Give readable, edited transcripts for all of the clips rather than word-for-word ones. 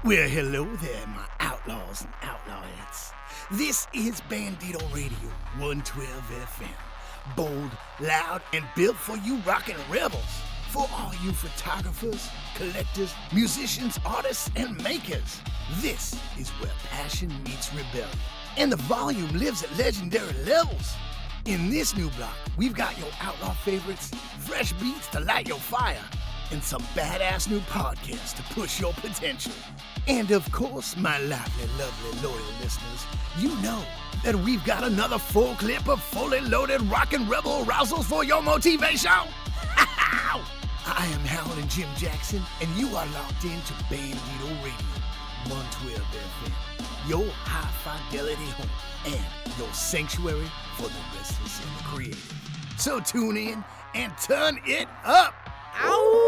Well, hello there, my outlaws and outlawettes. This is Bandito Radio 112 FM. Bold, loud, and built for you rockin' rebels. For all you photographers, collectors, musicians, artists, and makers. This is where passion meets rebellion. And the volume lives at legendary levels. In this new block, we've got your outlaw favorites, fresh beats to light your fire, and some badass new podcasts to push your potential. And of course, my lovely, loyal listeners, you know that we've got another full clip of fully loaded rockin' rebel arousals for your motivation. I am Howlin Jim Jaxon, and you are locked into Bandito Radio 112 FM, your high fidelity home and your sanctuary for the restless and the creative. So tune in and turn it up. Ow!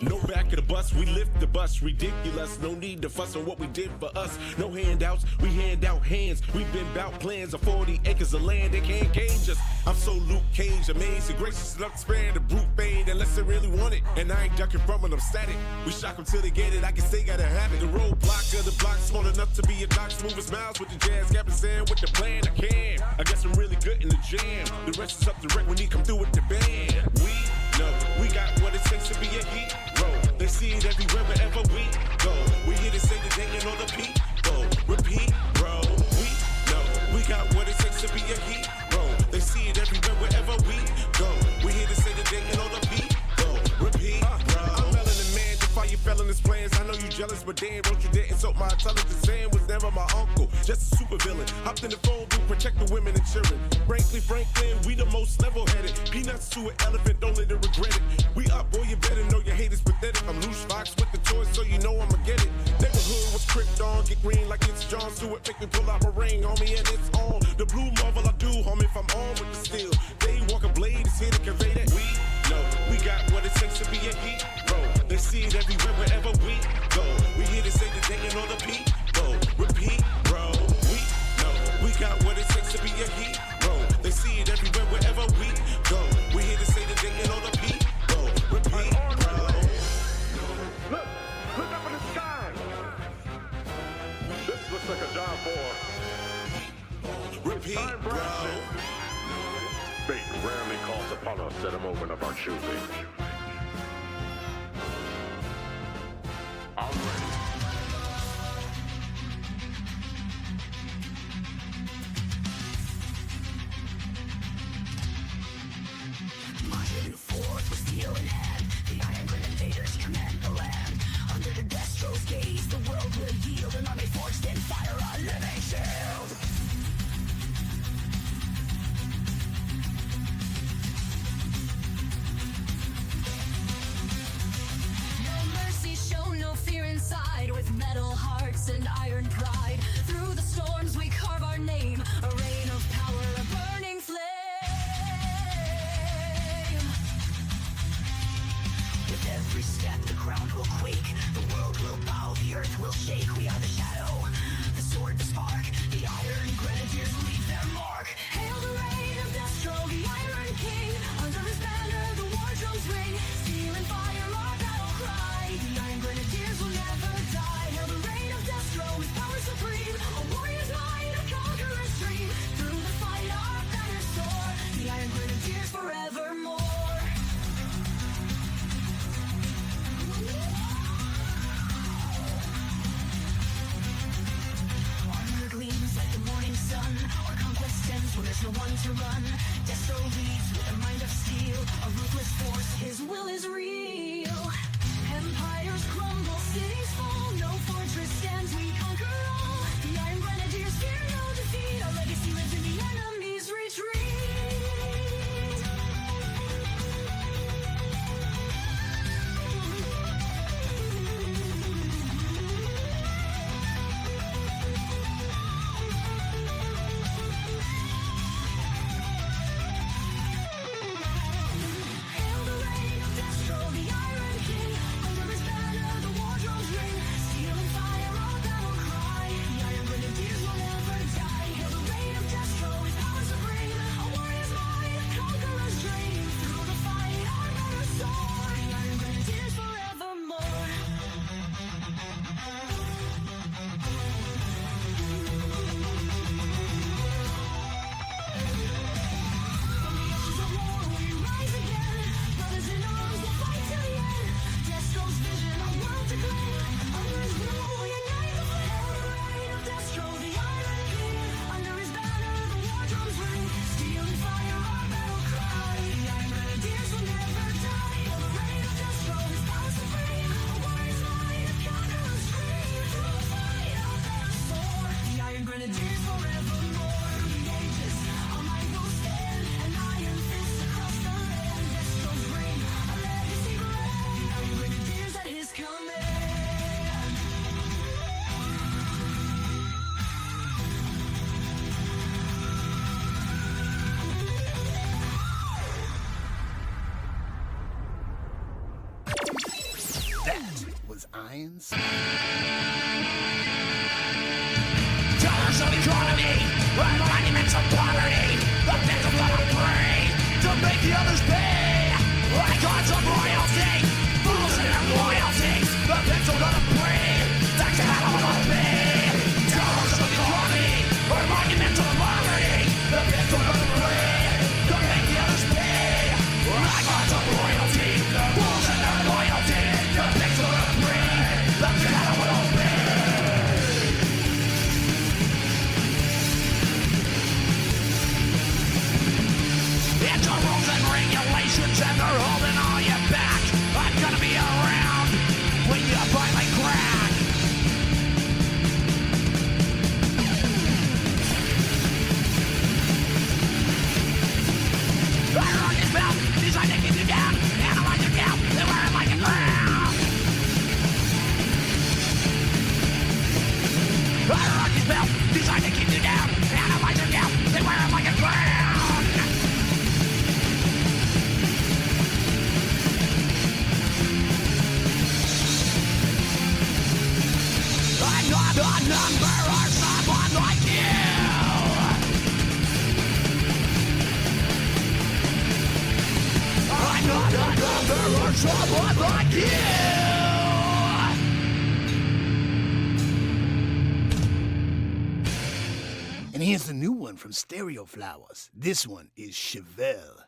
No back of the bus, we lift the bus. Ridiculous, no need to fuss on what we did for us. No handouts, we hand out hands. We've been bout plans of 40 acres of land, they can't gauge us. I'm so Luke Cage, amazing, gracious enough to spare the brute pain unless they really want it. And I ain't ducking from it, I'm static. We shock them till they get it, I guess they gotta have it. The roadblock of the block, small enough to be a doc, smooth as miles with the jazz, gap and sand with the plan. I can, I guess I'm really good in the jam. The rest is up to Rick when he come through with the band. We know we got what it takes to be a hero. They see it everywhere, wherever we go. We here to say the day and all the people. Repeat, bro. We know we got what it takes to be a hero. They see it everywhere, wherever we go. We here to say the day and all the people. Repeat, bro. I'm melanin man, defy your felonious plans. I know you jealous, but damn, don't you dare insult my intelligence. Sam was never my uncle, just a super villain. Hopped in the phone booth, protect the women and children. Frankly, Franklin, we the most level-headed. Peanuts to an elephant, don't let it regret it. We up, boy, you better know your hate is pathetic. I'm loose fox with the toys, so you know I'ma get it. Neighborhood was crypt on, get green like it's John Stewart. Make me pull out my ring, homie, and it's on. The blue marvel I do, homie, if I'm on with the steel. They walk a blade, is here to convey that. We know we got what it takes to be a hero. They see it everywhere, wherever we go. We here to say the day and all the people. Repeat, bro. We know we got what it takes to be a hero. They see it everywhere, wherever we go. We here to say the day and all the people. Repeat, bro. Look up in the sky. This looks like a job for. Repeat, bro. Fate rarely calls upon us at a moment of our choosing. I'm ready. Marching forth with steel in hand, the iron grenadiers command the land. Under the Destro's gaze, the world will yield, an army forged in fire, a living shield. Show no fear inside, with metal hearts and iron pride. Through the storms we carve our name, a reign of power, a burning flame. With every step the ground will quake, the world will bow, the earth will shake. We are the shadow, the sword, the spark, the iron grenadiers leave their mark. Hail the reign of Destro, the Iron King. Under his banner the war drums ring. Steel and fire our battle cry. The Iron Grenadiers will never die. Hail the reign of Destro, his power supreme. A warrior's mind, a conqueror's dream. Through the fight our banners soar. The Iron Grenadiers forevermore. Armor gleams like the morning sun. Our conquest ends when there's no one to run. Destro leads with a mind of steel, a ruthless force, his will is real. Empires crumble, cities fall, no fortress stands, we conquer all. The Iron Grenadiers fear no defeat, our legacy lives in the enemy's retreat. Hail the reign of Destro, the Iron King. Under his banner the war drums ring. Steel and fire our battle cry. The Iron Grenadiers will never die. Hail the reign of Destro, his irons. Dollars of economy, and monuments of poverty. The victim gonna pray to make the others pay. Like gods of royalty, fools and their loyalties. The victim gonna pray that's how it will be. Dollars of economy, and monuments of poverty. The victim gonna pray to make the others pay. Like gods of royalty, fools and their loyalties. The victim gonna pray that's how it will be. It's the rules and regulations and they're holding all you back. I'm gonna be around when you finally crack. Fire on his belt, designed to keep you down. Analyze your count, they wear it like a crown. Fire on his belt, designed to keep you down. Analyze your count, they wear it like a crown. I'm not a number or someone like you. I'm not a number or someone like you. And here's the new one from Stereo Flowers. This one is HOWWWL.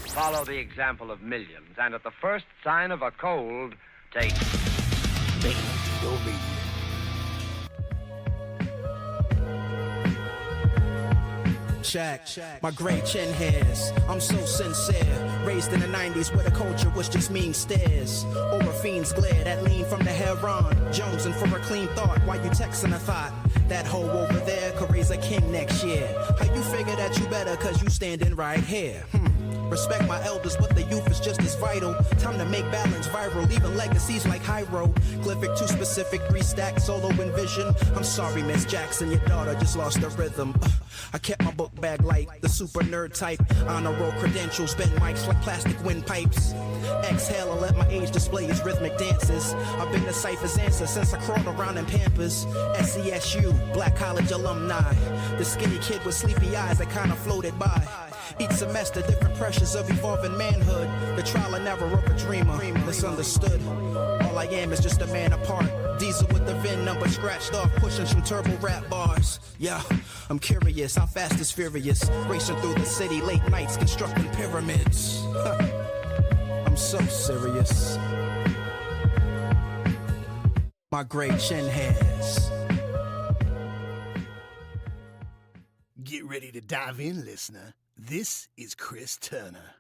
Follow the example of millions, and at the first sign of a cold, take Bandito Radio. Check, my great chin hairs. I'm so sincere. Raised in the 90s where the culture was just mean stares. Or a fiend's glare that lean from the heron. Jonesing for a clean thought while you texting a thought. That hoe over there could raise a king next year. How you figure that you better cause you standing right here? Respect my elders, but the youth is just as vital. Time to make balance viral, leaving legacies like hieroglyphic, too specific, 3-stack, solo envision. I'm sorry, Miss Jaxon, your daughter just lost the rhythm. I kept my book bag light, the super nerd type. Honor roll credentials, bend mics like plastic windpipes. Exhale and let my age display its rhythmic dances. I've been the cipher's answer since I crawled around in Pampers. SESU, Black College alumni. The skinny kid with sleepy eyes that kinda floated by. Each semester, different pressures of evolving manhood. The trial and error of a dreamer, misunderstood. All I am is just a man apart. Diesel with the VIN number scratched off, pushing some turbo rap bars. Yeah, I'm curious, how fast is furious? Racing through the city, late nights, constructing pyramids. I'm so serious. My great chin hairs. Get ready to dive in, listener. This is Chris Turner.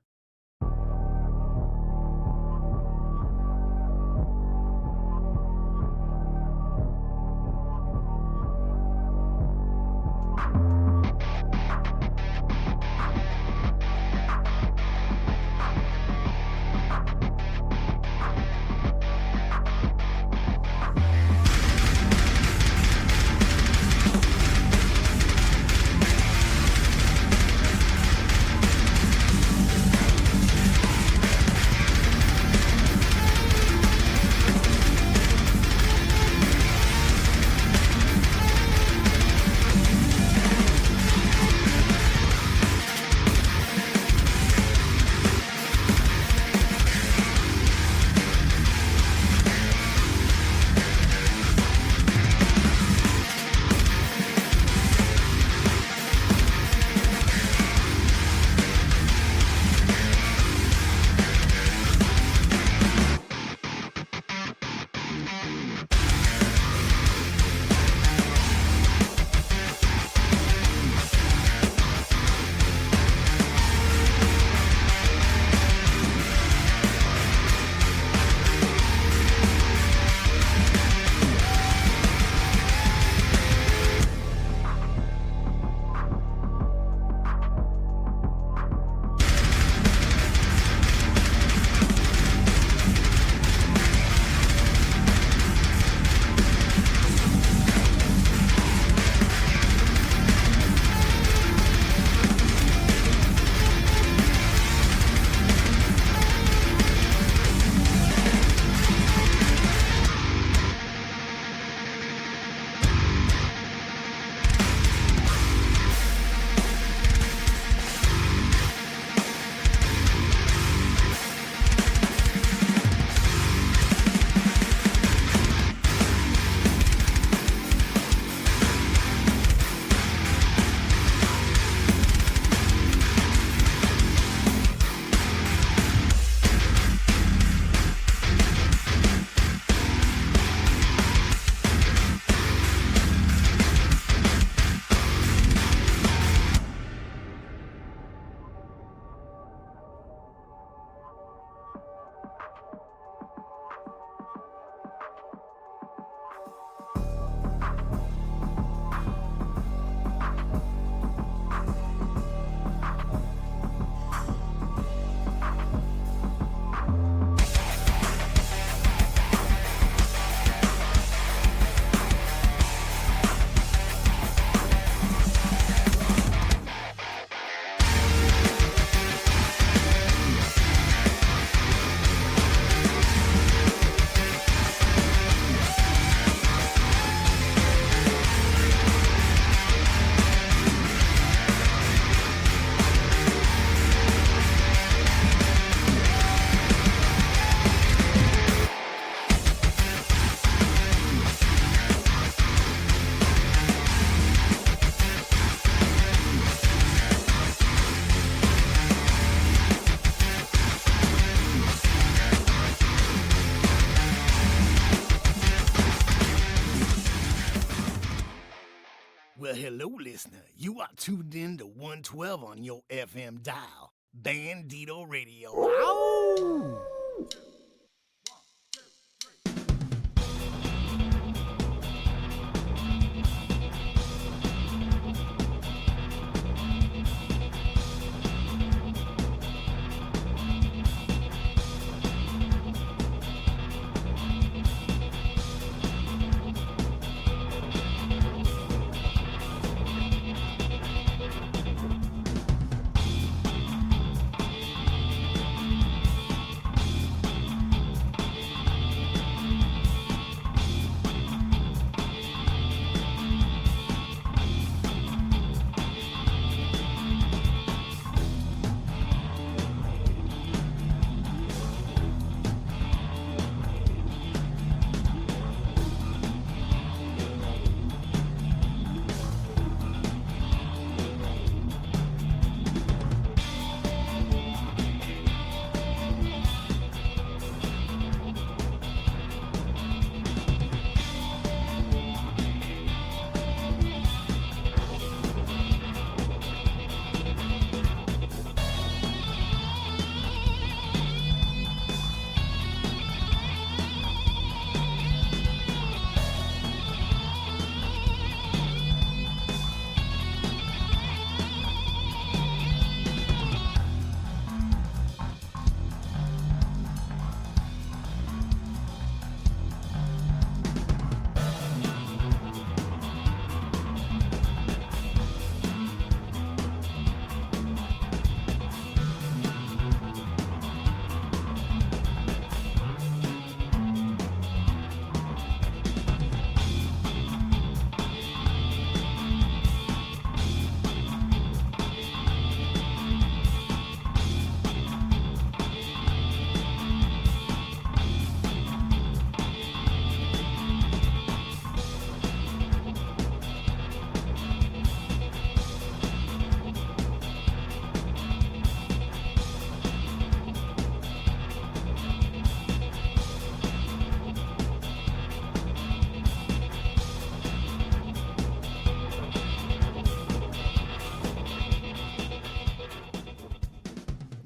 hello, listener. You are tuned in to 112 on your FM dial. Bandito Radio. Ow!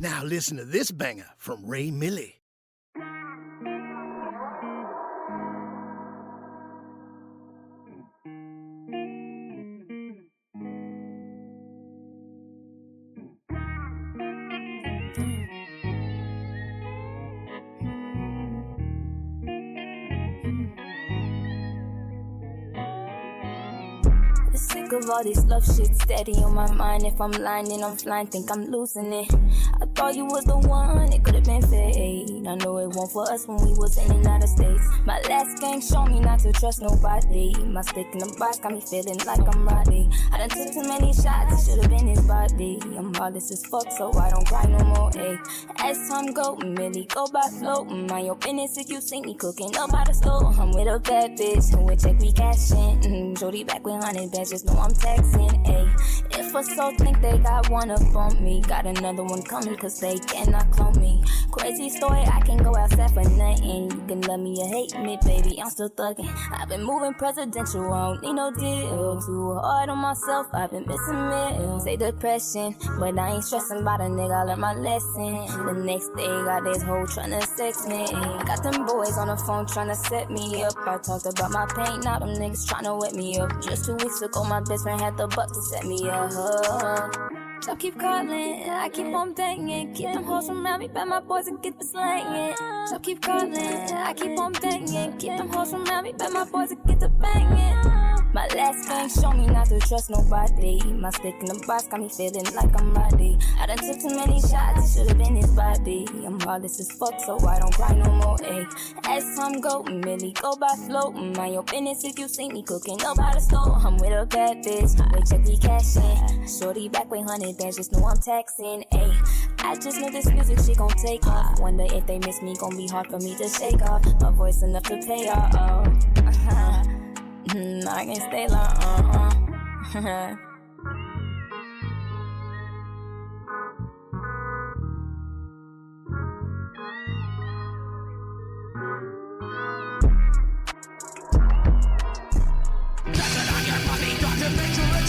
Now listen to this banger from Ray Millie. Sick of all this love shit steady on my mind. If I'm lying, then I'm flying, think I'm losing it. I thought you was the one, it could've been fate. I know it won't for us when we was in the United States. My last gang showed me not to trust nobody. My stick in the box got me feeling like I'm Roddy. I done took too many shots, it should've been his body. I'm heartless as fuck, so I don't cry no more, ayy. As time go, Millie go by flow. Mind your business if you see me cooking up by the stove. I'm with a bad bitch, who would check we cash in. Jody back with 100 bands, just know I'm taxing, ayy. If a soul think they got one up on me, got another one coming cause they cannot clone me. Crazy story, I can go outside for nothing. You can love me or hate me, baby, I'm still thugging. I've been moving presidential, I don't need no deal. Too hard on myself, I've been missing meals. Say depression, but I ain't stressing about a nigga, I learned my lesson. The next day, got this hoe tryna sex me. Got them boys on the phone tryna set me up. I talked about my pain, now them niggas tryna wet me up. Just 2 weeks ago, my best friend had the buck to set me up. So keep calling, I keep on banging. Keep them hoes around me, bet my boys and get the slanging. So keep calling, I keep on banging. Keep them hoes around me, bet my boys and get the banging. My last gang showed me not to trust nobody. My stick in the box got me feeling like I'm Roddy. I done took too many shots, it should've been his body. I'm heartless as fuck, so I don't cry no more, ayy. As time go, Millie go by flow. Mind your business if you see me cooking up by the stove. I'm with a bad bitch, wait, check we cash in. Shorty back with 100 bands, just know I'm taxing, ayy. I just know this music shit gon' take off. Wonder if they miss me, gon' be hard for me to shake off. My voice enough to pay off, I can stay long, Jaxon on your body, documentary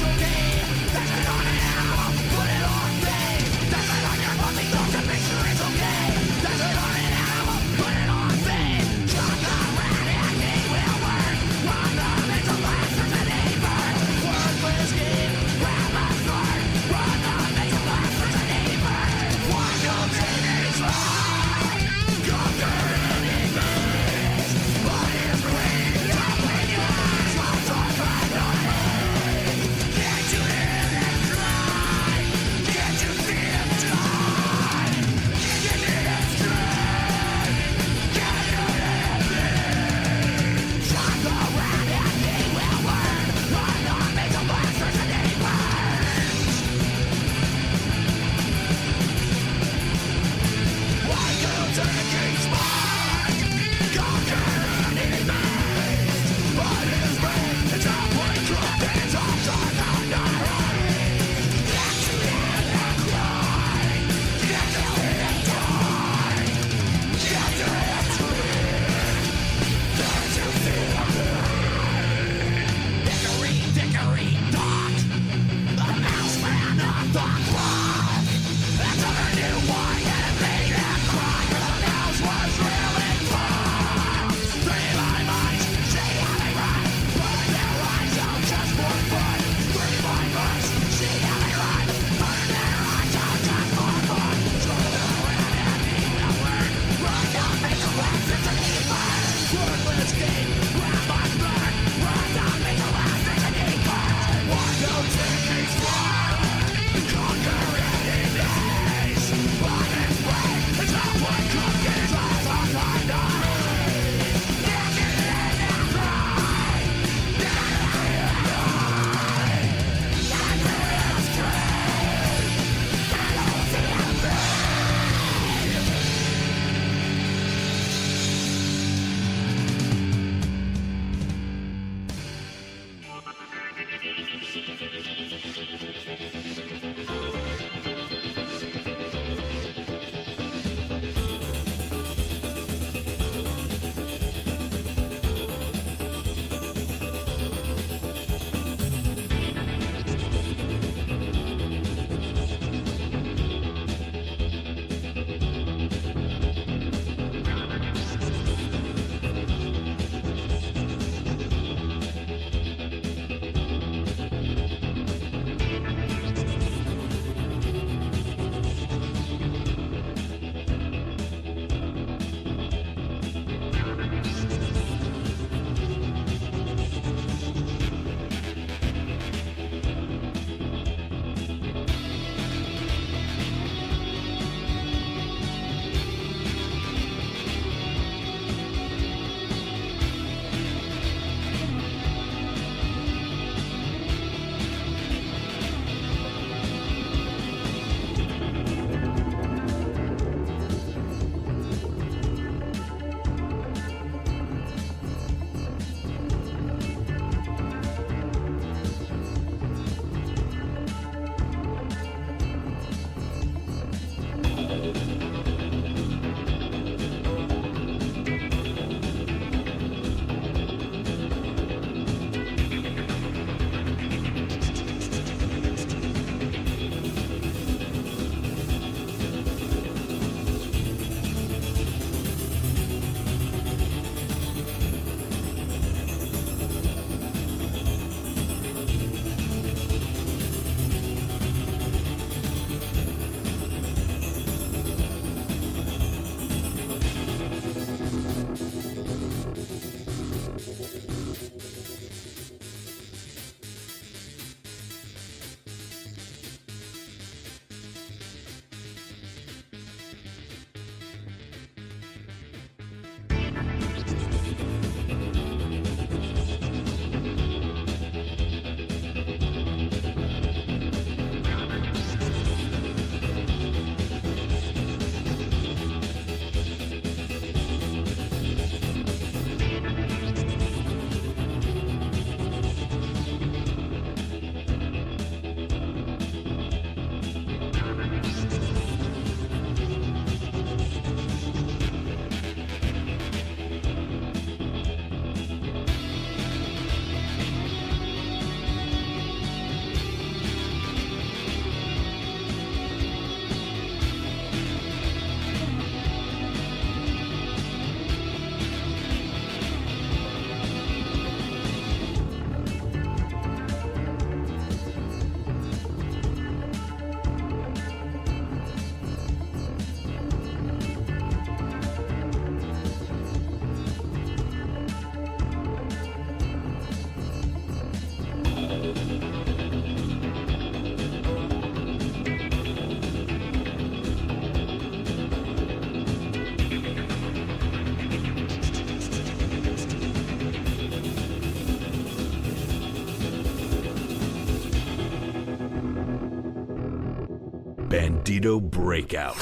Bandito Breakout.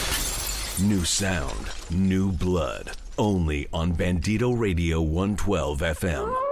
New sound, new blood. Only on Bandito Radio 112 FM.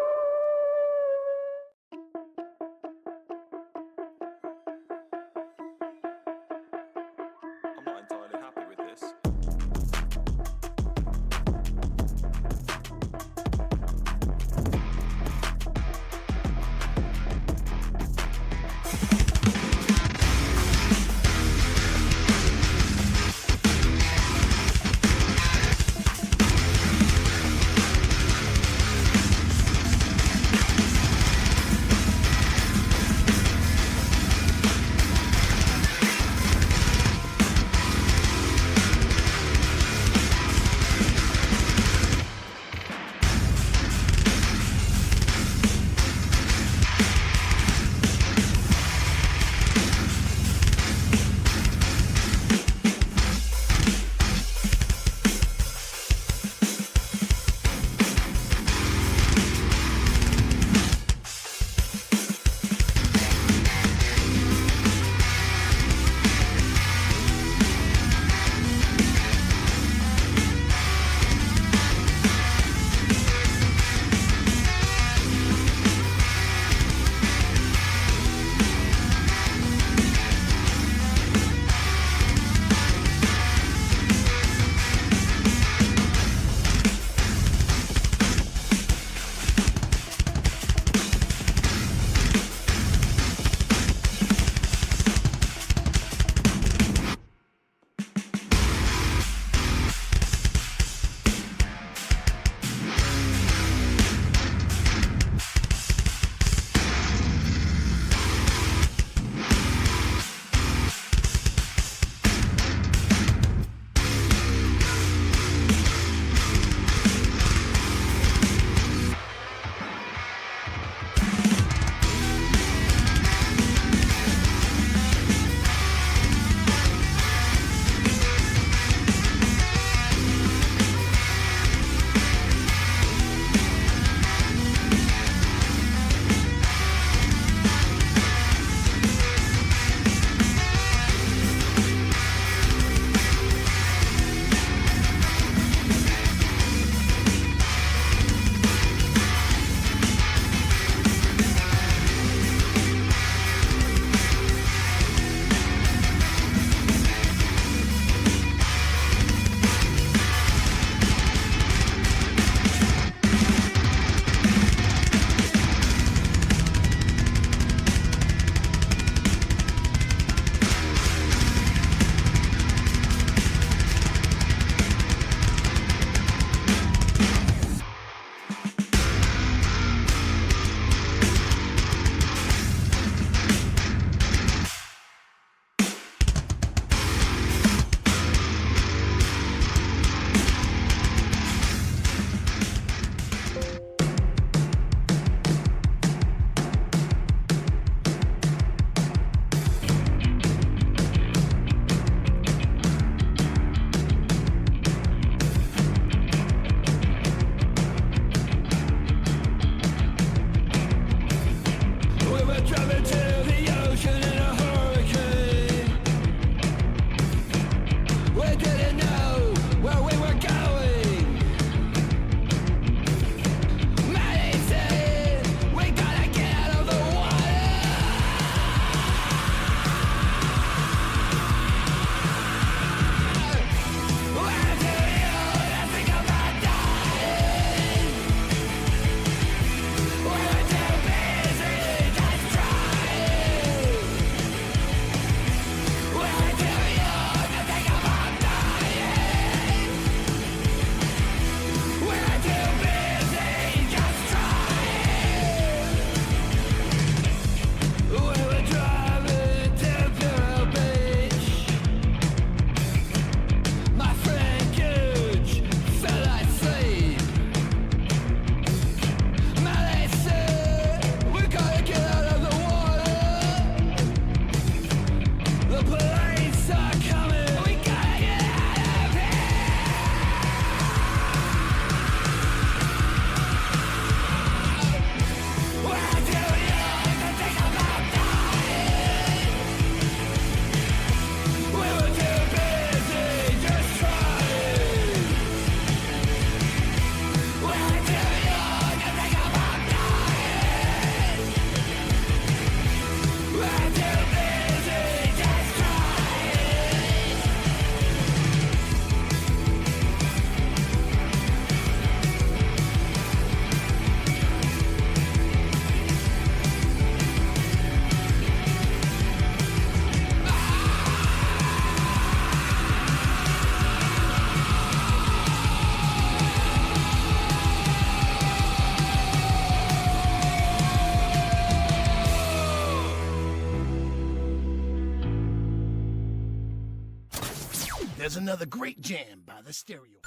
there's another great jam by the stereo.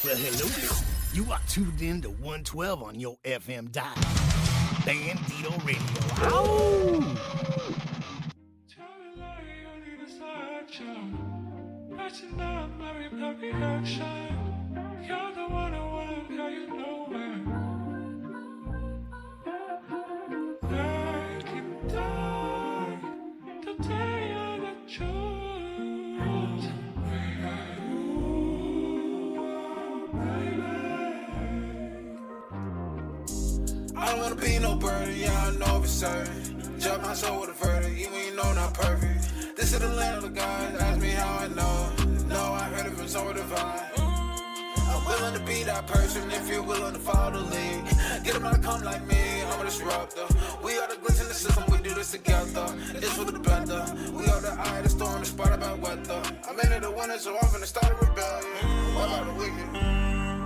Well, hello. You are tuned in to 112 on your FM dial. Bandito Radio. Ow! You're the one I want, how you know it. I keep dying to tell you the truth. I don't wanna be no burden, yeah, I know for certain. Judge my soul with a verdict, even when you know not perfect. This is the land of the gods, ask me how I know. No, I heard it from somewhere divine. I'm willing to be that person if you're willing to follow the lead. Get them to come like me, I'm a disruptor. We are the glitz in the system, we do this together. It's for the better. We are the eye of the storm, the spot about weather. I'm into the winter, so I'm finna start a rebellion. What about the wicked?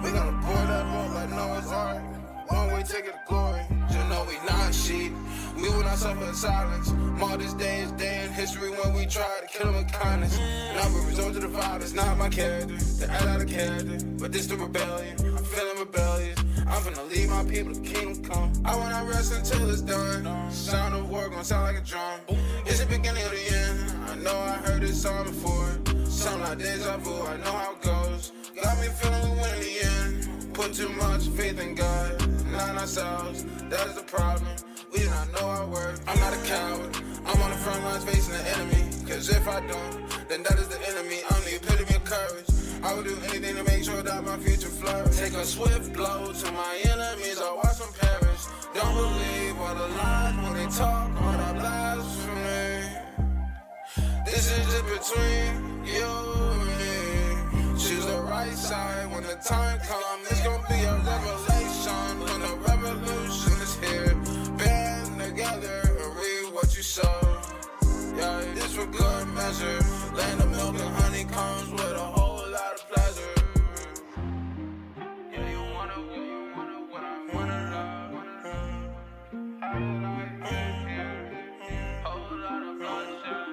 We gonna pour that ball like Noah's Ark. One way ticket to glory. You know we not sheep. We will not suffer in silence. More this day is day in history when we try to kill them with kindness. Now we resort to the violence, not my character. To act out of character, but this the rebellion. I'm feeling rebellious. I'm finna leave my people, the kingdom come. I will not rest until it's done. Sound of war gonna sound like a drum. It's the beginning of the end. I know I heard this song before. Sound like deja vu, I know how it goes. Got me feeling we win in the end. Put too much faith in God, not ourselves. That is the problem. We do not know our worth. I'm not a coward. I'm on the front lines facing the enemy. Cause if I don't, then that is the enemy. I'm the epitome of courage. I would do anything to make sure that my future flourish. Take a swift blow to my enemies. I'll watch them perish. Don't believe all the lies when they talk all that blasphemy. This is just between you and me. Choose the right side when the time comes. It's gonna be a revelation when the revolution is here. Band together and read what you saw. Yeah, this for good measure. Land of milk and honey comes with a whole lot of pleasure. Yeah, you wanna what I wanna love. I like it here. Whole lot of bloodshed.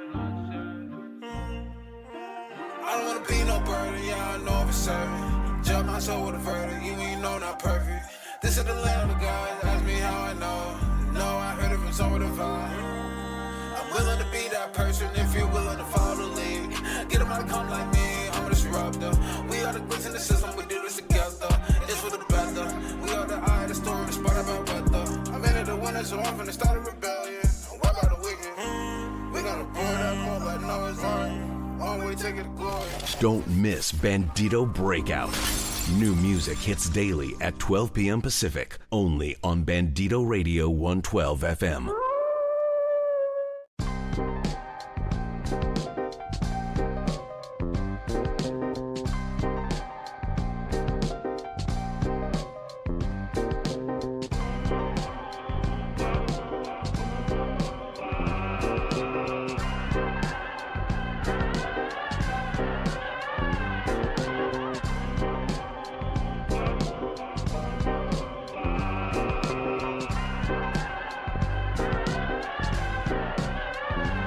I don't wanna be no burden, yeah, I know for certain. Judge my soul with a verdict, even you know not perfect. This is the land of the gods, ask me how I know. No, I heard it from somewhere divine. I'm willing to be that person if you're willing to follow the lead. Get them to come like me, I'm a disruptor. We are the glitz in the system, we do this together. It's for the better. We are the eye of the storm, the spot about weather. I'm into the winter, so I'm finna start a rebellion. What about the wicked? We gonna pour that ball like Noah's Ark. Don't miss Bandito Breakout. New music hits daily at 12 p.m. Pacific, only on Bandito Radio 112 FM.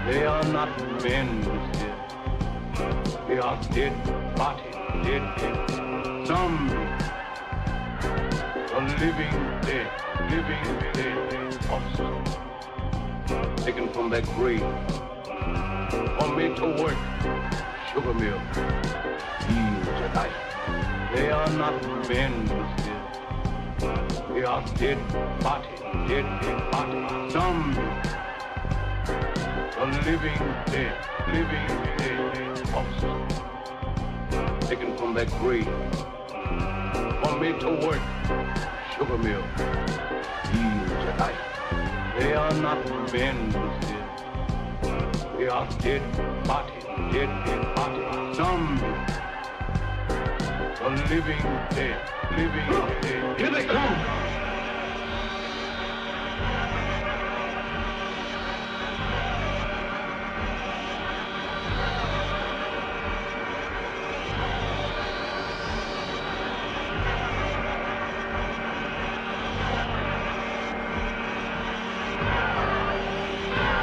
They are not men, dear. They are dead bodies, dead. Zombies. The living dead, awesome. Taken from their grave, or made to work. Sugar mill, heal to life. They are not men, dear. They are dead bodies, Zombies. The living dead, awesome. Taken from their grave, or made to work. Sugar mill, heal to life. They are not men, dear. They are dead bodies, Zombies. The living dead, Here they come!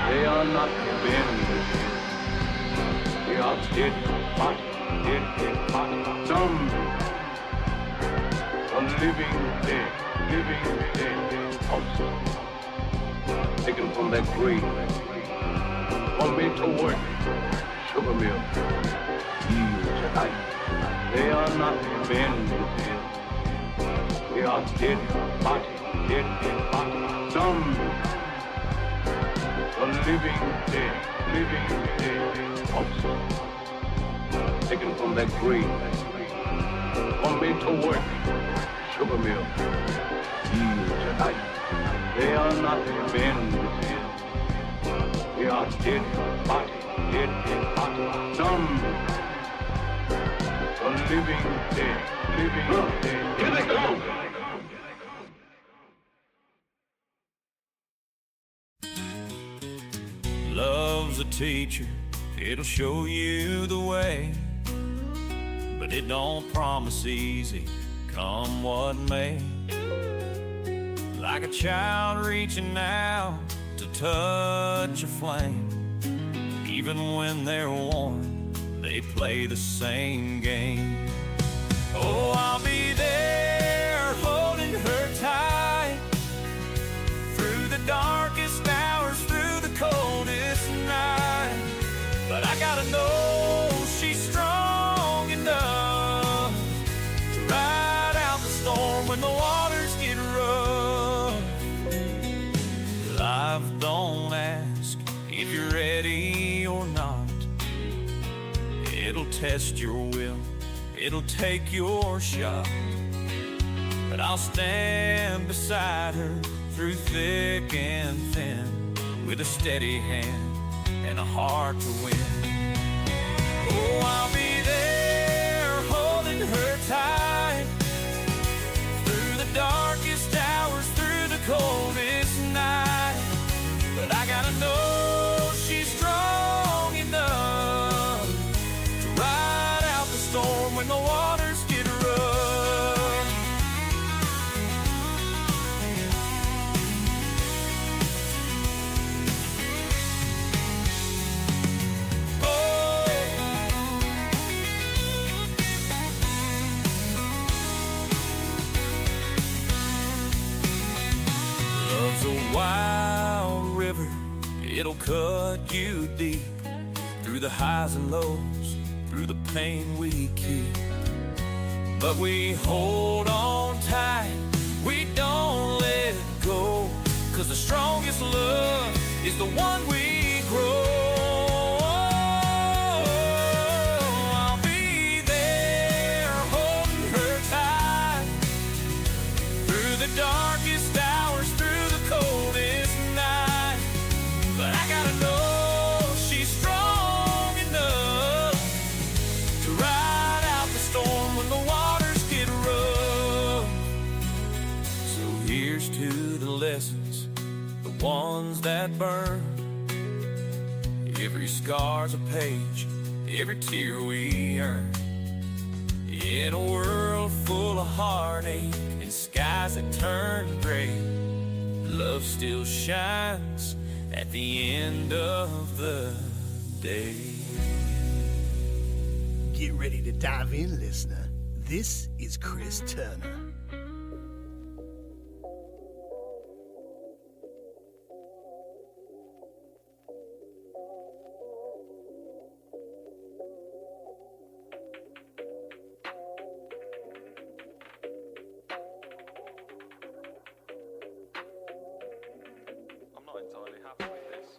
They are not men, they are dead living dead, pulse, taken from their grave. Want me to work, sugar mill, heal tonight. They are not men, they are dead body, dumb. The living dead, pulse, taken from their grave. Want me to work, sugar mill, heal tonight. They are not men, they are dead body, dumb. The living dead, Here they go! Love's a teacher, it'll show you the way, but it don't promise easy, come what may. Like a child reaching out to touch a flame, even when they're warm, they play the same game. Oh, I'll be there holding her tight through the darkest hours, through the coldest night. But I gotta know she's strong enough to ride out the storm when the waters get rough. Life don't ask if you're ready or not. It'll test your will, it'll take your shot. But I'll stand beside her through thick and thin, with a steady hand and a heart to win. Oh, I'll be there holding her tight through the darkest hours, through the coldest night. But I gotta know she's strong enough to ride out the storm when the waters get rough. Love's a wild river, it'll cut you deep, through the highs and lows, through the pain we keep. But we hold on tight, we don't let go, 'cause the strongest love is the one we grow. I'll be there holding her tight through the darkest hours, through the coldest night. But I gotta know she's strong enough to ride out the storm when the waters get rough. So here's to the lessons, the ones that burn. Every scar's a page, every tear we earn. In a world full of heartache and skies that turn gray, love still shines at the end of the day. Get ready to dive in, listener. This is Chris Turner. I'm not entirely happy with this.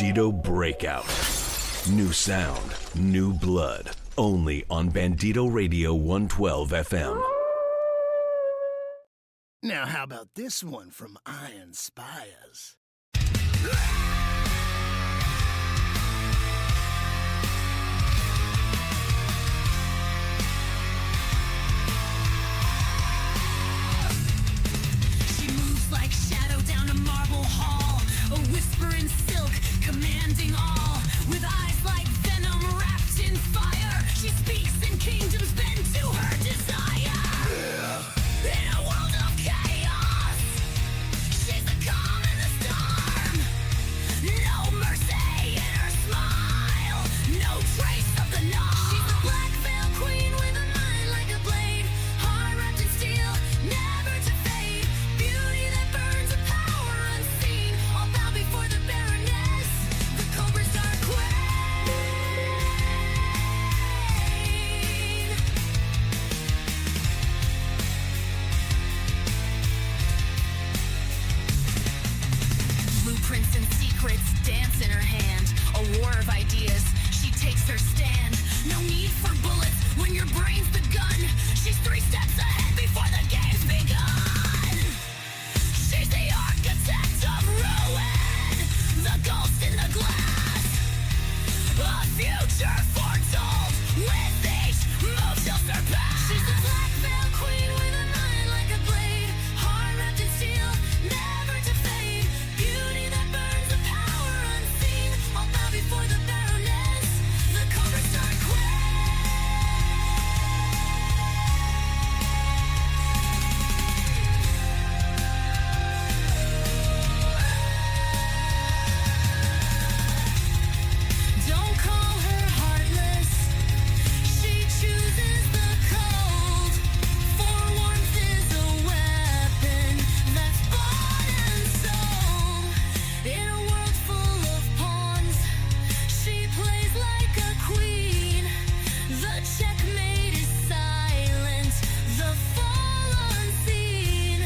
Bandito Breakout. New sound, new blood. Only on Bandito Radio 112 FM. Now how about this one from Iron Spires? Like shadow down a marble hall, a whisper in silk, commanding all. With eyes like venom wrapped in fire, she speaks in kingdoms bent to her desire. In a world of chaos, she's the calm in the storm. No mercy in her smile, no trace of the norm. She's the black veil queen with a mind like a blade, heart wrapped in steel, never to fade. Beauty that burns, a power unseen. All bow before the Baroness, the Cobra's dark queen. Blueprints and secrets dance in her hand. A war of ideas, she takes her stand. No need for bullets when your brain's the gun. She's 3 steps ahead before the game's begun. She's the architect of ruin, the ghost in the glass. A future foretold, with each move she'll surpass. She's the black veil queen with a mind like a blade, heart wrapped in steel, never to fade. Beauty that burns, a power unseen. All bow before the Baroness, the Cobra Star Queen. Don't call her heartless. She chooses the cold. For warmth is a weapon that's bought and sold. In a world full of pawns, she plays like a queen. The checkmate is silent, the fall unseen.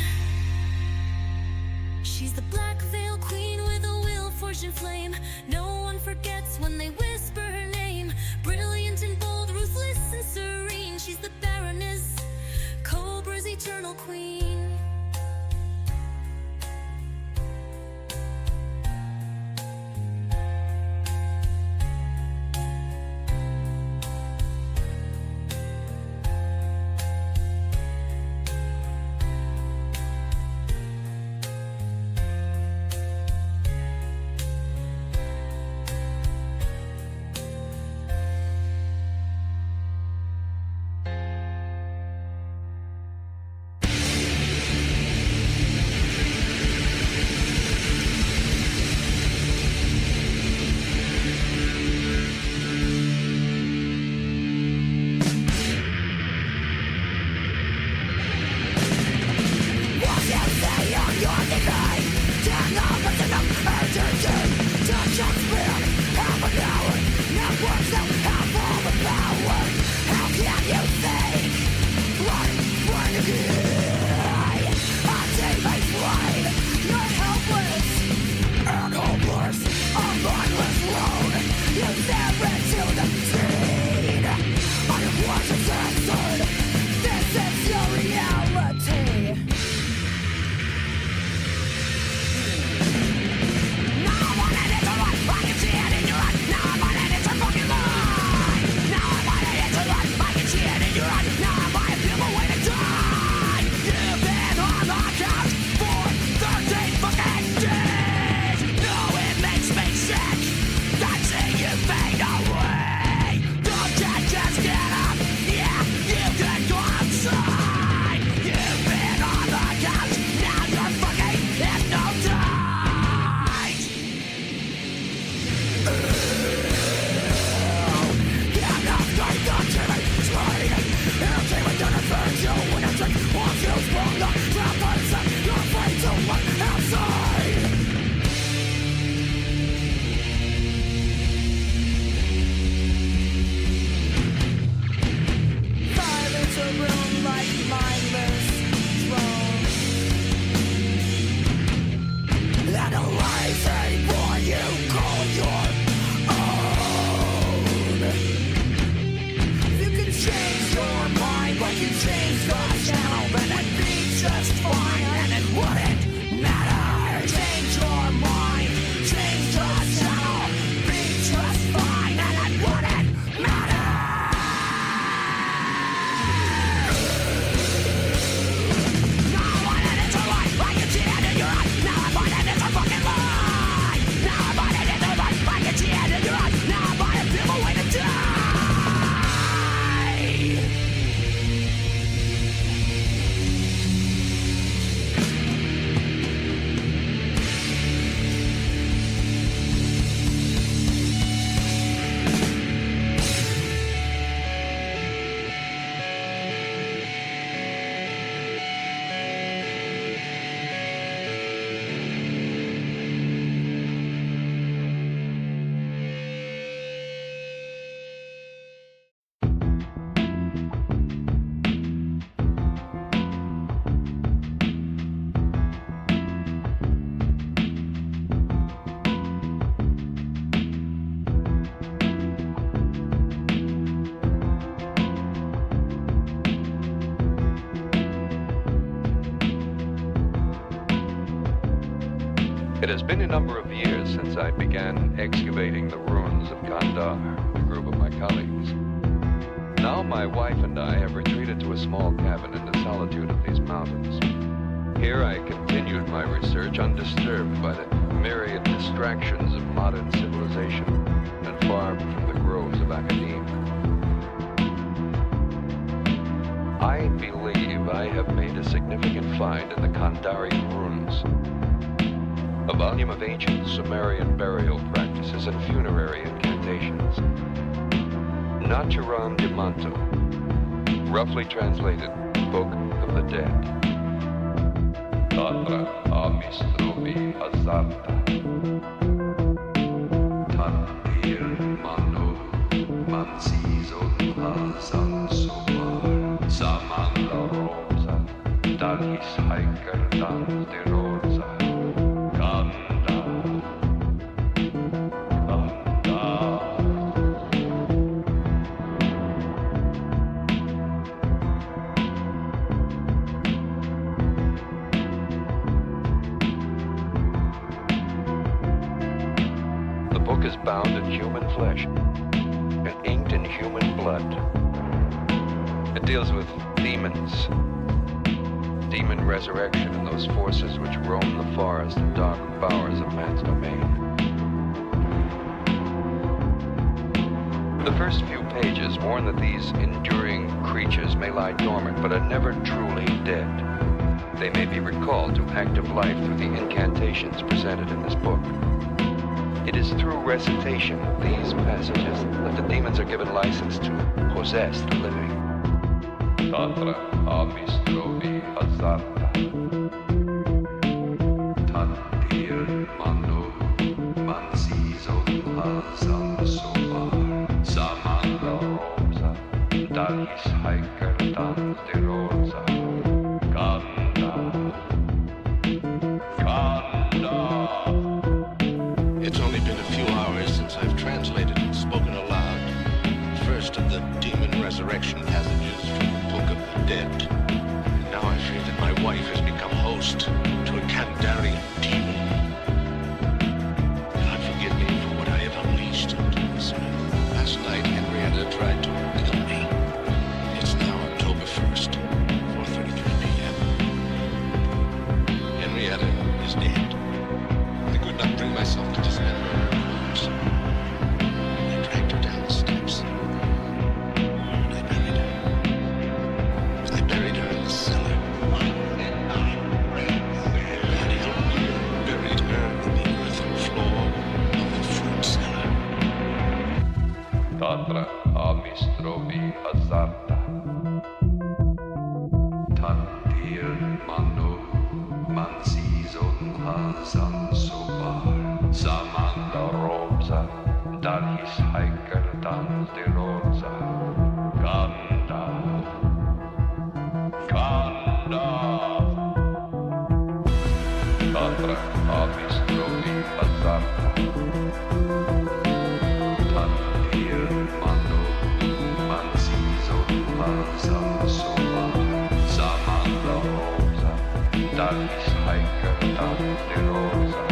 She's the black veil queen with a will forged in flame. No one forgets when they whisper her name. Brilliant and bold, ruthless and serene. She's the Baroness, Cobra's eternal queen. It has been a number of years since I began excavating the ruins of Kandar with a group of my colleagues. Now my wife and I have retreated to a small cabin in the solitude of these mountains. Here I continued my research undisturbed by the myriad distractions of modern civilization and far from the groves of academia. I believe I have made a significant find in the Kandari ruins. A volume of ancient Sumerian burial practices and funerary incantations. Naturam de Manto, roughly translated, Book of the Dead. Tatra Amistrobi Azarta Tantir Mano Mansizon Hazan Sobar Samanda Rosa Dalis Hiker Dan de Rosa Kanda is bound in human flesh and inked in human blood. It deals with demons, demon resurrection, and those forces which roam the forest and dark bowers of man's domain. The first few pages warn that these enduring creatures may lie dormant, but are never truly dead. They may be recalled to active life through the incantations presented in this book. It is through recitation of these passages that the demons are given license to possess the living. Tatra Amistrobi Hazarta Tantir Manu Mansizon Hazan Sobar Samanda Rosa Dalis Hiker Dan de Rosa Kanda It's only been a few hours since I've translated and spoken aloud the first of the demon resurrection passages from the Book of the Dead. And now I fear that my wife has become host to a Kandarian demon. God forgive me for what I have unleashed into this earth. Last night, Henrietta tried to kill me. It's now October 1st, 4:33 p.m. Henrietta is dead. I could not bring myself to dismember her corpse. I dragged her down the steps. And I buried her. I buried her in the cellar. God help me, buried her in the earthen floor of the fruit cellar. Tatra Amistrobi Hazarta Tantir Manu Mansizon Hazan Sobar Samanda Rosa Dalis Hiker Dan de Rosa Kanda Tatra Amistrobi Hazarta Tantir Manu Mansizon Hazan Sobar Samanda Rosa Dalis Hiker Dan de Rosa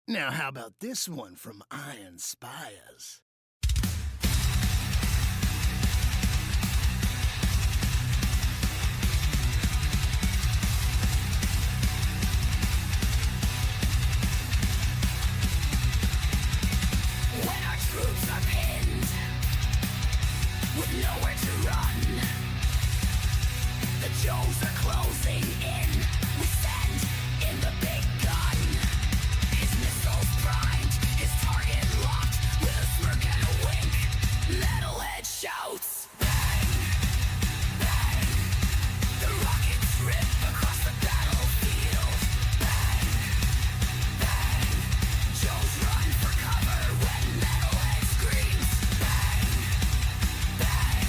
Now, how about this one from Iron Spires? with nowhere to run. The Joes are closing in. We send in the big gun. His missiles primed, his target locked, with a smirk and a wink. Metalhead shouts, bang, bang. The rockets rip across the battlefield. Bang, bang. Joes run for cover when Metalhead screams. Bang, bang.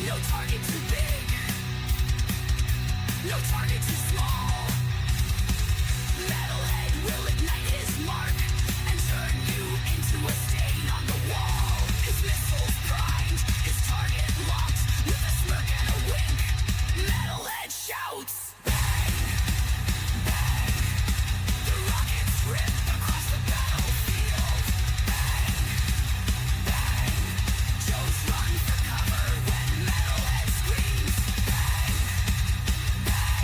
No target too big, no target too small. Metalhead will ignite his mark and turn you into a stain on the wall. His missiles primed, his target locked, with a smirk and a wink. Metalhead shouts, bang, bang. The rockets rip across the battlefield. Bang, bang. Joes run for cover when Metalhead screams. Bang, bang.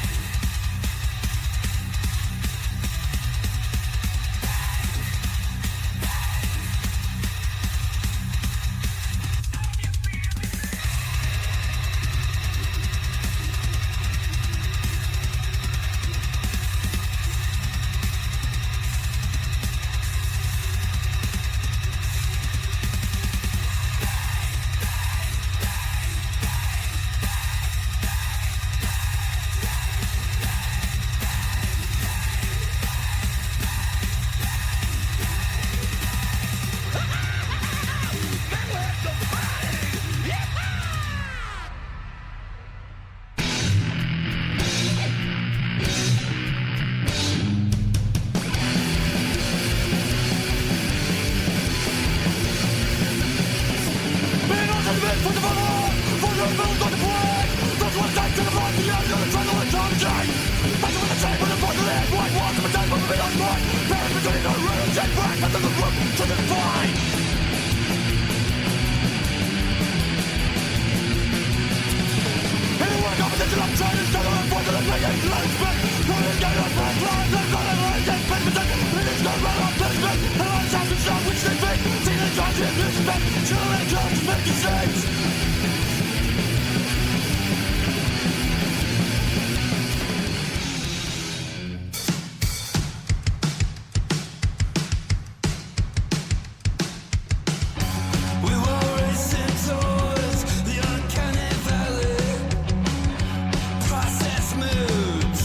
Process moves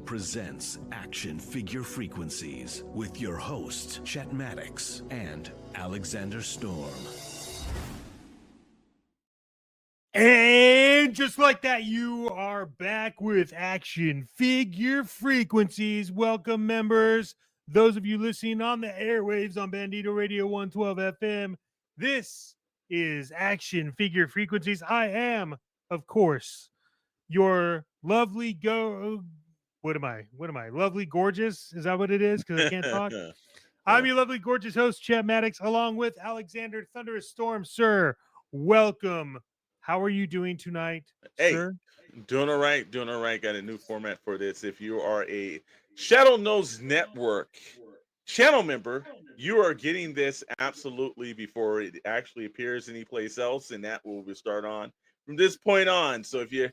presents Action Figure Frequencies with your hosts, Chet Maddox and Alexander Storm. And just like that, you are back with Action Figure Frequencies. Welcome, members. Those of you listening on the airwaves on Bandito Radio 112 FM. This is Action Figure Frequencies. I am, of course, your lovely Lovely gorgeous? Is that what it is? Because I can't talk. I'm your lovely gorgeous host, Chet Maddox, along with Alexander Thunderous Storm. Sir, welcome. How are you doing tonight, sir? Doing all right. Got a new format for this. If you are a Shadow Knows Network channel member, you are getting this absolutely before it actually appears anyplace else, and that will start on from this point on. So if you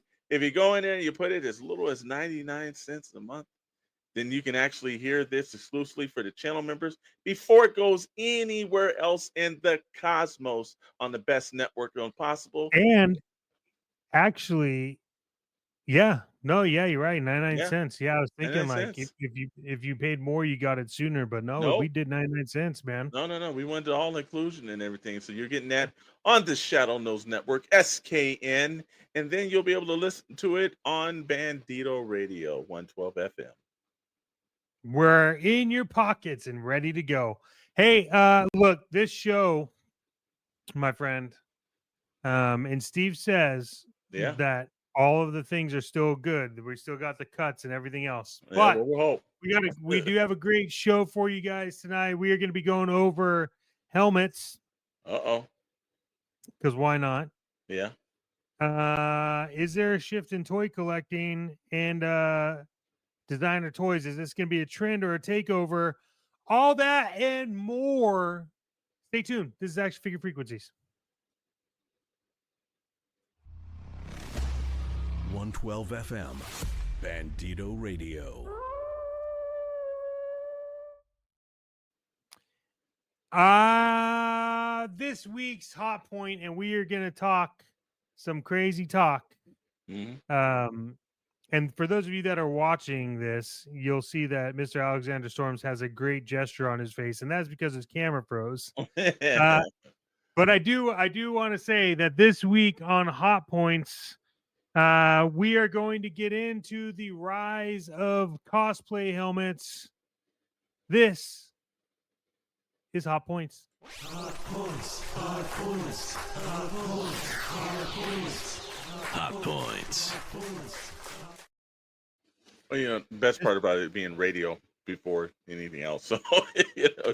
go in there and you put it as little as 99 cents a month, then you can actually hear this exclusively for the channel members before it goes anywhere else in the cosmos on the best network possible. And actually, you're right. 99 cents. Yeah, I was thinking like if you paid more, you got it sooner. But no, we did 99 cents, man. No. We went to all inclusion and everything. So you're getting that on the Shadow Knows Network, SKN, and then you'll be able to listen to it on Bandito Radio 112 FM. We're in your pockets and ready to go. Hey, look, this show, my friend, and Steve says that all of the things are still good. We still got the cuts and everything else. Yeah, but we'll hope. we do have a great show for you guys tonight. We are going to be going over helmets. Because why not? Yeah. Is there a shift in toy collecting and designer toys? Is this going to be a trend or a takeover? All that and more. Stay tuned. This is Action Figure Frequencies. 112 FM, Bandito Radio. This week's hot point, and we are going to talk some crazy talk. And for those of you that are watching this, you'll see that Mr. Alexander Storms has a great gesture on his face, and that's because his camera froze. But I do want to say that this week on Hot Points, we are going to get into the rise of cosplay helmets. This is Hot Points. Hot Points. Hot Points. Hot Points. Hot Points. Hot Points. Well, best part about it being radio before anything else.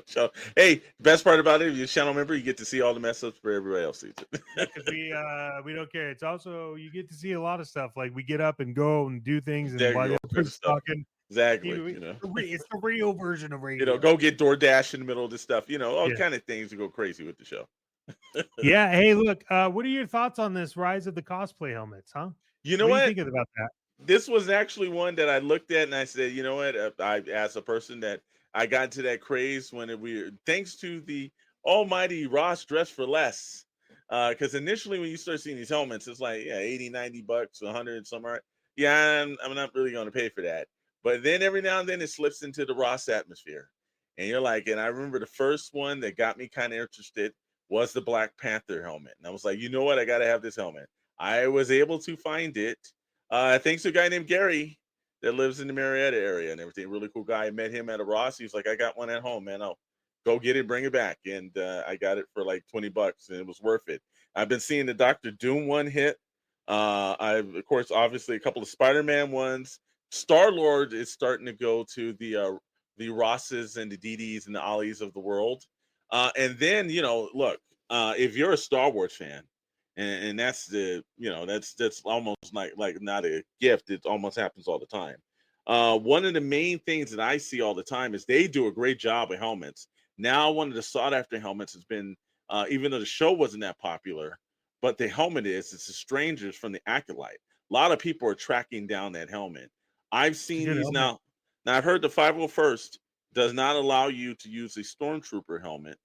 So, hey, best part about it, if you're a channel member, you get to see all the mess ups for everybody else sees it. we don't care. It's also, you get to see a lot of stuff. Like we get up and go and do things and while the other person's talking. Exactly. It's the real version of radio. Go get DoorDash in the middle of this stuff. All kind of things to go crazy with the show. Yeah. Hey, look, what are your thoughts on this rise of the cosplay helmets, huh? You know what? Are you thinking about that? This was actually one that I looked at and I said, you know what? I asked a person that I got into that craze thanks to the almighty Ross Dress for Less. Because initially when you start seeing these helmets, it's like, $80, $90, $100 somewhere. Yeah, I'm not really going to pay for that. But then every now and then it slips into the Ross atmosphere. And you're like, and I remember the first one that got me kind of interested was the Black Panther helmet. And I was like, you know what? I got to have this helmet. I was able to find it. Thanks to a guy named Gary that lives in the Marietta area and everything. Really cool guy. I met him at a Ross. He was like, I got one at home, man. I'll go get it, bring it back. And I got it for like $20 and it was worth it. I've been seeing the Dr. Doom one hit. I've, of course, obviously a couple of Spider-Man ones. Star-Lord is starting to go to the Rosses and the DDs and the Ollies of the world. And then, look, if you're a Star Wars fan, and that's that's almost like not a gift. It almost happens all the time. One of the main things that I see all the time is they do a great job of helmets. Now, one of the sought after helmets has been, even though the show wasn't that popular, but the helmet it's the Strangers from the Acolyte. A lot of people are tracking down that helmet. I've seen these now. Now, I've heard the 501st does not allow you to use a Stormtrooper helmet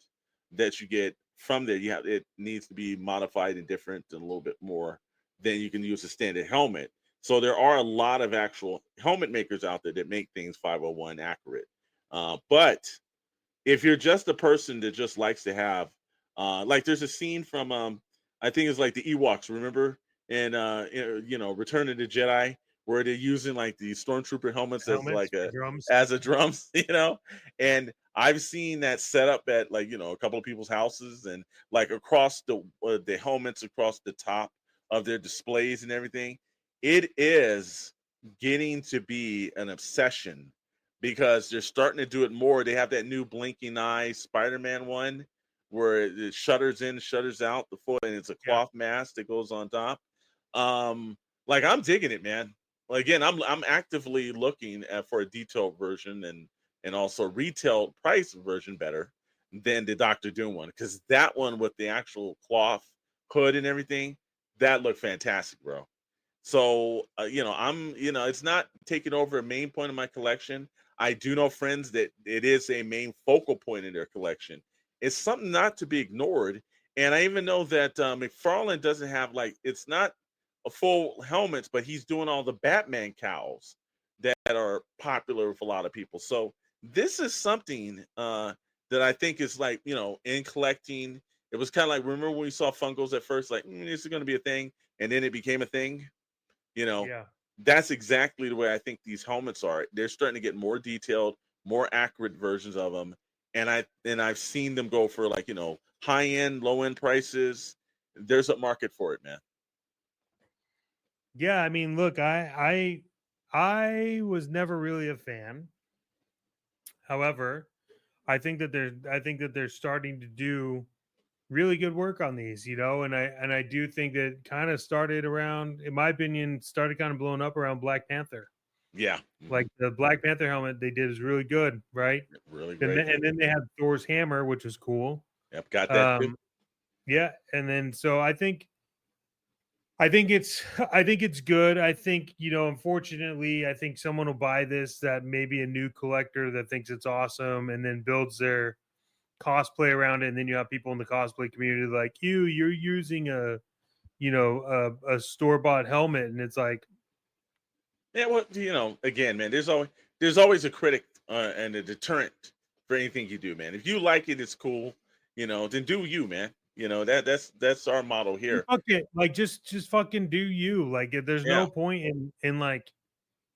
that you get from there. It needs to be modified and different and a little bit more than you can use a standard helmet. So there are a lot of actual helmet makers out there that make things 501 accurate. But if you're just a person that just likes to have, like there's a scene from, I think it's like the Ewoks, remember? And, Return of the Jedi, where they're using like the stormtrooper helmets as like drums. as a drums, and I've seen that set up at like, a couple of people's houses and like across the helmets across the top of their displays and everything. It is getting to be an obsession because they're starting to do it more. They have that new blinking eye Spider-Man one where it shutters in, shutters out the foot, and it's a cloth mask that goes on top. Like I'm digging it, man. Like, again, I'm actively looking for a detailed version and also retail price version better than the Dr. Doom one, because that one with the actual cloth hood and everything, that looked fantastic, bro. So, it's not taking over a main point of my collection. I do know friends that it is a main focal point in their collection. It's something not to be ignored. And I even know that McFarlane doesn't have, like, it's not a full helmets, but he's doing all the Batman cowls that are popular with a lot of people. So this is something that I think is like, in collecting, it was kind of like, remember when we saw Funkos at first, like, this is going to be a thing. And then it became a thing. That's exactly the way I think these helmets are. They're starting to get more detailed, more accurate versions of them. And I've seen them go for like, high end, low end prices. There's a market for it, man. Yeah, I mean, look, I was never really a fan. However, I think that they're starting to do really good work on these, and I do think that kind of started around, in my opinion, kind of blowing up around Black Panther. Yeah. Like the Black Panther helmet they did is really good, right? Really great. And then they had Thor's hammer, which was cool. Yep, got that too. Yeah, and then so I think it's good. I think, unfortunately, I think someone will buy this that maybe a new collector that thinks it's awesome and then builds their cosplay around it, and then you have people in the cosplay community like you're using a store-bought helmet, and it's like, yeah, well, again, man, there's always a critic and a deterrent for anything you do, man. If you like it, it's cool, then do you, man. That's our motto here. Okay, like just fucking do you. Like there's no point in not,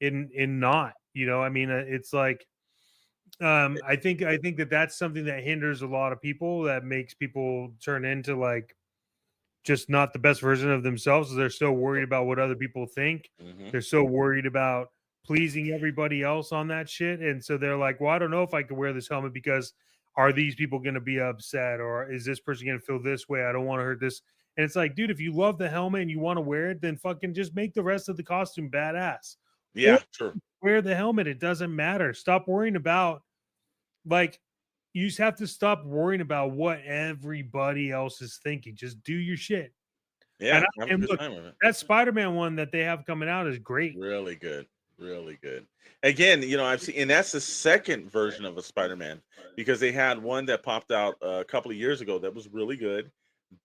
I mean, it's like I think that's something that hinders a lot of people, that makes people turn into like just not the best version of themselves. They're so worried about what other people think. Mm-hmm. They're so worried about pleasing everybody else on that shit. And so they're like, well, I don't know if I can wear this helmet because are these people going to be upset, or is this person going to feel this way? I don't want to hurt this. And it's like, dude, if you love the helmet and you want to wear it, then fucking just make the rest of the costume badass. Yeah, sure. Wear the helmet. It doesn't matter. Stop worrying about, like, you just have to stop worrying about what everybody else is thinking. Just do your shit. Yeah. And look, that Spider-Man one that they have coming out is great. Really good. Really good. Again, I've seen, and that's the second version of a Spider-Man, because they had one that popped out a couple of years ago that was really good.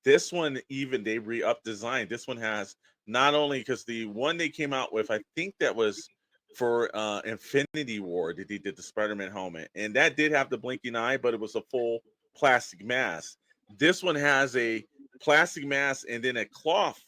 This one, even they re-up design. This one has not only, because the one they came out with, I think that was for Infinity War, that they did the Spider-Man helmet, and that did have the blinking eye, but it was a full plastic mask. This one has a plastic mask and then a cloth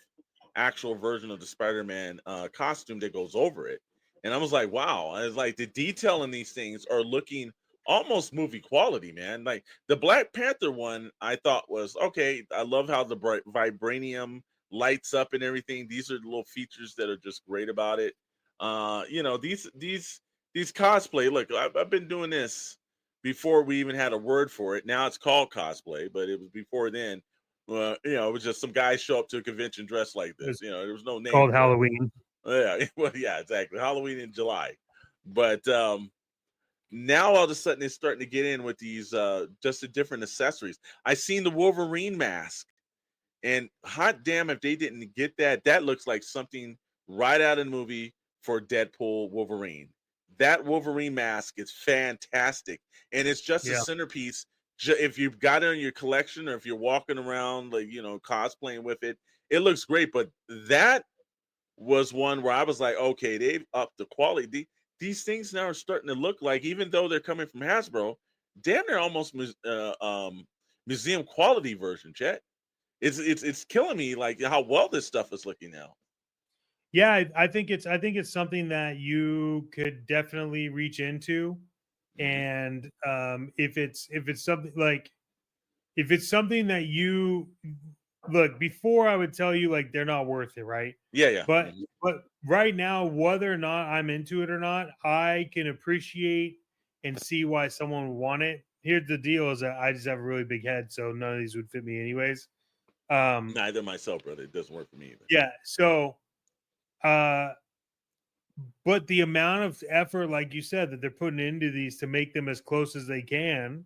actual version of the Spider-Man costume that goes over it. And I was like, wow. I was like, the detail in these things are looking almost movie quality, man. Like the Black Panther one, I thought was okay. I love how the bright vibranium lights up and everything. These are the little features that are just great about it. These cosplay. Look, I've been doing this before we even had a word for it. Now it's called cosplay, but it was before then. It was just some guys show up to a convention dressed like this. There was no name. Called Halloween. Yeah, well, yeah, exactly. Halloween in July. But now all of a sudden it's starting to get in with these just the different accessories. I seen the Wolverine mask, and hot damn if they didn't get that. That looks like something right out of the movie for Deadpool Wolverine. That Wolverine mask is fantastic, and it's just a centerpiece. If you've got it in your collection, or if you're walking around like cosplaying with it, it looks great. But that was one where I was like, okay, they've upped the quality. These things now are starting to look like, even though they're coming from Hasbro, damn near almost museum quality version, Chet. It's killing me like how well this stuff is looking now. Yeah, I think it's something that you could definitely reach into, and if it's something like, if it's something that you look, before I would tell you like they're not worth it, right? Yeah. But right now, whether or not I'm into it or not, I can appreciate and see why someone would want it. Here's the deal: is that I just have a really big head, so none of these would fit me anyways. Neither myself, brother. It doesn't work for me either. Yeah. So, but the amount of effort, like you said, that they're putting into these to make them as close as they can,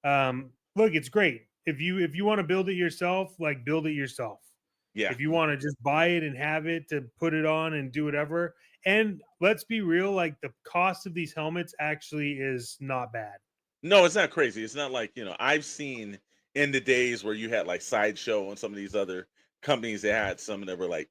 look, it's great. If you want to build it yourself, like build it yourself. Yeah. If you want to just buy it and have it to put it on and do whatever, and let's be real, like the cost of these helmets actually is not bad. No, it's not crazy. It's not like, I've seen in the days where you had like Sideshow and some of these other companies that had some that were like,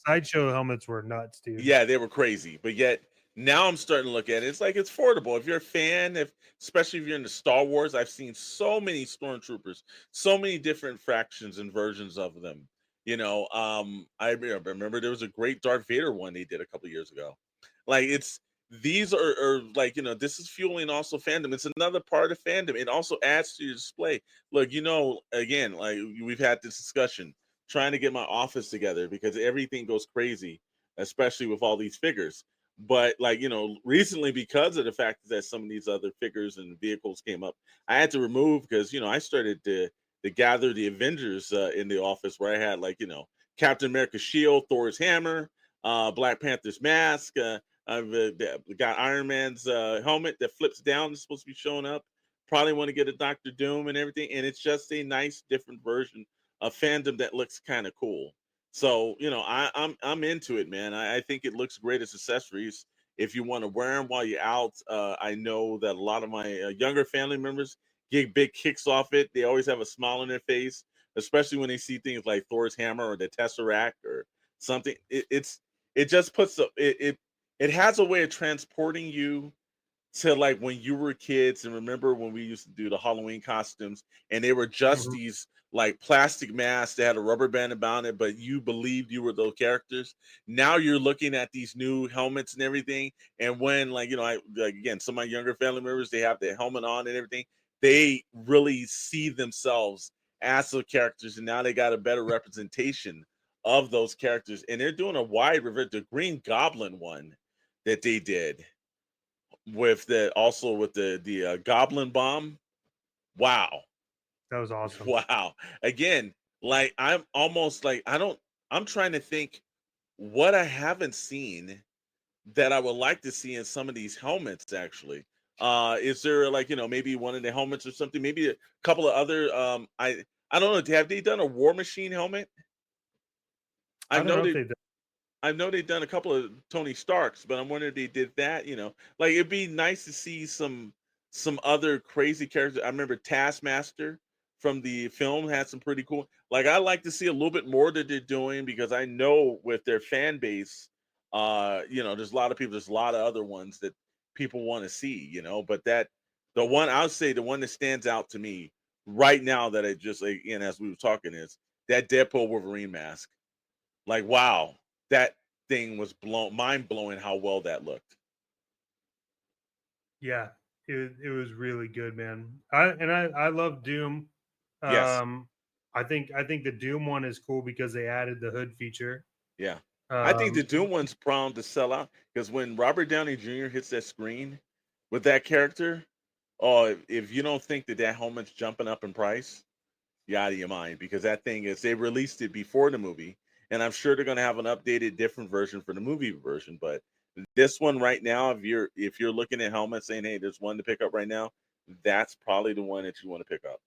Sideshow helmets were nuts, dude. Yeah, they were crazy. But yet now I'm starting to look at it. It's like it's affordable. If you're a fan, especially if you're into Star Wars, I've seen so many stormtroopers, so many different fractions and versions of them. I remember there was a great Darth Vader one they did a couple years ago. Like these are like, this is fueling also fandom. It's another part of fandom. It also adds to your display. Look, again, like we've had this discussion, trying to get my office together because everything goes crazy, especially with all these figures. But like, recently, because of the fact that some of these other figures and vehicles came up, I had to remove because, I started to gather the Avengers in the office where I had like, Captain America's shield, Thor's hammer, Black Panther's mask. I've got Iron Man's helmet that flips down. It's supposed to be showing up. Probably want to get a Dr. Doom and everything. And it's just a nice, different version of fandom that looks kind of cool. So, I'm into it, man. I think it looks great as accessories. If you want to wear them while you're out, I know that a lot of my younger family members get big kicks off it. They always have a smile on their face, especially when they see things like Thor's hammer or the Tesseract or something. It just puts it has a way of transporting you to like when you were kids. And remember when we used to do the Halloween costumes and they were just these like plastic masks that had a rubber band about it, but you believed you were those characters. Now you're looking at these new helmets and everything. And when again, some of my younger family members, they have their helmet on and everything, they really see themselves as the characters. And now they got a better representation of those characters. And they're doing a wide revert. The Green Goblin one that they did with the Goblin Bomb. Wow. That was awesome. Wow. Again, like I'm almost like I'm trying to think what I haven't seen that I would like to see in some of these helmets actually. Is there like, maybe one of the helmets or something, maybe a couple of other I don't know, have they done a War Machine helmet? I know they've done a couple of Tony Starks, but I'm wondering if they did that, like it'd be nice to see some other crazy characters. I remember Taskmaster from the film had some pretty cool, like I like to see a little bit more that they're doing because I know with their fan base, there's a lot of people, there's a lot of other ones that people want to see, but the one I'll say the one that stands out to me right now that I just, again, as we were talking, is that Deadpool Wolverine mask. Like, wow, that thing was mind blowing how well that looked. Yeah, it was really good, man. I love Doom. Yes. I think the Doom one is cool because they added the hood feature. Yeah. I think the Doom one's bound to sell out because when Robert Downey Jr. hits that screen with that character, if you don't think that helmet's jumping up in price, you're out of your mind because that thing they released it before the movie. And I'm sure they're going to have an updated, different version for the movie version. But this one right now, if you're looking at helmets saying, hey, there's one to pick up right now, that's probably the one that you want to pick up.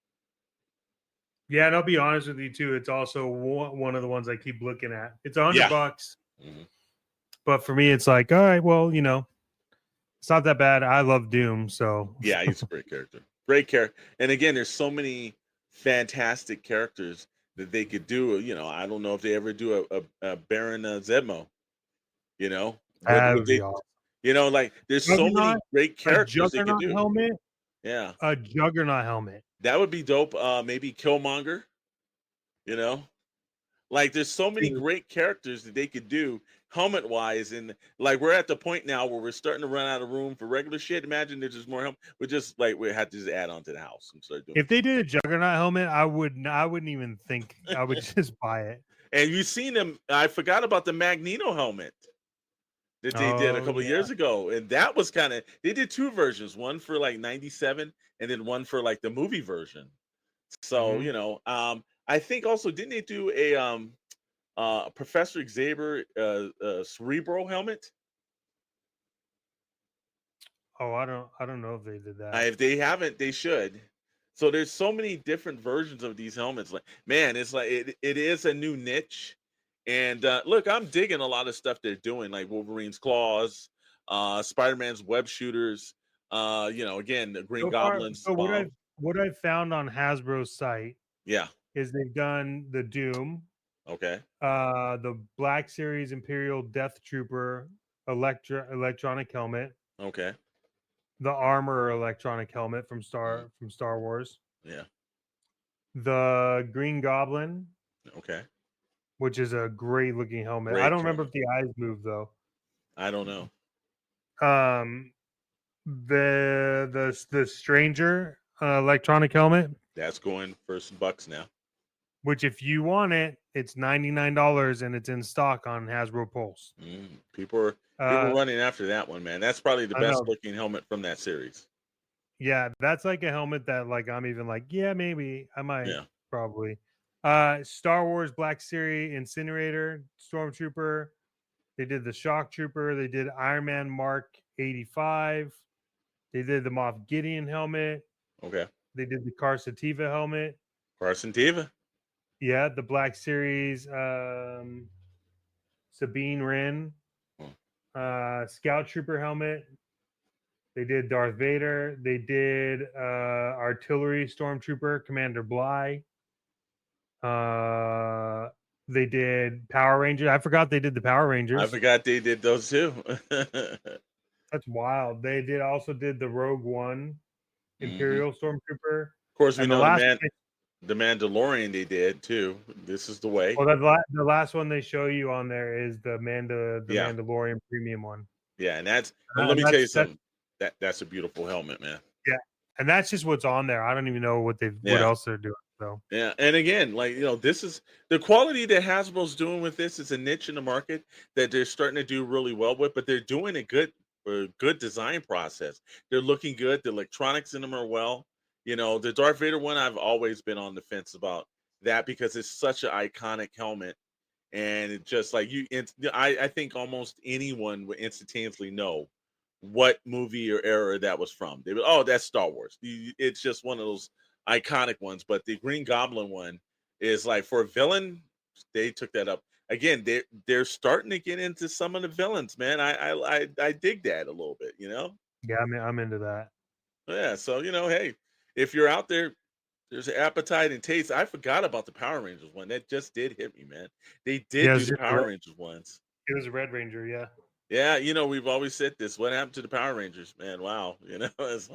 Yeah, and I'll be honest with you too. It's also one of the ones I keep looking at. It's $100, but for me, it's like, all right, well, it's not that bad. I love Doom, so yeah, he's a great character, And again, there's so many fantastic characters that they could do. I don't know if they ever do a Baron Zemo. You know, That what would be they, awesome. you know, like there's so many great characters they could do. Helmet. Yeah, a Juggernaut helmet. That would be dope. Maybe Killmonger. You know, like there's so many great characters that they could do helmet wise, and like we're at the point now where we're starting to run out of room for regular shit. Imagine there's just more helmet. We're just like we had to just add on to the house and start doing. If they did a Juggernaut helmet, I wouldn't even think. I would just buy it. And you've seen them. I forgot about the Magneto helmet that they did a couple years ago, and that was kind of. They did two versions, one for like '97, and then one for like the movie version. So you know, I think also didn't they do a Professor Xavier Cerebro helmet? Oh, I don't know if they did that. If they haven't, they should. So there's so many different versions of these helmets. Like, man, it's like it is a new niche. And look, I'm digging a lot of stuff they're doing, like Wolverine's claws, Spider-Man's web shooters. You know, again, the Green Goblin's. So what I've found on Hasbro's site, is they've done the Doom, the Black Series Imperial Death Trooper electronic helmet, the Armor electronic helmet from Star Wars, the Green Goblin, which is a great looking helmet. I don't remember if the eyes move though. I don't know. The Stranger electronic helmet, that's going for some bucks now. Which, if you want it, it's $99 and it's in stock on Hasbro Pulse. People are running after that one, man. That's probably the best looking helmet from that series. Yeah, that's like a helmet that, like, I'm even like, yeah, maybe I might, probably. Star Wars Black Series Incinerator Stormtrooper. They did the Shock Trooper. They did Iron Man Mark 85. They did the Moff Gideon helmet. They did the Carsativa helmet. Carsativa. Yeah, the Black Series Sabine Wren. Scout Trooper helmet. They did Darth Vader. They did Artillery Stormtrooper Commander Bly. They did Power Rangers. I forgot they did the Power Rangers. I forgot they did those too. That's wild. They also did the Rogue One Imperial Stormtrooper. Of course, we know the Mandalorian they did too. This is the way. Well, the last one they show you on there is the Mandalorian premium one. Yeah, and that's let me tell you something. That's a beautiful helmet, man. Yeah, and that's just what's on there. I don't even know what else they're doing. So yeah, and again, like, you know, this is the quality that Hasbro's doing with this. Is a niche in the market that they're starting to do really well with, but they're doing a good design process. They're looking good. The electronics in them are well. You know, the Darth Vader one, I've always been on the fence about that because it's such an iconic helmet, and it just like I think almost anyone would instantaneously know what movie or era that was from. They would, that's Star Wars. It's just one of those iconic ones. But the Green Goblin one is like, for a villain, they took that up again. They're starting to get into some of the villains, man. I dig that a little bit, you know. Yeah, I'm into that. Yeah, so you know, hey, if you're out there, there's an appetite and taste. I forgot about the Power Rangers one. That just did hit me, man. They did do the Power Rangers ones. It was a Red Ranger, yeah. Yeah, you know, we've always said this. What happened to the Power Rangers, man? Wow, you know, it's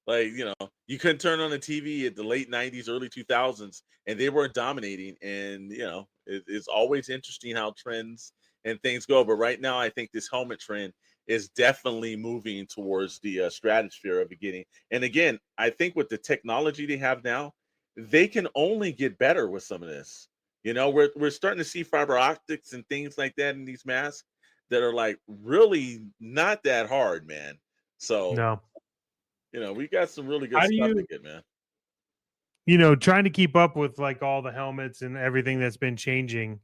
like you know, you couldn't turn on the TV at the late '90s, early 2000s, and they weren't dominating. And you know, it's always interesting how trends and things go. But right now, I think this helmet trend is definitely moving towards the stratosphere of beginning. And again, I think with the technology they have now, they can only get better with some of this. You know, we're starting to see fiber optics and things like that in these masks that are like really not that hard, man. So, you know, we got some really good stuff to get, man. You know, trying to keep up with like all the helmets and everything that's been changing,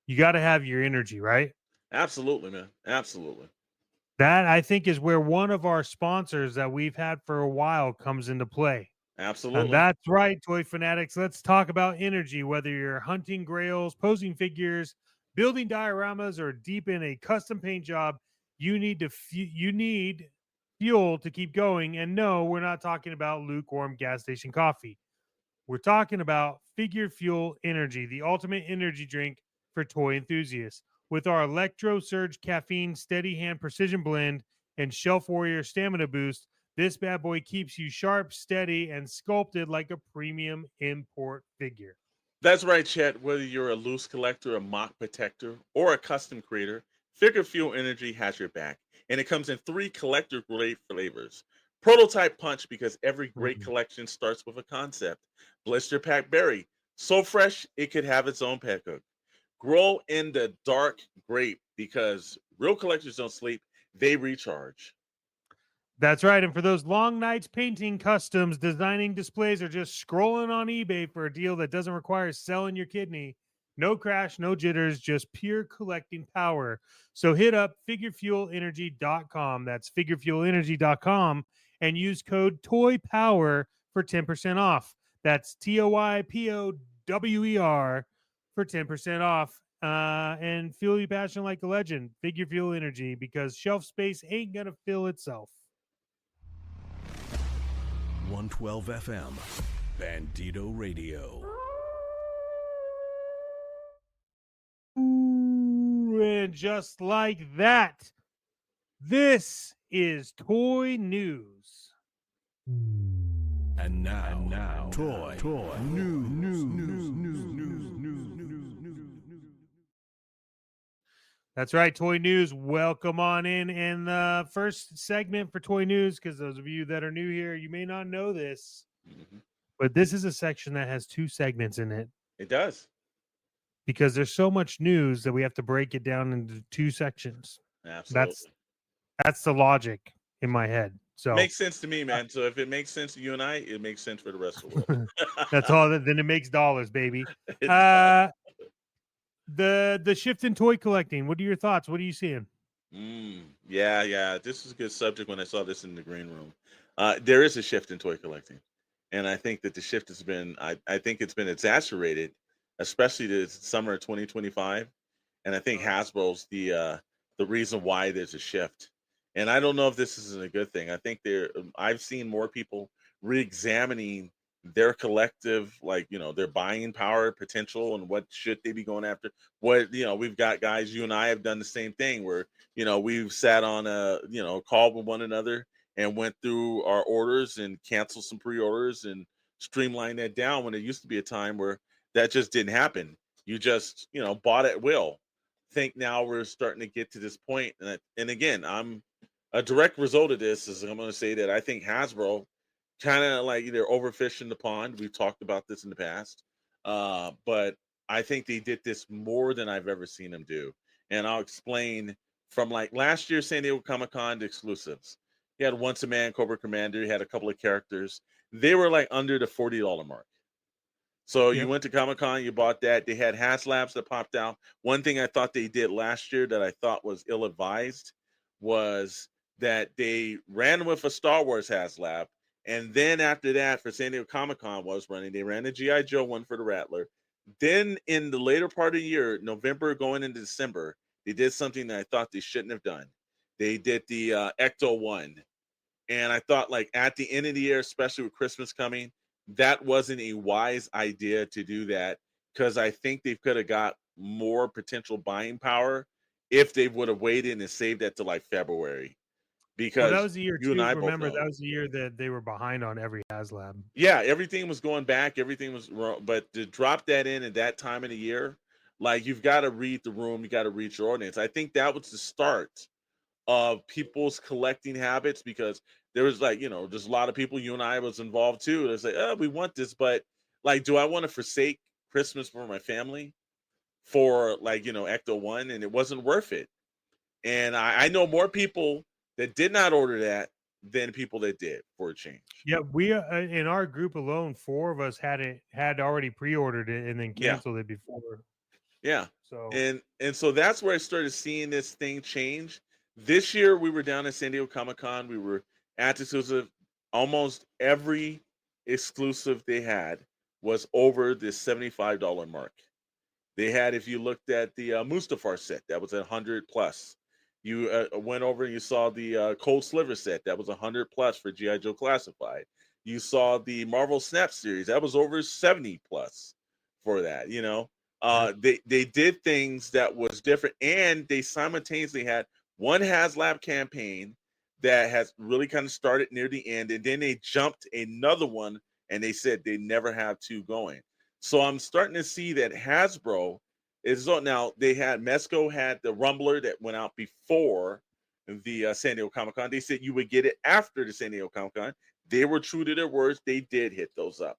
you got to have your energy, right? Absolutely, man. Absolutely. That, I think, is where one of our sponsors that we've had for a while comes into play. Absolutely. And that's right, Toy Fanatics. Let's talk about energy. Whether you're hunting grails, posing figures, building dioramas, or deep in a custom paint job, you need fuel to keep going. And no, we're not talking about lukewarm gas station coffee. We're talking about Figure Fuel Energy, the ultimate energy drink for toy enthusiasts. with our Electro Surge Caffeine Steady Hand Precision Blend and Shelf Warrior Stamina Boost, this bad boy keeps you sharp, steady, and sculpted like a premium import figure. That's right, Chet. Whether you're a loose collector, a mock protector, or a custom creator, Figure Fuel Energy has your back. And it comes in 3 collector-grade flavors. Prototype Punch, because every great collection starts with a concept. Blister Pack Berry, so fresh it could have its own pet cook. Grow in the Dark Grape, because real collectors don't sleep, they recharge. That's right. And for those long nights painting customs, designing displays, or just scrolling on eBay for a deal that doesn't require selling your kidney, no crash, no jitters, just pure collecting power. So hit up figurefuelenergy.com. That's figurefuelenergy.com and use code TOYPOWER for 10% off. That's TOYPOWER for 10% off. And fuel your passion like a legend. Figure Fuel Energy, because shelf space ain't going to fill itself. 112 FM, Bandito Radio. And just like that, this is Toy News. And now, Toy News. That's right, Toy News. Welcome on in. And the first segment for Toy News, because those of you that are new here, you may not know this, but this is a section that has 2 segments in it. It does. Because there's so much news that we have to break it down into 2 sections. Absolutely. That's the logic in my head. So makes sense to me, man. So if it makes sense to you and I, it makes sense for the rest of the world. That's all. Then it makes dollars, baby. The shift in toy collecting. What are your thoughts? What are you seeing? Yeah. This is a good subject when I saw this in the green room. There is a shift in toy collecting. And I think that the shift has been, I think it's been exacerbated, especially this summer of 2025. And I think Hasbro's the reason why there's a shift. And I don't know if this is a good thing. I think I've seen more people re-examining their collective, their buying power potential and what should they be going after. We've got guys, you and I have done the same thing where, we've sat on a call with one another and went through our orders and canceled some pre-orders and streamlined that down, when it used to be a time where that just didn't happen. You just, bought at will. Think now we're starting to get to this point. And again, I'm a direct result of this is I'm going to say that I think Hasbro kind of they're overfishing the pond. We've talked about this in the past. But I think they did this more than I've ever seen them do. And I'll explain from last year, San Diego Comic-Con, the exclusives. You had Once a Man, Cobra Commander. You had a couple of characters. They were under the $40 mark. So you went to Comic-Con, you bought that. They had HasLabs that popped out. One thing I thought they did last year that I thought was ill-advised was that they ran with a Star Wars HasLab. And then after that, for San Diego Comic-Con was running, they ran a G.I. Joe one for the Rattler. Then in the later part of the year, November going into December, they did something that I thought they shouldn't have done. They did the Ecto one. And I thought at the end of the year, especially with Christmas coming, that wasn't a wise idea to do that, because I think they could have got more potential buying power if they would have waited and saved that to February. Because that was the year you and I remember both know. that was the year that they were behind on every HasLab. Yeah, everything was going back, everything was wrong. But to drop that in at that time of the year, you've got to read the room, you got to read your audience. I think that was the start of people's collecting habits, because there was there's a lot of people, you and I was involved too. It's we want this, but do I want to forsake Christmas for my family for Ecto one? And it wasn't worth it. And I know more people that did not order that than people that did, for a change. Yeah, we in our group alone, 4 of us had already pre-ordered it and then canceled it before. Yeah. So and so that's where I started seeing this thing change. This year we were down at San Diego Comic-Con. We were at the exclusive. Almost every exclusive they had was over the $75 mark. They had, if you looked at the Mustafar set, that was 100 plus. You went over and you saw the Cold Sliver set, that was 100 plus for G.I. Joe Classified. You saw the Marvel Snap series, that was over 70 plus for that, They did things that was different, and they simultaneously had one HasLab campaign that has really kind of started near the end, and then they jumped another one, and they said they never have two going. So I'm starting to see that Hasbro is on now. They had Mezco had the Rumbler that went out before the San Diego Comic-Con. They said you would get it after the San Diego Comic-Con. They were true to their words. They did hit those up.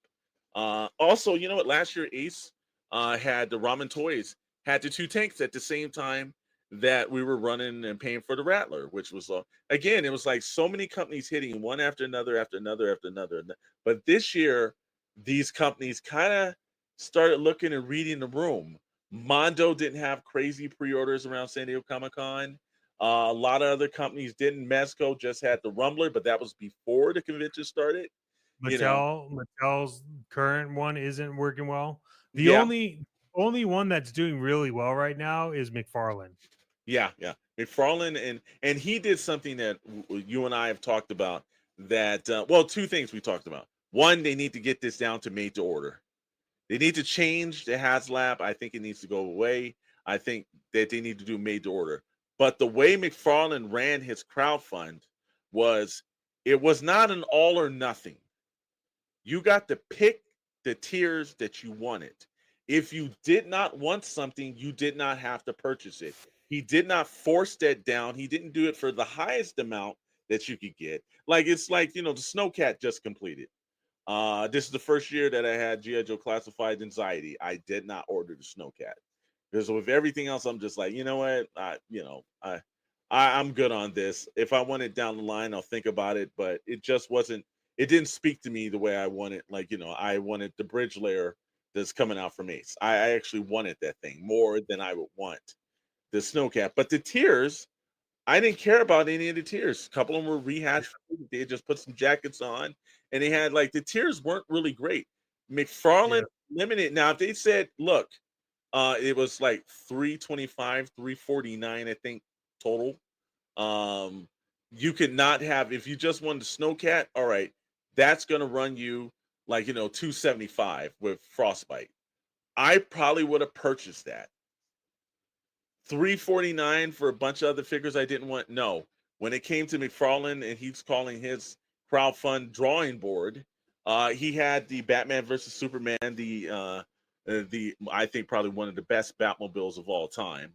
Also, you know what? Last year, Ace had the Ramen Toys had the two tanks at the same time that we were running and paying for the Rattler, which was again, it was like so many companies hitting one after another, after another, after another. But this year, these companies kind of started looking and reading the room. Mondo didn't have crazy pre-orders around San Diego Comic-Con. A lot of other companies didn't. Mezco just had the Rumbler, but that was before the convention started. Mattel's current one isn't working well. The only one that's doing really well right now is McFarlane. Yeah. McFarlane, and he did something that you and I have talked about. That two things we talked about. One, they need to get this down to made to order. They need to change the HasLab. I think it needs to go away. I think that they need to do made to order. But the way McFarlane ran his crowdfund was, it was not an all or nothing. You got to pick the tiers that you wanted. If you did not want something, you did not have to purchase it. He did not force that down. He didn't do it for the highest amount that you could get. Like, it's like, the Snowcat just completed. This is the first year that I had G.I. Joe Classified Anxiety. I did not order the Snowcat. Because with everything else, I'm just like, you know what? I'm good on this. If I want it down the line, I'll think about it. But it just wasn't, it didn't speak to me the way I wanted. Like, I wanted the bridge layer that's coming out from Ace. I actually wanted that thing more than I would want the Snowcat. But the tiers, I didn't care about any of the tiers. A couple of them were rehashed. They just put some jackets on. And they had, like, the tiers weren't really great. McFarlane limited. Now, if they said, look, it was like $325, $349, I think, total. You could not have, if you just wanted the Snowcat, all right, that's going to run you like, $275 with Frostbite. I probably would have purchased that. $349 for a bunch of other figures I didn't want. No. When it came to McFarlane and he's calling his crowdfund drawing board, he had the Batman versus Superman, the I think probably one of the best Batmobiles of all time.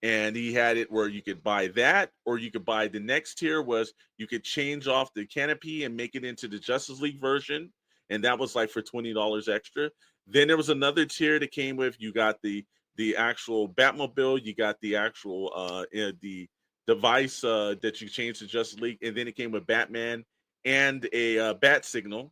And he had it where you could buy that, or you could buy the next tier was you could change off the canopy and make it into the Justice League version. And that was like for $20 extra. Then there was another tier that came with, you got the actual Batmobile, you got the actual the device that you changed to Justice League, and then it came with Batman and a bat signal.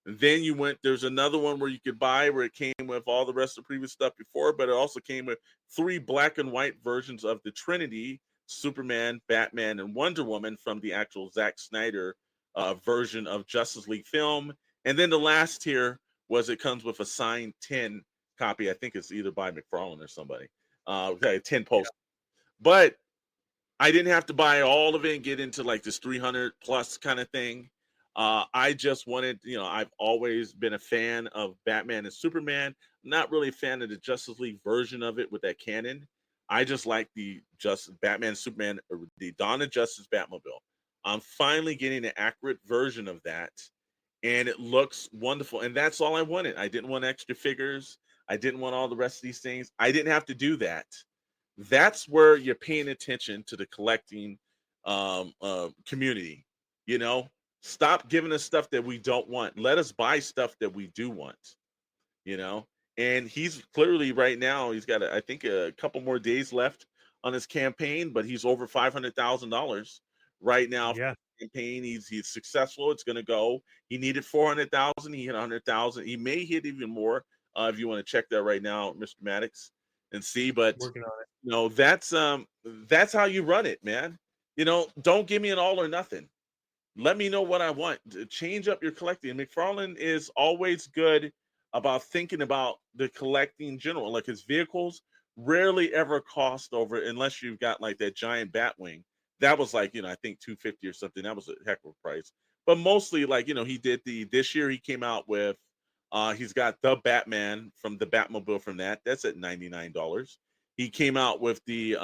Then you went, there's another one where you could buy where it came with all the rest of the previous stuff before, but it also came with 3 black and white versions of the Trinity, Superman, Batman, and Wonder Woman from the actual Zack Snyder version of Justice League film. And then the last tier was it comes with a signed 10 copy. I think it's either by McFarlane or somebody. 10 post. But I didn't have to buy all of it and get into like this 300 plus kind of thing. I just wanted, I've always been a fan of Batman and Superman. Not really a fan of the Justice League version of it with that canon. I just like the Batman, Superman, or the Dawn of Justice Batmobile. I'm finally getting an accurate version of that, and it looks wonderful. And that's all I wanted. I didn't want extra figures. I didn't want all the rest of these things. I didn't have to do that. That's where you're paying attention to the collecting community. Stop giving us stuff that we don't want. Let us buy stuff that we do want. And he's clearly right now, he's got, I think, a couple more days left on his campaign, but he's over $500,000 right now. Yeah. For the campaign. He's successful. It's going to go. He needed 400,000. He hit 100,000. He may hit even more if you want to check that right now, Mr. Maddox, and see. But working on it. That's how you run it, man. Don't give me an all or nothing. Let me know what I want. Change up your collecting. McFarlane is always good about thinking about the collecting in general. Like his vehicles rarely ever cost over, unless you've got like that giant Batwing. That was like, I think $250 or something. That was a heck of a price. But mostly like, he did this year he came out with He's got the Batman from the Batmobile from that. That's at $99. He came out with the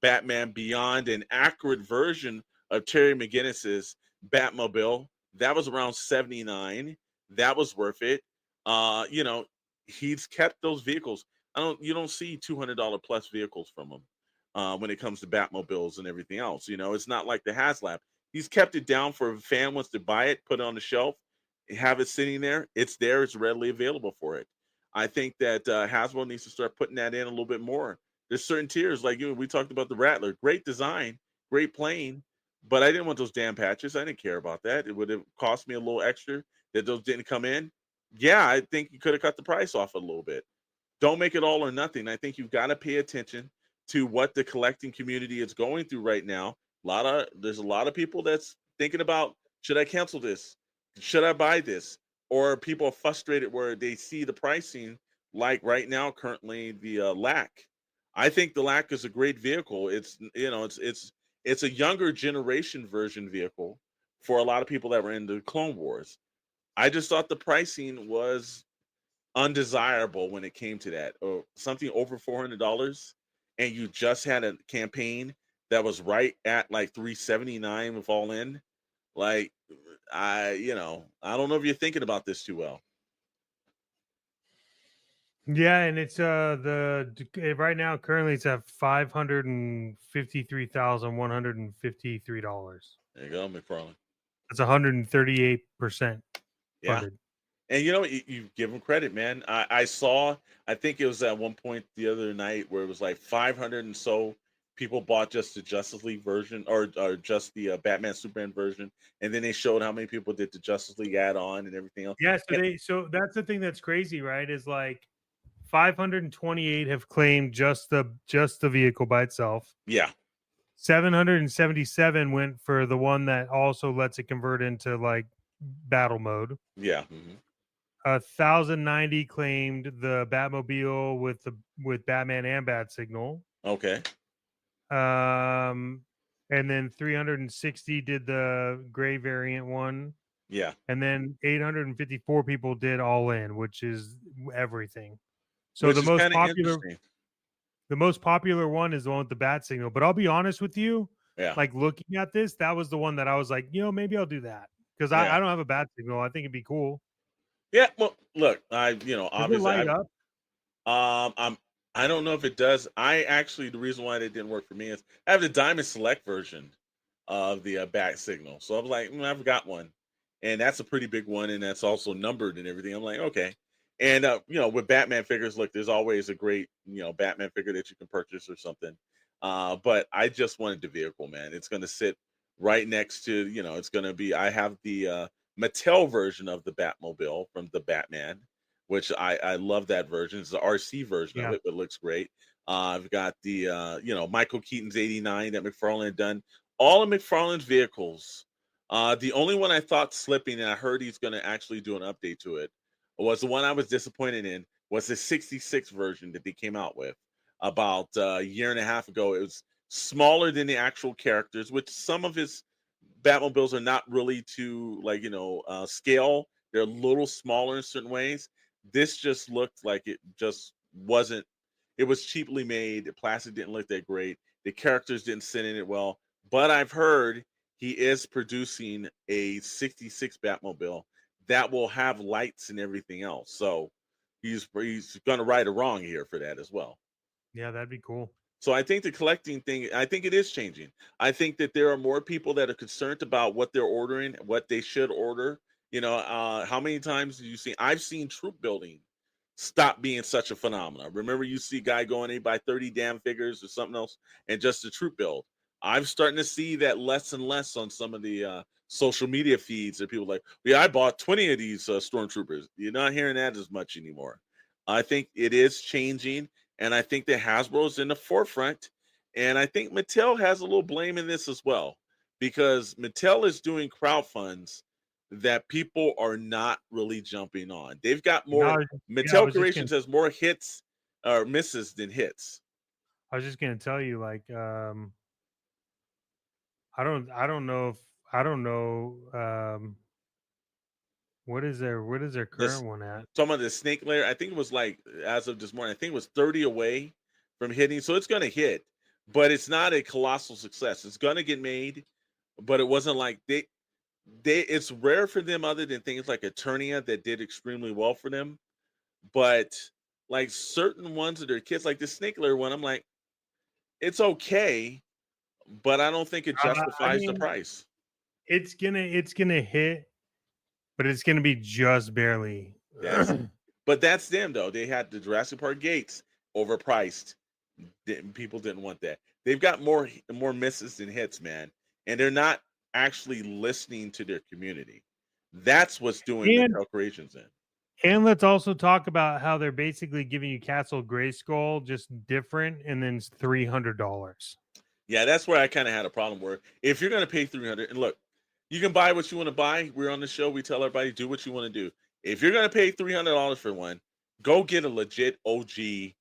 Batman Beyond, an accurate version of Terry McGinnis's Batmobile. That was around $79. That was worth it. You know, he's kept those vehicles. You don't see $200 plus vehicles from him when it comes to Batmobiles and everything else. You know, it's not like the HasLab. He's kept it down for if a fan wants to buy it, put it on the shelf, have it sitting there. It's there. It's readily available for it. I think that Hasbro needs to start putting that in a little bit more. There's certain tiers, like we talked about the Rattler. Great design, great plane, but I didn't want those damn patches. I didn't care about that. It would have cost me a little extra that those didn't come in. Yeah, I think you could have cut the price off a little bit. Don't make it all or nothing. I think you've got to pay attention to what the collecting community is going through right now. There's a lot of people that's thinking about, should I cancel this? Should I buy this? Or people are frustrated where they see the pricing, like right now, currently the LAC. I think the LAC is a great vehicle. It's a younger generation version vehicle for a lot of people that were into Clone Wars. I just thought the pricing was undesirable when it came to that, or something over $400, and you just had a campaign that was right at like $379 with all in. Like, I don't know if you're thinking about this too well. Yeah, and it's right now currently it's at $553,153. There you go, McFarlane. That's 138%. Yeah. And you give them credit, man. I saw, I think it was at one point the other night where it was like 500 and so people bought just the Justice League version or just the Batman Superman version, and then they showed how many people did the Justice League add-on and everything else. Yeah, so that's the thing that's crazy, right? Is like 528 have claimed just the vehicle by itself. Yeah. 777 went for the one that also lets it convert into like battle mode. Yeah. Mm-hmm. 1,090 claimed the Batmobile with Batman and Bat Signal. Okay. And then 360 did the gray variant one. Yeah. And then 854 people did all in, which is everything. So the most popular one is the one with the Bat Signal. But I'll be honest with you, like looking at this, that was the one that I was like, maybe I'll do that because I don't have a Bat Signal. I think it'd be cool. Yeah, well, look, obviously, light up? I don't know if it does. The reason why it didn't work for me is I have the Diamond Select version of the Bat Signal, so I was like, I've got one, and that's a pretty big one, and that's also numbered and everything. I'm like, okay, and with Batman figures, look, there's always a great Batman figure that you can purchase or something, but I just wanted the vehicle, man. It's going to sit right next to, it's going to be. I have the Mattel version of the Batmobile from the Batman, which I love that version. It's the RC version of it, but it looks great. I've got the Michael Keaton's 89 that McFarlane had done. All of McFarlane's vehicles. The only one I thought slipping, and I heard he's going to actually do an update to it, was the one I was disappointed in, was the 66 version that they came out with about a year and a half ago. It was smaller than the actual characters, which some of his Batmobiles are not really to scale. They're a little smaller in certain ways. This just looked like it just wasn't. It was cheaply made. The plastic didn't look that great. The characters didn't sit in it well. But I've heard he is producing a 66 Batmobile that will have lights and everything else. So he's going to right a wrong here for that as well. Yeah, that'd be cool. So I think the collecting thing, I think it is changing. I think that there are more people that are concerned about what they're ordering, what they should order. How many times do you see? I've seen troop building stop being such a phenomenon. Remember, you see a guy going, he buy 30 damn figures or something else, and just a troop build. I'm starting to see that less and less on some of the social media feeds that people like, I bought 20 of these stormtroopers. You're not hearing that as much anymore. I think it is changing. And I think that Hasbro is in the forefront. And I think Mattel has a little blame in this as well, because Mattel is doing crowdfunds that people are not really jumping on. They've got more. Mattel Creations has more hits or misses than hits. I was just going to tell you, like, I don't know What is their current one at? Talking about the snake layer, I think it was like, as of this morning, I think it was 30 away from hitting. So it's going to hit, but it's not a colossal success. It's going to get made, but it wasn't like it's rare for them, other than things like Eternia that did extremely well for them. But like certain ones that are kids, like the snake layer one, I'm like, it's okay, but I don't think it justifies the price. It's gonna hit, but it's gonna be just barely. But that's them though. They had the Jurassic Park gates overpriced. People didn't want that. They've got more misses than hits, man, and they're not actually listening to their community. That's what's doing the calculations in. And let's also talk about how they're basically giving you Castle Grayskull just different, and then it's $300. Yeah, that's where I kind of had a problem. Where if you're going to pay $300, and look, you can buy what you want to buy. We're on the show. We tell everybody, do what you want to do. If you're going to pay $300 for one, go get a legit OG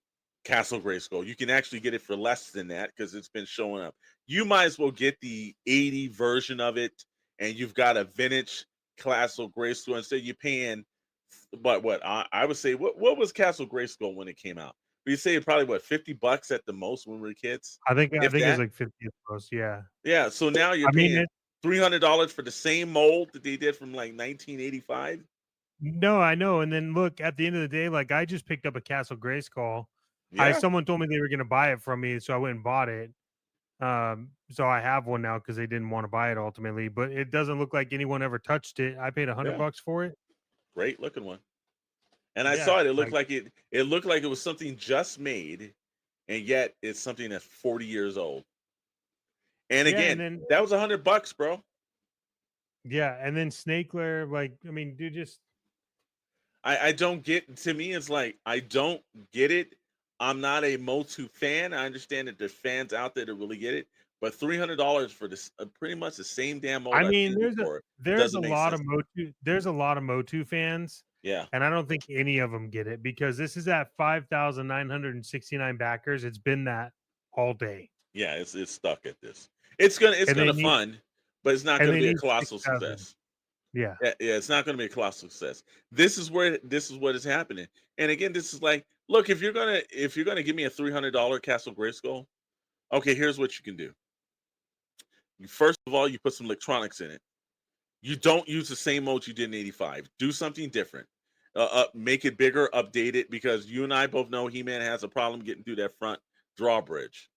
Castle Grayskull. You can actually get it for less than that because it's been showing up. You might as well get the 80 version of it, and you've got a vintage Castle Grayskull. Instead, you're paying, but what I would say, what was Castle Grayskull when it came out? We say probably what, $50 at the most when we were kids. I think it was like 50 at most. Yeah. Yeah. So now you're paying $300 for the same mold that they did from like 1985. No, I know. And then look, at the end of the day, like I just picked up a Castle Grayskull. Yeah. Someone told me they were going to buy it from me, so I went and bought it. So I have one now because they didn't want to buy it ultimately, but it doesn't look like anyone ever touched it. I paid $100 for it. Great looking one. And I saw it. It looked like it looked like it was something just made, and yet it's something that's 40 years old. And again, that was $100, bro. Yeah, and then Snake Lair, like, I mean, dude, just I don't get. To me, it's like I don't get it. I'm not a Motu fan. I understand that there's fans out there that really get it, but $300 for this pretty much the same damn mold. I mean, there's a lot of Motu fans. Yeah. And I don't think any of them get it because this is at 5,969 backers. It's been that all day. Yeah, it's stuck at this. It's gonna fund, but it's not gonna be a colossal success. Yeah. Yeah, it's not gonna be a colossal success. This is what is happening. And again, this is like, look, if you're gonna give me a $300 Castle Grayskull, okay, here's what you can do. First of all, you put some electronics in it. You don't use the same mode you did in 85. Do something different. Make it bigger, update it, because you and I both know He-Man has a problem getting through that front drawbridge.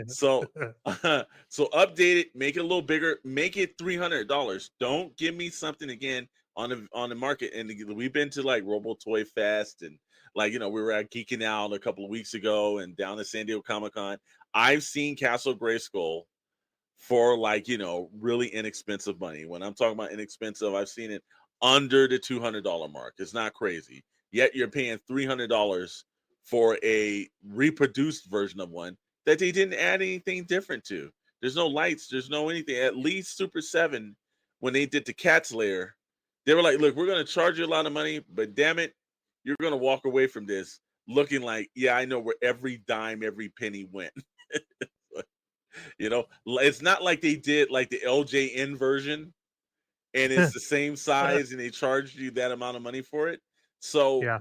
So update it, make it a little bigger, make it $300. Don't give me something again on the market. And we've been to like Robo Toy Fest, and like, we were at Geeking Out a couple of weeks ago and down at San Diego Comic-Con. I've seen Castle Grayskull for like, really inexpensive money. When I'm talking about inexpensive, I've seen it under the $200 mark. It's not crazy. Yet you're paying $300 for a reproduced version of one that they didn't add anything different to. There's no lights. There's no anything. At least Super 7, when they did the Cat's Lair, they were like, look, we're going to charge you a lot of money, but damn it, you're going to walk away from this looking like, yeah, I know where every dime, every penny went. It's not like they did like the LJN version and it's the same size and they charged you that amount of money for it. So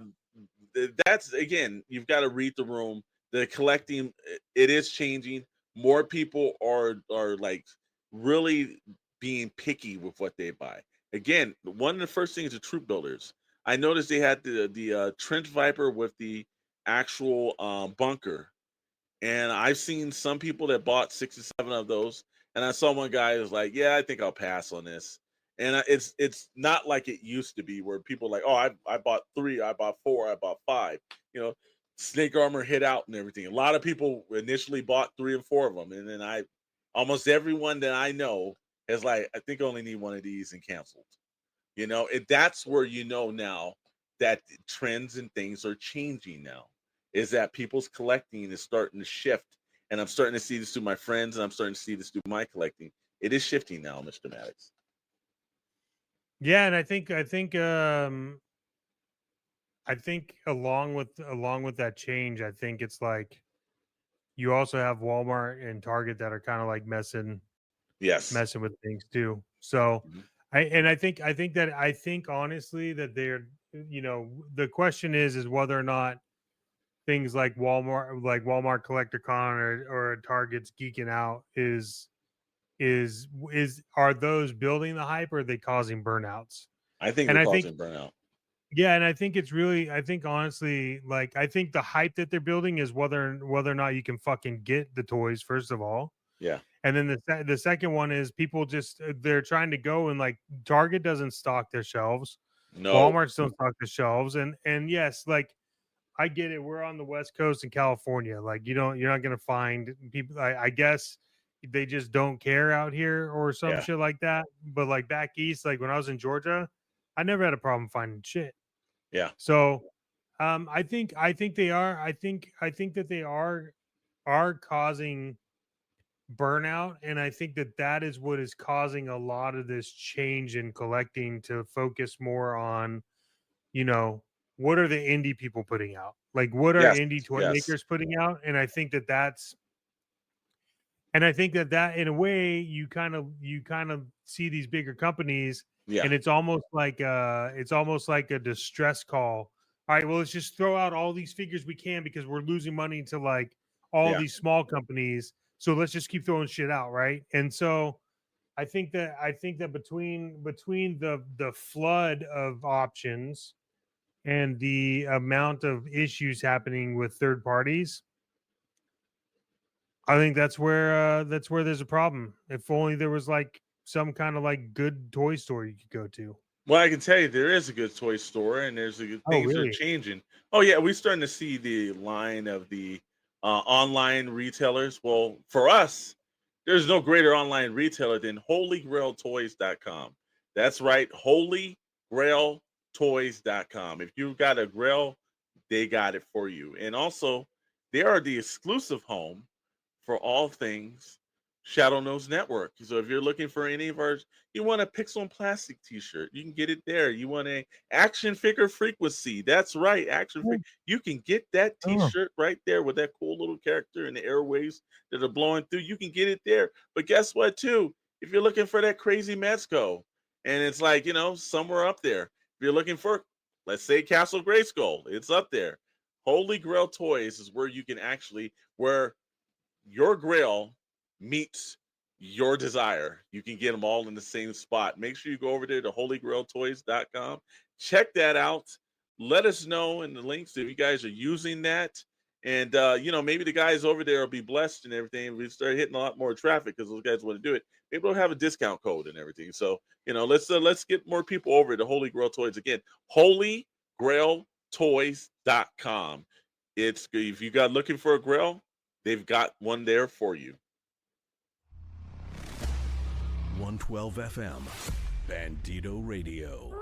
that's, again, you've got to read the room. The collecting, it is changing. More people are like really being picky with what they buy. Again, one of the first things, the troop builders. I noticed they had the Trench Viper with the actual bunker. And I've seen some people that bought 6 or 7 of those. And I saw one guy who was like, yeah, I think I'll pass on this. And it's not like it used to be where people are like, oh, I bought 3, I bought 4, I bought 5. Snake armor hit out and everything. A lot of people initially bought 3 and 4 of them. And then almost everyone that I know is like, I think I only need one of these and canceled. That's where now that trends and things are changing now. Is that people's collecting is starting to shift. And I'm starting to see this through my friends, and I'm starting to see this through my collecting. It is shifting now, Mr. Maddox. Yeah, and I think along with that change, I think it's like you also have Walmart and Target that are kind of like messing with things too. So I think honestly that they're, the question is whether or not things like Walmart CollectorCon or Target's geeking out are those building the hype, or are they causing burnouts? I think And they're I think causing burnout. Yeah, and I think I think honestly, like, I think the hype that they're building is whether or not you can fucking get the toys, first of all. Yeah. And then the second one is people just they're trying to go, and like Target doesn't stock their shelves. No. Walmart don't stock the shelves. And yes, like, I get it. We're on the West Coast in California. Like, you're not gonna find people. I guess they just don't care out here or some Yeah. shit like that. But like back east, like when I was in Georgia, I never had a problem finding shit. Yeah. So I think they are. I think that they are causing burnout, and I think that is what is causing a lot of this change in collecting to focus more on, what are the indie people putting out? Like, what are Yes. indie toy Yes. makers putting out? And I think that in a way you kind of see these bigger companies, Yeah. and it's almost like a distress call. All right, well, let's just throw out all these figures we can because we're losing money to like all Yeah. these small companies. So let's just keep throwing shit out, right? And so I think that between the flood of options and the amount of issues happening with third parties, I think that's where there's a problem. If only there was like some kind of like good toy store you could go to. Well, I can tell you there is a good toy store, and there's a good Oh, things are really? changing. Oh yeah, we're starting to see the line of the online retailers. Well, for us, there's no greater online retailer than HolyGrailToys.com. That's right, HolyGrailToys.com. If you've got a Grail, they got it for you. And also, they are the exclusive home for all things Shadow Nose Network. So if you're looking for any of ours, you want a Pixel and Plastic t-shirt, you can get it there. You want a Action Figure Frequency, that's right, Action Figure. You can get that t-shirt right there with that cool little character and the airwaves that are blowing through. You can get it there. But guess what, too? If you're looking for that crazy Mezco, and it's like, somewhere up there. If you're looking for, let's say, Castle Grayskull, it's up there. Holy Grail Toys is where you can actually, where your Grail meets your desire. You can get them all in the same spot. Make sure you go over there to HolyGrailToys.com. Check that out. Let us know in the links if you guys are using that. And, maybe the guys over there will be blessed and everything. We start hitting a lot more traffic because those guys want to do it. Maybe they'll have a discount code and everything. So, let's get more people over to Holy Grail Toys. Again, HolyGrailToys.com. It's, if you got looking for a Grail, they've got one there for you. 112 FM, Bandito Radio.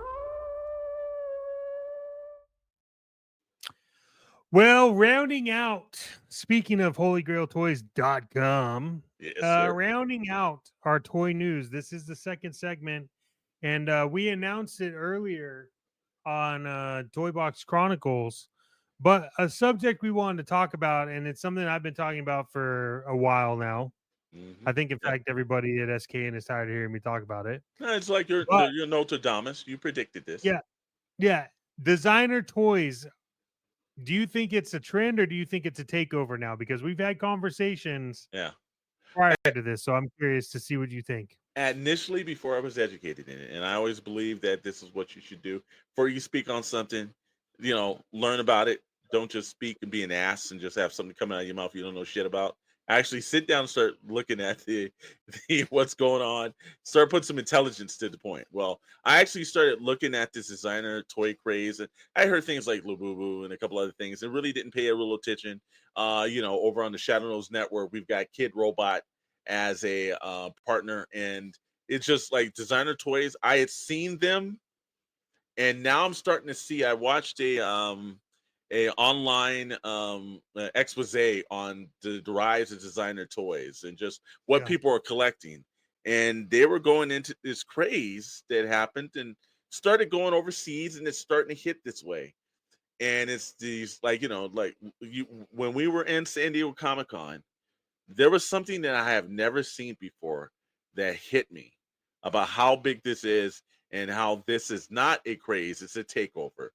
Well, rounding out, speaking of HolyGrailToys.com, yes, sir. Rounding out our toy news, this is the second segment, and we announced it earlier on Toy Box Chronicles, but a subject we wanted to talk about, and it's something I've been talking about for a while now. I think, in fact, everybody at SKN is tired of hearing me talk about it. It's like you're Nostradamus. You predicted this. Yeah. Designer toys. Do you think it's a trend, or do you think it's a takeover now? Because we've had conversations prior to this, so I'm curious to see what you think. Initially, before I was educated in it, and I always believe that this is what you should do. Before you speak on something, learn about it. Don't just speak and be an ass and just have something coming out of your mouth you don't know shit about. Actually sit down and start looking at the what's going on. Start putting some intelligence to the point. Well, I actually started looking at this designer toy craze, and I heard things like Lububu and a couple other things, and really didn't pay a real attention. Over on the Shadow Nose Network, we've got Kid Robot as a partner, and it's just like designer toys. I had seen them, and now I'm starting to see. I watched a online expose on the rise of designer toys and just what people are collecting, and they were going into this craze that happened and started going overseas, and it's starting to hit this way. And it's these when we were in San Diego Comic-Con, there was something that I have never seen before that hit me. about how big this is and how this is not a craze, it's a takeover.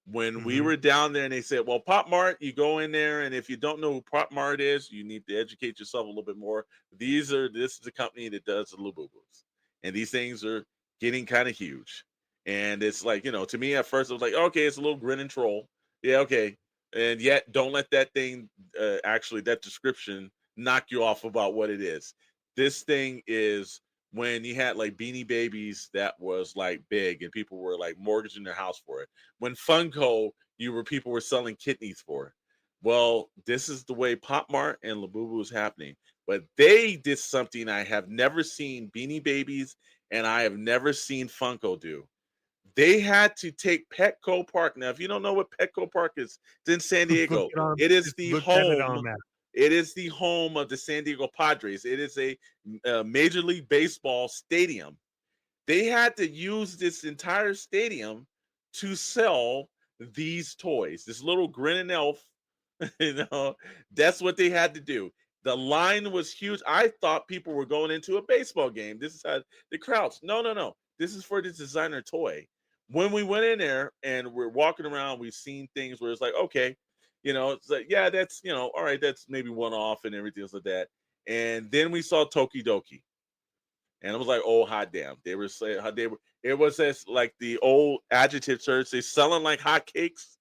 When we were down there and they said, well, Pop Mart, you go in there, and if you don't know who Pop Mart is, you need to educate yourself a little bit more. This is a company that does the Lububus. And these things are getting kind of huge. And it's like, to me at first, it was like, okay, it's a little grin and troll. Yeah, okay. And yet, don't let that thing, that description, knock you off about what it is. This thing is when you had like Beanie Babies that was like big and people were like mortgaging their house for it. When Funko, people were selling kidneys for it. Well, this is the way Pop Mart and Labubu is happening. But they did something I have never seen Beanie Babies and I have never seen Funko do. They had to take Petco Park. Now, if you don't know what Petco Park is, it's in San Diego. It is the home. It is the home of the San Diego Padres. It is a Major League Baseball stadium. They had to use this entire stadium to sell these toys. This little grinning elf, that's what they had to do. The line was huge. I thought people were going into a baseball game. This is how the crowds. No. This is for this designer toy. When we went in there and we're walking around, we've seen things where it's like, okay, it's like, yeah, that's, all right, that's maybe one off and everything else like that. And then we saw Tokidoki. And I was like, oh, hot damn. They were saying how it was as like the old adjective church. They selling like hotcakes.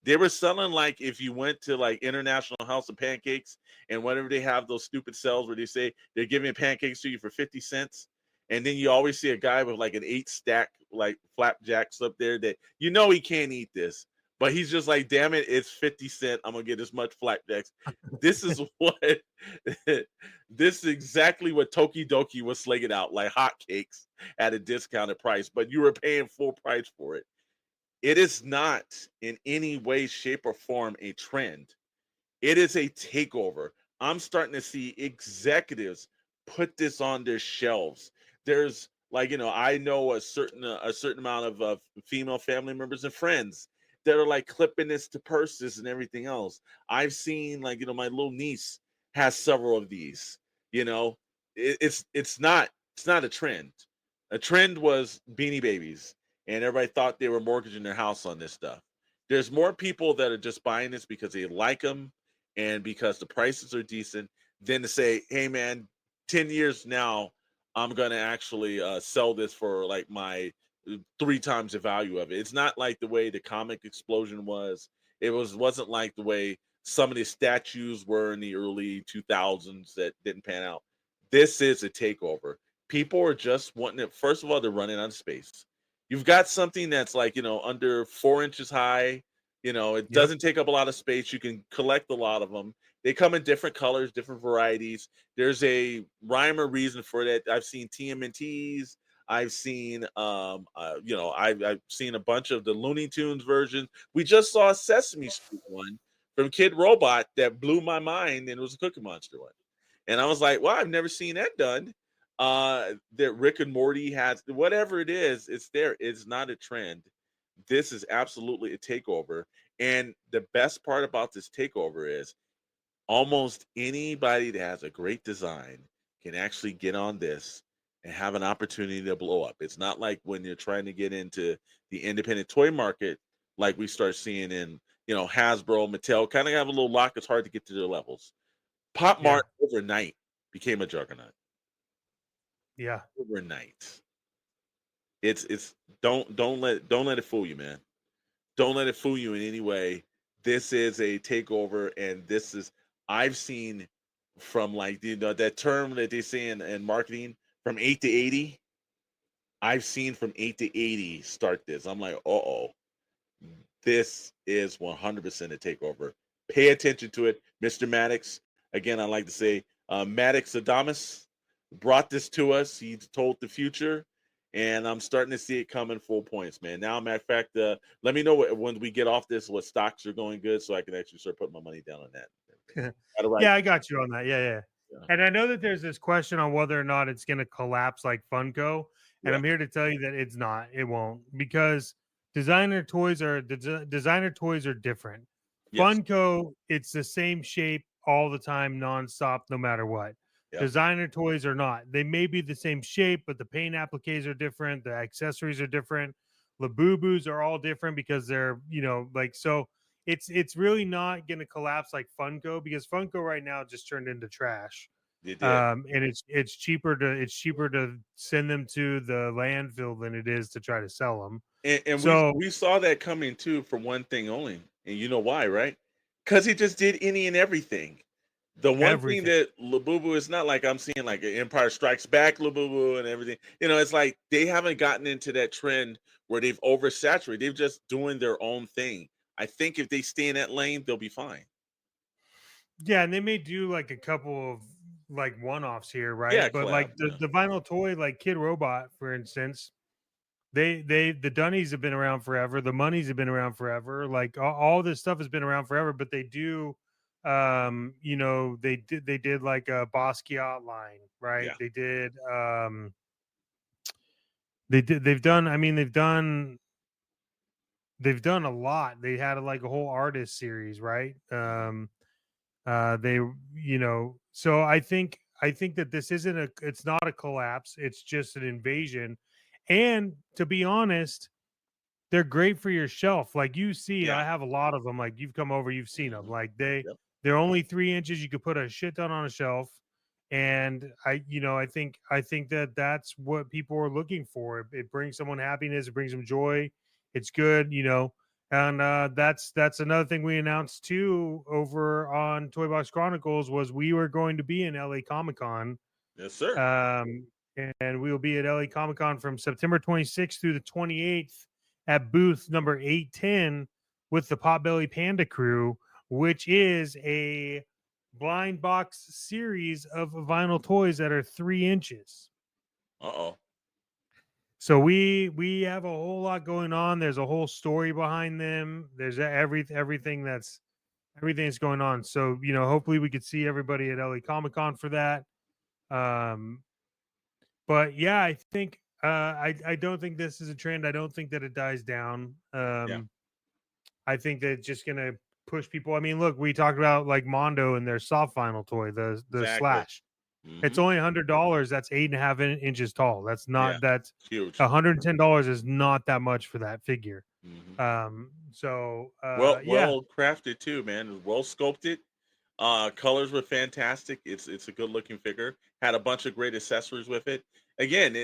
They were selling like if you went to like International House of Pancakes and whenever they have those stupid sales where they say they're giving pancakes to you for 50 cents. And then you always see a guy with like an 8-stack like flapjacks up there that he can't eat this. But he's just like, damn it, it's 50 cents. I'm going to get this much flapjacks. This is this is exactly what Tokidoki was slinging out, like hotcakes at a discounted price. But you were paying full price for it. It is not in any way, shape, or form a trend. It is a takeover. I'm starting to see executives put this on their shelves. There's like, I know a certain amount of female family members and friends that are like clipping this to purses and everything else. I've seen like, my little niece has several of these, it's not a trend. A trend was Beanie Babies and everybody thought they were mortgaging their house on this stuff. There's more people that are just buying this because they like them and because the prices are decent than to say, hey man, 10 years now, I'm going to actually sell this for like my 3 times the value of it. It's not like the way the comic explosion was. It wasn't like the way some of the statues were in the early 2000s that didn't pan out. This is a takeover. People are just wanting it. First of all, they're running out of space. You've got something that's like, under 4 inches high. It doesn't take up a lot of space. You can collect a lot of them. They come in different colors, different varieties. There's a rhyme or reason for that. I've seen TMNTs. I've seen, I've seen a bunch of the Looney Tunes versions. We just saw a Sesame Street one from Kid Robot that blew my mind, and it was a Cookie Monster one. And I was like, well, I've never seen that done. That Rick and Morty has, whatever it is, it's there. It's not a trend. This is absolutely a takeover. And the best part about this takeover is almost anybody that has a great design can actually get on this and have an opportunity to blow up. It's not like when you're trying to get into the independent toy market, like we start seeing in, Hasbro, Mattel, kind of have a little lock. It's hard to get to their levels. Pop Mart overnight became a juggernaut. Yeah. Overnight. It's don't let it fool you, man. Don't let it fool you in any way. This is a takeover, and this is I've seen from like that term that they say in marketing from 8 to 80. I've seen from 8 to 80 start this. I'm like, this is 100% a takeover. Pay attention to it, Mr. Maddox. Again, I like to say Maddox Adamus brought this to us. He told the future. And I'm starting to see it coming full points, man. Now, matter of fact, let me know when we get off this, what stocks are going good, so I can actually start putting my money down on that. Yeah, I got you on that. Yeah. And I know that there's this question on whether or not it's going to collapse like Funko, and I'm here to tell you that it's not. It won't, because designer toys are different. Yes. Funko, it's the same shape all the time, nonstop, no matter what. Yep. Designer toys are not. They may be the same shape, but the paint appliques are different. The accessories are different. Labubu's are all different because they're, like, so it's really not going to collapse like Funko, because Funko right now just turned into trash. It did. And it's cheaper to send them to the landfill than it is to try to sell them. And So we saw that coming too for one thing only. And you know why, right? Because he just did any and everything. The one thing that Labubu is not like I'm seeing like Empire Strikes Back Labubu and everything. It's like they haven't gotten into that trend where they've oversaturated. They're just doing their own thing. I think if they stay in that lane, they'll be fine. Yeah, and they may do like a couple of like one-offs here, right? Yeah, but collab, like the vinyl toy, like Kid Robot, for instance, the Dunnies have been around forever. The Monies have been around forever. Like all this stuff has been around forever. But they do, they did like a Basquiat line, right? Yeah. They did, they've done a lot. They had like a whole artist series, right? So I think that this isn't it's not a collapse, it's just an invasion. And to be honest, they're great for your shelf. Like you see, I have a lot of them. Like you've come over, you've seen them. Like they're only 3 inches. You could put a shit ton on a shelf. And I think that that's what people are looking for. It brings someone happiness. It brings them joy. It's good, And that's another thing we announced too over on Toy Box Chronicles was we were going to be in LA Comic-Con. Yes, sir. And we will be at LA Comic-Con from September 26th through the 28th at booth number 810 with the Potbelly Panda crew, which is a blind box series of vinyl toys that are 3 inches. Uh-oh. So we have a whole lot going on. There's a whole story behind them. There's everything that's going on. So, hopefully we could see everybody at LA Comic-Con for that. But yeah, I think I don't think this is a trend. I don't think that it dies down. I think that it's just gonna push people. I mean, look, we talked about like Mondo and their soft vinyl toy, the Slash. It's only $100. That's 8.5 inches tall. That's not that's huge. $110 is not that much for that figure. Well crafted too, man. Well sculpted. Colors were fantastic. It's a good looking figure. Had a bunch of great accessories with it. Again,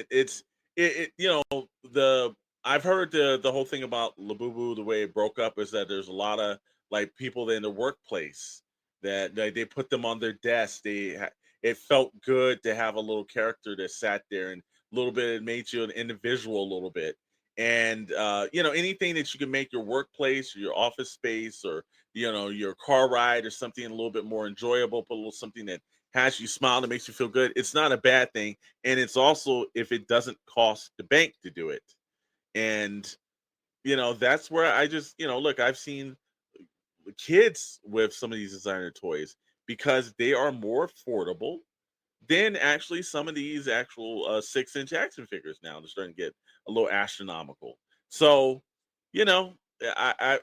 I've heard the whole thing about Labubu, the way it broke up is that there's a lot of like people in the workplace that they put them on their desk. It felt good to have a little character that sat there, and a little bit it made you an individual a little bit. And anything that you can make your workplace or your office space or your car ride or something a little bit more enjoyable, put a little something that has you smile and makes you feel good. It's not a bad thing. And it's also if it doesn't cost the bank to do it. And that's where I just look, I've seen kids with some of these designer toys because they are more affordable than actually some of these actual 6-inch action figures now. They're starting to get a little astronomical. So, I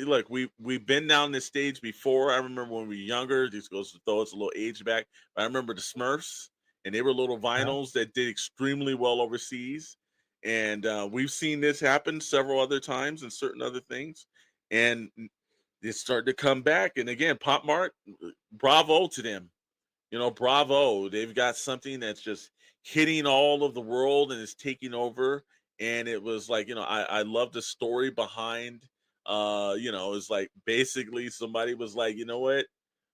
look, we've been down this stage before. I remember when we were younger, this goes to throw us a little age back. But I remember the Smurfs, and they were little vinyls that did extremely well overseas. And we've seen this happen several other times and certain other things. And it started to come back. And again, Pop Mart, bravo to them. Bravo. They've got something that's just hitting all of the world and is taking over. And it was like, I love the story behind, it's like basically somebody was like, you know what?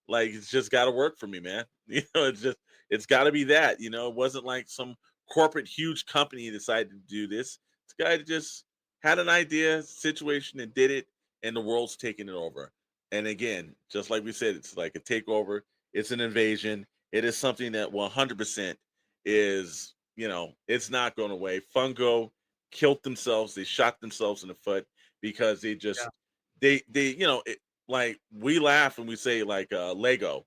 Like, it's just got to work for me, man. It's got to be that, it wasn't like some corporate huge company decided to do this. This guy just had an idea, situation, and did it, and the world's taking it over. And again, just like we said, it's like a takeover. It's an invasion. It is something that 100% is, it's not going away. Funko killed themselves. They shot themselves in the foot because they just, like we laugh and we say like Lego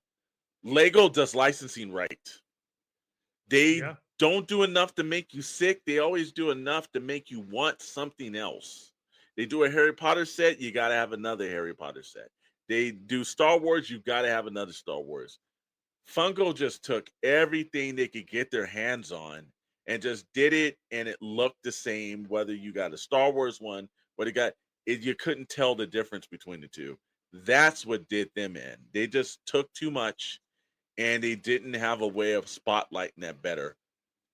does licensing right. They don't do enough to make you sick. They always do enough to make you want something else. They do a Harry Potter set. You got to have another Harry Potter set. They do Star Wars. You got to have another Star Wars. Funko just took everything they could get their hands on and just did it, and it looked the same, whether you got a Star Wars one, whether you got it, you couldn't tell the difference between the two. That's what did them in. They just took too much, and they didn't have a way of spotlighting that better.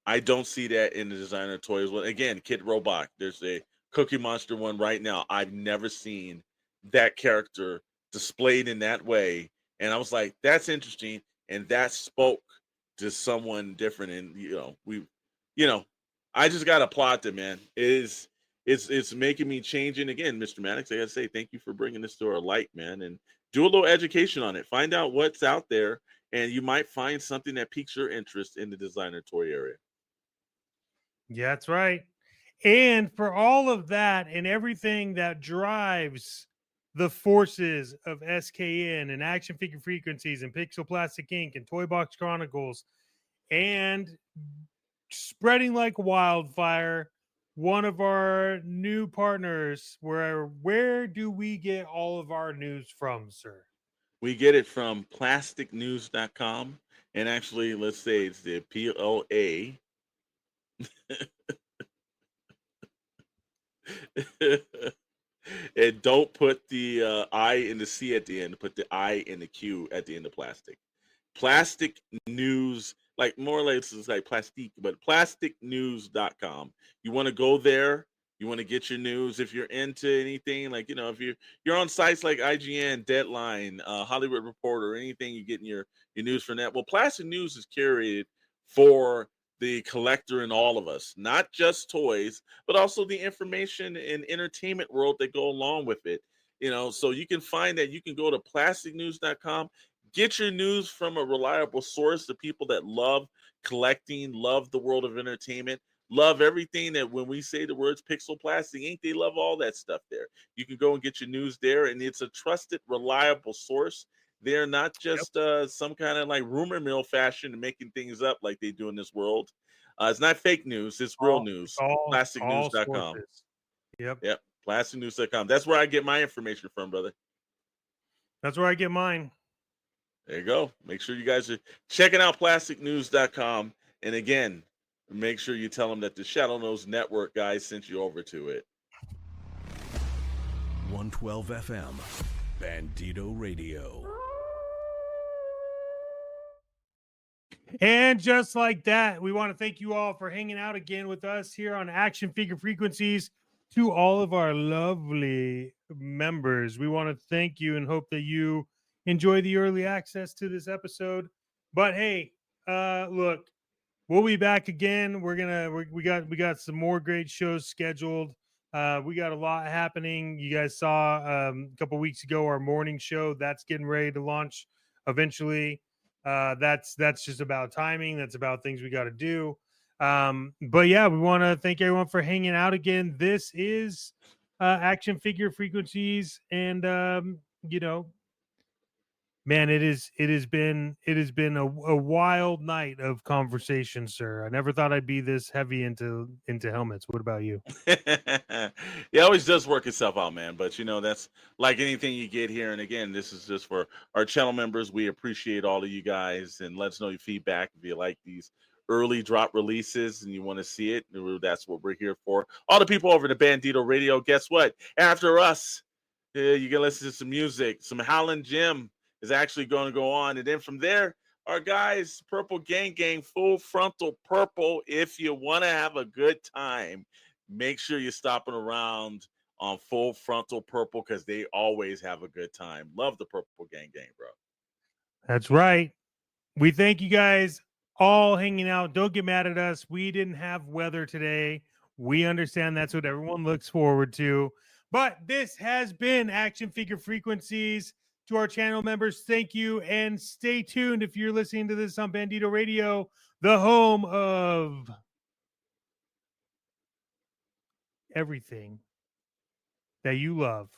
I don't see that in the designer toys. Well, again, Kid Robot, there's a Cookie Monster one right now. I've never seen that character displayed in that way, and I was like, that's interesting, and that spoke to someone different. And I just gotta applaud them, man. It's making me change. And again, Mr. Maddox, I gotta say thank you for bringing this to our light, man, and do a little education on it. Find out what's out there, and you might find something that piques your interest in the designer toy area. Yeah, that's right. And for all of that and everything that drives the forces of SKN and Action Figure Frequencies and Pixel Plastic Inc. and Toy Box Chronicles and spreading like wildfire, one of our new partners, where do we get all of our news from, sir? We get it from plasticnews.com, and actually, let's say it's the PLA. And don't put the I and the C at the end. Put the I and the Q at the end of plastic. Plastic News, like more or less it's like plastique, but plasticnews.com. You want to go there. You want to get your news. If you're into anything, like, if you're on sites like IGN, Deadline, Hollywood Reporter, anything, you're getting your news from that. Well, Plastic News is curated for the collector and all of us, not just toys, but also the information and entertainment world that go along with it. So you can find that. You can go to plasticnews.com, get your news from a reliable source, the people that love collecting, love the world of entertainment, love everything that when we say the words Pixel Plastic Inc., they love all that stuff there. You can go and get your news there, and it's a trusted, reliable source. They're not just some kind of like rumor mill fashion and making things up like they do in this world. It's not fake news. It's real news. Plasticnews.com. Yep. Plasticnews.com. That's where I get my information from, brother. That's where I get mine. There you go. Make sure you guys are checking out plasticnews.com. And again, make sure you tell them that the Shadow Nose Network guys sent you over to it. 112 FM, Bandito Radio. And just like that, we want to thank you all for hanging out again with us here on Action Figure Frequencies. To all of our lovely members, we want to thank you and hope that you enjoy the early access to this episode. But hey, look, we'll be back again. We got some more great shows scheduled. We got a lot happening. You guys saw a couple weeks ago our morning show that's getting ready to launch eventually. That's just about timing. That's about things we got to do. But yeah, we want to thank everyone for hanging out again. This is Action Figure Frequencies, and man, it has been a wild night of conversation, sir. I never thought I'd be this heavy into helmets. What about you? It always does work itself out, man. But that's like anything you get here. And again, this is just for our channel members. We appreciate all of you guys, and let us know your feedback if you like these early drop releases and you want to see it. That's what we're here for. All the people over to Bandito Radio, guess what? After us, you can listen to some music. Some Howlin Jim is actually going to go on. And then from there, our guys, Purple Gang, full Frontal Purple. If you want to have a good time, make sure you're stopping around on full Frontal Purple because they always have a good time. Love the Purple Gang, bro. That's right. We thank you guys all hanging out. Don't get mad at us. We didn't have weather today. We understand that's what everyone looks forward to. But this has been Action Figure Frequencies. To our channel members, thank you, and stay tuned if you're listening to this on Bandito Radio, the home of everything that you love.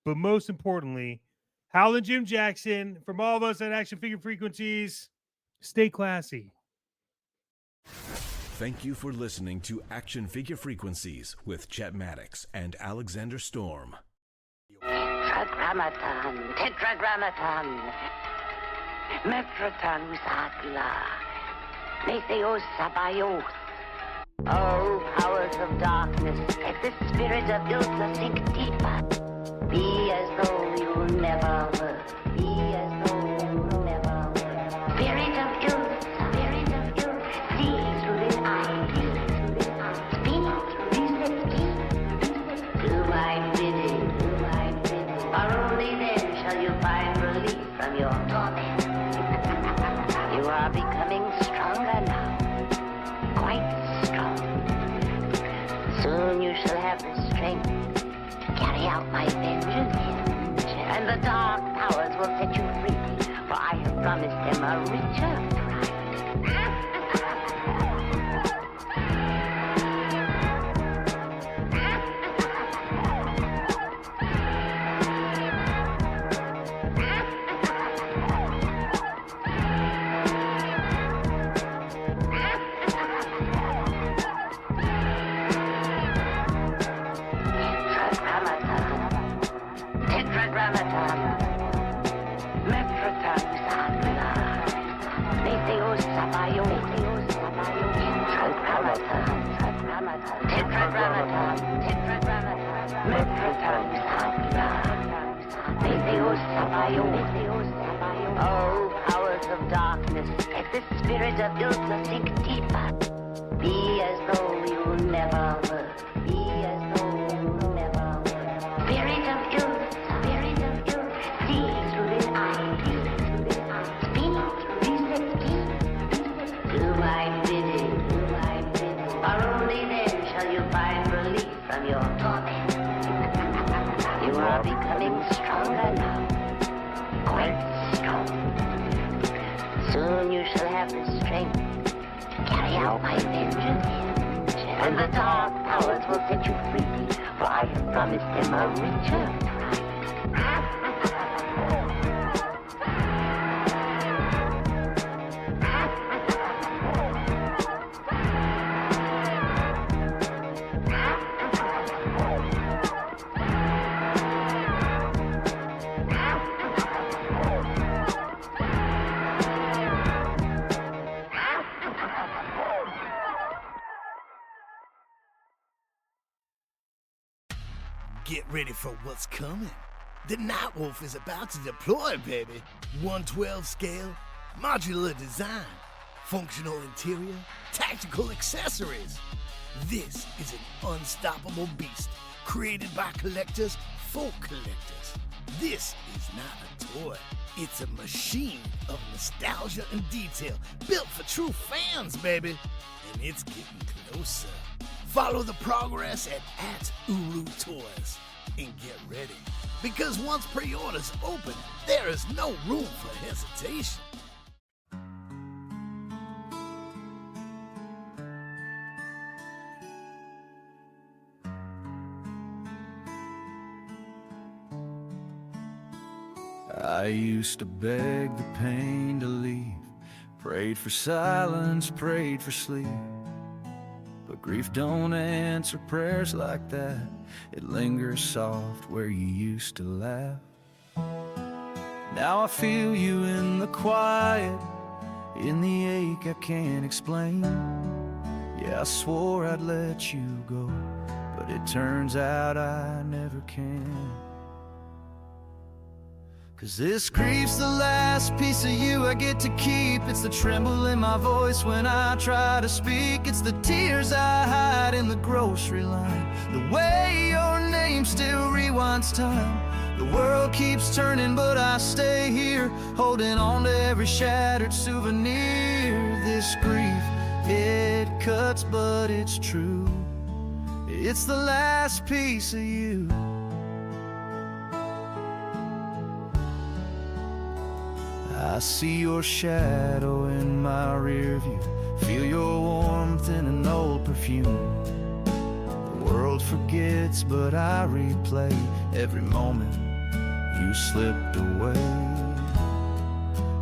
But most importantly, Howlin Jim Jaxon, from all of us at Action Figure Frequencies, stay classy. Thank you for listening to Action Figure Frequencies with Chet Maddox and Alexander Storm. Tetragrammaton. Metrotan Usatla, Metheos Sabayoth. Oh, powers of darkness, let the spirit of Ilsa sink deeper. Be as though you never were. Be as though you never were. Spirit of Ilsa, see through this eye, speak through this lips. Do my bidding, for only then shall you find relief from your torment. You are becoming stronger now, quite strong. Soon you shall have the strength to carry out my vengeance, and the dark powers will set you free, for I have promised them a richer bride. Oh, powers of darkness, let the spirit of Ilsa sink deeper. Be as though you never were. Be as though you never were. Spirit of Ilsa, see through this eye, speak through this lips. Do my bidding, for only then shall you find relief from your torment. You are becoming stronger now, quite strong. Soon you shall have the strength to carry out my vengeance, and the dark powers will set you free, for I have promised them a richer bride. Get ready for what's coming. The Nightwolf is about to deploy, baby. 112 scale, modular design, functional interior, tactical accessories. This is an unstoppable beast created by collectors for collectors. This is not a toy. It's a machine of nostalgia and detail built for true fans, baby. And it's getting closer. Follow the progress at Uru Toys and get ready. Because once pre-orders open, there is no room for hesitation. I used to beg the pain to leave, prayed for silence, prayed for sleep. But grief don't answer prayers like that. It lingers soft where you used to laugh. Now I feel you in the quiet, in the ache I can't explain. Yeah, I swore I'd let you go, but it turns out I never can. 'Cause this grief's the last piece of you I get to keep. It's the tremble in my voice when I try to speak. It's the tears I hide in the grocery line. The way your name still rewinds time. The world keeps turning but I stay here, holding on to every shattered souvenir. This grief, it cuts but it's true. It's the last piece of you. I see your shadow in my rear view, feel your warmth in an old perfume. The world forgets, but I replay every moment you slipped away.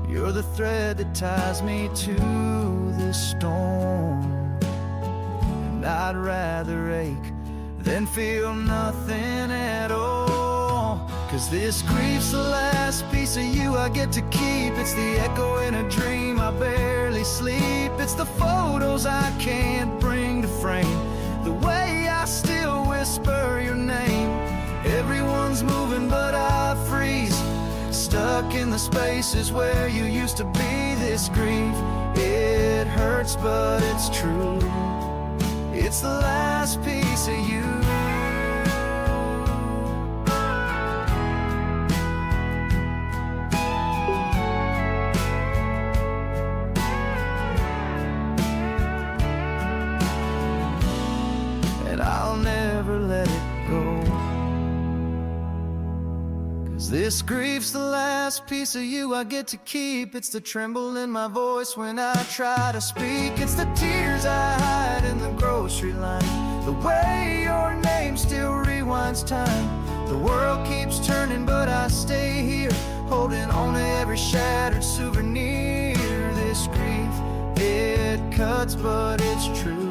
You're the thread that ties me to this storm, and I'd rather ache than feel nothing at all. 'Cause this grief's the last piece of you I get to keep. It's the echo in a dream I barely sleep. It's the photos I can't bring to frame. The way I still whisper your name. Everyone's moving but I freeze, stuck in the spaces where you used to be. This grief, it hurts but it's true. It's the last piece of you. And I'll never let it go. 'Cause this grief's the last piece of you I get to keep. It's the tremble in my voice when I try to speak. It's the tears I hide in the grocery line. The way your name still rewinds time. The world keeps turning but I stay here, holding on to every shattered souvenir. This grief, it cuts but it's true.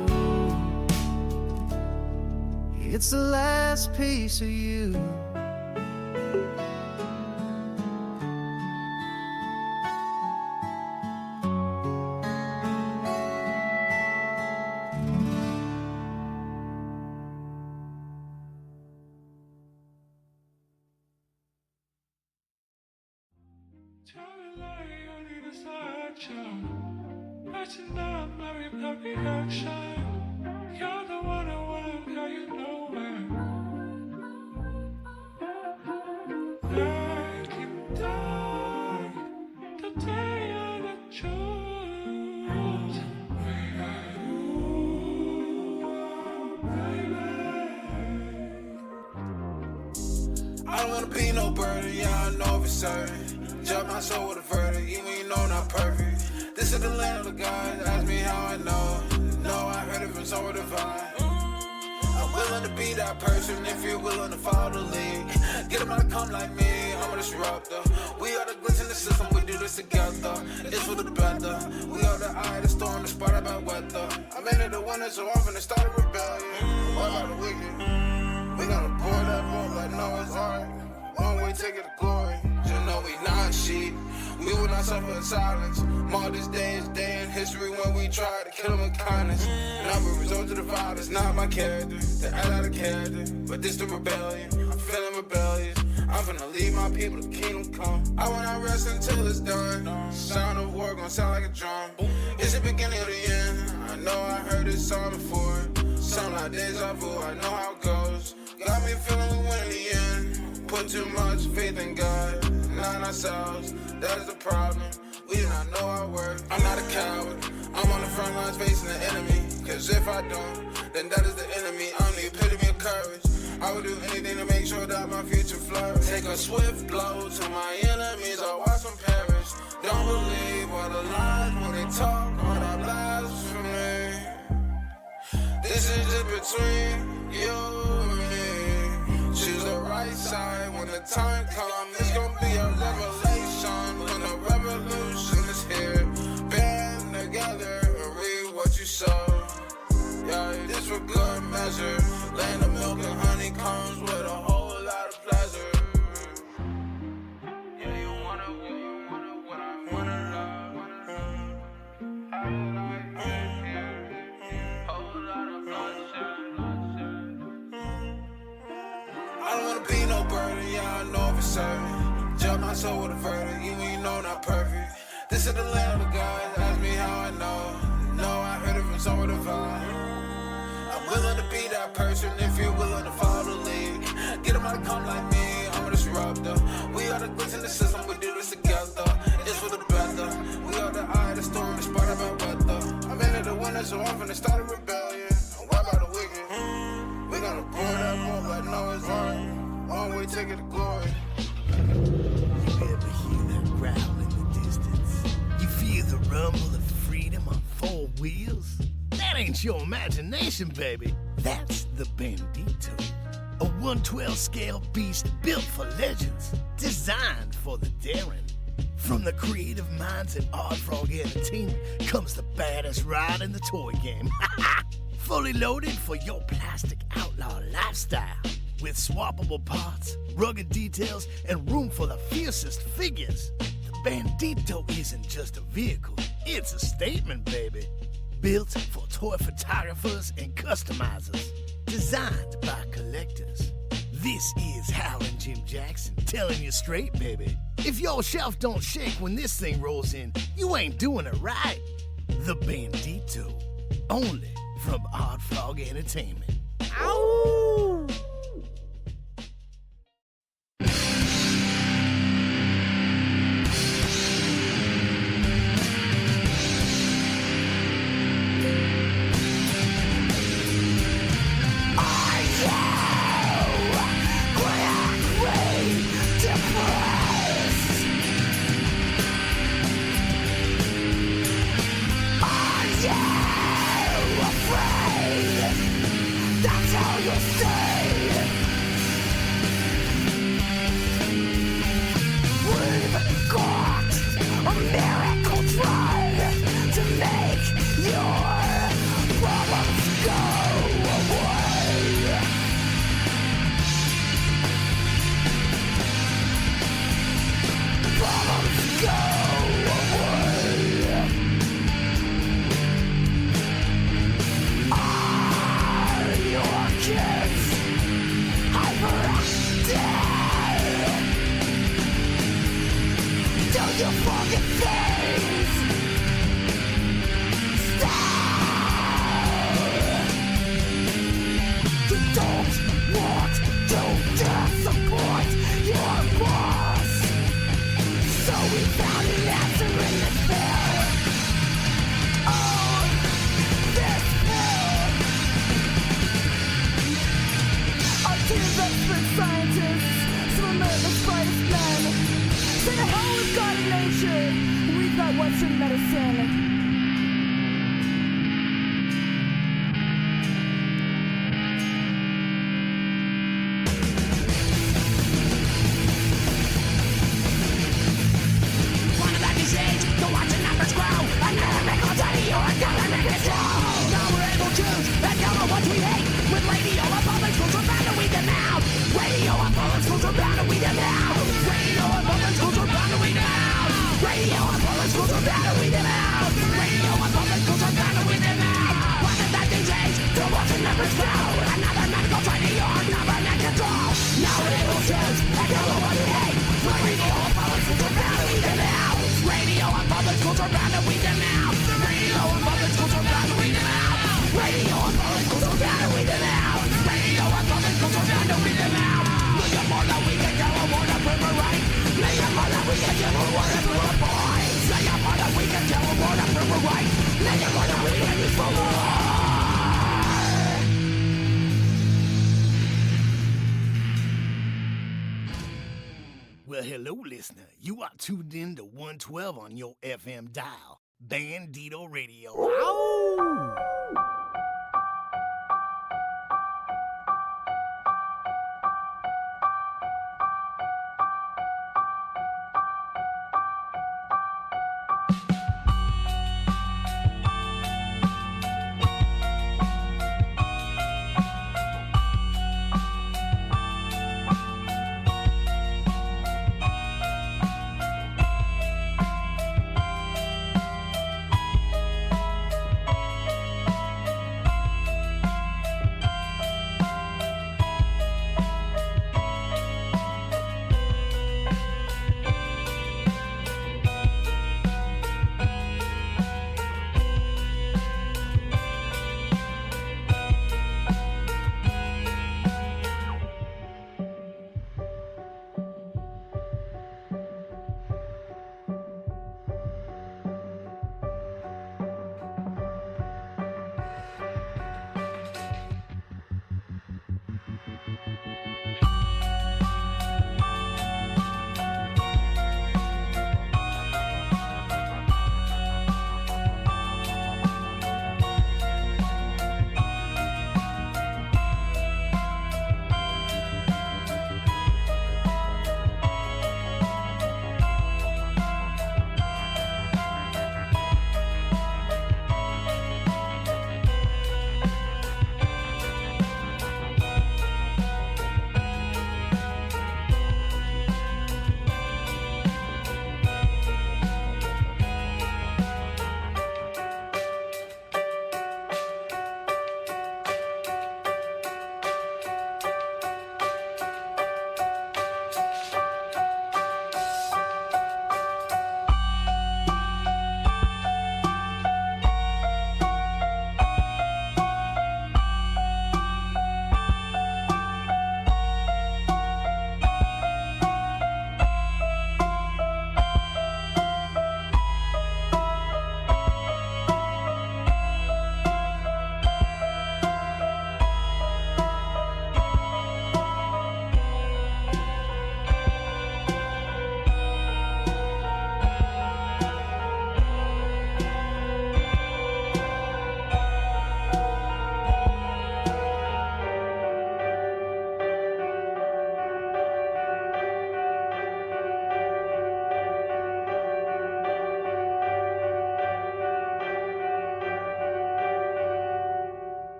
It's the last piece of you. You're the one I want, girl, you know it. Like you died the day I chose. Where you are, baby. I don't wanna be no burden, yeah, I know for certain. Judge my soul with a verdict, even you know not perfect. This is the land of the gods, ask me how I know. No, I heard it from somewhere divine. I'm willing to be that person if you're willing to follow the lead. Get them to come like me, I'm a disruptor. We are the glitch in the system, we do this together. It's for the better. We are the eye of the storm, the spot about weather. I'm into the winter, so I'm finna start a rebellion. What about the wicked? We gonna pour that boat like Noah's Ark. One way ticket to glory. You know we not sheep. We will not suffer in silence. Mark this day is day in history when we try to kill them with kindness. Number result of the violence, not my character. The act out of character, but this the rebellion. I'm feeling rebellious. I'm finna leave my people, the kingdom come. I will not rest until it's done. Sound of war gonna sound like a drum. It's the beginning of the end. I know I heard this song before. Sound like deja vu, I know how it goes. Got me feeling we win in the end. Put too much faith in God, not in ourselves. That is the problem. We do not know our worth. I'm not a coward. I'm on the front lines facing the enemy. 'Cause if I don't, then that is the enemy. I'm the epitome of courage. I would do anything to make sure that my future flourish. Take a swift blow to my enemies. I'll watch them perish. Don't believe all the lies when they talk. All that blasphemy. This is just between you and me. Choose the right side when the time comes. It's gonna be a revelation when the revolution is here. Band together and read what you saw. Yeah, this for good measure. Land of milk and honey comes with a whole lot of pleasure. Yeah, you wanna what I wanna love. I like it here. Whole lot of pleasure. I don't wanna be no burden, yeah, I know for certain. Judge my soul with a verdict, even you know not perfect. This is the land of the gods, ask me how I know. No, I heard it from somewhere divine. I'm willing to be that person if you're willing to follow the lead. Get them to come like me, I'm a disruptor. We are the glitch in the system, we do this together. It's for the better. We are the eye of the storm, the spot about weather. I'm into the winter, so I'm finna start a rebellion. What about the wicked? We gonna pour that boat like Noah's Ark. One way ticket to glory. You ever hear that growl in the distance? You feel the rumble of freedom on four wheels? That ain't your imagination, baby. That's the Bandito. A 112 scale beast built for legends. Designed for the daring. From the creative minds at Odd Frog Entertainment comes the baddest ride in the toy game. Fully loaded for your plastic outlaw lifestyle. With swappable parts, rugged details, and room for the fiercest figures, the Bandito isn't just a vehicle, it's a statement, baby. Built for toy photographers and customizers, designed by collectors. This is Howlin Jim Jaxon telling you straight, baby. If your shelf don't shake when this thing rolls in, you ain't doing it right. The Bandito, only from Odd Frog Entertainment. Ow! Well, hello, listener. You are tuned in to 112 on your FM dial. Bandito Radio. Ow!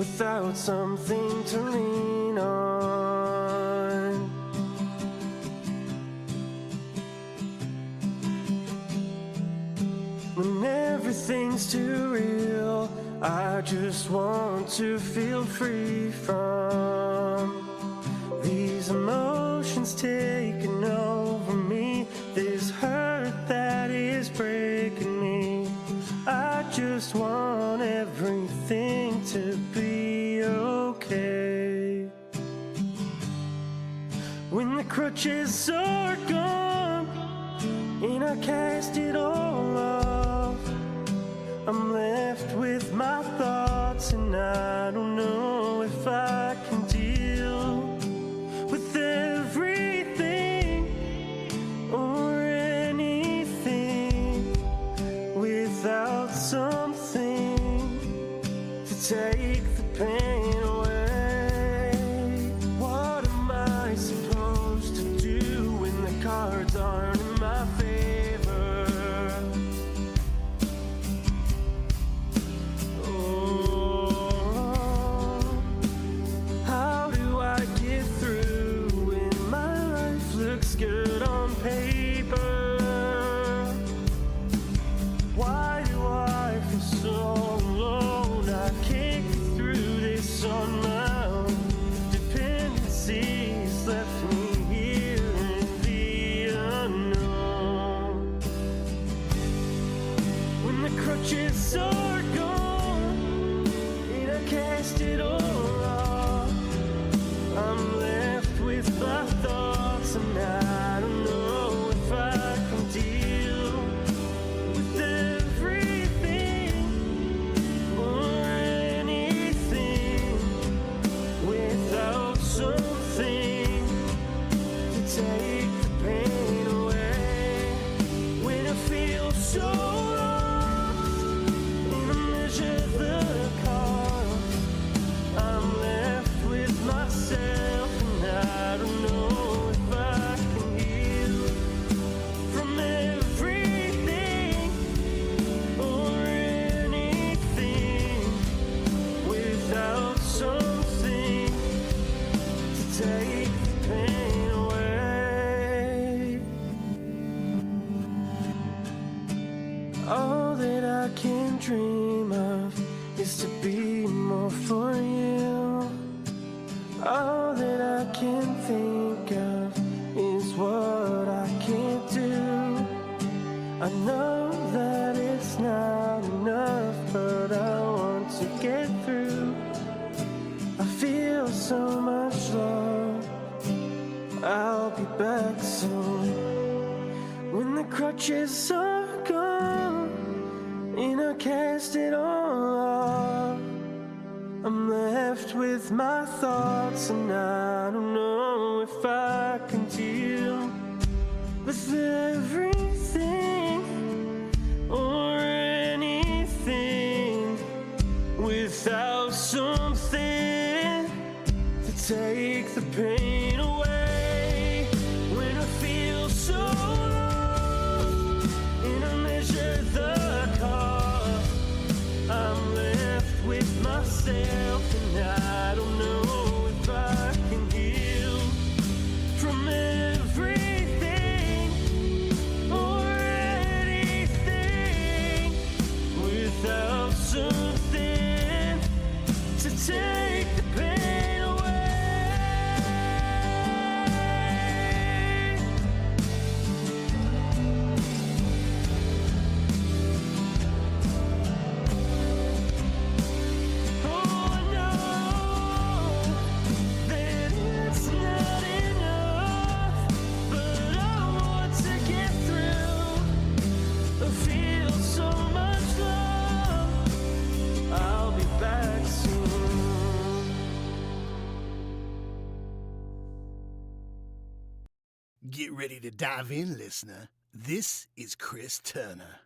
without something to lean on. When everything's too real, I just want to feel free from these emotions taking over me, this hurt that is breaking me. I just want everything to be okay. When the crutches are gone and I cast it all off, I'm left with my thoughts and I don't know if I can deal with everything or anything without something to take the pain away. What am I supposed to do when the cards aren't in my favor? Oh, how do I get through when my life looks good on paper? Why do I feel so alone? I can't get through this on my own. Dependencies left me here in the unknown. When the crutches are gone and I cast it all off, I'm left with my thoughts and I don't know if I can deal with everything or anything without something to take the pain away. When I feel so lost and I measure the cost, I'm left with myself and I don't know if I can heal from everything or anything without something to take the pain away. All that I can dream of is to be more for you. All that I can think of is what I can't do. I know that it's not enough, but I want to get through. I feel so much love. I'll be back soon. When the crutches are gone and I cast it all off, I'm left with my thoughts and I don't know if I can deal with everything or anything without something to take the pain away. When I feel so lost and I measure the cost, I'm left with myself and I don't know if I can heal from everything or anything without something to take the pain away. Oh, I know that it's not enough, but I want to get through. I feel so much love. I'll be back soon. Get ready to dive in, listener. This is Chris Turner.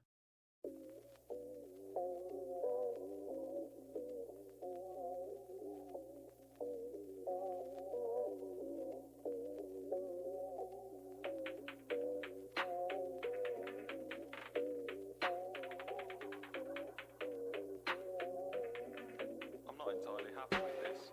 I'm not entirely happy with this.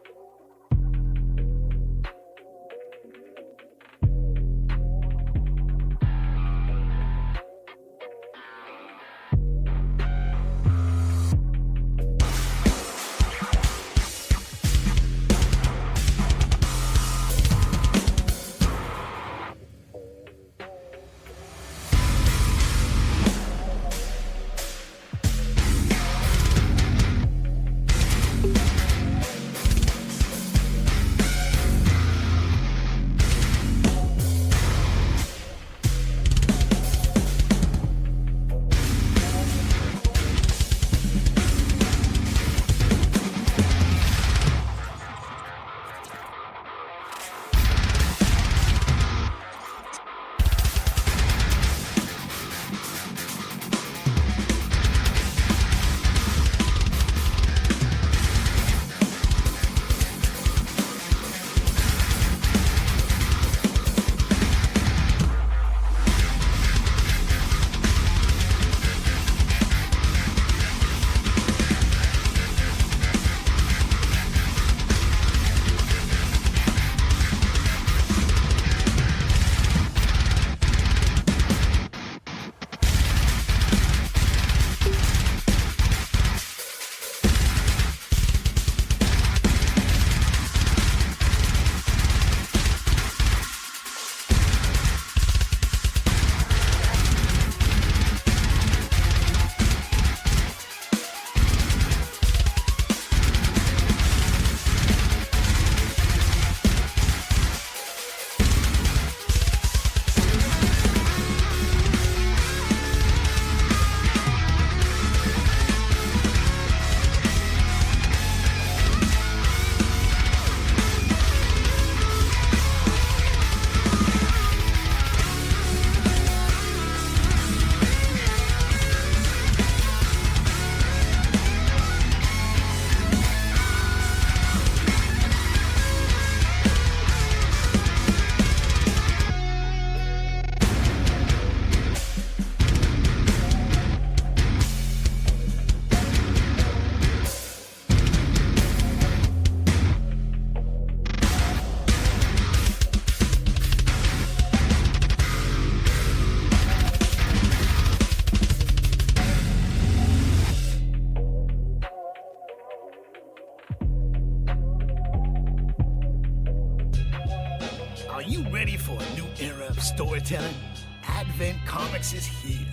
Storytelling, Advent Comics is here,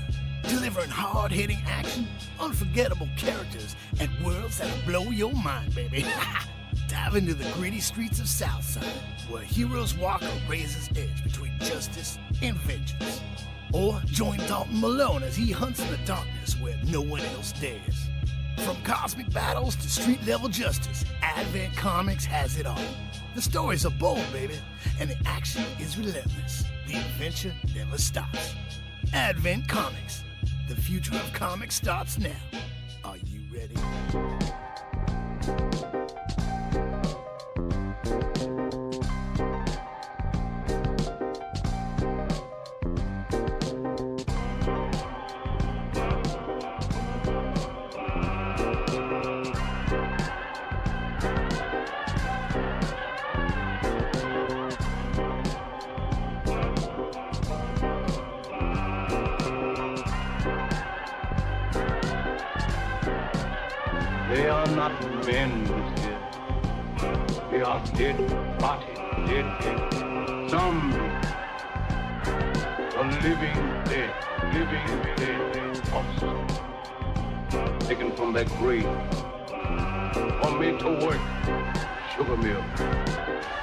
delivering hard-hitting action, unforgettable characters, and worlds that'll blow your mind, baby. Dive into the gritty streets of Southside, where heroes walk a razor's edge between justice and vengeance. Or join Dalton Malone as he hunts in the darkness where no one else dares. From cosmic battles to street-level justice, Advent Comics has it all. The stories are bold, baby, and the action is relentless. The adventure never stops. Advent Comics. The future of comics starts now. Are you ready? They are not men, monsieur. They are dead bodies, dead. Zombies. The living dead, also. Taken from that grave. For me to work. Sugar mill.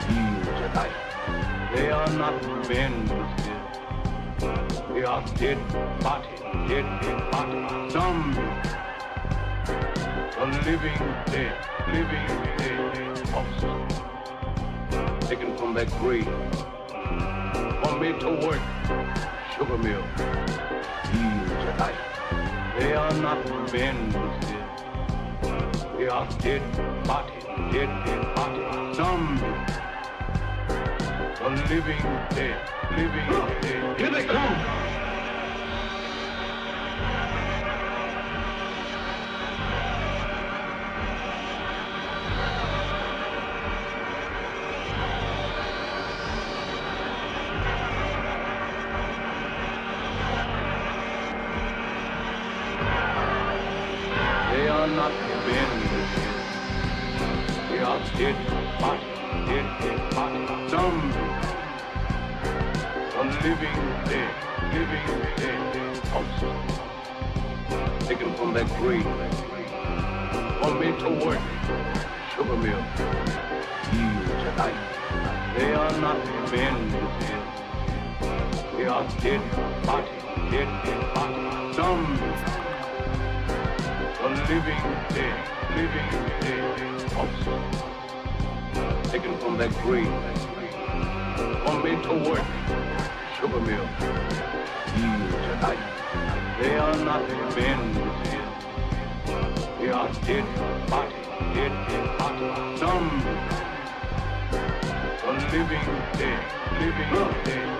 Heal to life. They are not men, monsieur. They are dead bodies, dead. Zombies. The living dead, also. Taken from that grave. For me to work. Sugar mill. Heal to life. They are not men, monsieur. They are dead bodies, Zombies. The living dead, Here they come! man this is. We are dead body, dead body. Zombies. The living dead. Also, taken from that grave, for me to work, sugar mill, heal tonight. They are not men, this is. They are dead body, zombies. The living dead, also, taken from that grave, for me to work, sugar mill. Tonight. They are not men, this is. They are dead body, zombies. The living dead.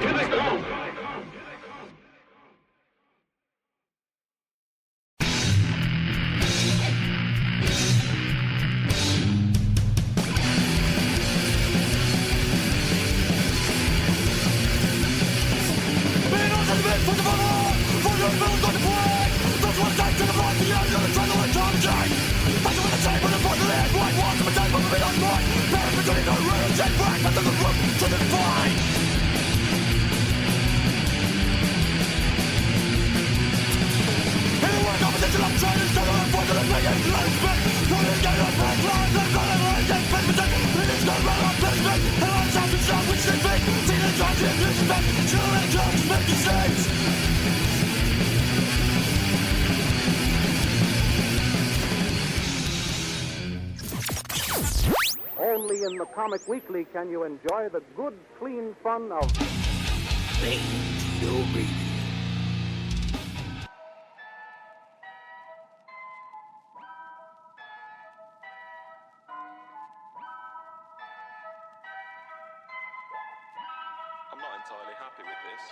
Here they go! Only in the Comic Weekly can you enjoy the good, clean fun of Bandito Radio. I'm not entirely happy with this.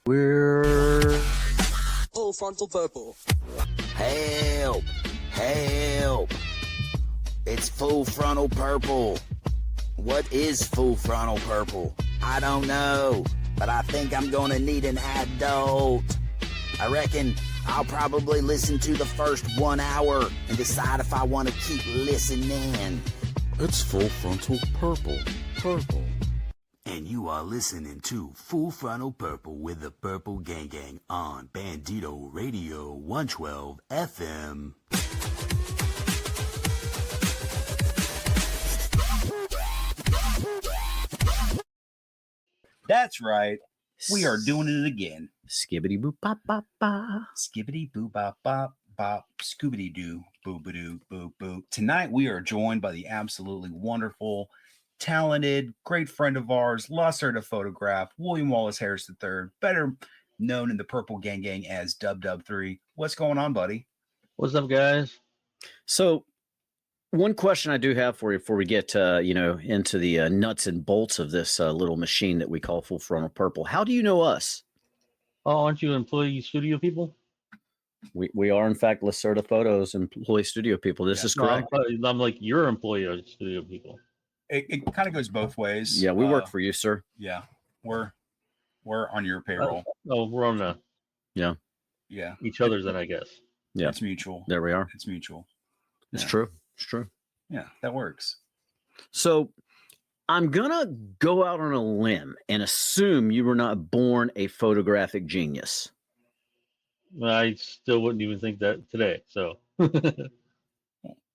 We're full Frontal Purple. Help! Help! It's full frontal purple. What is full frontal purple? I don't know, but I think I'm gonna need an adult. I reckon I'll probably listen to the first 1 hour and decide if I want to keep listening. It's full frontal purple. Purple. And you are listening to Full Frontal Purple with the Purple Gang Gang on Bandito Radio 112 FM. That's right. We are doing it again. Skibbity boop bop bop bop. Skibbity boop bop bop bop. Scoobity doo boo ba doo boo boo. Tonight we are joined by the absolutely wonderful, talented, great friend of ours, lost her to photograph, William Wallace Harris III, better known in the Purple Gang Gang as Dub3. What's going on, buddy? What's up, guys? So, one question I do have for you before we get into the nuts and bolts of this little machine that we call Full Frontal Purple. How do you know us? Oh, aren't you employee studio people? We are, in fact, Lacerda Photos employee studio people. This is correct. No, I'm like your employee studio people. It kind of goes both ways. Yeah, we work for you, sir. Yeah, we're on your payroll. We're on the yeah each other's then, I guess. Yeah, it's mutual. There we are. It's mutual. It's true. It's true. Yeah, that works. So I'm gonna go out on a limb and assume you were not born a photographic genius. I still wouldn't even think that today. So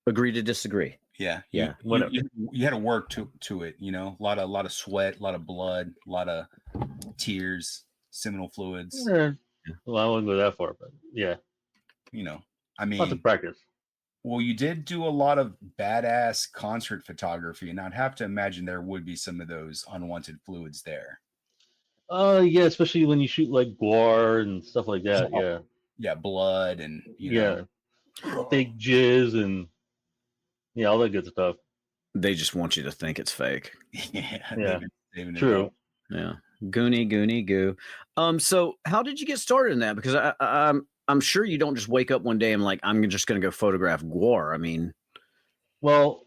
agree to disagree. Yeah. Yeah. You had to work to it, a lot of sweat, a lot of blood, a lot of tears, seminal fluids. Yeah. Well, I wouldn't go that far, but yeah. I mean, lots of practice. Well, you did do a lot of badass concert photography, and I'd have to imagine there would be some of those unwanted fluids there. Yeah, especially when you shoot like guar and stuff like that. Yeah. Yeah, blood and fake jizz and all that good stuff. They just want you to think it's fake. Yeah. True. Yeah. Goonie goo. So how did you get started in that? Because I'm sure you don't just wake up one day and like, I'm just going to go photograph guar. I mean, well,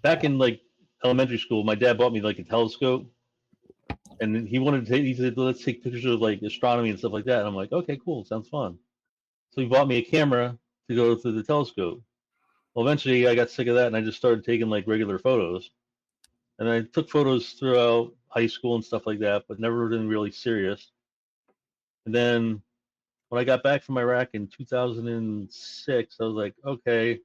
back in like elementary school, my dad bought me like a telescope, and he said, let's take pictures of like astronomy and stuff like that. And I'm like, okay, cool. Sounds fun. So he bought me a camera to go through the telescope. Well, eventually I got sick of that and I just started taking like regular photos. And I took photos throughout high school and stuff like that, but never been really serious. And then when I got back from Iraq in 2006, I was like, okay,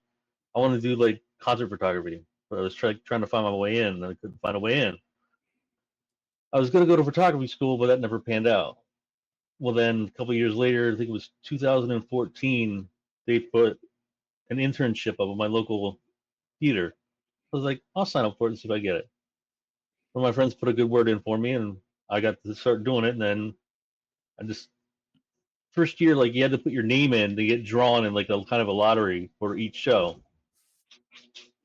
I want to do like concert photography. But I was trying to find my way in, and I couldn't find a way in. I was going to go to photography school, but that never panned out. Well, then a couple of years later, I think it was 2014, they put an internship up at my local theater. I was like, I'll sign up for it and see if I get it. One of my friends put a good word in for me, and I got to start doing it. And then first year, like you had to put your name in to get drawn in like a kind of a lottery for each show.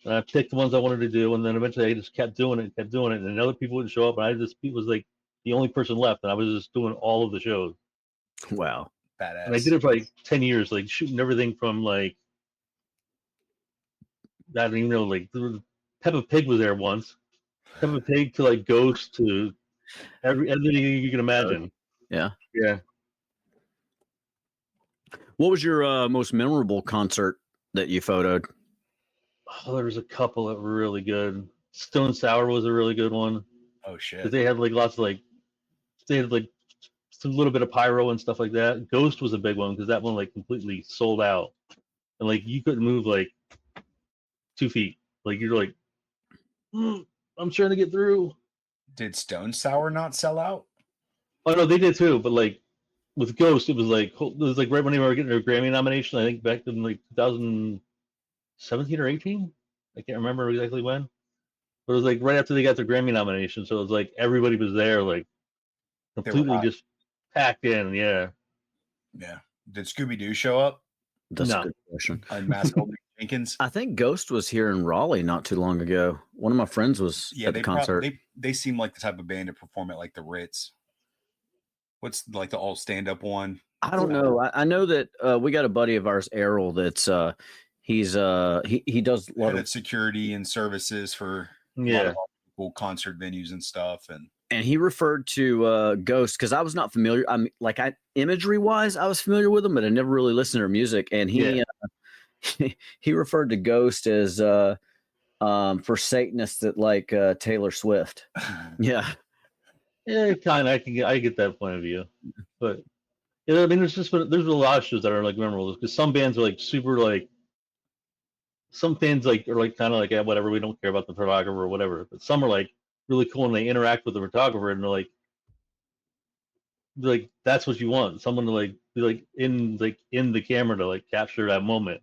And I picked the ones I wanted to do, and then eventually I just kept doing it, and then other people wouldn't show up, and I just was like the only person left, and I was just doing all of the shows. Wow, badass! And I did it for like 10 years, like shooting everything from like I don't even know, like Peppa Pig was there once, Peppa Pig to like Ghost to everything you can imagine. Yeah. What was your most memorable concert that you photoed? Oh, there was a couple that were really good. Stone Sour was a really good one. Oh shit! Because they had like lots of they had like a little bit of pyro and stuff like that. Ghost was a big one because that one like completely sold out, and like you couldn't move like 2 feet. Like you're like, I'm trying to get through. Did Stone Sour not sell out? Oh no, they did too. But like with Ghost, it was like right when they were getting their Grammy nomination. I think back in like 2017 or 18. I can't remember exactly when. But it was like right after they got their Grammy nomination, so it was like everybody was there, like completely just packed in. Yeah. Did Scooby Doo show up? That's a good question. Unmasked Old Jenkins. I think Ghost was here in Raleigh not too long ago. One of my friends was at the concert. They seem like the type of band to perform at like the Ritz. What's like the all stand up one? I don't know. I know that we got a buddy of ours, Errol, that's he does a lot Head of of security and services for a lot of cool concert venues and stuff. And he referred to Ghost because I was not familiar. Imagery wise, I was familiar with him, but I never really listened to her music. And he he referred to Ghost as for Satanists that like Taylor Swift. Yeah. Yeah, kind of. I get that point of view, but yeah, I mean, there's a lot of shows that are like memorable because some bands are like super like. Some fans like are like kind of like, yeah, whatever, we don't care about the photographer or whatever. But some are like really cool and they interact with the photographer and they're like that's what you want, someone to like be like in the camera to like capture that moment.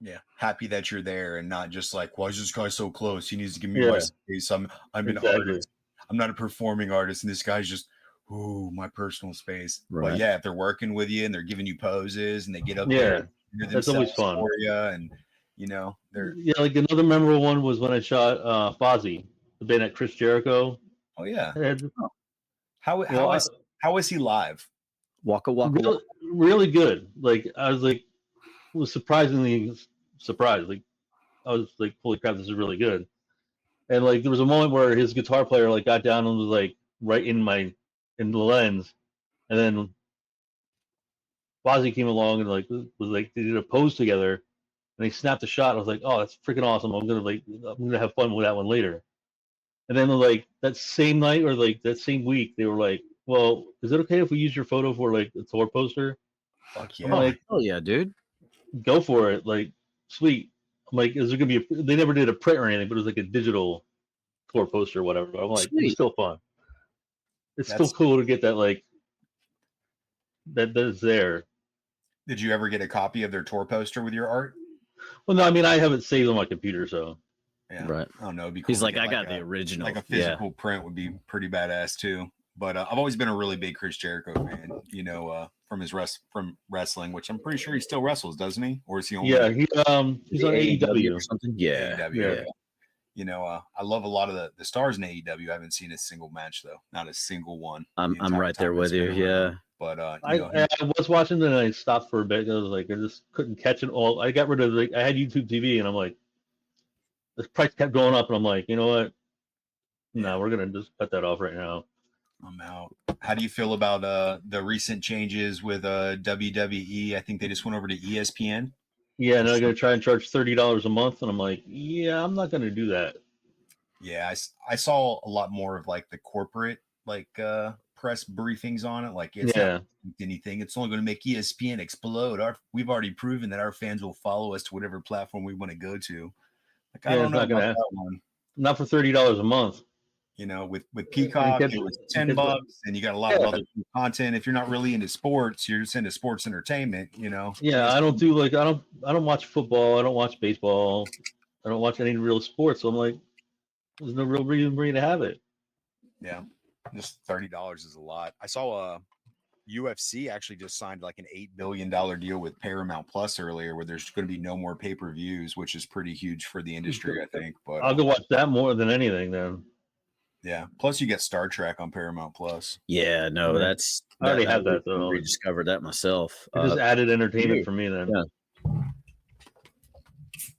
Yeah, happy that you're there and not just like, why is this guy so close? He needs to give me my space. I'm an artist. I'm not a performing artist, and this guy's just my personal space. Right. But yeah, if they're working with you and they're giving you poses and they get up Yeah, there, that's always fun for you, and you know they're like another memorable one was when I shot Fozzy, the band at Chris Jericho. Oh yeah. How is he live? Waka waka. Really good. Like I was surprisingly surprised. Like I was like, holy crap, this is really good. And like there was a moment where his guitar player like got down and was like right in the lens, and then Fozzy came along and like was like they did a pose together, and they snapped a shot. I was like, oh, that's freaking awesome. I'm gonna have fun with that one later. And then like that same night or like that same week, they were like, well, is it okay if we use your photo for like a tour poster? Fuck yeah. I'm like, oh yeah, dude, go for it. Like, sweet. I'm like, is there gonna be they never did a print or anything, but it was like a digital tour poster or whatever. I'm like, it's still fun. It's still cool to get that like that's there. Did you ever get a copy of their tour poster with your art? Well, no, I mean I have it saved on my computer, so yeah. Right. I don't know. It'd be cool. He's to like, get I got the original. Like a physical print would be pretty badass too. But I've always been a really big Chris Jericho fan. You know, from his from wrestling, which I'm pretty sure he still wrestles, doesn't he? Or is he only? Yeah, he's on AEW or something. Yeah. AEW, yeah. You know, I love a lot of the stars in AEW. I haven't seen a single match though, not a single one. I'm right there with you. Yeah. But I was watching and I stopped for a bit. I was like, I just couldn't catch it all. I got rid of I had YouTube TV and I'm like, the price kept going up and I'm like, you know what? No, we're gonna just cut that off right now. I'm out. How do you feel about the recent changes with WWE? I think they just went over to ESPN. Yeah, and they're gonna try and charge $30 a month, and I'm like, yeah, I'm not gonna do that. Yeah, I saw a lot more of like the corporate like press briefings on it. Like it's not anything. It's only going to make ESPN explode. We've already proven that our fans will follow us to whatever platform we want to go to. Like I don't know about that one. Not for $30 a month. You know, with Peacock, it was $10, and you got a lot of other content. If you're not really into sports, you're just into sports entertainment. You know. Yeah, I don't do like I don't watch football. I don't watch baseball. I don't watch any real sports. So I'm like, there's no real reason for me to have it. Yeah, just $30 is a lot. I saw UFC actually just signed like an $8 billion deal with Paramount Plus earlier, where there's going to be no more pay-per-views, which is pretty huge for the industry, I think. But I'll go watch that more than anything then. Yeah. Plus, you get Star Trek on Paramount Plus. Yeah. No, that's I already have that though. I rediscovered that myself. Just added entertainment for me then. Yeah.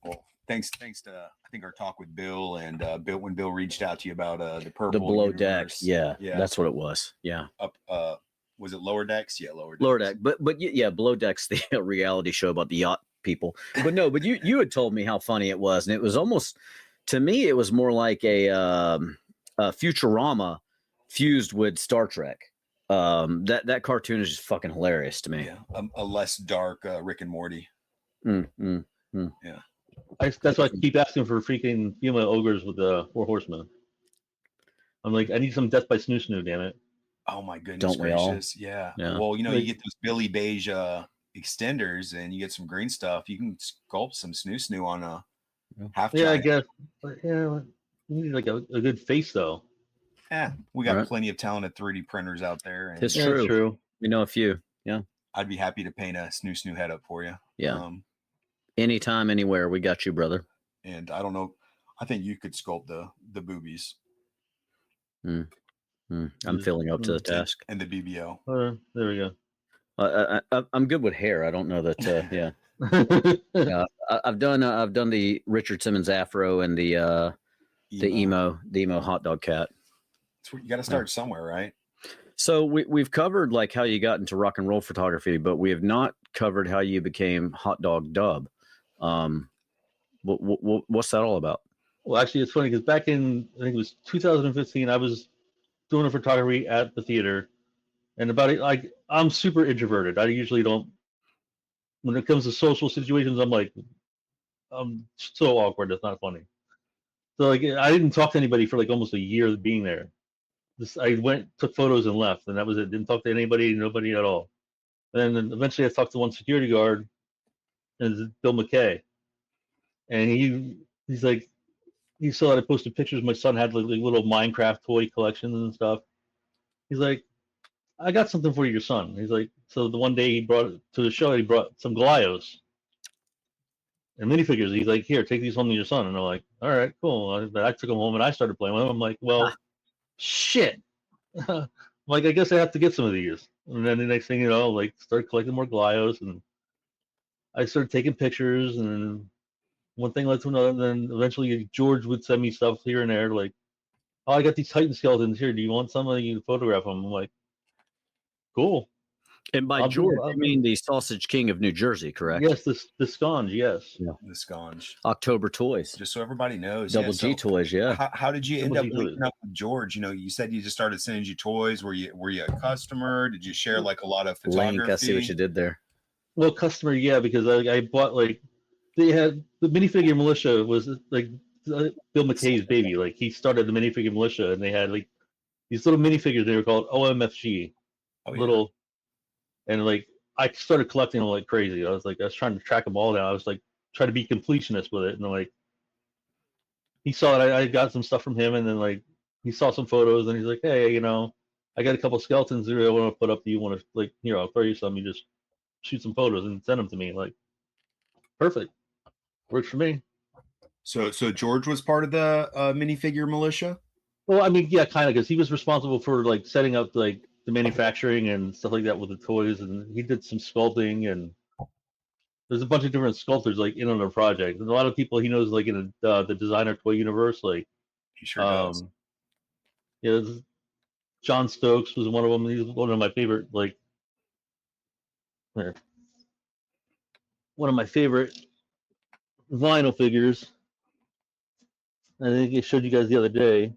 Well, thanks to I think our talk with Bill and when Bill reached out to you about the purple, the below universe. decks. Yeah, that's what it was. Yeah. Up. Was it lower decks? Yeah, lower decks. Lower deck, but yeah, below decks, the reality show about the yacht people. But no, but you had told me how funny it was, and it was almost, to me, it was more like a Futurama fused with Star Trek. That cartoon is just fucking hilarious to me. Yeah, a less dark Rick and Morty. Yeah, that's why I keep asking for freaking female ogres with the 4 Horsemen. I'm like, I need some Death by Snoo Snoo, damn it. Oh my goodness gracious! Yeah. Well, you know, you get those Billy Beige extenders, and you get some green stuff. You can sculpt some Snoo Snoo on a half. Yeah, I guess. But yeah, you need like a good face though. Yeah, we got plenty of talented 3D printers out there. And it's true. We know a few. Yeah, I'd be happy to paint a Snoo Snoo head up for you. Yeah. Anytime, anywhere, we got you, brother. And I don't know. I think you could sculpt the boobies. I'm feeling up to the task. And the BBL. There we go. I'm good with hair. I don't know that. Yeah. I've done the Richard Simmons afro and the emo hot dog cat. You got to start somewhere, right? So we've covered like how you got into rock and roll photography, but we have not covered how you became Hot Dog Dub. What's that all about? Well, actually, it's funny because back in, I think it was 2015, I was doing a photography at the theater, and about it, like, I'm super introverted. I usually don't, when it comes to social situations, I'm so awkward. It's not funny. So like, I didn't talk to anybody for like almost a year of being there. I went, took photos, and left, and that was it. Didn't talk to nobody at all. And then eventually, I talked to one security guard, and it's Bill McKay, and he's like, he saw that I posted pictures. My son had like little Minecraft toy collections and stuff. He's like, I got something for your son. He's like, so the one day he brought it to the show, he brought some Golios and minifigures. He's like, here, take these home to your son. And I'm like, all right, cool. I took them home and I started playing with them. I'm like, well, shit. Like, I guess I have to get some of these. And then the next thing you know, like, start collecting more Golios, and I started taking pictures, and one thing led to another. And then eventually George would send me stuff here and there, like, oh, I got these Titan skeletons here. Do you want somebody to photograph them? I'm like, cool. And by George, I mean the Sausage King of New Jersey, correct? Yes, the sconge, yes. Yeah. The sconge. October Toys. Just so everybody knows. Double G Toys, yeah. How did you end up linking up with George? You know, you said you just started sending you toys. Were you a customer? Did you share like a lot of photography? Link, I see what you did there. Well, customer, yeah, because I bought, like, they had the minifigure militia was like Bill McKay's baby. Like, he started the minifigure militia, and they had like these little minifigures. They were called OMFG, little, and like I started collecting them like crazy. I was trying to track them all down. I was like trying to be completionist with it, and like he saw it. I got some stuff from him, and then like he saw some photos, and he's like, hey, you know, I got a couple skeletons here I want to put up. Do you want to, like, here, I'll throw you some. You just shoot some photos and send them to me. Like, perfect. Works for me. So George was part of the minifigure militia? Well, I mean, yeah, kind of, because he was responsible for like setting up like the manufacturing and stuff like that with the toys, and he did some sculpting, and there's a bunch of different sculptors like in on the project, and a lot of people he knows like in the designer toy universe, like he sure does. Yeah, John Stokes was one of them. He's one of my favorite, like, one of my favorite vinyl figures. I think I showed you guys the other day.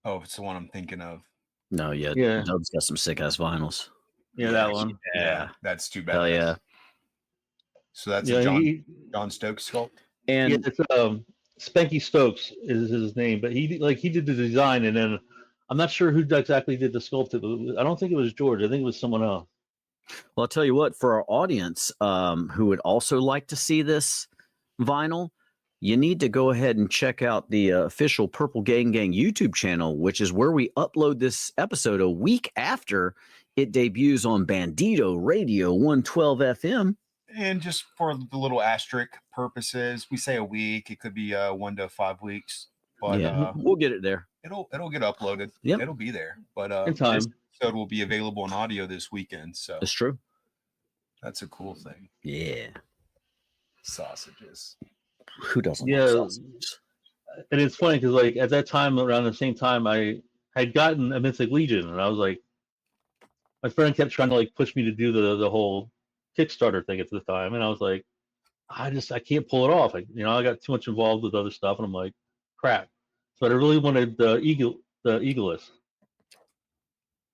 Oh, it's the one I'm thinking of. No, yeah. Doug's got some sick ass vinyls. Yeah, that one. Yeah, that's too bad. Hell yeah. So that's a John Stokes sculpt. And yeah, it's Spanky Stokes is his name, but he did the design, and then I'm not sure who exactly did the sculpt. I don't think it was George. I think it was someone else. Well, I'll tell you what, for our audience who would also like to see this vinyl, you need to go ahead and check out the official Purple Gang Gang YouTube channel, which is where we upload this episode a week after it debuts on Bandito Radio 112 FM. And just for the little asterisk purposes, we say a week. It could be 1 to 5 weeks. But yeah, we'll get it there. It'll get uploaded. Yep. It'll be there. But in time. This episode will be available on audio this weekend. So that's true. That's a cool thing. Yeah. Sausages. Who doesn't love sausages? And it's funny because like at that time, around the same time, I had gotten a Mythic Legion, and I was like, my friend kept trying to like push me to do the whole Kickstarter thing at the time, and I was like, I can't pull it off. I got too much involved with other stuff, and I'm like, crap. So I really wanted the Eagleist.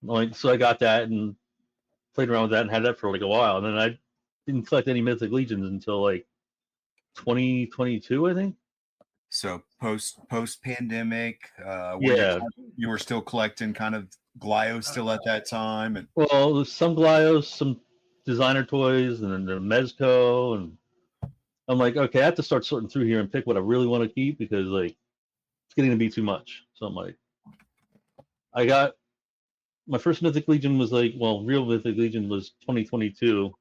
Like, so I got that and played around with that and had that for like a while, and then I didn't collect any Mythic Legions until like 2022, I think. So post pandemic, yeah, you were still collecting kind of Glyos still at that time, and well, some Glyos, some designer toys, and then the Mezco, and I'm like, okay, I have to start sorting through here and pick what I really want to keep because like it's getting to be too much. So I'm like, I got my first Mythic Legion was like, well, real Mythic Legion was 2022.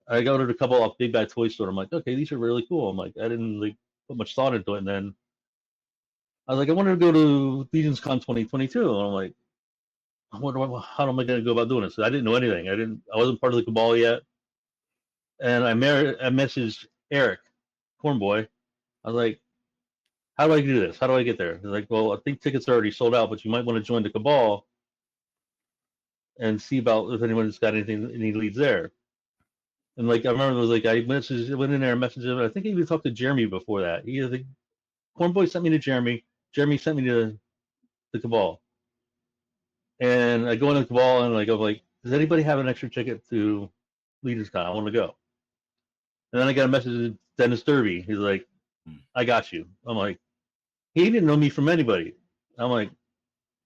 I got ordered a couple off Big Bad Toy Store. I'm like, okay, these are really cool. I'm like, I didn't like put much thought into it, and then I was like, I wanted to go to Legions Con 2022, and I'm like, I wonder how am I going to go about doing this? So I didn't know anything. I wasn't part of the cabal yet, and I messaged Eric, Cornboy. I was like, how do I do this? How do I get there? He's like, well, I think tickets are already sold out, but you might want to join the cabal and see about if anyone's got any leads there. And like I remember, it was like I went in there and messaged him. I think I even talked to Jeremy before that. Cornboy sent me to Jeremy. Jeremy sent me to the cabal. And I go into the cabal and I'm like, does anybody have an extra ticket to Legions Con? I want to go. And then I got a message to Dennis Derby. He's like, I got you. I'm like, he didn't know me from anybody. I'm like,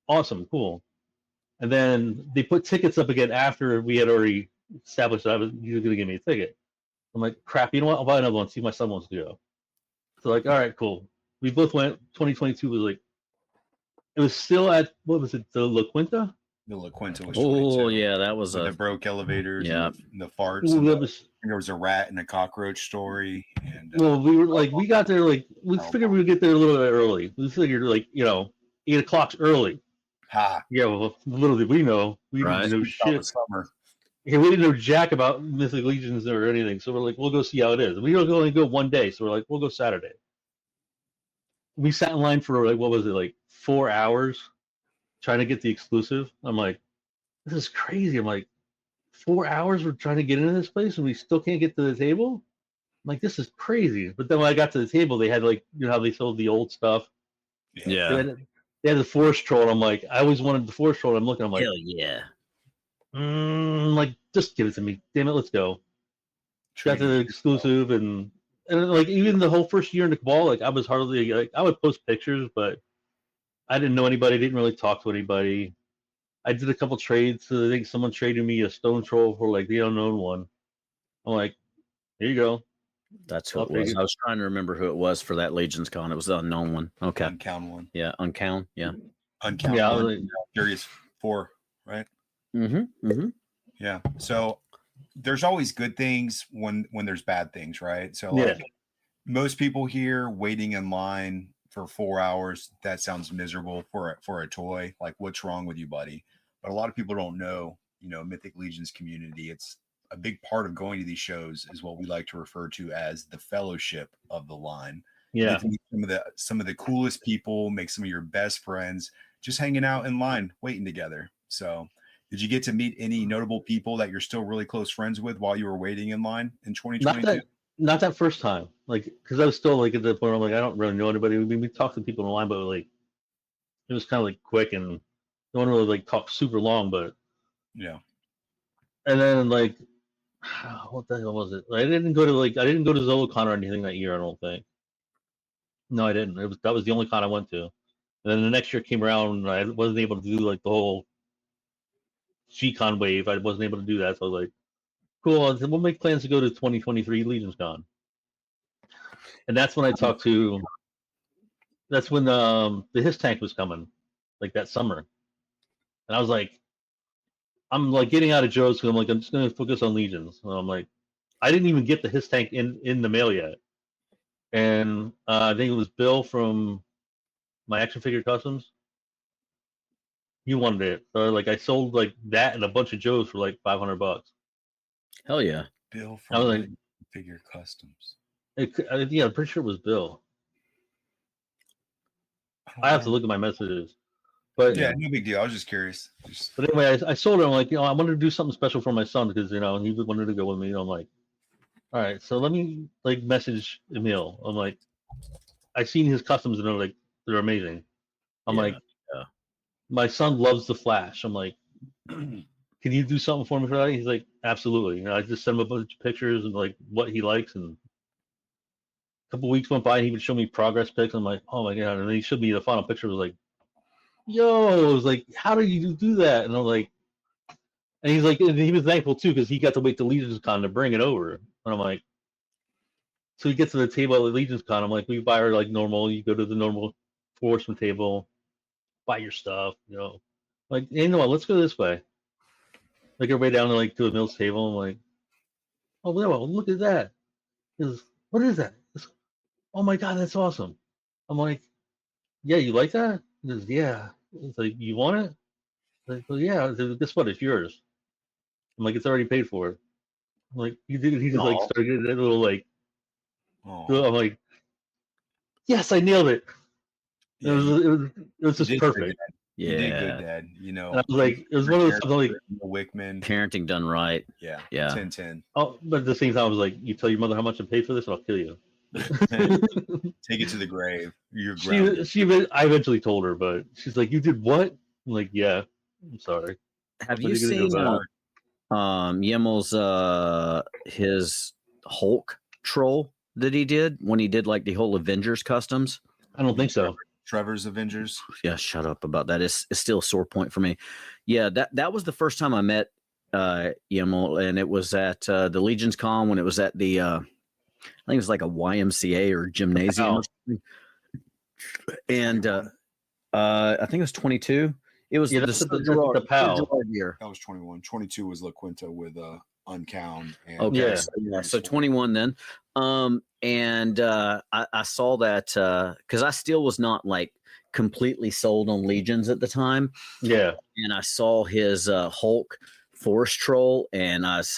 awesome, cool. And then they put tickets up again after we had already established that he was going to give me a ticket. I'm like, crap, you know what? I'll buy another one, see if my son wants to go. So like, all right, cool. We both went. 2022 was like, it was still at, what was it, the La Quinta? The La Quinta was 22. Yeah, that was the broke elevators. Yeah, and the farts. Ooh, and there was a rat and a cockroach story. And well, we were like, we got there like, we figured we would get there a little bit early. We figured like, 8 o'clock's early. Ha. Yeah, well, little did we know. We didn't know shit. Summer. Yeah, we didn't know jack about Mythic Legions or anything. So we're like, we'll go see how it is. We don't only go one day, so we're like, we'll go Saturday. We sat in line for like, what was it, like 4 hours trying to get the exclusive. I'm like, this is crazy. I'm like, 4 hours we're trying to get into this place and we still can't get to the table? I'm like, this is crazy. But then when I got to the table, they had like, how they sold the old stuff. Yeah. They had the Forest Troll, and I'm like, I always wanted the Forest Troll. And I'm looking, I'm like, hell yeah. Like, just give it to me. Damn it, let's go. Got the exclusive, and like, even the whole first year in the cabal, like, I was hardly, like, I would post pictures, but I didn't know anybody, didn't really talk to anybody. I did a couple trades, so I think someone traded me a Stone Troll for, like, the unknown one. I'm like, here you go. That's who it was. I was trying to remember who it was for that Legions Con. It was the unknown one. Okay. Uncount one. Yeah, Uncount. Yeah. Uncount yeah, one. like, Furious 4, right? Mm-hmm. Mm-hmm. Yeah. So there's always good things when there's bad things, right? So like, most people here waiting in line for 4 hours, that sounds miserable for a toy. Like, what's wrong with you, buddy? But a lot of people don't know, Mythic Legions community. It's a big part of going to these shows is what we like to refer to as the fellowship of the line. Yeah. Some of the coolest people, make some of your best friends, just hanging out in line, waiting together. So did you get to meet any notable people that you're still really close friends with while you were waiting in line in 2022? Not that first time. Like, because I was still like at the point where I'm like, I don't really know anybody. We talked to people in the line, but like, it was kind of like quick and no one really like talked super long, but yeah. And then like, what the hell was it? I didn't go to ZoloCon or anything that year, I don't think. No, I didn't. That was the only con I went to. And then the next year came around and I wasn't able to do like the whole G-Con wave. I wasn't able to do that. So I was like, cool, we'll make plans to go to 2023 Legions Con. And that's when I talked to, that's when the Hiss Tank was coming, like that summer. And I was like, I'm like getting out of Joe's because I'm like, I'm just going to focus on Legions. And I'm like, I didn't even get the Hiss Tank in the mail yet. And I think it was Bill from my Action Figure Customs. He wanted it. So like I sold like that and a bunch of Joe's for like $500. Hell yeah. Bill I was from like, Figure Customs. Yeah, I'm pretty sure it was Bill. I have to look at my messages. But yeah, no big deal. I was just curious. But anyway, I sold it. I'm like, I wanted to do something special for my son because he wanted to go with me. I'm like, all right, so let me like message Emil. I'm like, I seen his customs and they're amazing. I'm like, my son loves the Flash. I'm like, can you do something for me for that? He's like, absolutely. I just sent him a bunch of pictures and like what he likes. And a couple weeks went by and he would show me progress pics. I'm like, oh my God. And then he showed me the final picture. It was like, yo, I was like, how did you do that? And I'm like, and he's like, and he was thankful too because he got to wait to Legions Con to bring it over. And I'm like, so he gets to the table at Legions Con. I'm like, we buy her like normal. You go to the normal Forceman table, buy your stuff, Like, hey, you know what? Let's go this way. Like, everybody down to like to a Mills table. I'm like, oh, well, look at that. He goes, what is that? Oh my God, that's awesome. I'm like, yeah, you like that? He goes, yeah. It's like, you want it? Like, well, yeah. I said, guess what? It's yours. I'm like, it's already paid for. I'm like, you did it. He just like started getting that little like. So I'm like, yes, I nailed it. Yeah, it was just perfect. You did good, Dad. You know, and I was like, it was one of those something like Wickman parenting done right. Yeah, yeah. 10-10. Oh, but at the same time, I was like, you tell your mother how much I paid for this, and I'll kill you. Take it to the grave. You're I eventually told her, but she's like, you did what? I'm like, yeah. I'm sorry. Have you seen Yimmel's his Hulk troll that he did when he did like the whole Avengers customs? I don't think so. Trevor's Avengers. Yeah, shut up about that. It's still a sore point for me. Yeah, that was the first time I met Yimmel, and it was at the Legion's Con when it was at the I think it was like a YMCA or gymnasium or something. And I think it was 22. It was the PAL year. That was 21. 22 was La Quinta with Uncound. And okay, so 21 then. And I saw that because I still was not like completely sold on Legions at the time. Yeah. And I saw his Hulk Forest Troll, and I was,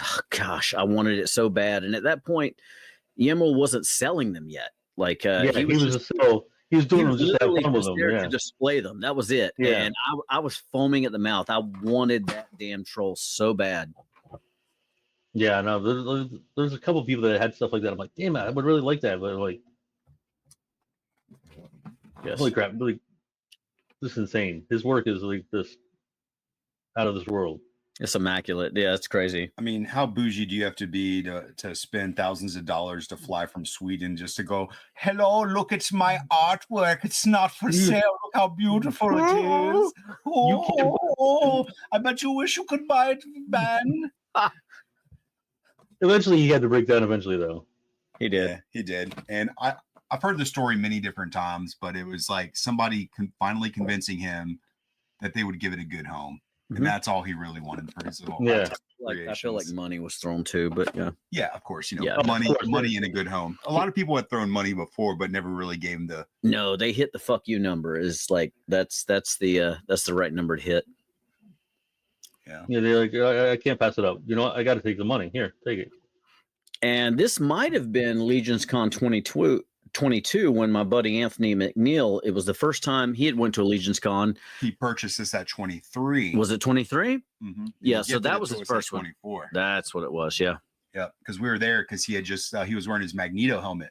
I wanted it so bad. And at that point, Yimmel wasn't selling them yet. Like he was doing them just to display them. That was it. Yeah. And I was foaming at the mouth. I wanted that damn troll so bad. Yeah, no, there's a couple people that had stuff like that. I'm like, damn it, I would really like that, but like, yes. Holy crap, really, this is insane. His work is like this, out of this world. It's immaculate. Yeah, it's crazy. I mean, how bougie do you have to be to spend thousands of dollars to fly from Sweden just to go, hello, look, it's my artwork. It's not for sale. Look how beautiful it is. Oh, I bet you wish you could buy it, man. Eventually, he had to break down eventually, though. He did. Yeah, he did. And I've heard the story many different times, but it was like somebody finally convincing him that they would give it a good home. And that's all he really wanted for his little I feel like money was thrown too, but yeah. Yeah, of course. You know, money in a good home. A lot of people had thrown money before, but never really gave him the. No, they hit the fuck you number. Is like that's the right number to hit. Yeah, they're like, I can't pass it up. You know what? I got to take the money. Here, take it. And this might have been Legion's Con 22 when my buddy Anthony McNeil, it was the first time he had went to a Legion's Con. He purchased this at 23. Was it 23? Mm-hmm. Yeah, so that was his first 24. One. That's what it was, yeah. Yeah, because we were there because he had just, he was wearing his Magneto helmet.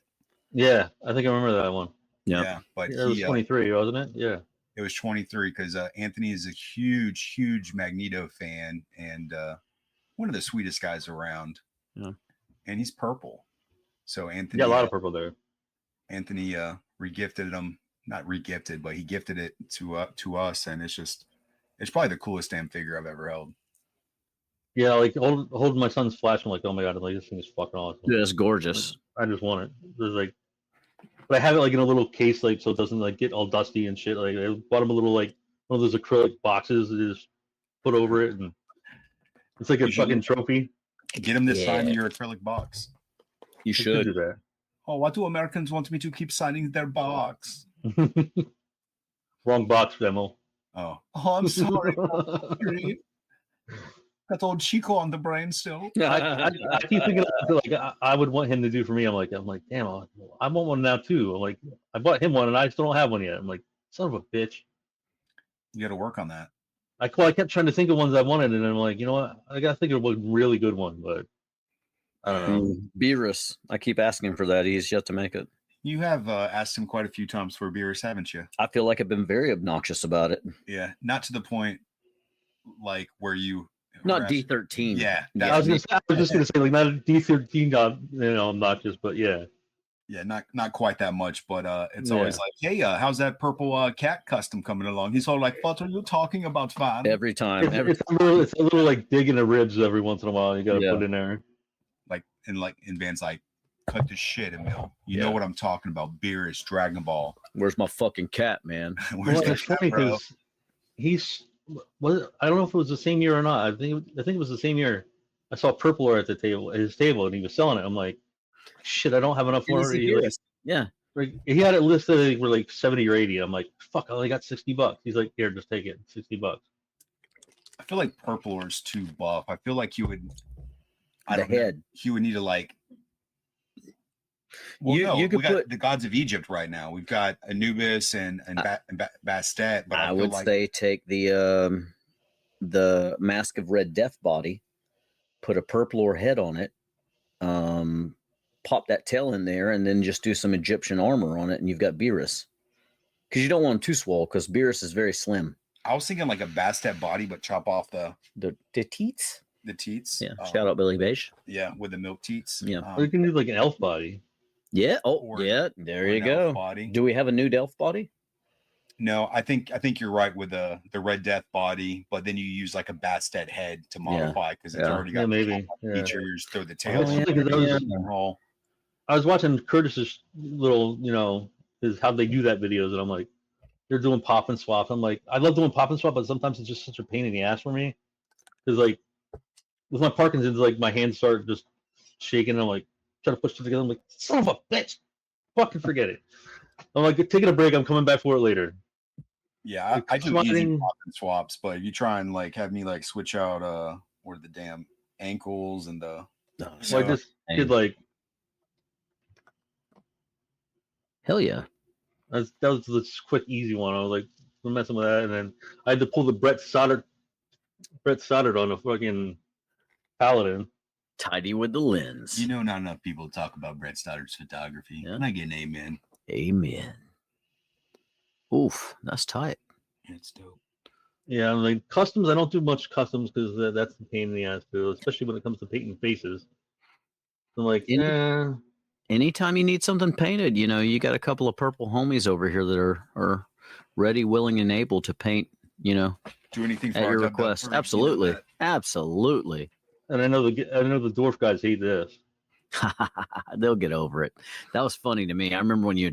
Yeah, I think I remember that one. Yeah, but it was 23, wasn't it? Yeah. It was 23 because Anthony is a huge Magneto fan and one of the sweetest guys around. Yeah. And he's purple. So Anthony. Yeah, a lot of purple there. Anthony regifted him, not regifted, but he gifted it to us. And it's probably the coolest damn figure I've ever held. Yeah, like holding my son's Flash, I'm like, oh my God, like this thing is fucking awesome. Yeah, it's gorgeous. I just want it. There's like, but I have it like in a little case, like so it doesn't like get all dusty and shit. Like I bought him a little like one of those acrylic boxes that just put over it, and it's like a fucking trophy. Get him to sign your acrylic box. You should do that. Oh, what do Americans want me to keep signing their box? Wrong box, demo. Oh, I'm sorry. Got old Chico on the brain still. I keep thinking like I would want him to do for me. I'm like, damn, I want one now too. I'm like, I bought him one and I still don't have one yet. I'm like, son of a bitch. You got to work on that. I kept trying to think of ones I wanted, and I'm like, you know what? I got to think of a really good one, but I don't know. Beerus. I keep asking for that. He's yet to make it. You have asked him quite a few times for Beerus, haven't you? I feel like I've been very obnoxious about it. Yeah, not to the point like where you. Not D13. Yeah, I was just gonna say like not a D13 obnoxious, but yeah. Yeah, not quite that much, but it's always like, hey, how's that purple cat custom coming along? He's all like, what are you talking about, fan? Every time. It's a little like digging the ribs every once in a while. You gotta put in there. Like in bands like cut the shit, Emil. You know what I'm talking about. Beerus, Dragon Ball. Where's my fucking cat, man? Where's it's funny because I don't know if it was the same year or not. I think it was the same year. I saw Purple at his table, and he was selling it. I'm like, shit, I don't have enough for it. Yeah. Like, he had it listed for like 70 or 80. I'm like, fuck, I only got $60. He's like, here, just take it, $60. I feel like Purple is too buff. I feel like you would. He would need to like. Well, we got the gods of Egypt right now. We've got Anubis and Bastet. But I would say take the Mask of Red Death body, put a purple or head on it, pop that tail in there, and then just do some Egyptian armor on it, and you've got Beerus. Because you don't want him too swole, because Beerus is very slim. I was thinking like a Bastet body, but chop off the teats. The teats. Yeah. Shout out Billy Beige. Yeah, with the milk teats. Yeah. Or you can do like an elf body. Yeah. Oh, yeah. There you go. Body. Do we have a nude elf body? No, I think you're right with the Red Death body, but then you use like a Bastet head to modify because it's already got features. Throw the tail. I was watching Curtis's little, his how they do that videos, and I'm like, they're doing pop and swap. I'm like, I love doing pop and swap, but sometimes it's just such a pain in the ass for me because like with my Parkinson's, like my hands start just shaking. And I'm like trying to push it together. I'm like, son of a bitch, fucking forget it. I'm like, taking a break. I'm coming back for it later. Yeah, I do easy pop and swaps, but if you try and like have me like switch out what are the damn ankles and the. So I just did like. Hell yeah. That was the quick, easy one. I was like messing with that, and then I had to pull the Brett Stoddard on a fucking Paladin. Tidy with the lens. You know, not enough people talk about Brett Stoddard's photography. Yeah. And I get an amen. Amen. Oof, that's tight. It's dope. Yeah, I'm like customs. I don't do much customs because that's the pain in the ass too, especially when it comes to painting faces. I'm like, anytime you need something painted, you got a couple of purple homies over here that are ready, willing, and able to paint, do anything for at your request. Absolutely. Absolutely. And I know the dwarf guys hate this. They'll get over it. That was funny to me. I remember when you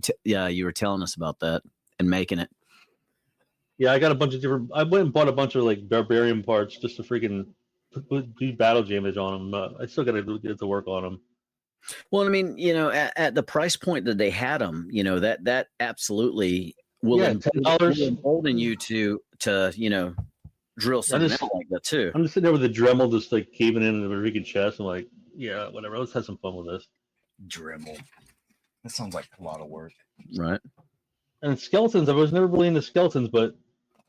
were telling us about that and making it. Yeah, I got a bunch of different. I went and bought a bunch of like barbarian parts just to freaking do battle damage on them. I still got to get to work on them. Well, I mean, at the price point that they had them, that absolutely will embolden you to drill something out like that too. I'm just sitting there with the Dremel just like caving in the freaking chest. I'm like, yeah, whatever. Let's have some fun with this. Dremel. That sounds like a lot of work. Right. And skeletons, I was never really into skeletons, but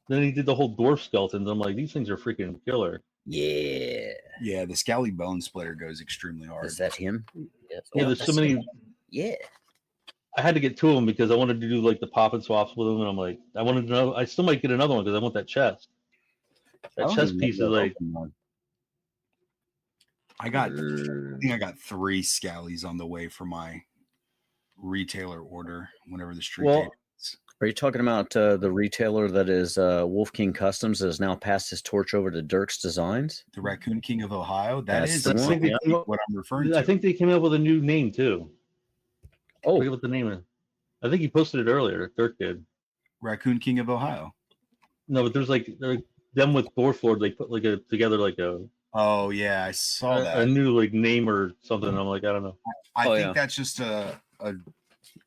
then he did the whole dwarf skeletons. I'm like, these things are freaking killer. Yeah. Yeah, the Scally Bone Splitter goes extremely hard. Is that him? Yes. Yeah, there's so many. Yeah. I had to get two of them because I wanted to do like the pop and swaps with them, and I'm like, I wanted to know. I still might get another one because I want that chest. That chest piece is like. I think I got 3 Scallies on the way for my retailer order whenever the street date is. Are you talking about the retailer that is Wolf King Customs that has now passed his torch over to Dirk's Designs? The Raccoon King of Ohio? That's the one. What I'm referring to. I think they came up with a new name too. I forget what the name is. I think he posted it earlier. Dirk did. Raccoon King of Ohio. No, but there's like them with Dwarf Lord. They put like together like a. Oh yeah, I saw that. A new like name or something. I'm like, I don't know. I think that's just a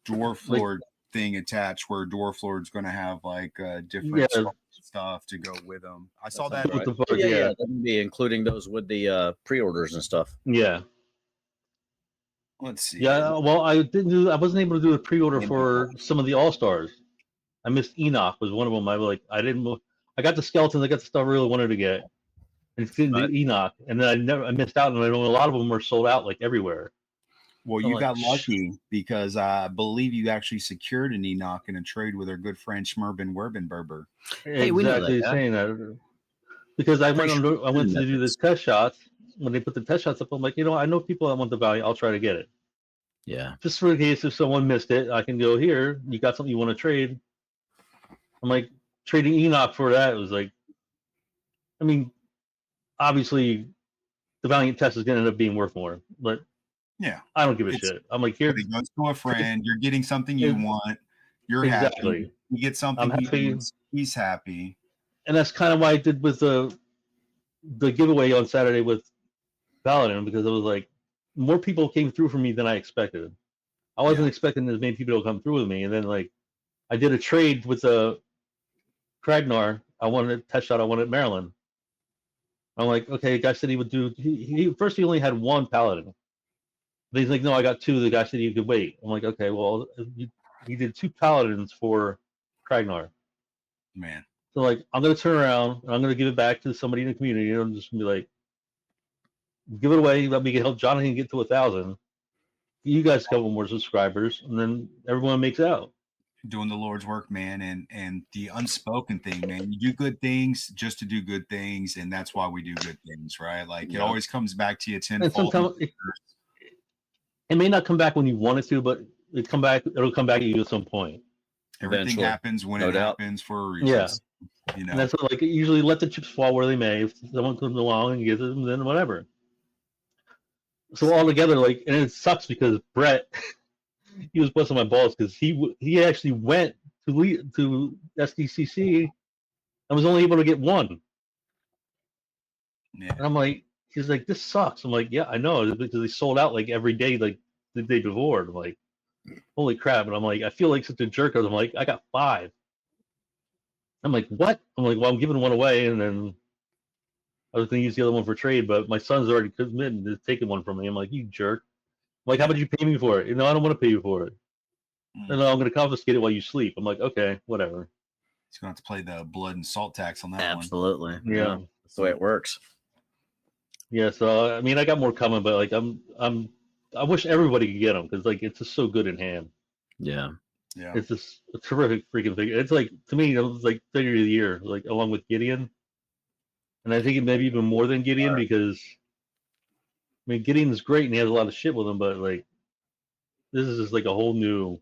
Dwarf Lord thing attached where Dwarf Lord's going to have like different stuff to go with them. I saw that. Right. Yeah, that would be including those with the pre-orders and stuff. Yeah. Let's see. Yeah, well, I wasn't able to do a pre-order for some of the All-Stars. I missed Enoch was one of them. I got the skeletons. I got the stuff I really wanted to get. And it's Enoch, and then I missed out, and I know a lot of them were sold out like everywhere. Well, you got lucky because I believe you actually secured an Enoch in a trade with our good friend Schmerben Werbenberber. Hey, we know that. Saying that because I went to do the test shots. When they put the test shots up, I'm like, I know people that want the value. I'll try to get it. Yeah. Just for the case if someone missed it, I can go here. You got something you want to trade? I'm like trading Enoch for that. It was like, I mean, obviously, the Valiant test is going to end up being worth more, but. Yeah, I don't give a shit. I'm like, here. It goes to a friend. You're getting something you want. You're happy. You get something. I'm happy. He's happy. And that's kind of why I did with the giveaway on Saturday with Paladin, because it was like more people came through for me than I expected. I wasn't expecting as many people to come through with me, and then like I did a trade with a Kragnar. I wanted a test shot. I wanted Maryland. I'm like, okay, the guy said he would do. He first he only had one paladin. But he's like, no, I got two. The guy said you could wait. I'm like, okay, well, he did two paladins for Kragnar. Man. So like, I'm gonna turn around and I'm gonna give it back to somebody in the community. And I'm just gonna be like, give it away. Let me help Jonathan get to 1,000. You guys couple more subscribers, and then everyone makes out. Doing the Lord's work, man, and the unspoken thing, man. You do good things just to do good things, and that's why we do good things, right? Like it always comes back to you tenfold. It may not come back when you want it to, but it'll come back at you at some point. Everything Eventually. happens when it happens for a reason. Yeah. You know, And that's what, like, usually let the chips fall where they may. If someone comes along and gives them, then whatever. So all together, like, and it sucks because Brett, he was busting my balls because he actually went to SDCC and was only able to get one. Yeah. And I'm like, he's like, this sucks. I'm like, yeah, I know, because they sold out like every day, like the day before. I'm like, holy crap. And I'm like, I feel like such a jerk. I'm like, I got 5. I'm like, what? I'm like, well, I'm giving one away, and then I was going to use the other one for trade, but my son's already committed to taking one from me. I'm like, you jerk. I'm like, how about you pay me for it? You know, I don't want to pay you for it. And I'm going to confiscate it while you sleep. I'm like, okay, whatever. He's going to have to play the blood and salt tax on that Absolutely. one. Yeah. That's the way it works. Yeah, so I mean, I got more coming, but like I wish everybody could get them because like it's just so good in hand. Yeah. Yeah. It's just a terrific freaking figure. It's like, to me, it was like figure of the year, like along with Gideon. And I think it maybe even more than Gideon because I mean Gideon is great and he has a lot of shit with him, but like this is just like a whole new.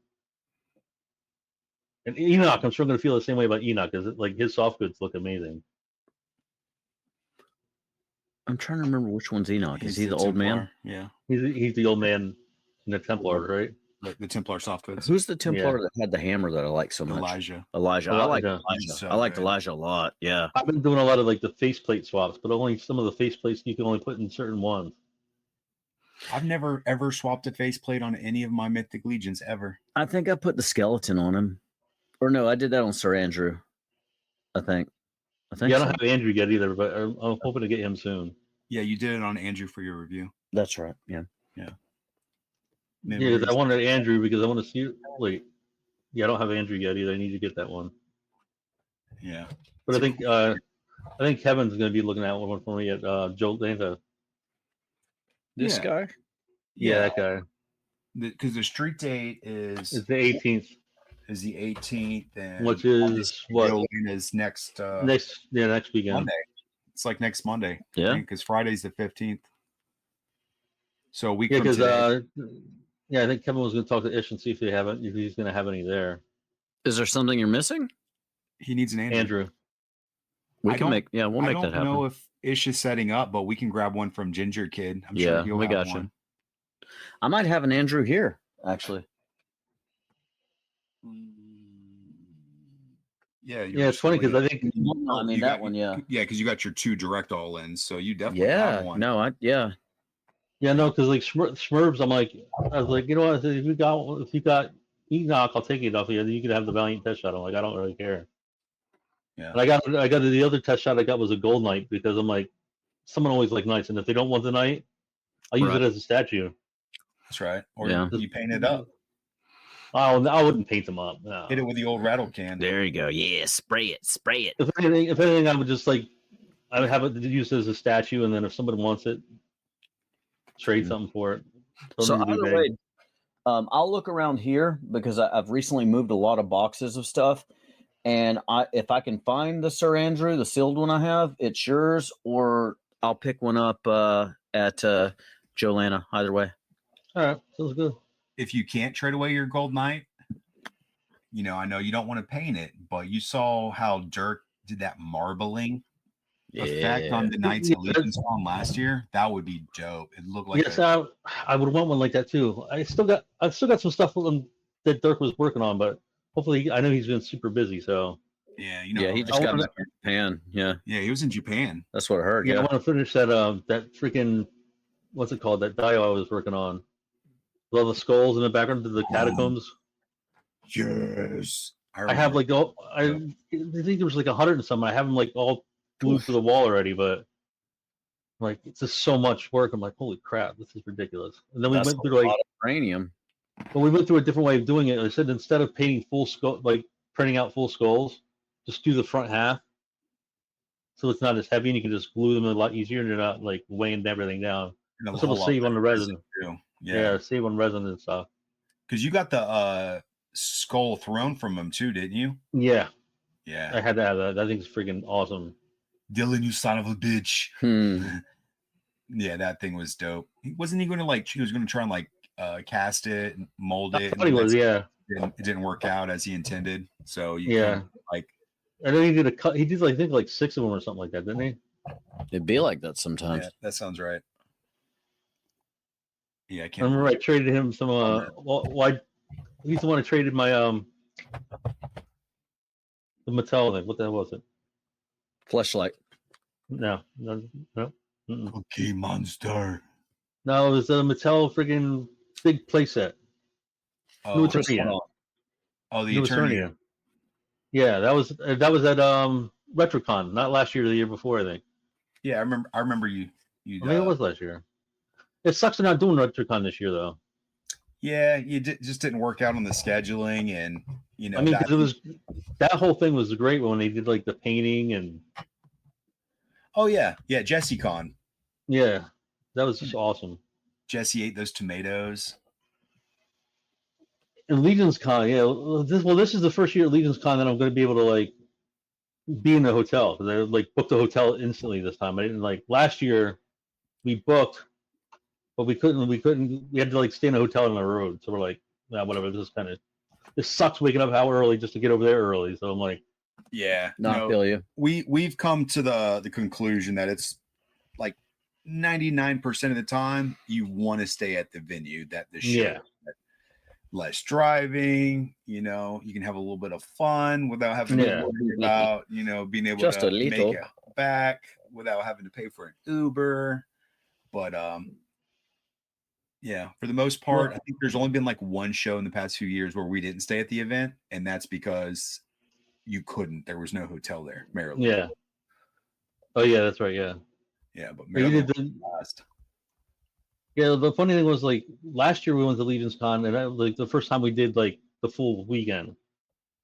And Enoch, I'm sure I'm gonna feel the same way about Enoch because like his soft goods look amazing. I'm trying to remember which one's Enoch. Is he the old man? Yeah. He's the old man in the Templar, right? The Templar soft goods. Who's the Templar that had the hammer that I like so much? Elijah. I like Elijah. So I liked good. Elijah a lot. Yeah. I've been doing a lot of like the faceplate swaps, but only some of the faceplates you can only put in certain ones. I've never ever swapped a faceplate on any of my Mythic Legions ever. I think I put the skeleton on him. Or no, I did that on Sir Andrew. I think Yeah, I don't have Andrew yet either, but I'm hoping to get him soon. Yeah, you did it on Andrew for your review. That's right. Yeah. Yeah. Yeah, 'cause I wanted Andrew because I want to see. Wait, yeah, I don't have Andrew yet either. I need to get that one. Yeah, but I think Kevin's going to be looking at one for me at Joel Danta. This guy? Yeah, that guy. Because the street date It's the 18th. Is the 18th, and Which is what? Is next next weekend. Monday. It's like next Monday. Yeah, because Friday's the 15th. So a week Yeah, from because today. I think Kevin was going to talk to Ish and see if if he's going to have any there. Is there something you're missing? He needs an Andrew. We'll make that happen. I don't know if Ish is setting up, but we can grab one from Ginger Kid. I'm sure he'll we have got one. you. I might have an Andrew here, actually. Yeah, it's funny because I think I mean that one, yeah, because you got your 2 direct all ins, so you definitely yeah. have one. No, Yeah, no, because like Smurfs, I was like, you know what? If you got Enoch, I'll take it off you. You can have the Valiant test shot. I'm like, I don't really care. Yeah. And I got the other test shot I got was a gold knight because I'm like, someone always like knights, and if they don't want the knight, I'll use it as a statue. That's right. Or Yeah. you paint it up. Oh, I wouldn't paint them up. No. Hit it with the old rattle can. There you go. Yeah, spray it. If anything, I would just like I would have it used as a statue, and then if somebody wants it, trade something for it. So either way, I'll look around here because I've recently moved a lot of boxes of stuff, and if I can find the Sir Andrew, the sealed one I have, it's yours, or I'll pick one up at Jolana. Either way. All right, sounds good. If you can't trade away your gold knight, I know you don't want to paint it, but you saw how Dirk did that marbling effect on the Knights of Legion spawn last year. That would be dope. It looked like I would want one like that too. I've still got some stuff that Dirk was working on, but hopefully I know he's been super busy. So yeah, he just got back in Japan. Yeah, he was in Japan. That's what I heard. Yeah, Yeah, I want to finish that freaking what's it called? That dio I was working on. with all the skulls in the background of the catacombs. Yes. I have like I think there was like 100 and something. I have them like all glued to the wall already, but like it's just so much work. I'm like, holy crap, this is ridiculous. And then we went through like cranium. But we went through a different way of doing it. I said instead of painting full skull, like printing out full skulls, just do the front half, so it's not as heavy, and you can just glue them a lot easier, and you're not like weighing everything down. So it'll save on the resin. Yeah, save on resin and stuff. Because you got the skull thrown from him too, didn't you? Yeah. Yeah. I had to have that. That thing's freaking awesome. Dylan, you son of a bitch. Yeah, that thing was dope. Wasn't he going to like? He was going to try and like cast it, and mold it. I thought he was. Yeah. It didn't work out as he intended. So you yeah, kind of, like. And then he did a cut. He did like I think like 6 of them or something like that, didn't he? It'd be like that sometimes. Yeah, that sounds right. Yeah, I I can't. remember I traded him some. He's the one I traded my the Mattel thing. What the hell was it? Fleshlight. No. Okay, monster. No, it was a Mattel friggin' big playset. Oh, Eternia. Oh, the Eternia. Yeah, that was at RetroCon, not last year, the year before, I think. Yeah, I remember you. I mean, it was last year. It sucks they're not doing RetroCon this year, though. Yeah, just didn't work out on the scheduling, and you know. I mean, because that whole thing was great when they did like the painting and. Oh yeah, JesseCon. Yeah, that was just awesome. Jesse ate those tomatoes. And Legion's Con, yeah. This is the first year at Legion's Con that I'm going to be able to like be in the hotel, because I like booked the hotel instantly this time. I didn't like last year. We booked, but we couldn't. We had to like stay in a hotel on the road. So we're like, nah, whatever. This sucks waking up how early just to get over there early. So I'm like, yeah, not feel you. We've come to the conclusion that it's like 99% of the time you want to stay at the venue that the show. Yeah. Less driving, you know, you can have a little bit of fun without having to worry about, you know, being able to make it back without having to pay for an Uber. But yeah, for the most part, I think there's only been like one show in the past few years where we didn't stay at the event, and that's because you couldn't. There was no hotel there, Maryland. Yeah. Oh yeah, that's right. Yeah. Yeah, but Maryland was last. Yeah, the funny thing was like last year we went to Legion's Con, and like the first time we did like the full weekend. And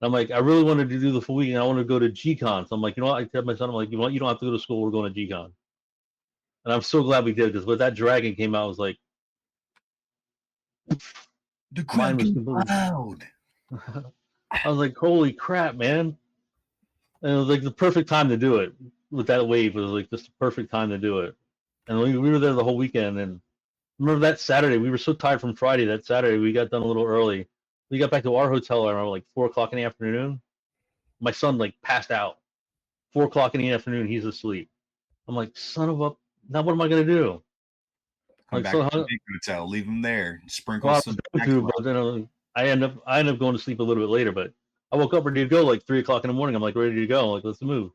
I'm like, I really wanted to do the full weekend. I want to go to G-Con. So I'm like, you know what? I tell my son, I'm like, you know what? You don't have to go to school. We're going to G-Con. And I'm so glad we did, because when that dragon came out, I was like, the crowd was loud. I was like, holy crap, man! And it was like the perfect time to do it with that wave. It was like just the perfect time to do it. And we were there the whole weekend, and. Remember that Saturday, we were so tired from Friday. That Saturday, we got done a little early. We got back to our hotel around like 4:00 in the afternoon. My son like passed out. 4:00 in the afternoon, he's asleep. I'm like, son of a, now what am I gonna do? Come back to the hotel, leave him there, sprinkle some. But then I end up going to sleep a little bit later. But I woke up ready to go like 3:00 in the morning. I'm like ready to go. I'm like, let's move.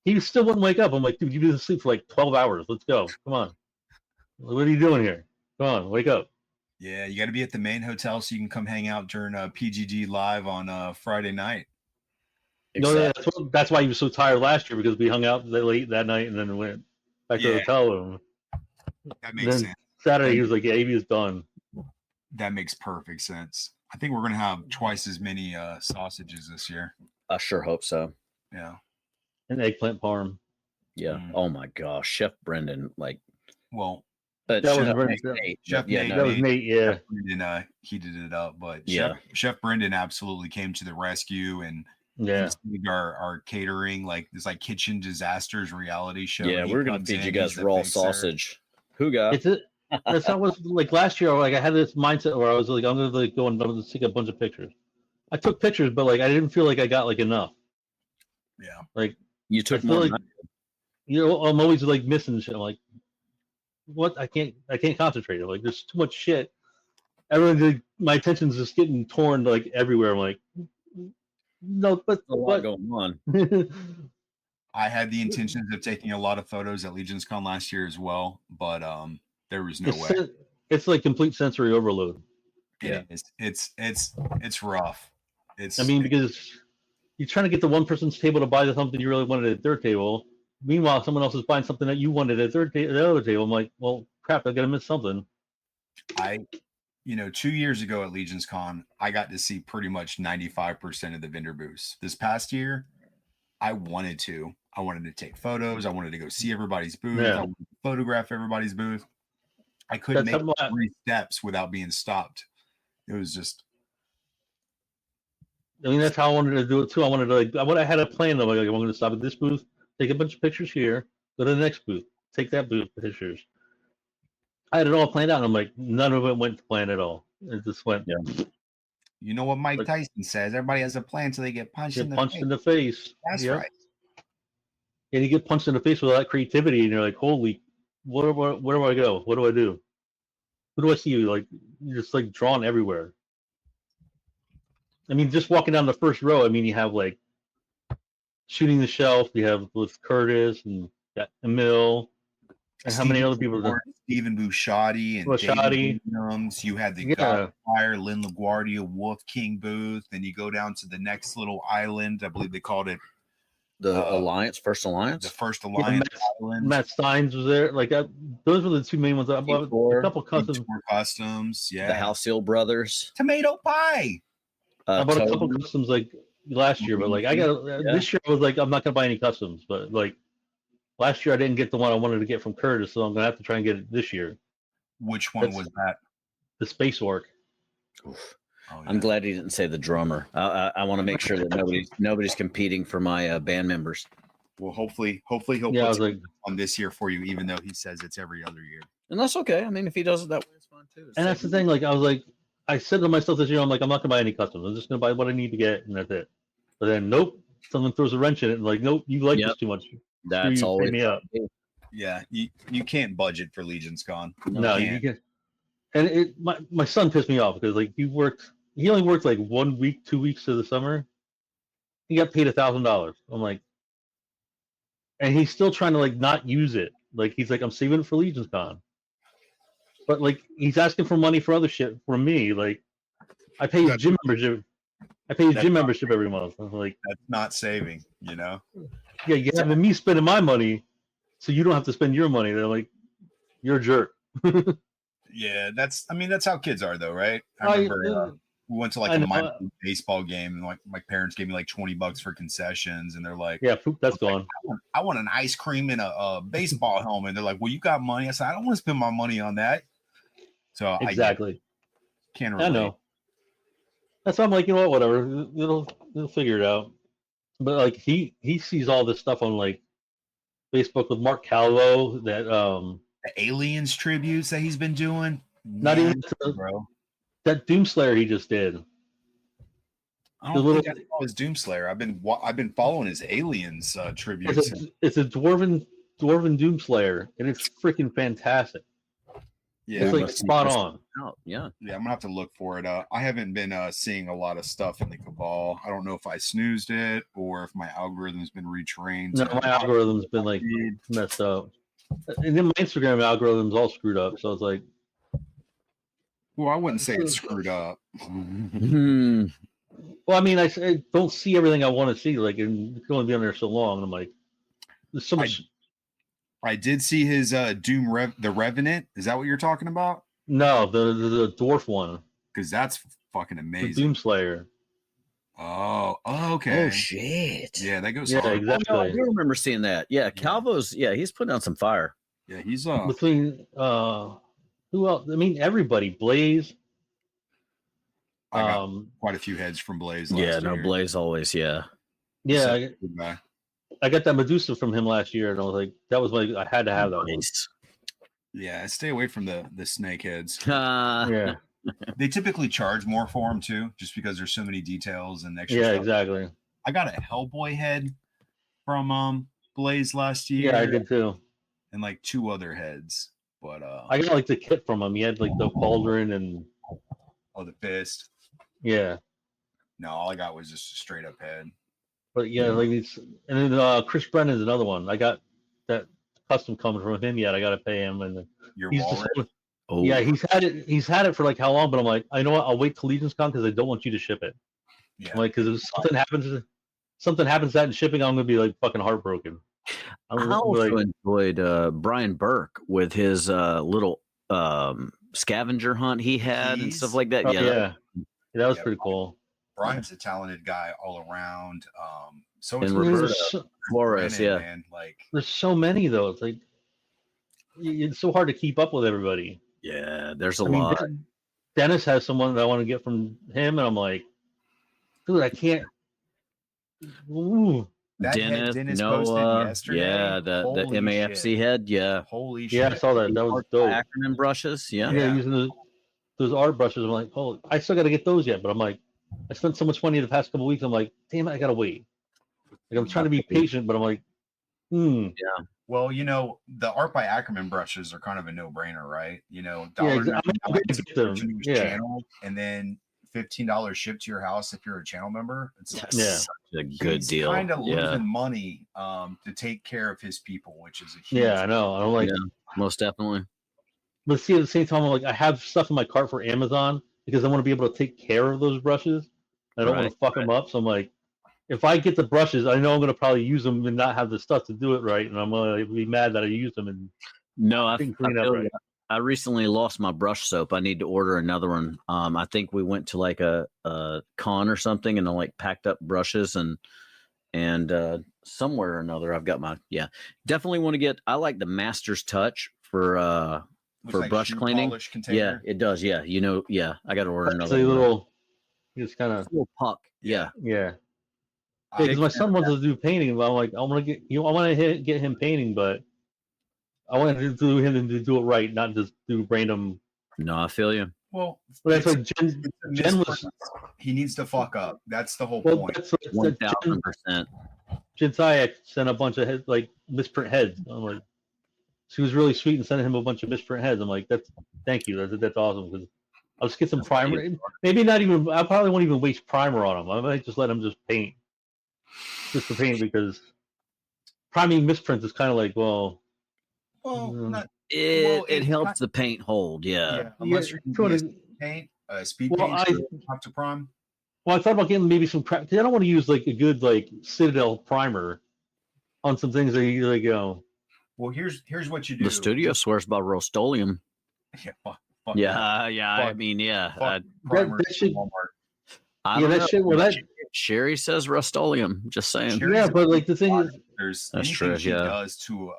He still wouldn't wake up. I'm like, dude, you've been asleep for like 12 hours. Let's go. Come on. What are you doing here? Come on, wake up. Yeah, you got to be at the main hotel so you can come hang out during PGG Live on Friday night. Exactly. No, that's why he was so tired last year, because we hung out late that night and then went back to the hotel room. That makes sense. Saturday, he was like, yeah, he was done. That makes perfect sense. I think we're going to have twice as many sausages this year. I sure hope so. Yeah. And eggplant parm. Yeah. Oh my gosh. Chef Brendan, like. Well, that was Nate. Yeah, Brendan, heated it up, but Chef Brendan absolutely came to the rescue, and our catering, like this, like kitchen disasters reality show. Yeah, we're gonna feed you guys raw sausage. Who got? That's not what like last year. Like I had this mindset where I was like, I'm gonna like go and take a bunch of pictures. I took pictures, but like I didn't feel like I got like enough. Yeah, like you took more. Like, you know, I'm always like missing shit. I'm like. What I can't concentrate. Like there's too much shit. Everyone, my attention's just getting torn like everywhere. I'm like, no, but a lot going on. I had the intentions of taking a lot of photos at Legion's Con last year as well, but there was no way. It's like complete sensory overload. It is. It's rough. I mean, because you're trying to get the one person's table to buy something you really wanted at their table. Meanwhile, someone else is buying something that you wanted at the other table. I'm like, well, crap, I gotta miss something. 2 years ago at Legion's Con, I got to see pretty much 95% of the vendor booths. This past year, I wanted to take photos. I wanted to go see everybody's booth. Yeah. I wanted to photograph everybody's booth. I couldn't make 3 steps without being stopped. It was just. I mean, that's how I wanted to do it too. I had a plan though. Like, I'm going to stop at this booth, take a bunch of pictures here, go to the next booth, take that booth pictures. I had it all planned out, and I'm like, none of it went to plan at all. It just went. Yeah. You know what Mike Tyson says? Everybody has a plan until they get punched in the face. That's right. And you get punched in the face with all that creativity, and you're like, holy, where do I go? What do I do? Who do I see? Like, you're just like drawn everywhere. I mean, just walking down the first row, I mean, you have like Shooting the Shelf, you have with Curtis and Emil, and how many other people? Stephen Busciotti and David Williams. You had the Godfire, Lynn LaGuardia, Wolf King booth. Then you go down to the next little island. I believe they called it the Alliance, First Alliance. The First Alliance island. Matt Steins was there. Like those were the two main ones. I bought a couple customs. Yeah, the House Hill Brothers. Tomato Pie. I bought a couple customs like last year, but like I got this year I was like, I'm not gonna buy any customs, but like last year I didn't get the one I wanted to get from Curtis, so I'm gonna have to try and get it this year. Which one was that? The Space Orc. I'm glad he didn't say the drummer. I want to make sure that nobody's competing for my band members. Well, hopefully he'll put on this year for you, even though he says it's every other year. And that's okay. I mean, if he does it that way, it's fine too. And that's the thing. Like I said to myself this year, I'm like, I'm not gonna buy any customs. I'm just gonna buy what I need to get, and that's it. But then, nope, someone throws a wrench in it, and like, nope, you like this too much. That's always me up. Yeah, you can't budget for Legion's Con. No, you can't. And my son pissed me off because like he only worked like 1 week, 2 weeks of the summer. He got paid $1,000. I'm like, and he's still trying to like not use it. Like he's like, I'm saving it for Legion's Con. But like he's asking for money for other shit from me. Like I pay his gym membership. I pay his gym membership every month. I'm like, that's not saving, you know? Yeah, you're having me spending my money, so you don't have to spend your money. They're like, you're a jerk. Yeah, that's how kids are, though, right? I remember we went to like a minor league baseball game, and like my parents gave me like $20 for concessions, and they're like, "Yeah, that's gone." I want an ice cream and a baseball helmet. They're like, "Well, you got money." I said, "I don't want to spend my money on that." So exactly, can't relate. I know. That's why I'm like, you know what, whatever. They'll figure it out. But like he sees all this stuff on like Facebook with Mark Calvo that the Aliens tributes that he's been doing. Not even bro. That Doomslayer he just did. I don't think I saw his Doomslayer. I've been following his Aliens tributes. It's a dwarven Doomslayer, and it's freaking fantastic. Yeah, it's like spot on. Yeah, I'm gonna have to look for it. I haven't been seeing a lot of stuff in the Cabal. I don't know if I snoozed it or if my algorithm's been retrained. No, my algorithm's been like messed up, and then my Instagram algorithm's all screwed up. So it's like, well, I wouldn't say it's screwed up. Well, I mean, I don't see everything I want to see. Like, and it's only been on there so long. And I'm like, there's so much. I did see his the Revenant. Is that what you're talking about? No, the dwarf one. Because that's fucking amazing. The Doomslayer. Oh, okay. Oh shit. Yeah, that goes. Yeah, exactly. Oh, no, I do remember seeing that. Yeah, Calvo's. Yeah, he's putting on some fire. Yeah, he's between who else? I mean, everybody. Blaze. I got quite a few heads from Blaze. Yeah, Blaze always. Yeah. Yeah. I got that Medusa from him last year, and I was like, that was like I had to have that one. Yeah, stay away from the snake heads. Yeah. They typically charge more for them too, just because there's so many details and extra stuff. Exactly. I got a Hellboy head from Blaze last year. Yeah, I did too. And like 2 other heads. But I got like the kit from him. He had like the pauldron and the fist. Yeah. No, all I got was just a straight up head. But yeah, like these, and then Chris Brennan's another one. I got that custom coming from him yet. I got to pay him, and your wallet. Oh, Yeah, he's had it for like how long? But I'm like, I know what? I'll wait till Legion's Con because I don't want you to ship it. Yeah. I'm like, because if something happens to that in shipping, I'm gonna be like fucking heartbroken. I also enjoyed Brian Burke with his little scavenger hunt he had and stuff like that. Oh, yeah, that was pretty cool. Brian's a talented guy all around. So and is Roberto Flores, Brennan, yeah. man. Like, there's so many though. It's like it's so hard to keep up with everybody. Yeah, there's a lot. Dennis has someone that I want to get from him, and I'm like, dude, I can't. Ooh. Dennis Noah, yeah, the MAFC head, yeah. Holy shit. Yeah, I saw that. That was dope. Acronym brushes, yeah. Yeah, using those art brushes. I'm like, oh, I still got to get those yet. But I'm like, I spent so much money the past couple of weeks. I'm like, damn it, I got to wait. Like, I'm trying to be patient, but I'm like, Yeah. Well, you know, the art by Ackerman brushes are kind of a no-brainer, right? You know, channel, and then $15 shipped to your house if you're a channel member. It's like, such a good deal. Kind of yeah. losing money to take care of his people, which is a huge yeah, I know. I'm like, most definitely. But see, at the same time, I'm like, I have stuff in my cart for Amazon because I want to be able to take care of those brushes. I don't want to fuck them up. So I'm like, if I get the brushes, I know I'm going to probably use them and not have the stuff to do it right, and I'm going to be mad that I used them and I recently lost my brush soap. I need to order another one. I think we went to like a con or something, and I like packed up brushes and somewhere or another I've got my definitely want to get. I like the Master's Touch for like brush cleaning. Yeah, it does. Yeah, you know, I got to order another. It's a little, just kind of little puck. Yeah. Because my son wants to do painting, but I'm like, I want to get him painting, but I want to do him to do it right, not just do random. No, I feel you. Well, that's like Jen was. He needs to fuck up. That's the whole point. 1,000%. Jen Sayak sent a bunch of misprint heads. I'm like, she was really sweet and sent him a bunch of misprint heads. I'm like, thank you. That's awesome because I'll just get some primer. Maybe not even. I probably won't even waste primer on him. I might just let him just paint, just to paint because priming misprints is kind of like it helps the paint hold. Unless you're using paint, speed paint, have to prime. Well, I thought about getting maybe some crap. I don't want to use like a good Citadel primer on some things that you like. Well, here's what you do. The studio swears by Rust-Oleum. Yeah, Sherry says Rust-Oleum. Just saying. But like the thing is, that's true. She does to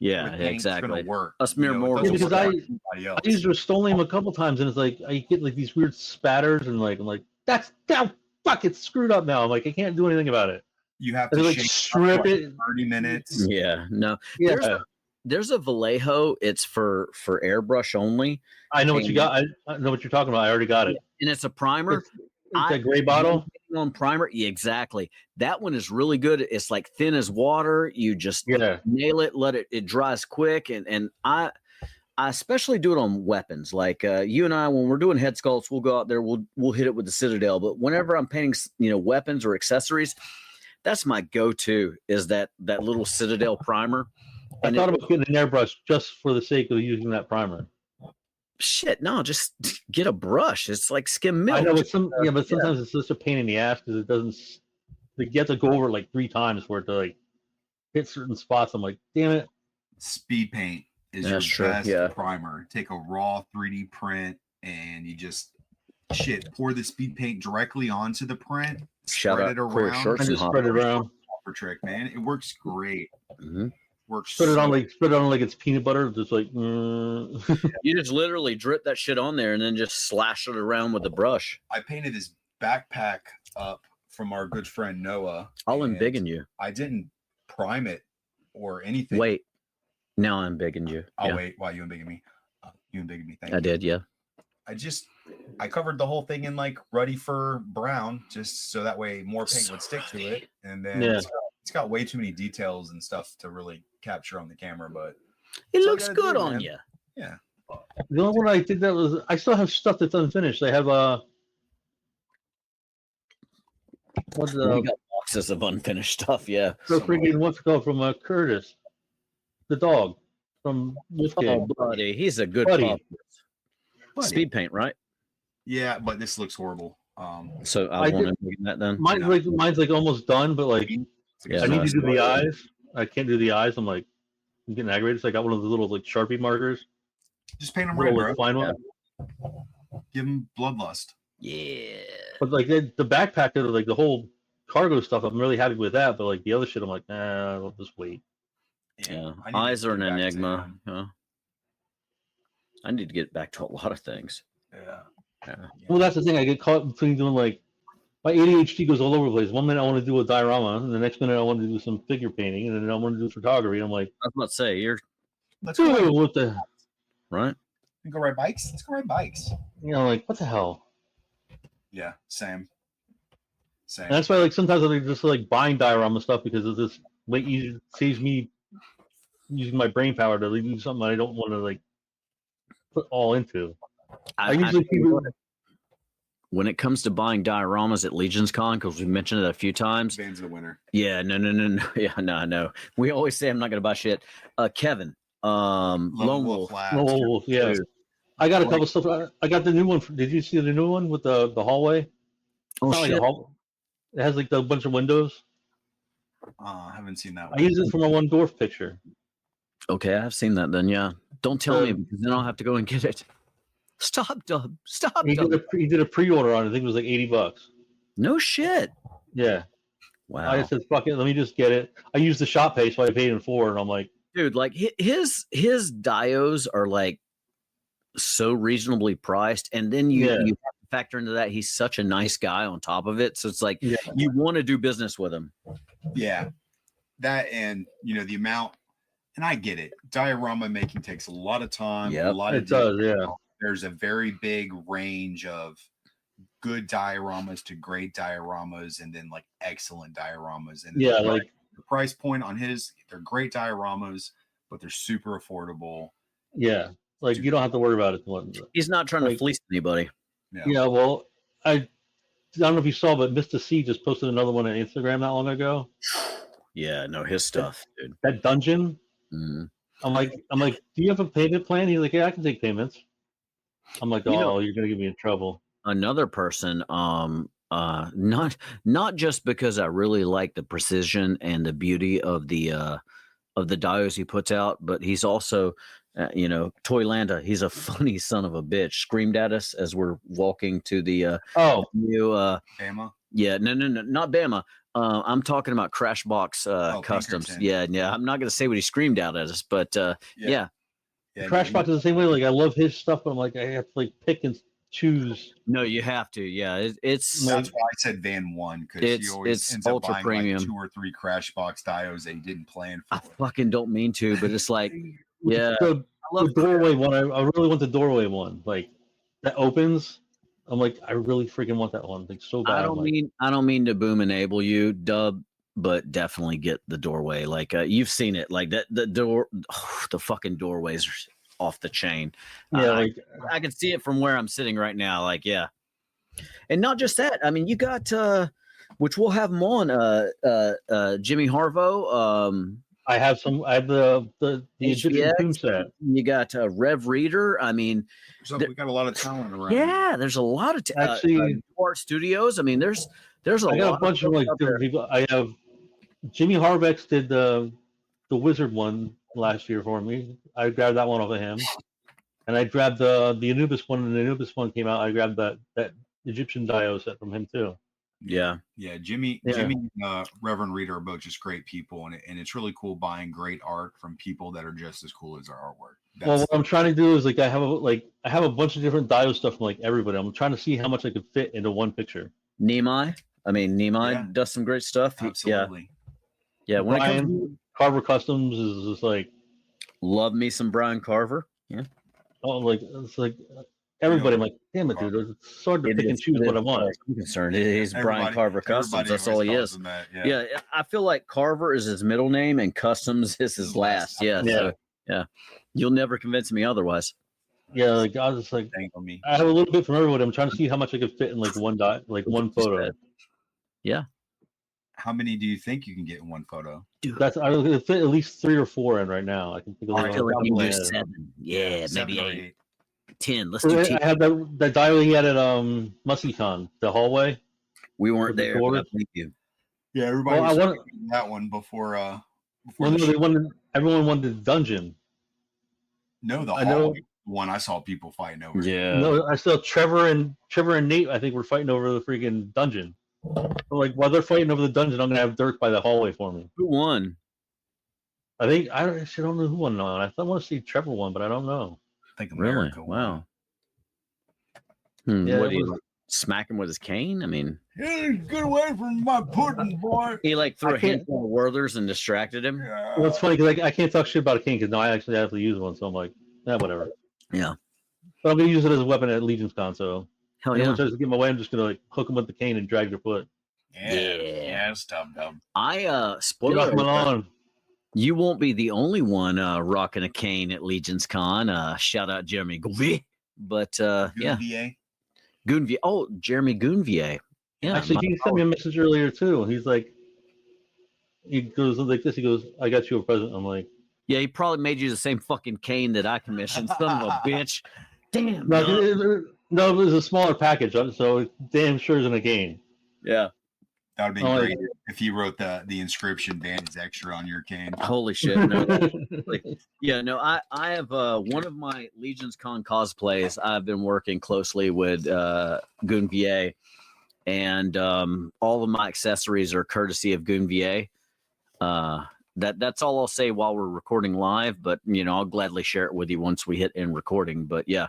exactly. Work. Us mere mortals. Because I used Rust-Oleum a couple times, and it's like I get like these weird spatters, and like I'm like fuck, it's screwed up now. I'm like I can't do anything about it. You have to strip it 30 minutes. Yeah, no. There's a Vallejo. It's for airbrush only. I know what you got. I know what you're talking about. I already got it. And it's a primer. It's a gray bottle on primer. Yeah, exactly. That one is really good. It's like thin as water. You just nail it. Let it dries quick. And I especially do it on weapons. Like you and I, when we're doing head sculpts, we'll go out there. We'll hit it with the Citadel. But whenever I'm painting, weapons or accessories, that's my go-to. Is that little Citadel primer. I thought about getting an airbrush just for the sake of using that primer. Shit, no, just get a brush. It's like skim milk. I know, but sometimes it's just a pain in the ass because it doesn't. You have to go over it like 3 times for it to hit certain spots. I'm like, damn it. Speed paint is your best primer. Take a raw 3D print and you just pour the speed paint directly onto the print. Spread it around. And just spread it around. Trick, man. It works great. Mm-hmm. Spread it on like it's peanut butter, just like. You just literally drip that shit on there and then just slash it around with the brush. I painted this backpack up from our good friend Noah. I'll embiggen you. I didn't prime it or anything. Wait, now I'm embiggen you. I'll wait while you embiggen me. You embiggen me. Thank you. I did, yeah. I covered the whole thing in like Ruddy Fur brown, just so that way more paint would stick to it, and then it's got way too many details and stuff to really capture on the camera, but it looks good on you. Yeah. The only one I did that was I still have stuff that's unfinished. I have we got boxes of unfinished stuff. Yeah. So freaking what's it called from Curtis, the dog, from Wolfgang. Oh, buddy, he's a good Buddy. pop. Speed paint, right? Yeah, but this looks horrible. So I want to make that then. Mine's like almost done, but like I need to do the eyes. I can't do the eyes. I'm getting aggravated. So I got one of the little like Sharpie markers. Just paint them red, bro. Fine one. Give them bloodlust. Yeah. But like the backpack, like the whole cargo stuff, I'm really happy with that. But like the other shit, I'm like, nah, I'll just wait. Yeah, eyes are an enigma. Huh? I need to get back to a lot of things. Yeah. Well, that's the thing. I get caught between doing like my ADHD goes all over the place. One minute I want to do a diorama, and the next minute I want to do some figure painting, and then I want to do photography. I'm like, I was about to say, Let's go. what the right? We go ride bikes. Let's go ride bikes. You know, like what the hell? Yeah, same. And that's why, like, sometimes I just like buying diorama stuff because it's just way easier. Saves me using my brain power to do something I don't want to like put all into. I usually when it comes to buying dioramas at Legion's Con, because we mentioned it a few times. Van's the winner. Yeah, no. Yeah, no. We always say I'm not going to buy shit. Kevin, Lone Wolf. Lone Wolf, yeah. I got a couple stuff. I got the new one. Did you see the new one with the hallway? Oh, shit. It has like a bunch of windows. I haven't seen that one. I used it for my one dwarf picture. Okay, I've seen that then, yeah. Don't tell me because then I'll have to go and get it. Stop, Dub. Stop, Dub. He did a pre-order on it. I think it was like $80. No shit. Yeah. Wow. I said, fuck it, let me just get it. I used the shop pay, so I paid him for it, and I'm like... Dude, like, his dios are, like, so reasonably priced, and then you have to factor into that he's such a nice guy on top of it, so it's like, you want to do business with him. Yeah. That and, the amount... And I get it. Diorama making takes a lot of time. Yeah, it does, yeah. There's a very big range of good dioramas to great dioramas and then like excellent dioramas. And like the price point on they're great dioramas, but they're super affordable. Yeah. Like you don't have to worry about it. He's not trying to fleece anybody. Yeah, well, I don't know if you saw, but Mr. C just posted another one on Instagram not long ago. Yeah, no, his stuff, dude. That dungeon. Mm-hmm. I'm like, do you have a payment plan? He's like, yeah, I can take payments. I'm like, you're gonna get me in trouble. Another person, not just because I really like the precision and the beauty of the dios he puts out, but he's also, Toylanda. He's a funny son of a bitch. Screamed at us as we're walking to the new Bama. Yeah, no, not Bama. I'm talking about Crashbox Customs. Pinkerton. Yeah. I'm not gonna say what he screamed out at us, but yeah. Crashbox is the same way. Like I love his stuff, but I'm like I have to like pick and choose. No, you have to. Yeah, it's. That's why I said Van won because he always ends up buying premium. like 2 or 3 Crashbox dios that he didn't plan for. I fucking don't mean to, but it's like, yeah. I love the doorway one. I really want the doorway one. Like that opens. I'm like, I really freaking want that one. Like so bad. I don't mean to boom enable you, Dub, but definitely get the doorway. Like you've seen it. Like that the door, the fucking doorways are off the chain. Yeah, I can see it from where I'm sitting right now. Like, yeah. And not just that. I mean, you got which we'll have them on, Jimmy Harvo. I have the Egyptian tomb set. You got Rev Reader. I mean, so we got a lot of talent around. Yeah, there's a lot of actually art studios. I mean, there's a lot. I got a bunch of like different people. I have Jimmy Harvex did the Wizard one last year for me. I grabbed that one off of him, and I grabbed the Anubis one. And the Anubis one came out. I grabbed that Egyptian dio set from him too. Yeah. Jimmy and Reverend Reader are both just great people, and it's really cool buying great art from people that are just as cool as our artwork. Well, what I'm trying to do is like I have a bunch of different dio stuff from like everybody. I'm trying to see how much I could fit into one picture. Nehemiah does some great stuff. Absolutely. Yeah. When Brian, it comes to Carver Customs is just like love me some Brian Carver. Yeah. Oh, like it's like. Everybody, I'm like, damn it, dude. It's hard to pick and choose what I want. I'm concerned. He's Brian Carver Customs. That's all he is. Yeah, I feel like Carver is his middle name and Customs is his last. Yeah. So, yeah. You'll never convince me otherwise. Yeah, like I was just like, I have a little bit from everybody. I'm trying to see how much I could fit in like one photo. Yeah. How many do you think you can get in one photo? That's I was gonna fit at least 3 or 4 in right now. I can think of I feel like top you of my can do head. 7. Yeah, 7 maybe or 8. 8. 10. Let's do 10. I had that dial he had at MuskyCon, the hallway. We weren't with the there, but doors. thank you. Yeah, everybody Well, was I want that one before. Well, the no, they show. wanted everyone wanted the dungeon. No, the I know. hallway one I saw people fighting over. Yeah. No, I saw Trevor and Nate. I think were fighting over the freaking dungeon. I'm like, while they're fighting over the dungeon, I'm gonna have Dirk by the hallway for me. Who won? I think I actually don't know who won on. I want to see Trevor won, but I don't know. I think Really? America won. Wow. Yeah, What it do you was- like, smack him with his cane? I mean, Get away from my pudding, boy. he like threw I a can't- handful of Werthers and distracted him. Well, it's funny because I can't talk shit about a king because now I actually have to use one, so I'm like, whatever. Yeah. But I'm gonna use it as a weapon at Legion's Con. So Hell anyone yeah. tries to get in my way, I'm just gonna like hook them with the cane and drag their foot. Yeah, it's dumb. I Get off spoiler my alert, lawn. you won't be the only one rocking a cane at Legion's Con. Shout out Jeremy Gounvier. But yeah. Gounvier. Oh, Jeremy Gounvier. Yeah. Actually, he sent me a message earlier too. He's like, he goes like this. He goes, "I got you a present." I'm like, yeah, he probably made you the same fucking cane that I commissioned. Son of a bitch. Damn. no, dog. no, it was a smaller package, so it damn sure isn't a cane. Yeah. That would be Oh, great if you wrote the inscription "Bandits Extra" on your cane. Holy shit! No, yeah, no. I have one of my Legion's Con cosplays. I've been working closely with Gounvier, and all of my accessories are courtesy of Gounvier. That's all I'll say while we're recording live. But I'll gladly share it with you once we hit in recording. But yeah,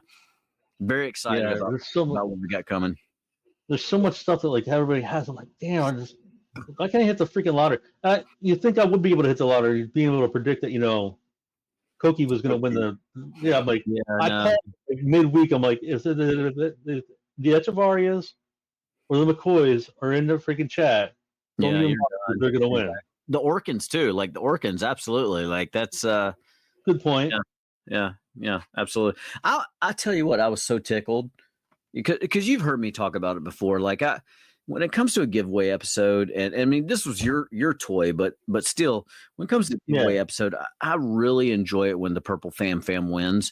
very excited Yeah, about what we got coming. There's so much stuff that like everybody has. I'm like, damn, why can't I hit the freaking lottery? You think I would be able to hit the lottery, being able to predict that Koki was going to win the? Yeah, I'm like, I called like, midweek. I'm like, is it the Echevarias or the McCoys are in the freaking chat? Yeah, Telling them you're they're going to win. The Orkans too, like the Orkans, absolutely. Like that's good point. Yeah, absolutely. I tell you what, I was so tickled because you've heard me talk about it before. Like when it comes to a giveaway episode, and I mean this was your toy, but still, when it comes to the giveaway episode, I really enjoy it when the Purple Fam wins.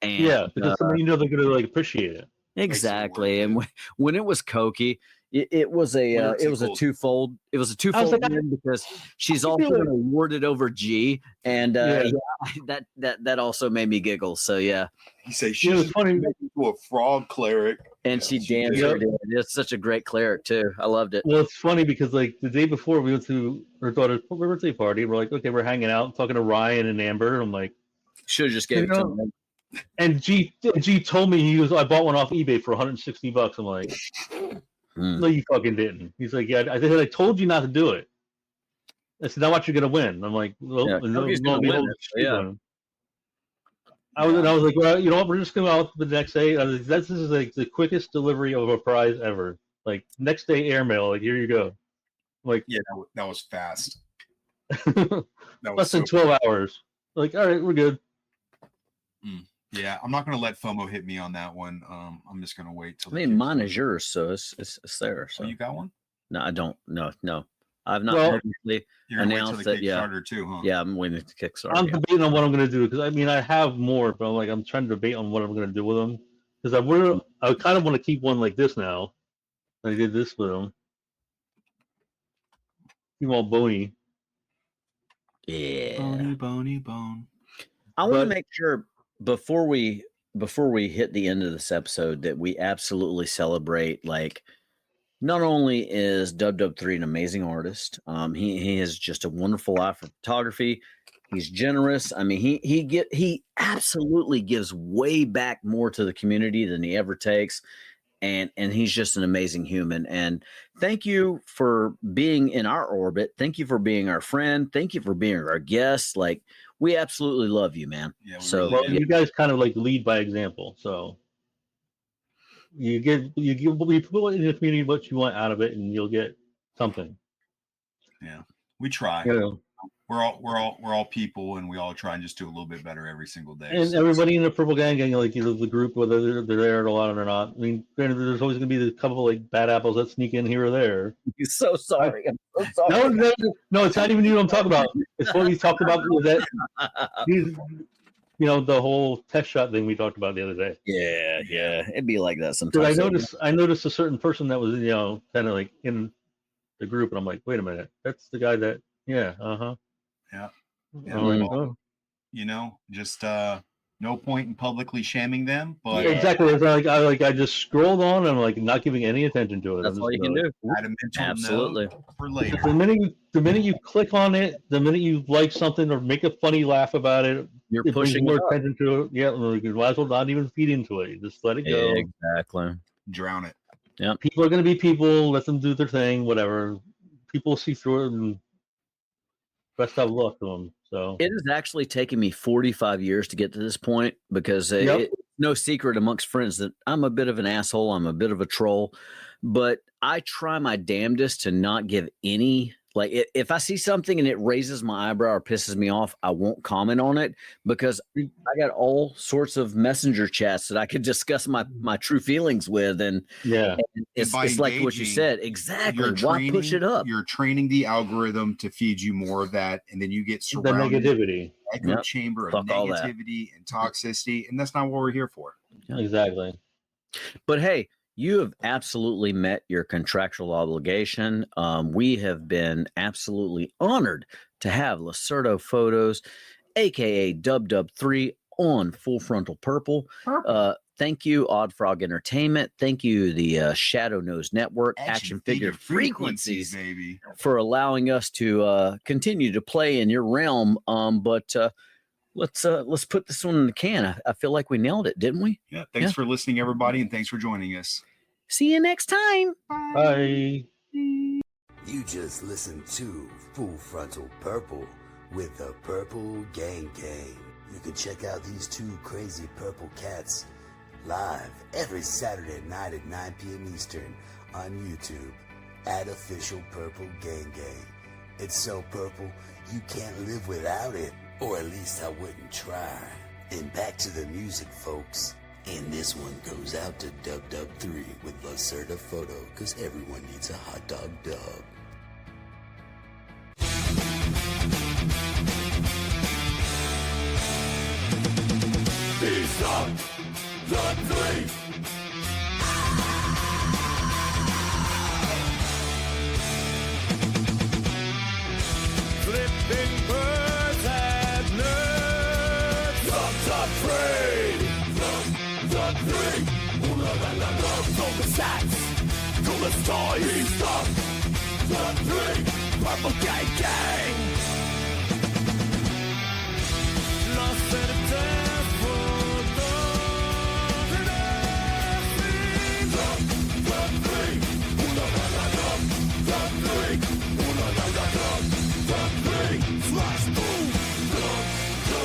And because somebody they're going to like appreciate it. Exactly, and when it was Koki, it was a twofold. It was a twofold win because she's also awarded over G, and that also made me giggle. So yeah, you say she was funny into a frog cleric, and she damn sure did. It's such a great cleric too. I loved it. Well, it's funny because like the day before we went to her daughter's birthday party, we're like, okay, we're hanging out, talking to Ryan and Amber. I'm like, should have just gave it to them. And G told me I bought one off eBay for $160. I'm like, no, you fucking didn't. He's like, yeah, I told you not to do it. I said, now what you're gonna win? I'm like, well, yeah, I was like, well, you know what? We're just going out the next day. This is like the quickest delivery of a prize ever. Like next day airmail. Like here you go. I'm like, yeah, that was fast. Less than 12 hours. Like, all right, we're good. Yeah, I'm not going to let FOMO hit me on that one. I'm just going to wait till. I mean, mine is yours, so it's there. So you got one? No, I don't. No, I've not publicly announced that. Kickstarter too, huh? Yeah, I'm waiting to Kickstarter. I'm debating on what I'm going to do because I mean I have more, but I'm trying to debate on what I'm going to do with them because I kind of want to keep one like this now. I did this with them. Keep all bony. Yeah. Bony. I want to make sure before we hit the end of this episode that we absolutely celebrate, like, not only is Dub3 an amazing artist, he has just a wonderful eye for photography. He's generous. I mean, he absolutely gives way back more to the community than he ever takes. And he's just an amazing human. And thank you for being in our orbit. Thank you for being our friend. Thank you for being our guest. Like, we absolutely love you, man. Yeah, you guys kind of like lead by example. So you put in the community what you want out of it, and you'll get something. Yeah, we try. You know. We're all people, and we all try and just do a little bit better every single day. And everybody in the Purple Gang, like the group, whether they're there a lot or not. I mean, granted, there's always going to be the couple like bad apples that sneak in here or there. You're so sorry. I'm No, it's not even you I'm talking about. It's what we talked about with that. The whole test shot thing we talked about the other day. Yeah, it'd be like that sometimes. I noticed a certain person that was kind of like in the group, and I'm like, wait a minute, that's the guy that Yeah. Oh. Just no point in publicly shaming them, but exactly. It's I just scrolled on and I'm like not giving any attention to it. That's all you can do. Absolutely. For later. The minute you click on it, the minute you like something or make a funny laugh about it, you're it pushing more it up. attention to it. Yeah, you might as well not even feed into it. Just let it go. Exactly. Drown it. Yeah. People are going to be people. Let them do their thing. Whatever. People see through it, and best of luck to them. So it has actually taken me 45 years to get to this point because it's no secret amongst friends that I'm a bit of an asshole. I'm a bit of a troll, but I try my damnedest to not give any. Like if I see something and it raises my eyebrow or pisses me off, I won't comment on it because I got all sorts of messenger chats that I could discuss my true feelings with. And it's like what you said. Exactly. Why push it up? You're training the algorithm to feed you more of that. And then you get surrounded the negativity, echo chamber of negativity and toxicity. And that's not what we're here for. Exactly. But hey, you have absolutely met your contractual obligation. We have been absolutely honored to have Lacerdo Photos, aka Dub3, on Full Frontal Purple. Thank you, Odd Frog Entertainment. Thank you, the Shadow Nose Network, Action Figure Frequencies, baby, for allowing us to continue to play in your realm. But let's put this one in the can. I feel like we nailed it, didn't we? Yeah. Thanks for listening, everybody, and thanks for joining us. See you next time. Bye. You just listened to Full Frontal Purple with the Purple Gang Gang. You can check out these two crazy purple cats live every Saturday night at 9 p.m. Eastern on YouTube at Official Purple Gang Gang. It's so purple you can't live without it, or at least I wouldn't try. And back to the music, folks. And this one goes out to Dub3 with Lacerda Photo, because everyone needs a hot dog dub. Peace up, Dub3. Flipping birds at nerds. Dub3. From the sets to the stories of Dub3, Purple Gang Gang. Lost at a death for love and everything. Dub3, Dub3, slash boom, Dub3.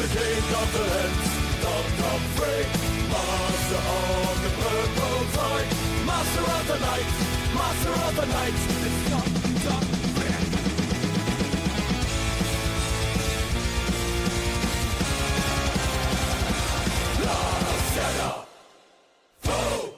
King of the lands, Dub3, master of the purple tide, master of the night, it's Dub3. Lacerda Photo.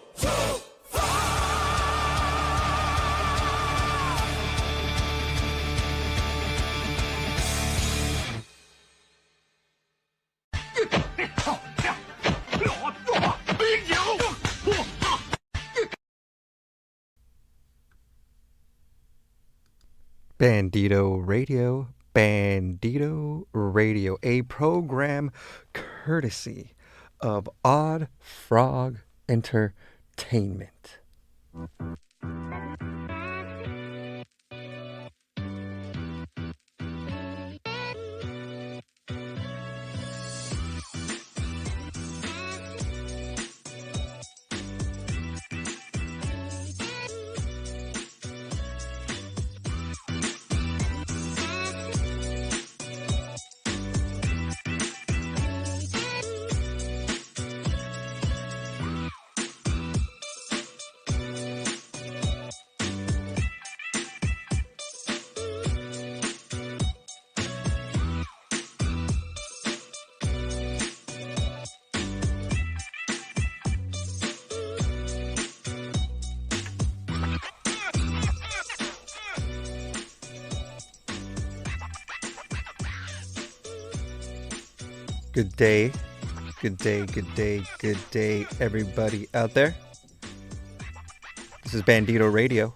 Bandito Radio, a program courtesy of Odd Frog Entertainment. Good day, good day, good day, good day, everybody out there. This is Bandito Radio,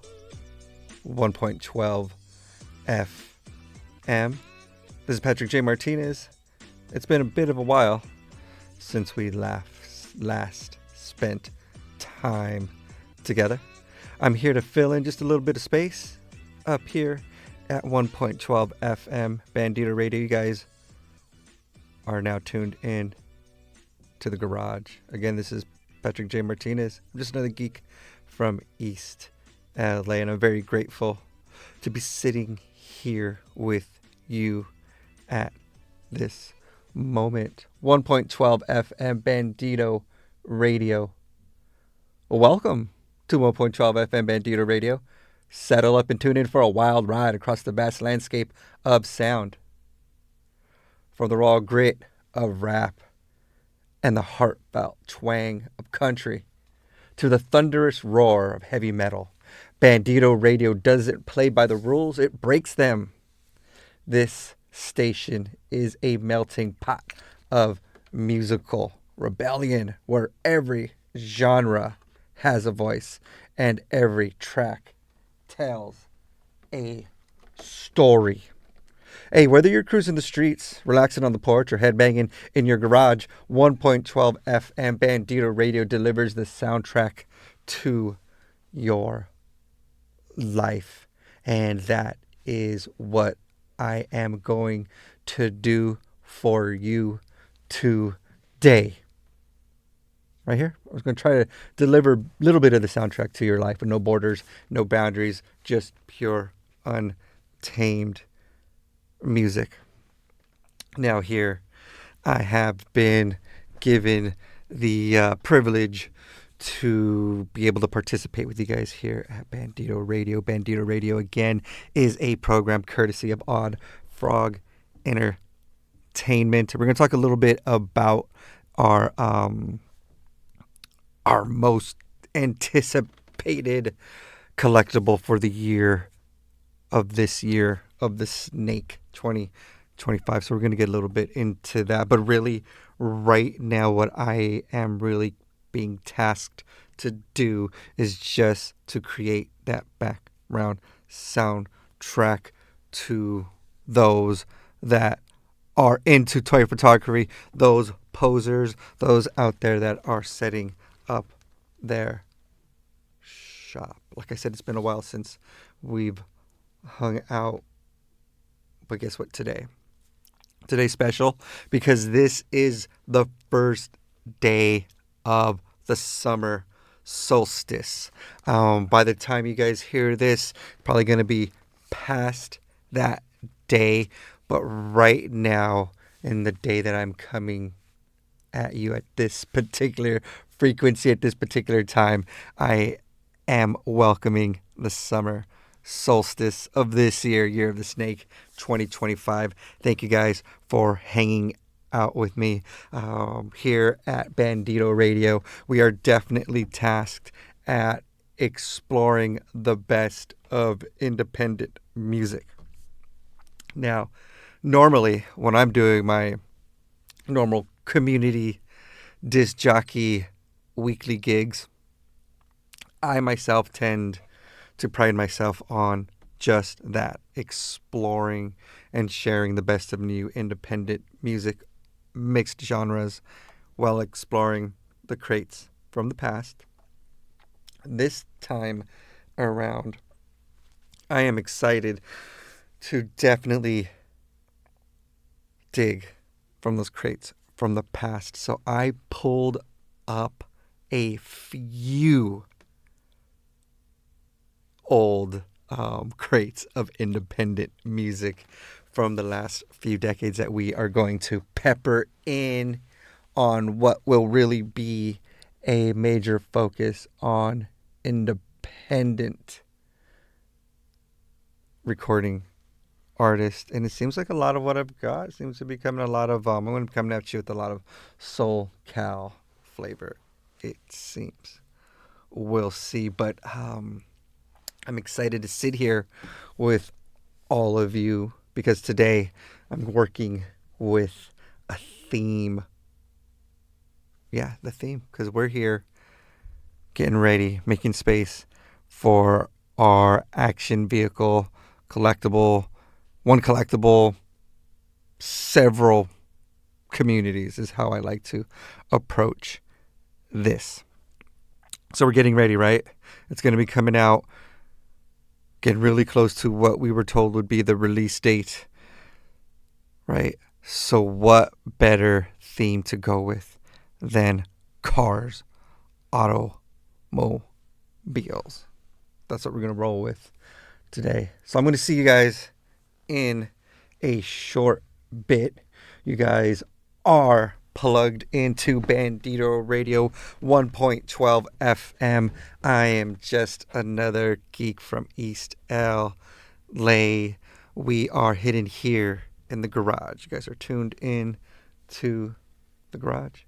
1.12 FM. This is PJ Martinez. It's been a bit of a while since we last spent time together. I'm here to fill in just a little bit of space up here at 1.12 FM Bandito Radio. You guys are now tuned in to The Garage. Again, this is PJ Martinez. I'm just another geek from East LA, and I'm very grateful to be sitting here with you at this moment. 1.12 FM Bandito Radio. Welcome to 1.12 FM Bandito Radio. Settle up and tune in for a wild ride across the vast landscape of sound. From the raw grit of rap and the heartfelt twang of country to the thunderous roar of heavy metal, Bandito Radio doesn't play by the rules, it breaks them. This station is a melting pot of musical rebellion where every genre has a voice and every track tells a story. Hey, whether you're cruising the streets, relaxing on the porch, or headbanging in your garage, 1.12 FM Bandito Radio delivers the soundtrack to your life. And that is what I am going to do for you today. Right here, I was going to try to deliver a little bit of the soundtrack to your life with no borders, no boundaries, just pure, untamed music. Now here, I have been given the privilege to be able to participate with you guys here at Bandito Radio. Bandito Radio, again, is a program courtesy of Odd Frog Entertainment. We're going to talk a little bit about our most anticipated collectible for the year of the snake 2025. So we're going to get a little bit into that. But really, right now, what I am really being tasked to do is just to create that background soundtrack to those that are into toy photography, those posers, those out there that are setting up their shop. Like I said, it's been a while since we've hung out, but guess what? Today's special because this is the first day of the summer solstice. By the time you guys hear this, probably going to be past that day, but right now, in the day that I'm coming at you at this particular frequency, at this particular time, I am welcoming the summer solstice of this year of the snake 2025. Thank you guys for hanging out with me here at Bandito Radio. We are definitely tasked at exploring the best of independent music. Now, normally when I'm doing my normal community disc jockey weekly gigs, I myself tend to pride myself on just that, exploring and sharing the best of new independent music, mixed genres, while exploring the crates from the past. This time around, I am excited to definitely dig from those crates from the past. So I pulled up a few old crates of independent music from the last few decades that we are going to pepper in on what will really be a major focus on independent recording artists. And it seems like a lot of what I've got seems to be coming a lot of I'm going to be coming at you with a lot of soul cal flavor, it seems. We'll see, but I'm excited to sit here with all of you because today I'm working with a theme. Yeah, the theme, because we're here getting ready, making space for our action vehicle collectible, one collectible, several communities is how I like to approach this. So we're getting ready, right? It's going to be coming out, getting really close to what we were told would be the release date, right? So what better theme to go with than cars, automobiles? That's what we're going to roll with today. So I'm going to see you guys in a short bit. You guys are plugged into Bandito Radio 1.12 FM. I am just another geek from East LA. We are hidden here in the garage. You guys are tuned in to the garage.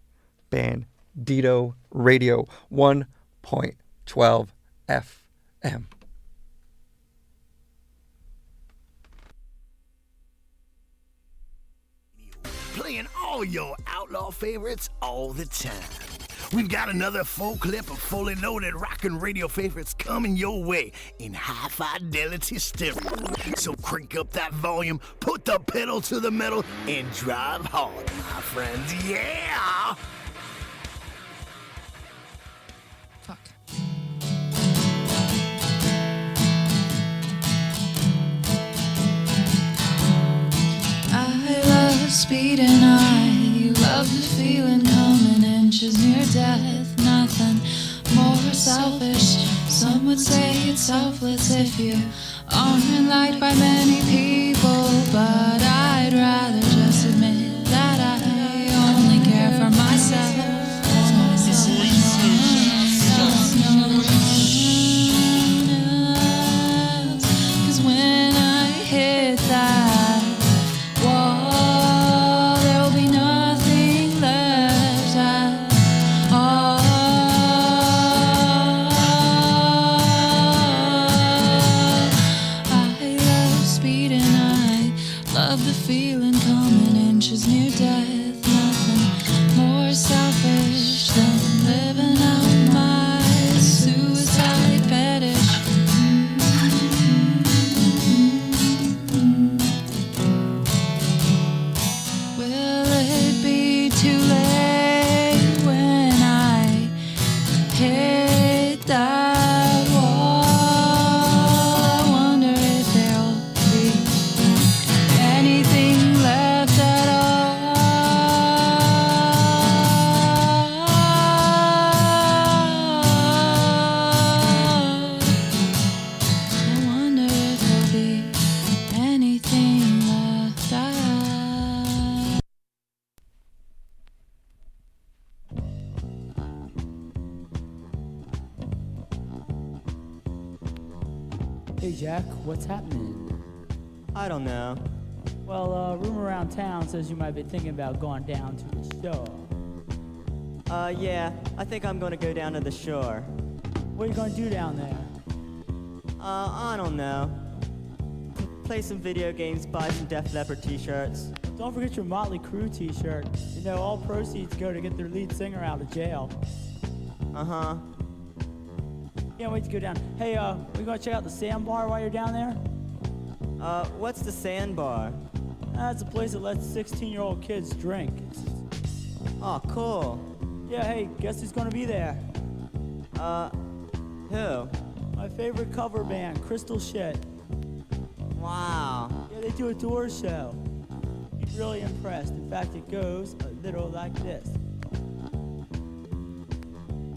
Bandito Radio 1.12 FM. Playing all your outlaw favorites all the time. We've got another full clip of fully loaded rockin' radio favorites coming your way in high fidelity stereo. So crank up that volume, put the pedal to the metal, and drive hard, my friends. Yeah! Speed and I love the feeling coming inches near death. Nothing more selfish. Some would say it's selfless if you aren't liked by many people, but I'd rather just admit that I only care for myself. Cause when I hit that wall, near death, nothing more selfish than living out my suicide fetish. Will it be too late when I hit that wall? I wonder if there'll be anything left at all. Hey Jack, what's happening? I don't know. Well, rumor around town says you might be thinking about going down to the shore. Yeah, I think I'm gonna go down to the shore. What are you gonna do down there? I don't know. Play some video games, buy some Def Leppard t-shirts. Don't forget your Motley Crue t-shirt. You know, all proceeds go to get their lead singer out of jail. Uh-huh. Can't wait to go down. Hey, we gonna check out the Sandbar while you're down there? What's the Sandbar? That's a place that lets 16-year-old kids drink. Oh, cool. Yeah, hey, guess who's gonna be there? Who? My favorite cover band, Crystal Shit. Wow. Yeah, they do a tour show. You'd be really impressed. In fact, it goes a little like this.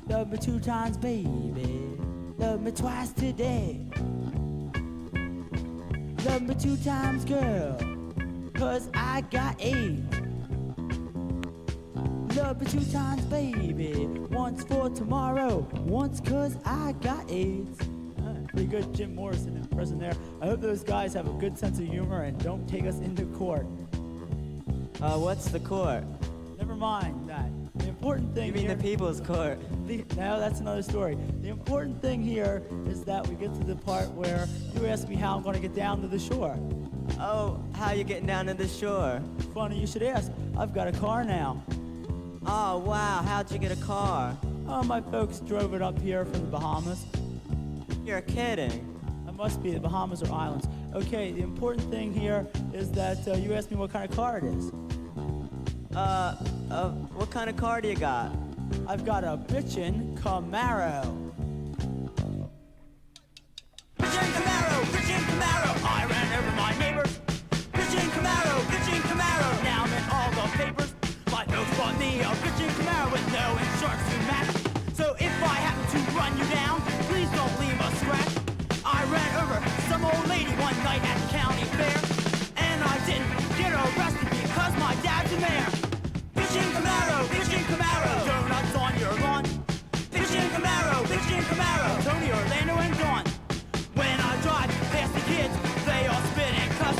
Love me 2 times, baby. Love me twice today. Love me 2 times, girl. 'Cause I got AIDS. Love me 2 times, baby. Once for tomorrow. Once 'cause I got AIDS. Pretty good Jim Morrison impression there. I hope those guys have a good sense of humor and don't take us into court. What's the court? Never mind that. The important thing You mean here, the People's Court? No, that's another story. The important thing here is that we get to the part where you ask me how I'm going to get down to the shore. Oh, how you getting down to the shore? Funny you should ask. I've got a car now. Oh, wow. How'd you get a car? Oh, my folks drove it up here from the Bahamas. You're kidding. It must be the Bahamas or islands. Okay, the important thing here is that you asked me what kind of car it is. What kind of car do you got? I've got a bitchin' Camaro. Bitchin' Camaro, bitchin' Camaro. I ran over my neighbors. Bitchin' Camaro. Now I'm in all the papers. My folks bought me a bitchin' Camaro with no insurance to match. So if I happen to run you down, please don't leave a scratch. I ran over some old lady one night at the county fair, and I didn't get arrested because my dad's a mayor. Bitchin' Camaro, donuts on your lawn. Bitchin' Camaro, Tony, Orlando, and Dawn. When I drive past the kids, they all spit and cuss.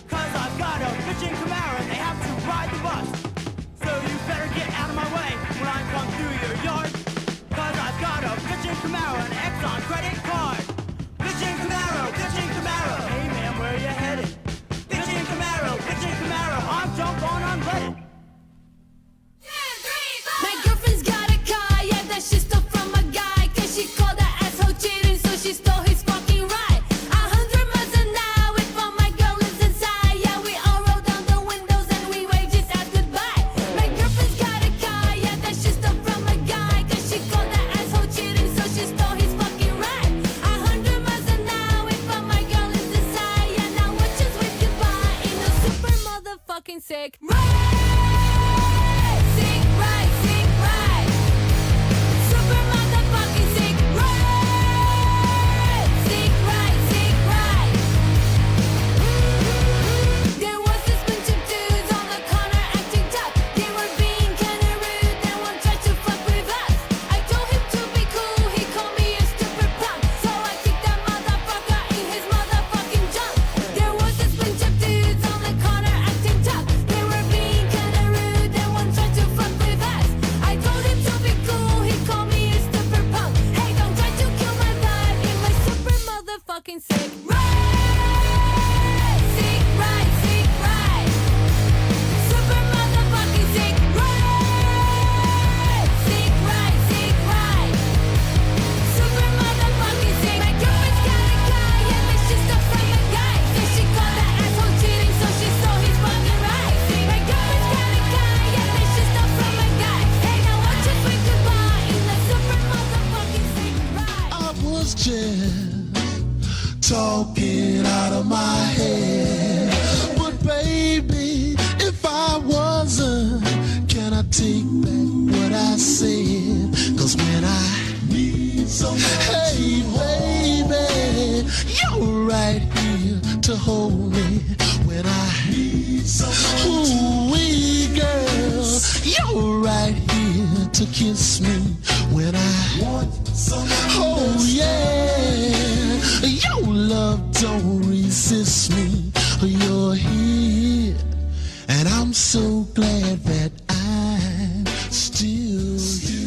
Cause I've got a bitchin' Camaro and they have to ride the bus. So you better get out of my way when I come through your yard. Cause I've got a bitchin' Camaro and an Exxon credit card. Bitchin' Camaro, hey man, where you headed? Bitchin' Camaro, I'm jump on unleaded. My girlfriend's got a car, yeah, that she stole from a guy. Cause she called that asshole cheating, so she stole his fucking ride. 100 miles an hour with all my girl lives inside. Yeah, we all roll down the windows and we wave just as goodbye. My girlfriend's got a car, yeah, that she stole from a guy. Cause she called that asshole cheating, so she stole his fucking ride. 100 miles an hour with all my girl lives inside. Yeah, now watch us wave goodbye in a super motherfucking sick ride. Sick ride. Super motherfucking sick ride. Sick ride. There was this bunch of dudes on the corner acting tough. They were being kinda rude, then one tried to fuck with us. I told him to be cool, he called me a stupid punk. So I kicked that motherfucker in his motherfucking junk. There was this bunch of dudes on the corner acting tough. They were being kinda rude, then one tried to fuck with us. I told him to be cool, he called me a stupid punk. Hey, don't try to kill my vibe in my super motherfucking sick ride. Sick ride. Super motherfucking sick ride. Sick ride. Super motherfucking sick. My girlfriend's got a car, yeah, but she stole from a guy. Cause she called that asshole cheating, so she stole his fucking ride. My girlfriend's got a car, yeah, but she stole from a guy. Hey, now watch us wave goodbye in the super motherfucking sick ride. I was just talking out of my head. But baby, if I wasn't, can I take back what I said? Cause when I need someone, hey baby, you're right here to hold me. When I need someone, ooh-wee girl, you're right here to kiss me. When I want someone, oh yeah, your love don't resist me. You're here, and I'm so glad that I'm still here.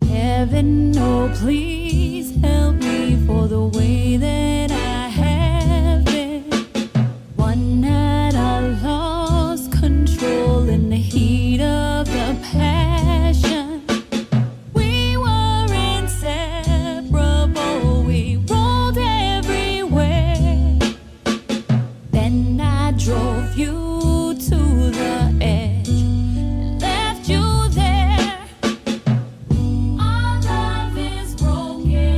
Heaven, oh please help me for the way that I have been. One night I lost control in the heat of the passion. We were inseparable, we rolled everywhere. Then I drove you to the edge and left you there. Our love is broken.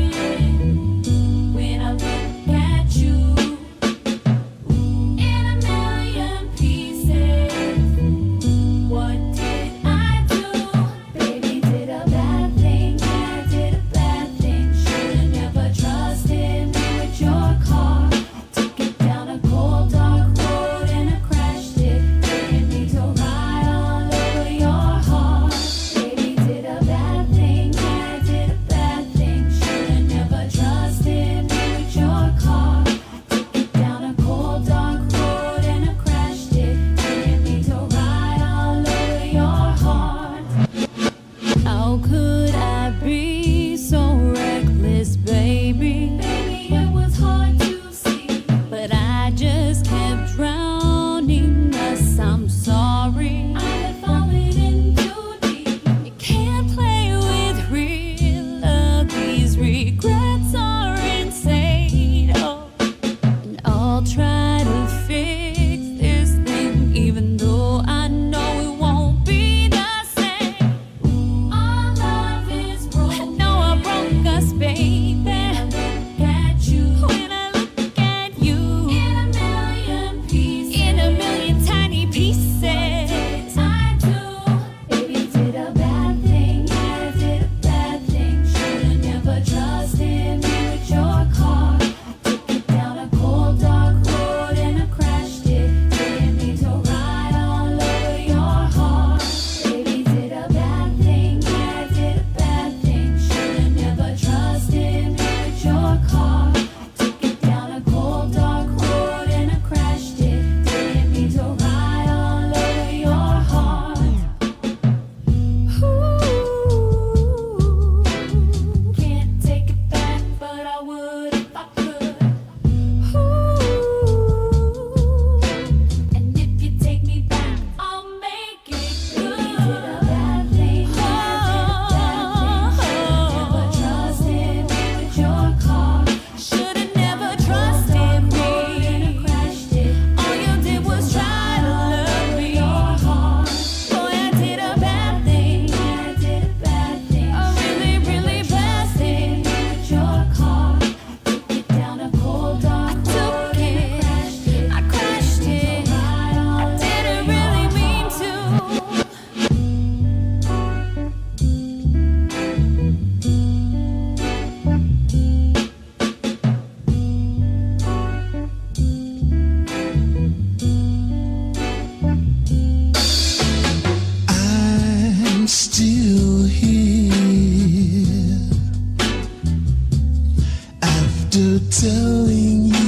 after telling you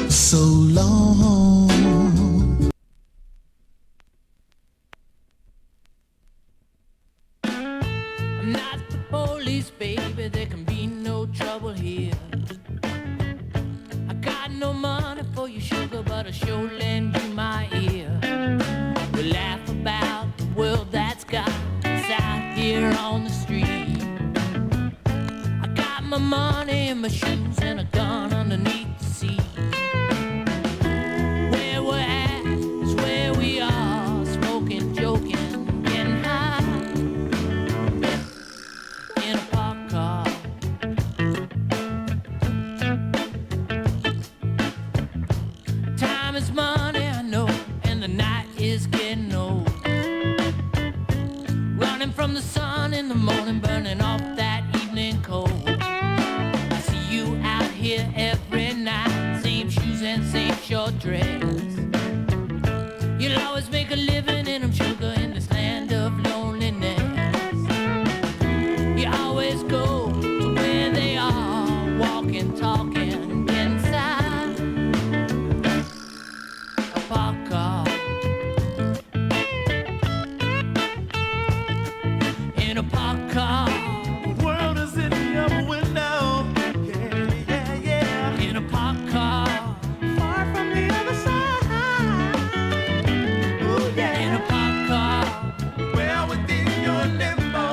so long. I'm not the police, baby, there can be no trouble here. I got no money for your sugar, but I'll sure lend you my ear. We laugh about the world that's got us out here on the street. I got my money in my shoes and a gun underneath the seat. Where we're at is where we are, smoking, joking, getting high. In a parked car. Time is money, I know, and the night is getting old. Running from the sun in the morning, burning off that evening cold. I see you out here every night, same shoes and same short dress. You'll always make a living in them, sugar, in this land of loneliness. You always go to where they are, walking, talking, inside a parked car. In a parked car. The world is in your window. Yeah, yeah, yeah. In a parked car. Far from the other side. Ooh, yeah. In a parked car. Well within your limbo.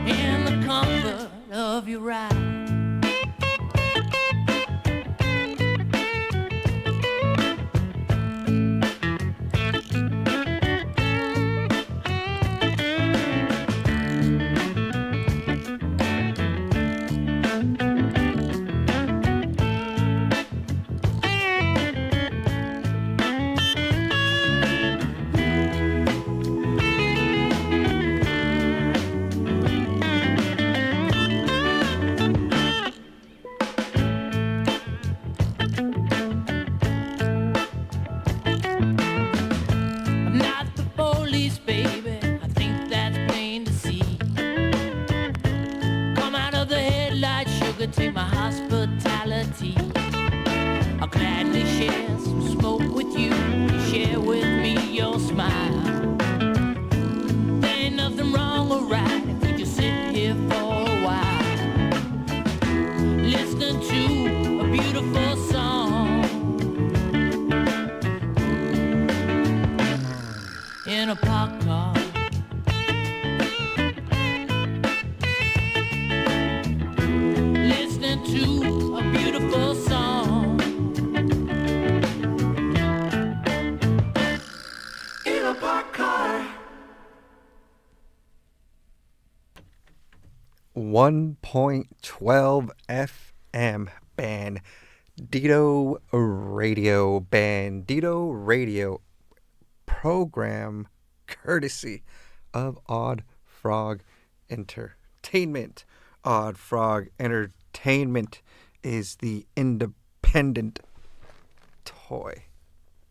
In the comfort of your ride. I'm not the police, baby. I think that's plain to see. Come out of the headlights, sugar, take my hospitality. I'll gladly share some smoke with you. Share with me your smile. There ain't nothing wrong or right if we just sit here for a while, listening to a beautiful song. In a parked car. Listening to a beautiful song. In a parked car. 1.12 FM Bandito Radio program courtesy of Odd Frog Entertainment. Odd Frog Entertainment is the independent toy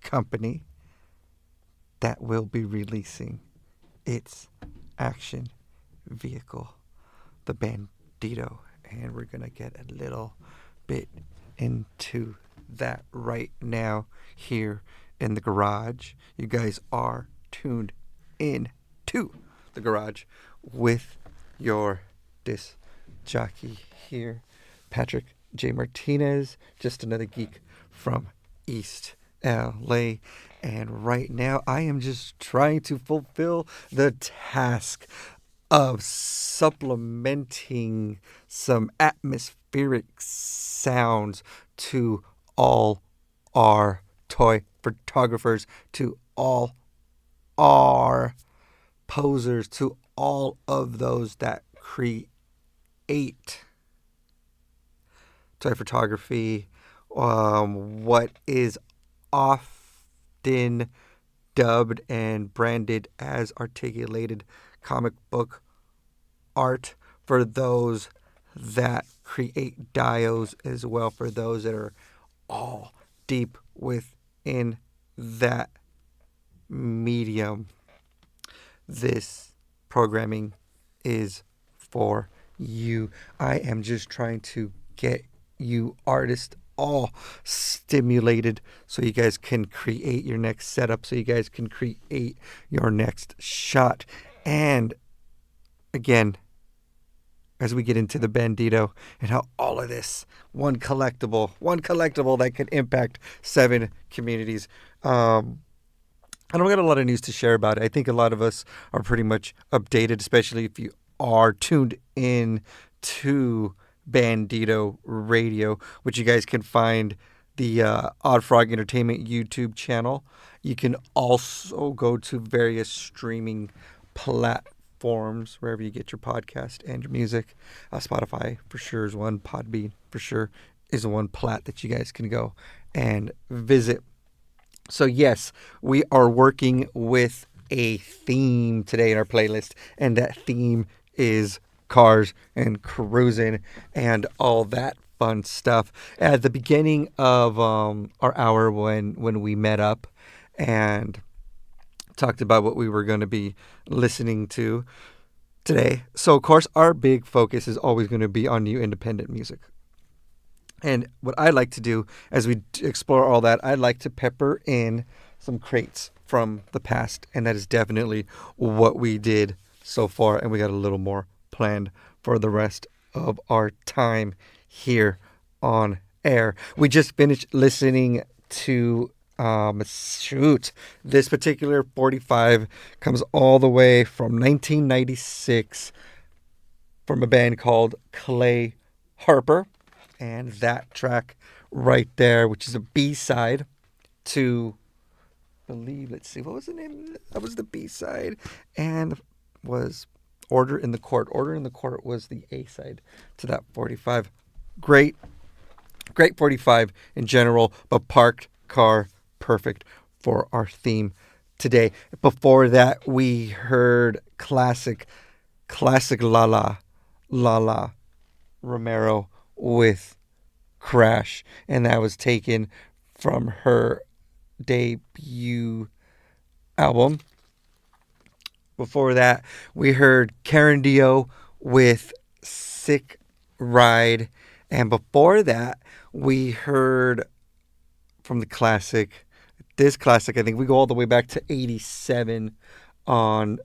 company that will be releasing its action vehicle, the Bandito, and we're gonna get a little bit into that right now here in the garage. You guys are tuned in to the garage with your disc jockey here, Patrick J. Martinez, just another geek from East LA. And right now I am just trying to fulfill the task of supplementing some atmospheric sounds to all our toy photographers, to all our posers, to all of those that create toy photography, what is often dubbed and branded as articulated comic book art, for those that create dios as well, for those that are all deep within that medium. This programming is for you. I am just trying to get you artists all stimulated so you guys can create your next setup, so you guys can create your next shot. And again, as we get into the Bandito and how all of this, one collectible that could impact 7 communities. I don't got a lot of news to share about it. I think a lot of us are pretty much updated, especially if you are tuned in to Bandito Radio, which you guys can find the Odd Frog Entertainment YouTube channel. You can also go to various streaming platforms, wherever you get your podcast and your music. Spotify for sure is one. Podbean for sure is one plat that you guys can go and visit. So yes, we are working with a theme today in our playlist, and that theme is cars and cruising and all that fun stuff. At the beginning of our hour when we met up and talked about what we were going to be listening to today. So, of course, our big focus is always going to be on new independent music. And what I like to do as we explore all that, I'd like to pepper in some crates from the past. And that is definitely what we did so far. And we got a little more planned for the rest of our time here on air. We just finished listening to this particular 45 comes all the way from 1996 from a band called Clay Harper, and that track right there, which is a B-side to let's see, what was the name? That was the B-side, and was Order in the Court. Order in the Court was the A-side to that 45. Great 45 in general, but parked car perfect for our theme today. Before that, we heard classic Lala Romero with Crash, and that was taken from her debut album. Before that, we heard Karen Dio with Sick Ride, and before that, we heard from the classic. This classic, I think we go all the way back to 87 on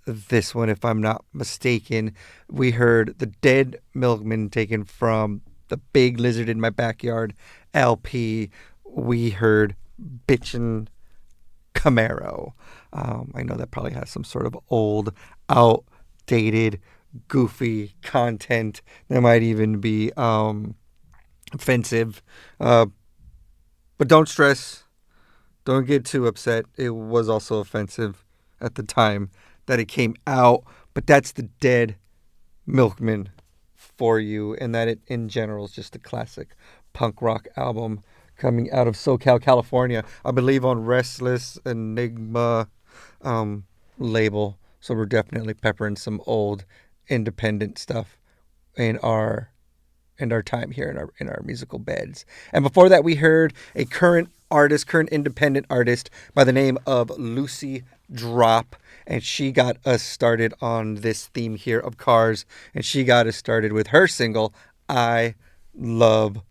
this one, if I'm not mistaken. We heard The Dead Milkman taken from the Big Lizard in My Backyard LP. We heard Bitchin' Camaro. I know that probably has some sort of old, outdated, goofy content that might even be offensive. But don't stress. Don't get too upset. It was also offensive at the time that it came out. But that's The Dead Milkman for you. And that it, in general, is just a classic punk rock album coming out of SoCal, California. I believe on Restless Enigma label. So we're definitely peppering some old independent stuff in our time here in our musical beds. And before that, we heard a current independent artist by the name of Lucy Drop, and she got us started on this theme here of cars, and she got us started with her single I Love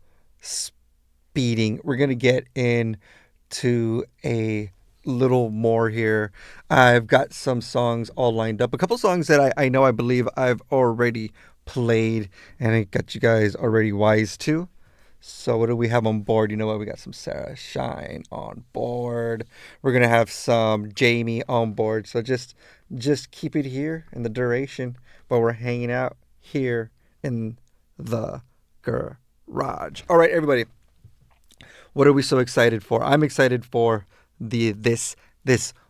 Speeding. We're gonna get into a little more here. I've got some songs all lined up, a couple songs that I believe I've already played and I got you guys already wise to. So what do we have on board? You know what? We got some Sarah Shine on board. We're going to have some Jamie on board. So just keep it here in the duration while we're hanging out here in the garage. All right, everybody. What are we so excited for? I'm excited for this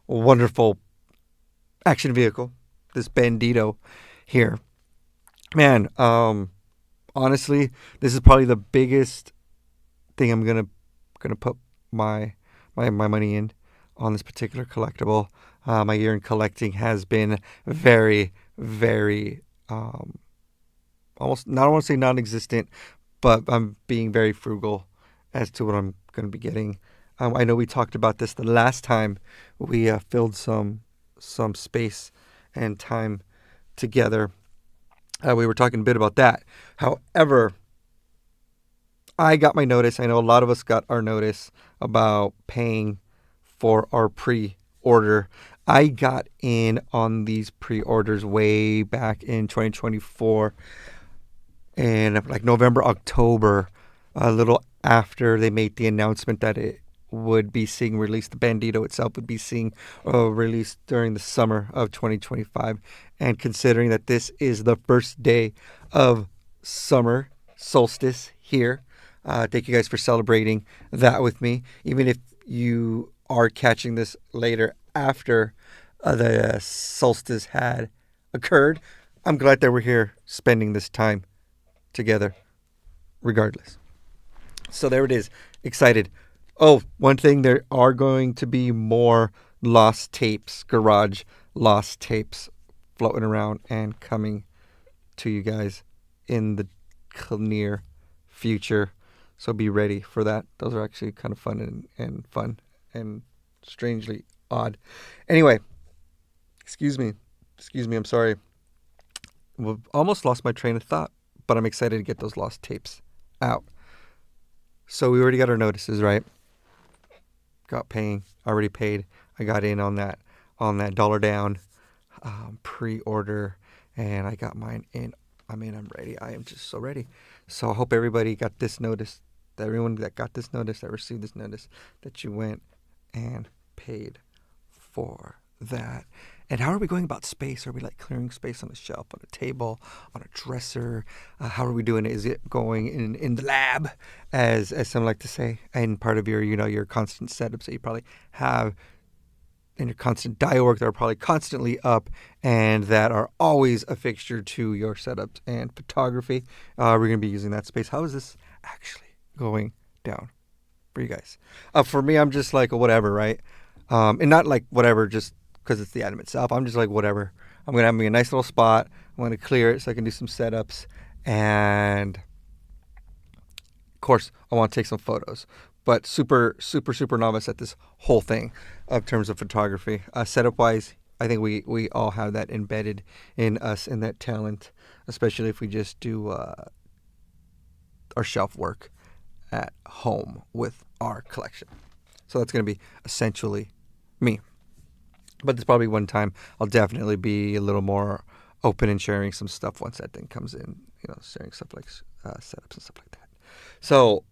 wonderful action vehicle, this Bandito here. Man, honestly, this is probably the biggest thing I'm gonna put my money in on this particular collectible. My year in collecting has been very, very almost, not I want to say non-existent, but I'm being very frugal as to what I'm going to be getting. I know we talked about this the last time we filled some space and time together. We were talking a bit about that. However, I got my notice. I know a lot of us got our notice about paying for our pre-order. I got in on these pre-orders way back in 2024, and like November, October, a little after they made the announcement that it would be seeing released. The Bandito itself would be seeing released during the summer of 2025. And considering that this is the first day of summer solstice here, thank you guys for celebrating that with me. Even if you are catching this later after the solstice had occurred, I'm glad that we're here spending this time together regardless. So there it is. Excited. Oh, one thing, there are going to be more lost tapes, garage lost tapes floating around and coming to you guys in the near future. So be ready for that. Those are actually kind of fun and strangely odd. Anyway, excuse me, I'm sorry. We've almost lost my train of thought, but I'm excited to get those lost tapes out. So we already got our notices, right? Got paying, already paid. I got in on that dollar down pre-order, and I got mine in. I'm ready. I am just so ready. So I hope everybody got this notice, that everyone that got this notice, that received this notice, that you went and paid for that. And how are we going about space? Are we like clearing space on a shelf, on a table, on a dresser? How are we doing it? Is it going in the lab, as some like to say, and part of your, your constant setups that you probably have and your constant dial work that are probably constantly up and that are always a fixture to your setups and photography? We're going to be using that space. How is this actually going down for you guys? For me, I'm just like a whatever, right? And not like whatever just because it's the item itself. I'm just like whatever. I'm going to have me a nice little spot. I'm going to clear it so I can do some setups. And of course, I want to take some photos. But super, super, super novice at this whole thing in terms of photography. Setup-wise, I think we all have that embedded in us, in that talent, especially if we just do our shelf work at home with our collection. So that's going to be essentially me. But there's probably one time I'll definitely be a little more open and sharing some stuff once that thing comes in, sharing stuff like setups and stuff like that. So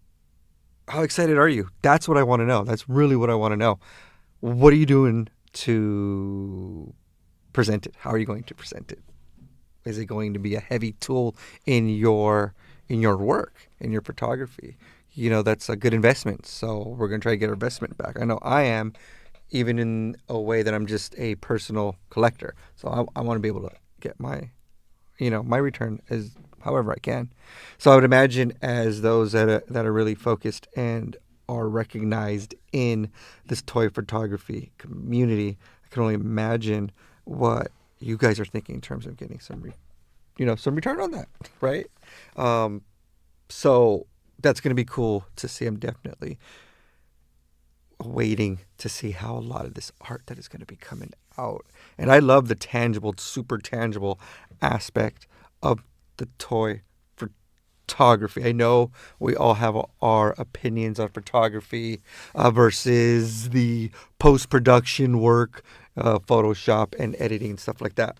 how excited are you? That's what I want to know. That's really what I want to know. What are you doing to present it? How are you going to present it? Is it going to be a heavy tool in your work, in your photography? That's a good investment. So we're going to try to get our investment back. I know I am, even in a way that I'm just a personal collector. So I want to be able to get my return as however I can. So I would imagine as those that are really focused and are recognized in this toy photography community, I can only imagine what you guys are thinking in terms of getting some return on that, right? So that's going to be cool to see. I'm definitely waiting to see how a lot of this art that is going to be coming out. And I love the tangible, super tangible aspect of the toy photography. I know we all have our opinions on photography versus the post-production work, Photoshop and editing and stuff like that.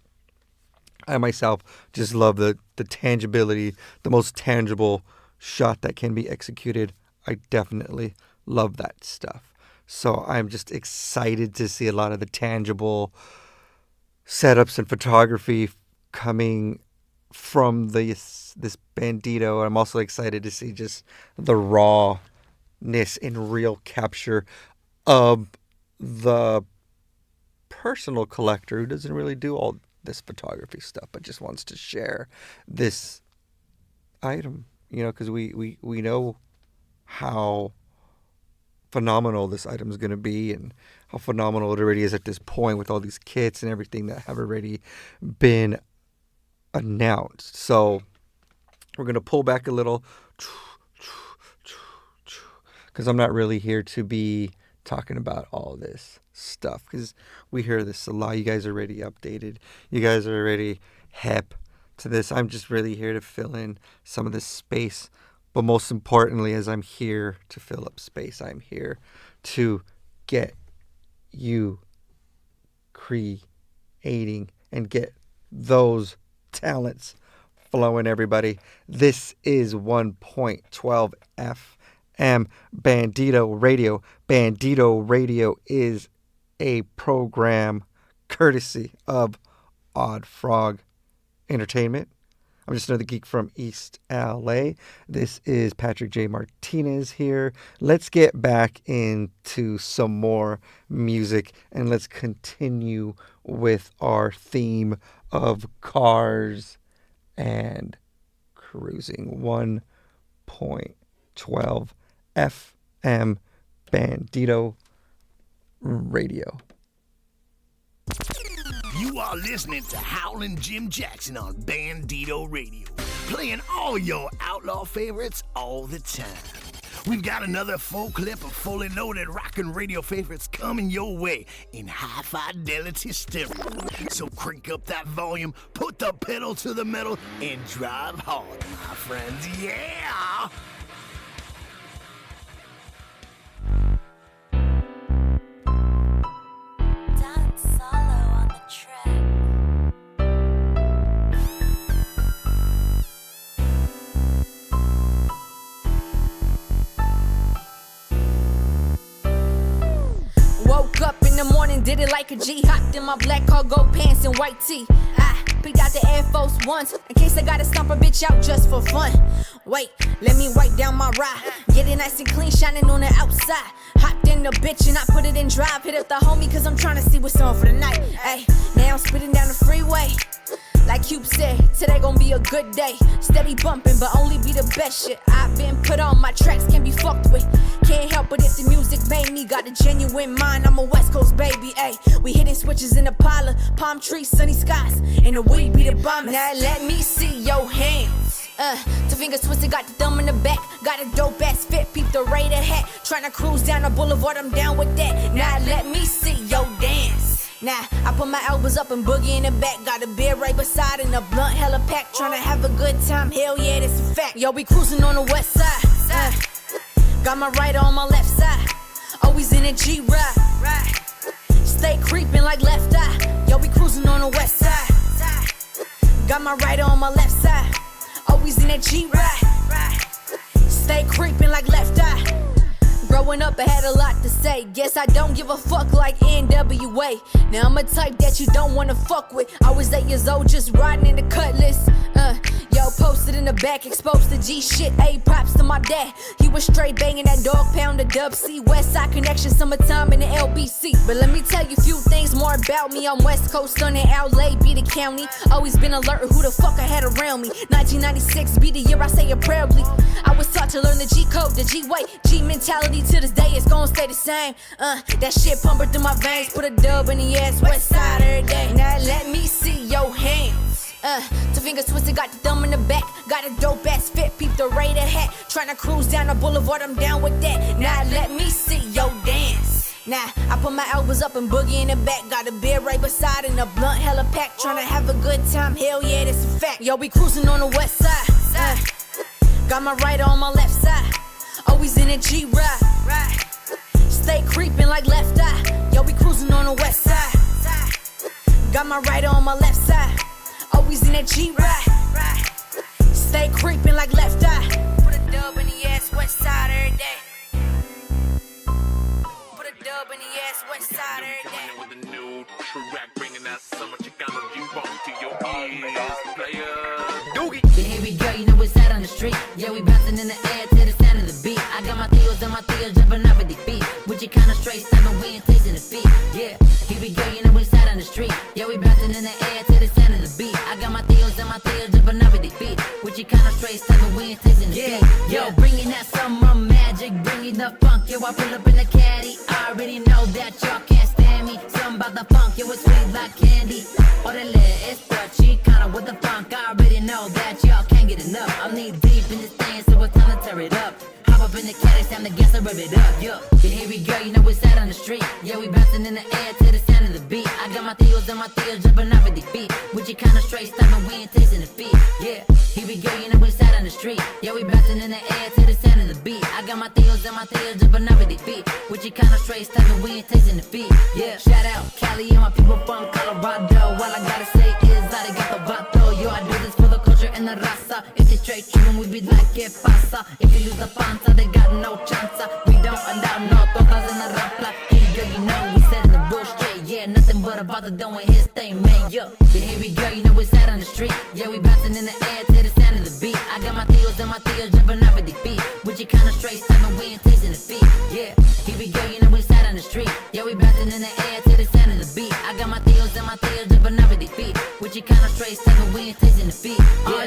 I myself just love the tangibility, the most tangible shot that can be executed. I definitely love that stuff. So I'm just excited to see a lot of the tangible setups and photography coming from this Bandito. I'm also excited to see just the rawness and real capture of the personal collector who doesn't really do all this photography stuff, but just wants to share this item, because we know how phenomenal this item is going to be and how phenomenal it already is at this point with all these kits and everything that have already been announced. So we're going to pull back a little because I'm not really here to be talking about all this stuff because we hear this a lot. You guys are already updated. You guys are already hip to this. I'm just really here to fill in some of this space. But most importantly, as I'm here to fill up space, I'm here to get you creating and get those talents flowing, everybody. This is 1.12 FM Bandito Radio. Bandito Radio is a program courtesy of Odd Frog Entertainment. I'm just another geek from East LA. This is Patrick J. Martinez here. Let's get back into some more music and let's continue with our theme of cars and cruising. 1.12 FM Bandito Radio. You are listening to Howlin Jim Jaxon on Bandito Radio, playing all your outlaw favorites all the time. We've got another full clip of fully loaded rockin' radio favorites coming your way in high fidelity stereo. So crank up that volume, put the pedal to the metal, and drive hard, my friends. Yeah! Woke up in the morning, did it like a G. Hopped in my black cargo pants and white tee. I picked out the Air Force Ones in case I gotta stomp a bitch out just for fun. Wait, let me wipe down my ride. Get it nice and clean, shining on the outside. Hopped in the bitch and I put it in drive. Hit up the homie cause I'm trying to see what's on for the night. Ay, now I'm spitting down the freeway. Like Cube said, today gon' be a good day. Steady bumping, but only be the best shit I've been put on. My tracks can be fucked with. Can't help it if the music made me. Got a genuine mind, I'm a West Coast baby, ayy. We hitting switches in the parlor, palm trees, sunny skies, and the weed be the bomb. Now let me see your hands. Two fingers twisted, got the thumb in the back. Got a dope ass fit, peep the Raider hat. Tryna cruise down the boulevard, I'm down with that. Now let me see your dance. Now, I put my elbows up and boogie in the back. Got a beer right beside and a blunt hella pack. Tryna have a good time, hell yeah, that's a fact. Yo, we cruising on the west side. Got my right on my left side. Always in a G-ride. Stay creeping like left eye. Yo, we cruising on the west side. Got my right on my left side. Always in a G-ride. Stay creeping like left eye. Growing up, I had a lot to say. Guess I don't give a fuck like NWA. Now I'm a type that you don't wanna fuck with. I was 8 years old, just riding in the Cutlass. Yo, posted in the back, exposed to G shit. A props to my dad. He was straight banging that dog pound, the Dub C. West Side Connection, summertime in the LBC. But let me tell you a few things more about me. I'm West Coast, stunning LA, be the county. Always been alert who the fuck I had around me. 1996 be the year I say it proudly. I was taught to learn the G code, the G way, G mentality. To this day, it's gonna stay the same. That shit pumping through my veins. Put a dub in the ass, West Side every day. Now let me see your hands. Two fingers twisted, got the thumb in the back. Got a dope ass fit, peep the Raider hat. Tryna cruise down the boulevard, I'm down with that. Now let me see your dance. Now I put my elbows up and boogie in the back. Got a beer right beside and a blunt hella pack. Tryna have a good time, hell yeah, that's a fact. Yo, we cruising on the west side. Got my right on my left side. Always in a G-ride. Stay creeping like left eye. Yo, we cruising on the west side. Got my right on my left side. Always in a G-ride. Stay creeping like left eye. Put a dub in the ass, west side every day. Put a dub in the ass, west side every day. With a new track, bringing that summer Chicano bump to your ears, player. Yeah, here we go, you know it's out on the street. Yeah, we bouncing in the air to the sound of the beat. I got my theos and my theos jumping up at the beat. With your kind of straight step and we ain't tasting the beat. Yeah, here we go, you know it's out on the street. Yeah, we bouncing in the air to the sound of the beat. I got my theos and my theos jumping up at the beat. With your kind of straight step and we ain't tasting the beat. Yo, bringing that summer magic, bringing the funk. Yo, I pull up in the caddy. I already know that y'all can't stand me. Something about the funk, yo, it's sweet like candy. Orale, it's the Chicano with the funk. I already know that y'all can't get enough. I'm knee deep in this thing, so it's time to tear it up. Hop up in the caddy, time to gas and rev it up. Yo, yeah, here we go, you know it's out on the street. Yeah, we bouncing in the air to the sound of the beat. I got my theos and my theos jumping up at the beat. With With you kinda straight stopping, we ain't tasting the feet. Yeah, here we go, you know we sat on the street. Yeah, we bouncing in the air to the sound of the beat. I got my theos and my theos jumping over the feet. With you kinda straight stopping, we ain't tasting the feet. Yeah, shout out Cali and my people from Colorado. All I gotta say is arigato vato. Yo, I do this for the culture and the raza. If they straight chewing, we be like, que pasa? If you lose the panza, they got no chance. We don't allow no totas in the rapla. Here you know we set in the bush straight. Yeah, nothing but about to doing his thing, man. Yeah, here we go, you know we sat on the street. Yeah, we bouncing in the air to the sound of the beat. I got my theos and my theos jumping off of the feet. With you kinda straight stopping, we ain't tasting the feet. Yeah, here we go, you know we sat on the street. Yeah, we bouncing in the air to the sound of the beat. I got my theos and my theos jumping off of the feet. With you kinda straight stopping, we ain't tasting the feet.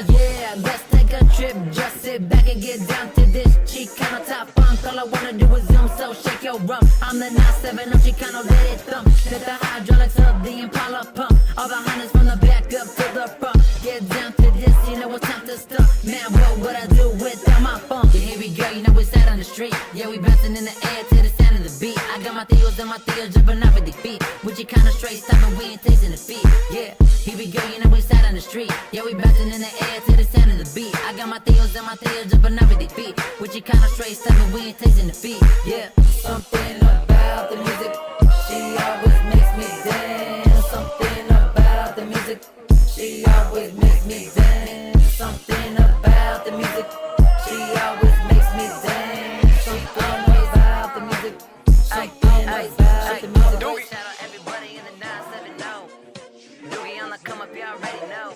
Yeah, let's take a trip, just sit back and get down to this Chicano top funk. All I wanna do is zoom, so shake your rump. I'm the 9-7 of Chicano, let it thump. Hit the hydraulics of the Impala pump. All the hunters from the back up to the front. Get down to this, you know it's time to stump. Man, what would I do without my funk? Yeah, here we go, you know we sat on the street. Yeah, we bouncing in the air to the sound of the beat. I got my theos and my theos jumping off of the feet. With you kinda straight stopping, we ain't tasting the feet. Yeah, here we go, you know we sat on the street. Yeah, we bouncing in the air to the sound of the beat. I got my theos and my theos jumping off of the feet. With you kinda straight stopping, we ain't tasting the feet. Yeah, something about the music, she always makes me dance. Something about the music, she always makes me dance. Something about the music, she always makes me dance. Something about the music, something about the music. Shout out everybody in the 970. Doogie on the come up, you already know.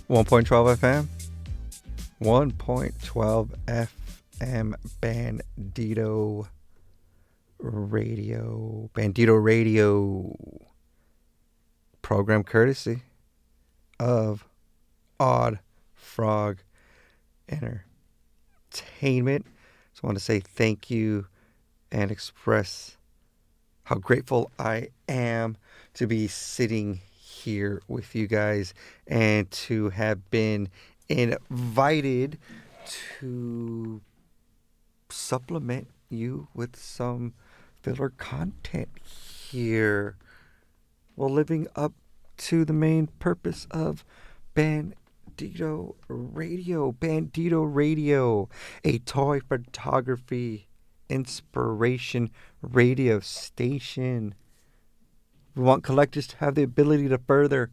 1.12 FM. 1.12 FM Bandito Radio. Bandito Radio. Program courtesy of Odd Frog Entertainment. Just want to say thank you and express how grateful I am to be sitting here with you guys and to have been invited to supplement you with some filler content here while living up to the main purpose of Bandito Radio. Bandito Radio, a toy photography inspiration radio station. We want collectors to have the ability to further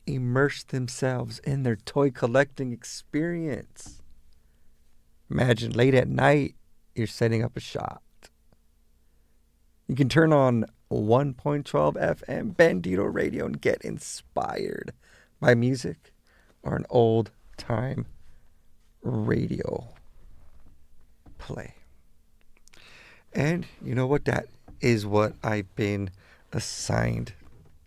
immerse themselves in their toy collecting experience. Imagine late at night, you're setting up a shop. You can turn on 1.12 FM Bandito Radio and get inspired by music or an old time radio play. And you know what? That is what I've been assigned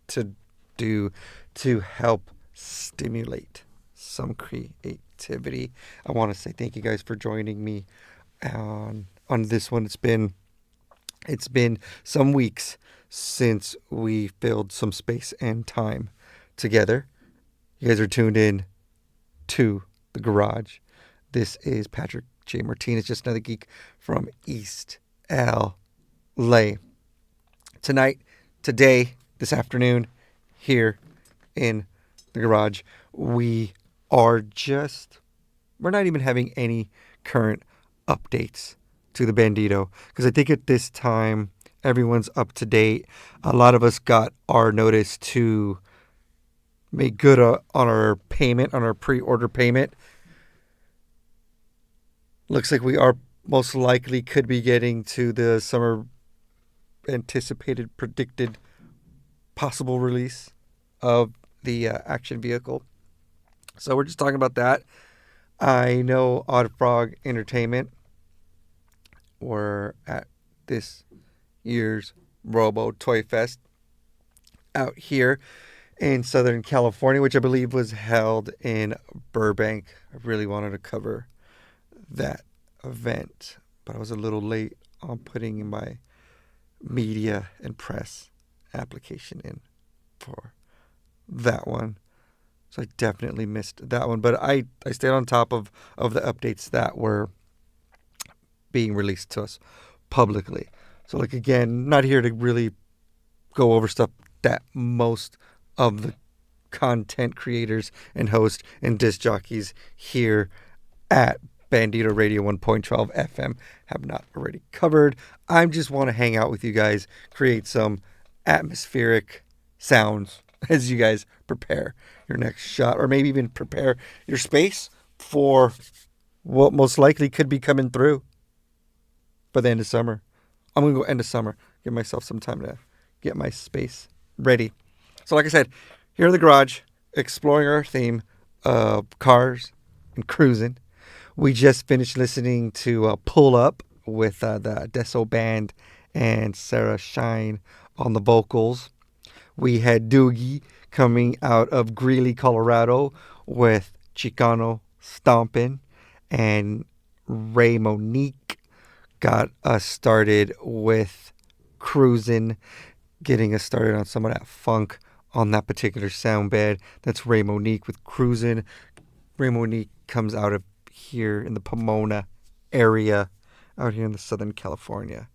to do to help stimulate some creativity. I want to say thank you guys for joining me on this one. It's been some weeks since we filled some space and time together. You guys are tuned in to The Garage. This is Patrick J. Martinez, just another geek from East LA. Tonight, today, this afternoon, here in The Garage, we're not even having any current updates to the Bandito, because I think at this time everyone's up to date. A lot of us got our notice to make good on our payment, on our pre-order payment. Looks like we are most likely could be getting to the summer anticipated, predicted, possible release of the action vehicle. So we're just talking about that. I know Odd Frog Entertainment were at this year's Robo Toy Fest out here in Southern California, which I believe was held in Burbank. I really wanted to cover that event, but I was a little late on putting in my media and press application in for that one. So I definitely missed that one, but I stayed on top of the updates that were being released to us publicly. So like, again, not here to really go over stuff that most of the content creators and hosts and disc jockeys here at Bandito Radio 1.12 FM have not already covered. I just want to hang out with you guys, create some atmospheric sounds as you guys prepare your next shot, or maybe even prepare your space for what most likely could be coming through by the end of summer. I'm going to go end of summer, give myself some time to get my space ready. So like I said, here in the garage, exploring our theme of cars and cruising. We just finished listening to Pull Up with the Deso Band and Sarah Shine on the vocals. We had Doogie coming out of Greeley, Colorado with Chicano Stompin', and Ray Monique got us started with Cruisin', getting us started on some of that funk on that particular sound bed. That's Ray Monique with Cruisin'. Ray Monique comes out of here in the Pomona area, out here in the Southern California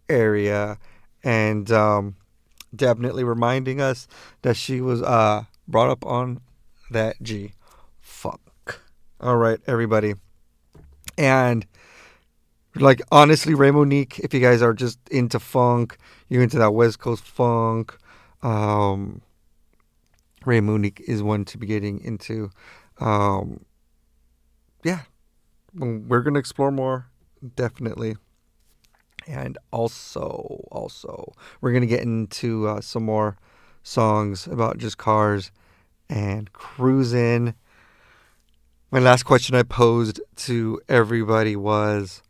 area, and definitely reminding us that she was brought up on that G funk. All right, everybody. And like, honestly, Ray Monique, if you guys are just into funk, you're into that West Coast funk, Ray Monique is one to be getting into. Yeah, we're going to explore more, definitely. And also, we're going to get into some more songs about just cars and cruising. My last question I posed to everybody was,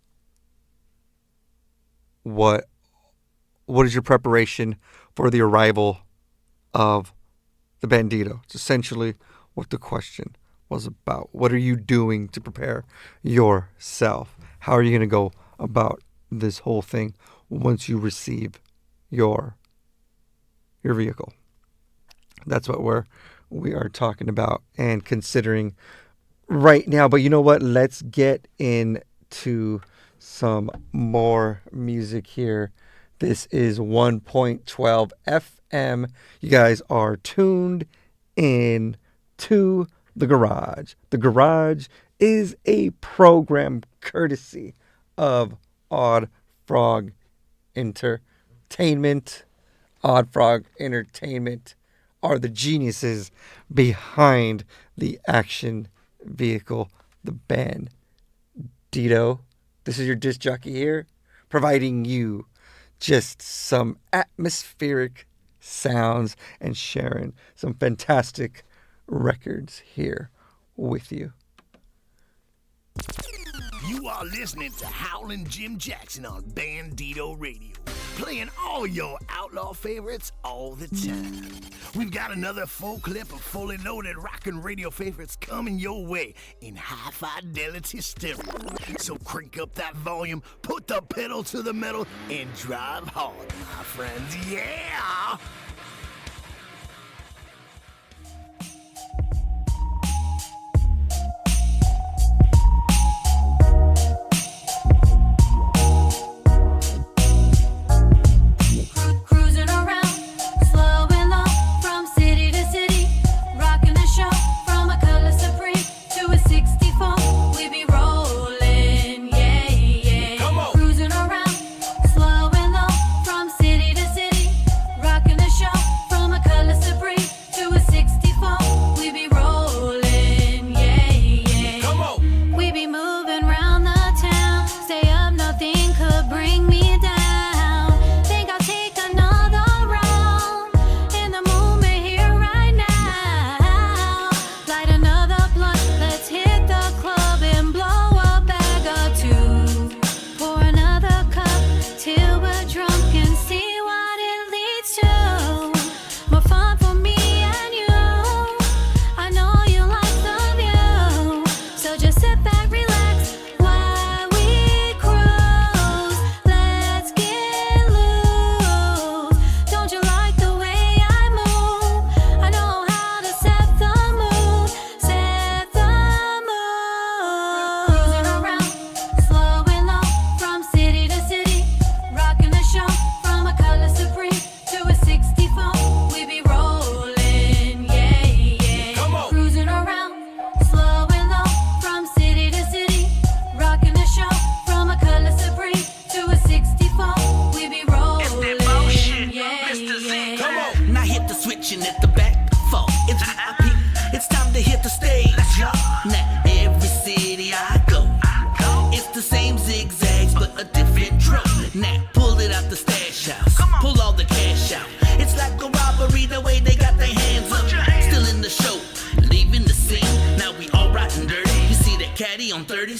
what is your preparation for the arrival of the Bandito? It's essentially what the question was about. What are you doing to prepare yourself? How are you going to go about this whole thing once you receive your vehicle? That's what we are talking about and considering right now. But you know what? Let's get into some more music here. This is 1.12 FM. You guys are tuned in to The Garage. The Garage is a program courtesy of Odd Frog Entertainment. Odd Frog Entertainment are the geniuses behind the action vehicle, the Bandito. This is your disc jockey here, providing you just some atmospheric sounds and sharing some fantastic records here with you. You are listening to Howlin Jim Jaxon on Bandito Radio, playing all your outlaw favorites all the time. We've got another full clip of fully loaded rockin' radio favorites coming your way in high fidelity stereo. So crank up that volume, put the pedal to the metal, and drive hard, my friends. Yeah!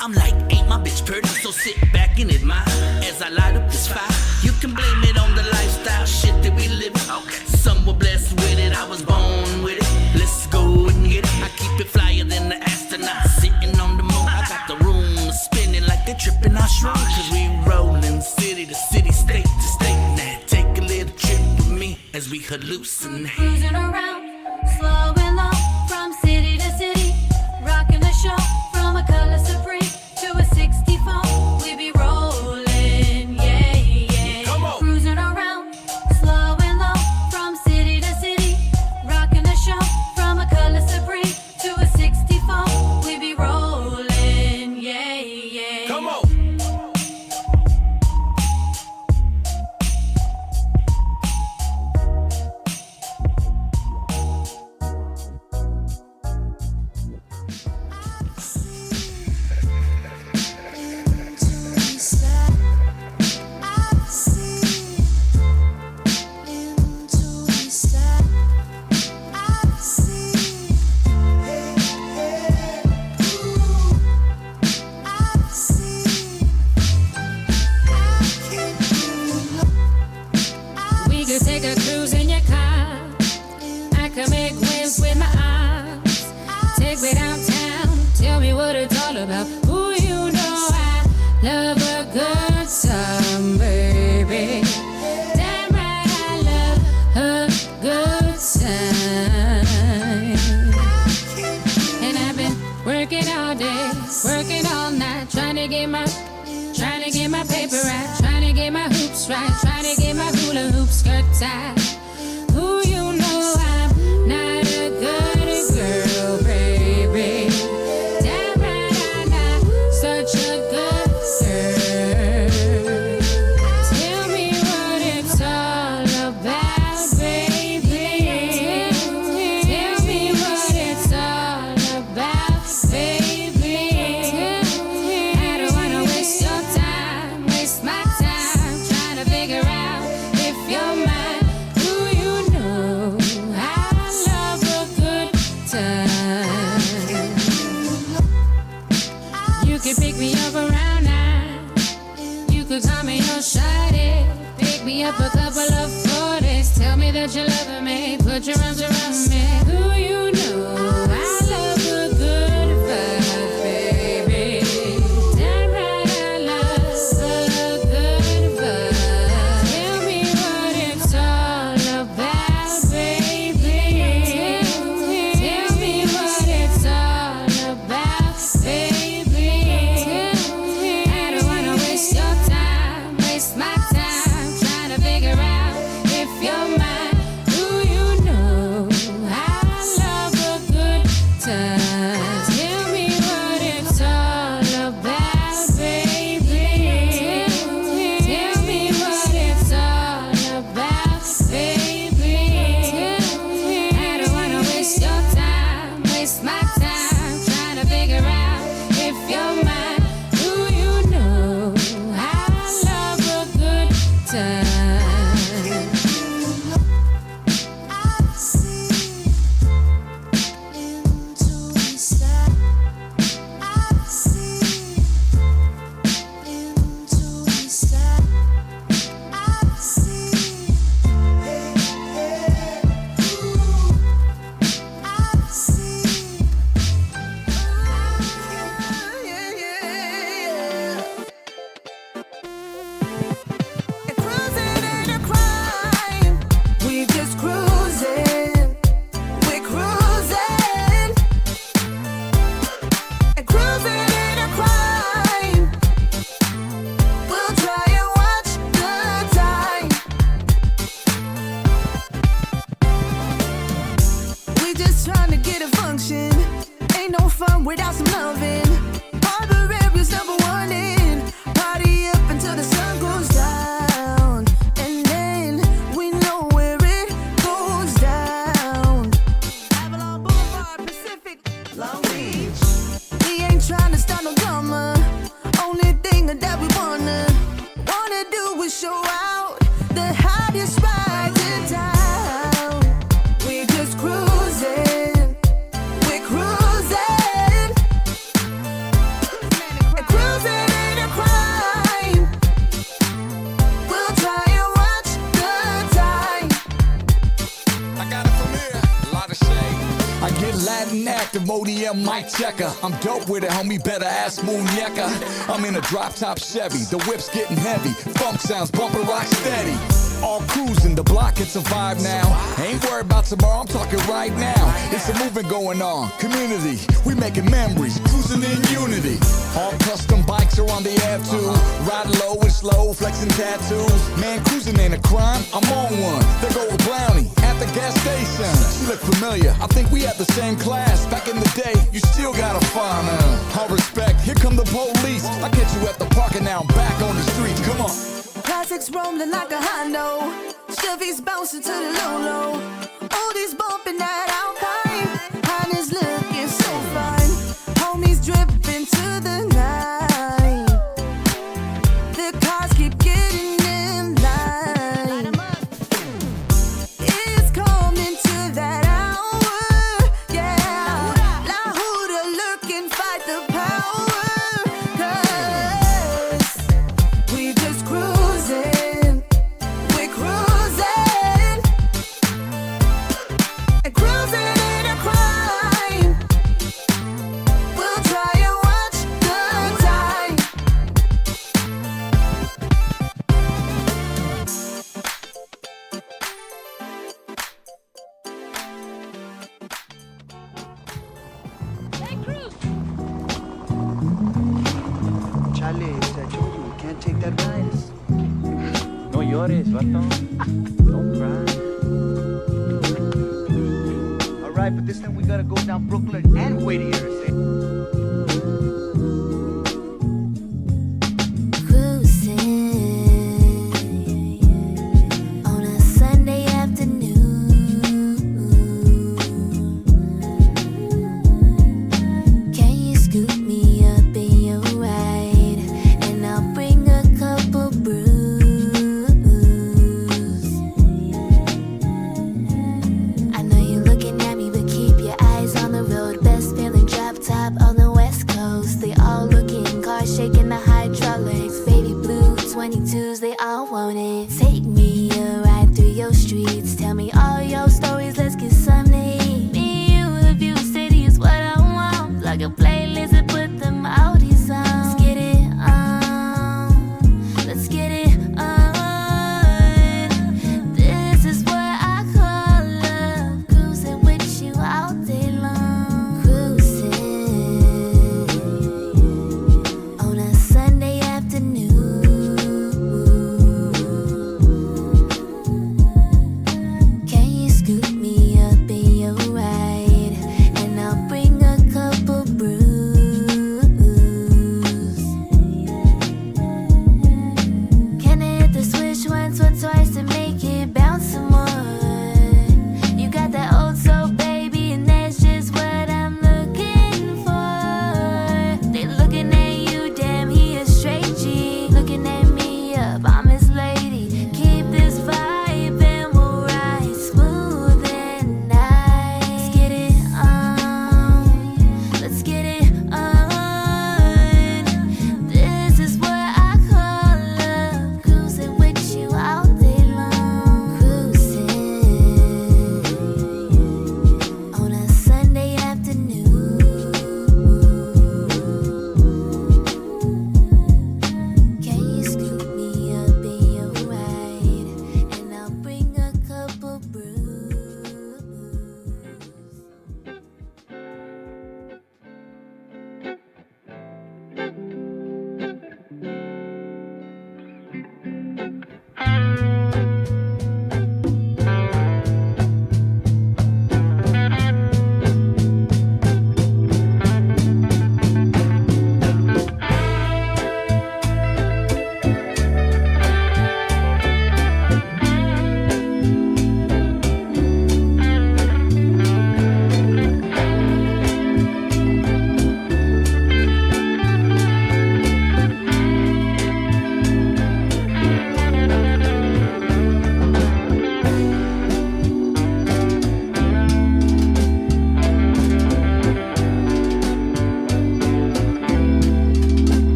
I'm like, ain't my bitch pretty? So sit back and admire as I light up this fire. You can blame it on the lifestyle shit that we live. Okay. Some were blessed with it, I was born with it. Let's go and get it. I keep it flyer than the astronaut sitting on the moon. I got the room spinning like they're tripping our shrooms. Cause we rolling city to city, state to state. Now take a little trip with me as we hallucinate. Cruising around, slow and low, from city to city, rocking the show. From a color supreme to a 64, we be rolling, yeah, yeah. Come on. Cruising around, slow and low, from city to city, rocking the show. From a color supreme to a 64, we be rolling, yeah, yeah. Come on. all day, working all night, trying to get my paper right, trying to get my hoops right, trying to get my hula hoop skirt tied. Who you know I'm not a good girl, baby. Damn right I'm not such a good girl. Tell me what it's all about, baby. Tell me what it's all about, baby. I don't wanna waste your time, waste my time, trying to figure out if you're mine. Do you know I love a good time? You can pick me up around 9. You could call me your shawty. Pick me up a couple of 40s. Tell me that you're loving me. Put your arms around me. Do you know I love a good vibe, baby? Damn right I love a good vibe. Tell me what it's all about, baby. Tell me what it's all about, baby. I don't wanna waste your time, waste my time, trying to figure out if you're mine. Do you know I love a good time? Tell me what it's all about, baby. Tell me what it's all about, baby. I don't wanna waste your time, waste my time, trying to figure out if you're mine. Do you know I love a good time? We just cruising, we're cruising, and cruising in a crime. We'll try and watch the time. We just trying to get a function. Ain't no fun without some loving. Harbor area's #1 in. Party up until the sun goes down, and then we know where it goes down. Avalon Boulevard, Pacific, Long Beach. We ain't trying to start no drama. Only thing that we wanna do is show out the hottest rides in town. We just cruising, we're cruising, and cruising in a crime. We'll try and watch the time. I got it from here, a lot of shade. I get Latin active, ODM mic checker. I'm dope with it, homie, better ask Muñeca. I'm in a drop top Chevy, the whip's getting heavy. Funk sounds, bumper rock steady. All cruising, the block, it's a vibe now. Ain't worried about tomorrow, I'm talking right now. It's a movement going on, community. We making memories, cruising in unity. All custom bikes are on the Ave too. Riding low and slow, flexing tattoos. Man, cruising ain't a crime, I'm on one. There go a brownie at the gas station. She look familiar, I think we had the same class. Back in the day, you still gotta find her. All respect, here come the police. I catch you at the park and now I'm back on the streets, come on. Classics rolling like a Hondo. Chevy's bouncing to the low-low. Oldies bumping that Alpine. Honey's looking so fine. Homies dripping to the night. The cars keep getting in line. It's coming to that hour, yeah. La Huda lurking, fight the power. 'Cause we just cruising, we're cruising, and cruising in Dale, I told you, we can't take that ride. No llores, vato. Don't cry. Alright, but this time we gotta go down Brooklyn and Whittier.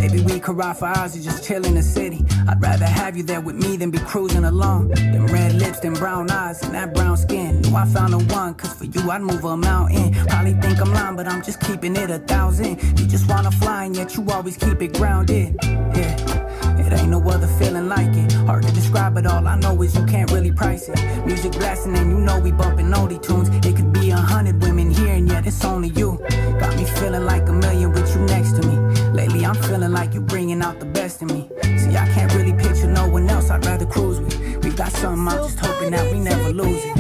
Maybe we could ride for hours and just chill in the city. I'd rather have you there with me than be cruising alone. Them red lips, them brown eyes, and that brown skin. Knew I found the one, cause for you I'd move a mountain. Probably think I'm lying, but I'm just keeping it 1,000. You just wanna fly and yet you always keep it grounded. Yeah, it ain't no other feeling like it. Hard to describe it, all I know is you can't really price it. Music blasting and you know we bumping oldie tunes. It could be 100 women here and yet it's only you. Got me feeling like a million with you next to me. Lately I'm feeling like you bringing out the best in me. See, I can't really picture no one else I'd rather cruise with. We got something, I'm just hoping that we never lose it.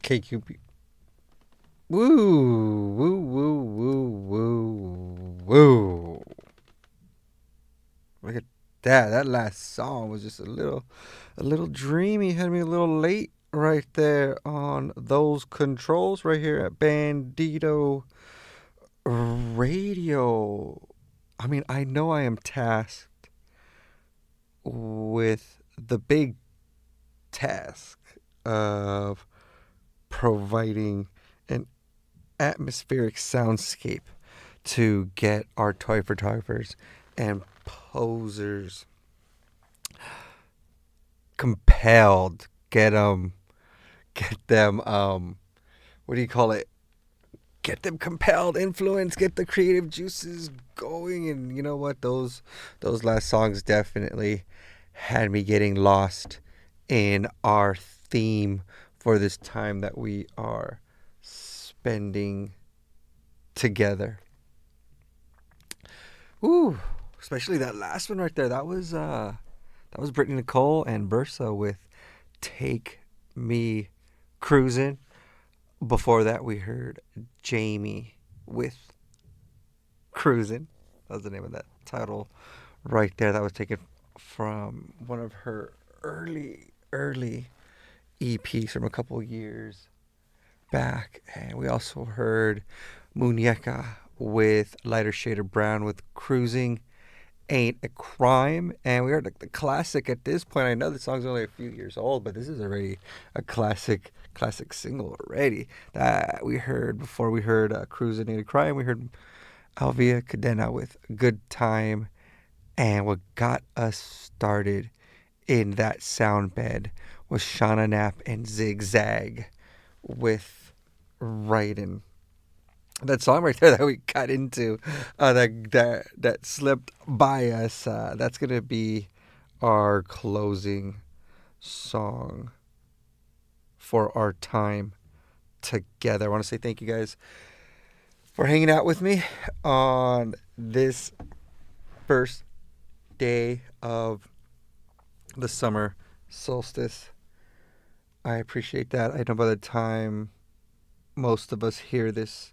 KQB. Woo, woo, woo, woo, woo, woo. Look at that. That last song was just a little dreamy. Had me a little late right there on those controls right here at Bandito Radio. I mean, I know I am tasked with the big task of providing an atmospheric soundscape to get our toy photographers and posers compelled, get them what do you call it, get them compelled, influence, get the creative juices going. And you know what, those last songs definitely had me getting lost in our theme for this time that we are spending together. Ooh, especially that last one right there. That was Brittany Nicole and Bursa with Take Me Cruisin'. Before that, we heard Jamie with Cruisin'. That was the name of that title right there. That was taken from one of her early EPs from a couple years back. And we also heard Muñeca with Lighter Shade of Brown with Cruising Ain't a Crime. And we heard the classic at this point. I know the song's only a few years old, but this is already a classic single already. That we heard before we heard Cruising Ain't a Crime. We heard Alvia Cadena with Good Time. And what got us started in that sound bed was Shauna Knapp and Zigzag with Writing. That song right there that we got into, that slipped by us, that's going to be our closing song for our time together. I want to say thank you guys for hanging out with me on this first day of the summer solstice. I appreciate that. I know by the time most of us hear this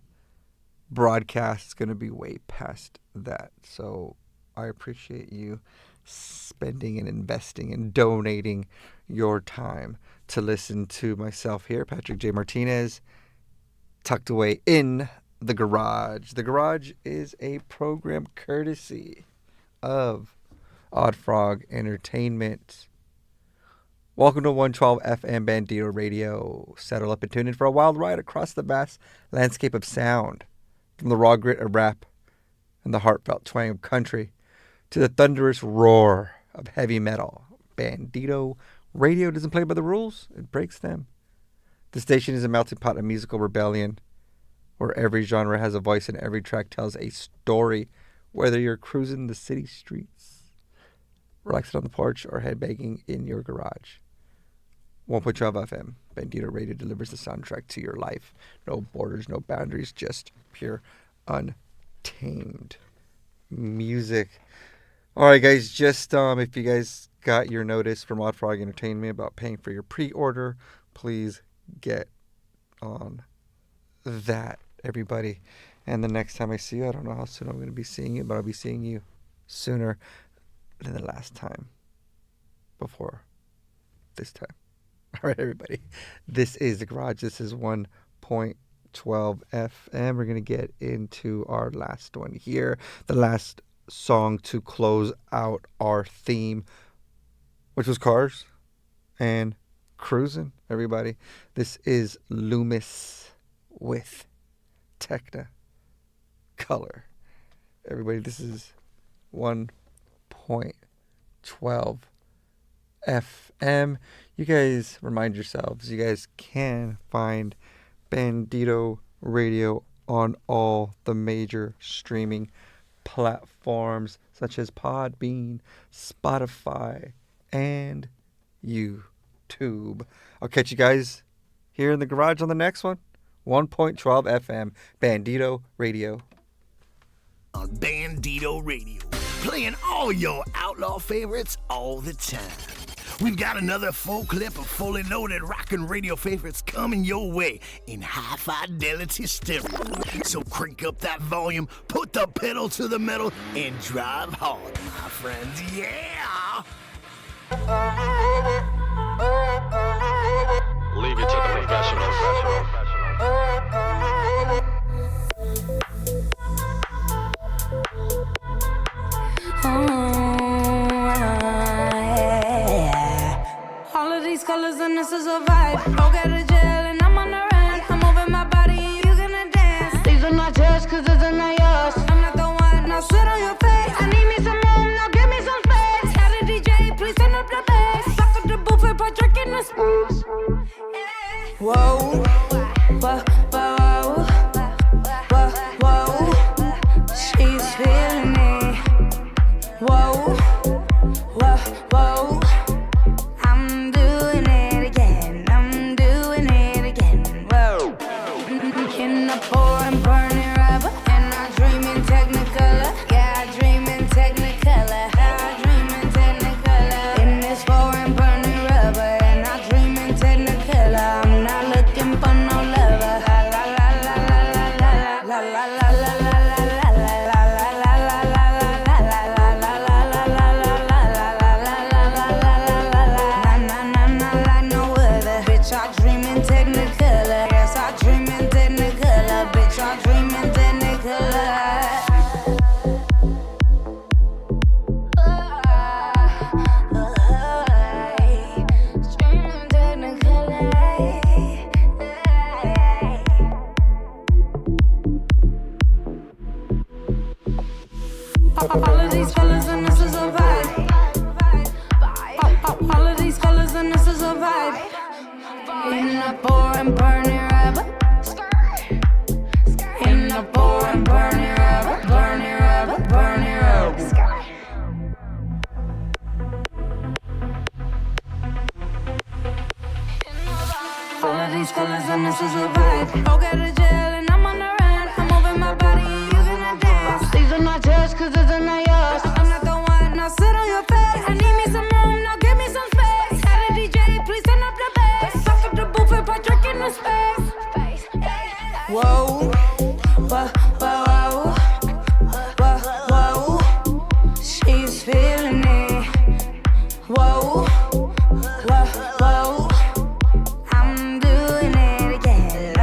broadcast, it's going to be way past that. So I appreciate you spending and investing and donating your time to listen to myself here, Patrick J. Martinez, tucked away in the garage. The garage is a program courtesy of Odd Frog Entertainment. Welcome to 112 FM Bandito Radio. Settle up and tune in for a wild ride across the vast landscape of sound. From the raw grit of rap and the heartfelt twang of country to the thunderous roar of heavy metal, Bandito Radio doesn't play by the rules, it breaks them. The station is a melting pot of musical rebellion where every genre has a voice and every track tells a story, whether you're cruising the city streets, relaxing on the porch, or headbanging in your garage. 1.12 FM, Bandito Radio delivers the soundtrack to your life. No borders, no boundaries, just pure untamed music. All right, guys, just if you guys got your notice from Odd Frog Entertainment about paying for your pre-order, please get on that, everybody. And the next time I see you, I don't know how soon I'm going to be seeing you, but I'll be seeing you sooner than the last time before this time. All right, everybody. This is The Garage. This is 1.12 FM. We're going to get into our last one here. The last song to close out our theme, which was Cars and Cruising, everybody. This is Loomis with Technicolor. Everybody, this is 1.12 FM. You guys remind yourselves, you guys can find Bandito Radio on all the major streaming platforms such as Podbean, Spotify, and YouTube. I'll catch you guys here in the garage on the next one. 1.12 FM, Bandito Radio. On Bandito Radio, playing all your outlaw favorites all the time. We've got another full clip of fully loaded rockin' radio favorites coming your way in high fidelity stereo. So crank up that volume, put the pedal to the metal, and drive hard, my friends. Yeah! Leave it to the professionals. All of these colors and this is a vibe. Go get a jail and I'm on the run. I'm moving my body and you gonna dance. These are not yours cause these are not yours. I'm not the one, now sit on your face. I need me some room, now give me some space. Tell the DJ, please turn up the bass. Suck up the buffet, put drink in the space. Whoa, whoa, whoa, whoa, whoa. She's feeling me. Whoa, whoa, whoa. I'm doing it again. Whoa. In the pouring, burning rubber, and I dream in Technicolor. Yeah, I dream in Technicolor. In this pouring, burning rubber, and I dream in Technicolor. I'm not looking for no lover. La la la la la la la la la la la I dream in Technicolor. Yes, I dream in Technicolor. Bitch, I dream in Technicolor. Dream in Technicolor. All of these colors and this is a vibe. All of these colors and this is a vibe. In the pouring, burning rubber. In the pouring, burning rubber. Burning rubber, burning rubber. All of these colors and this is a vibe. Go get a jail and I'm on the run. I'm moving my body and you gonna dance. These are not yours cause these are not yours. I'm not the one, now sit on your face. I need me some room, now give me some space. Tell the DJ, please turn up the bass. Suck up the buffet, put drink in the space. Whoa, whoa, whoa, whoa, whoa. She's feeling it. Whoa, whoa, whoa. I'm doing it again.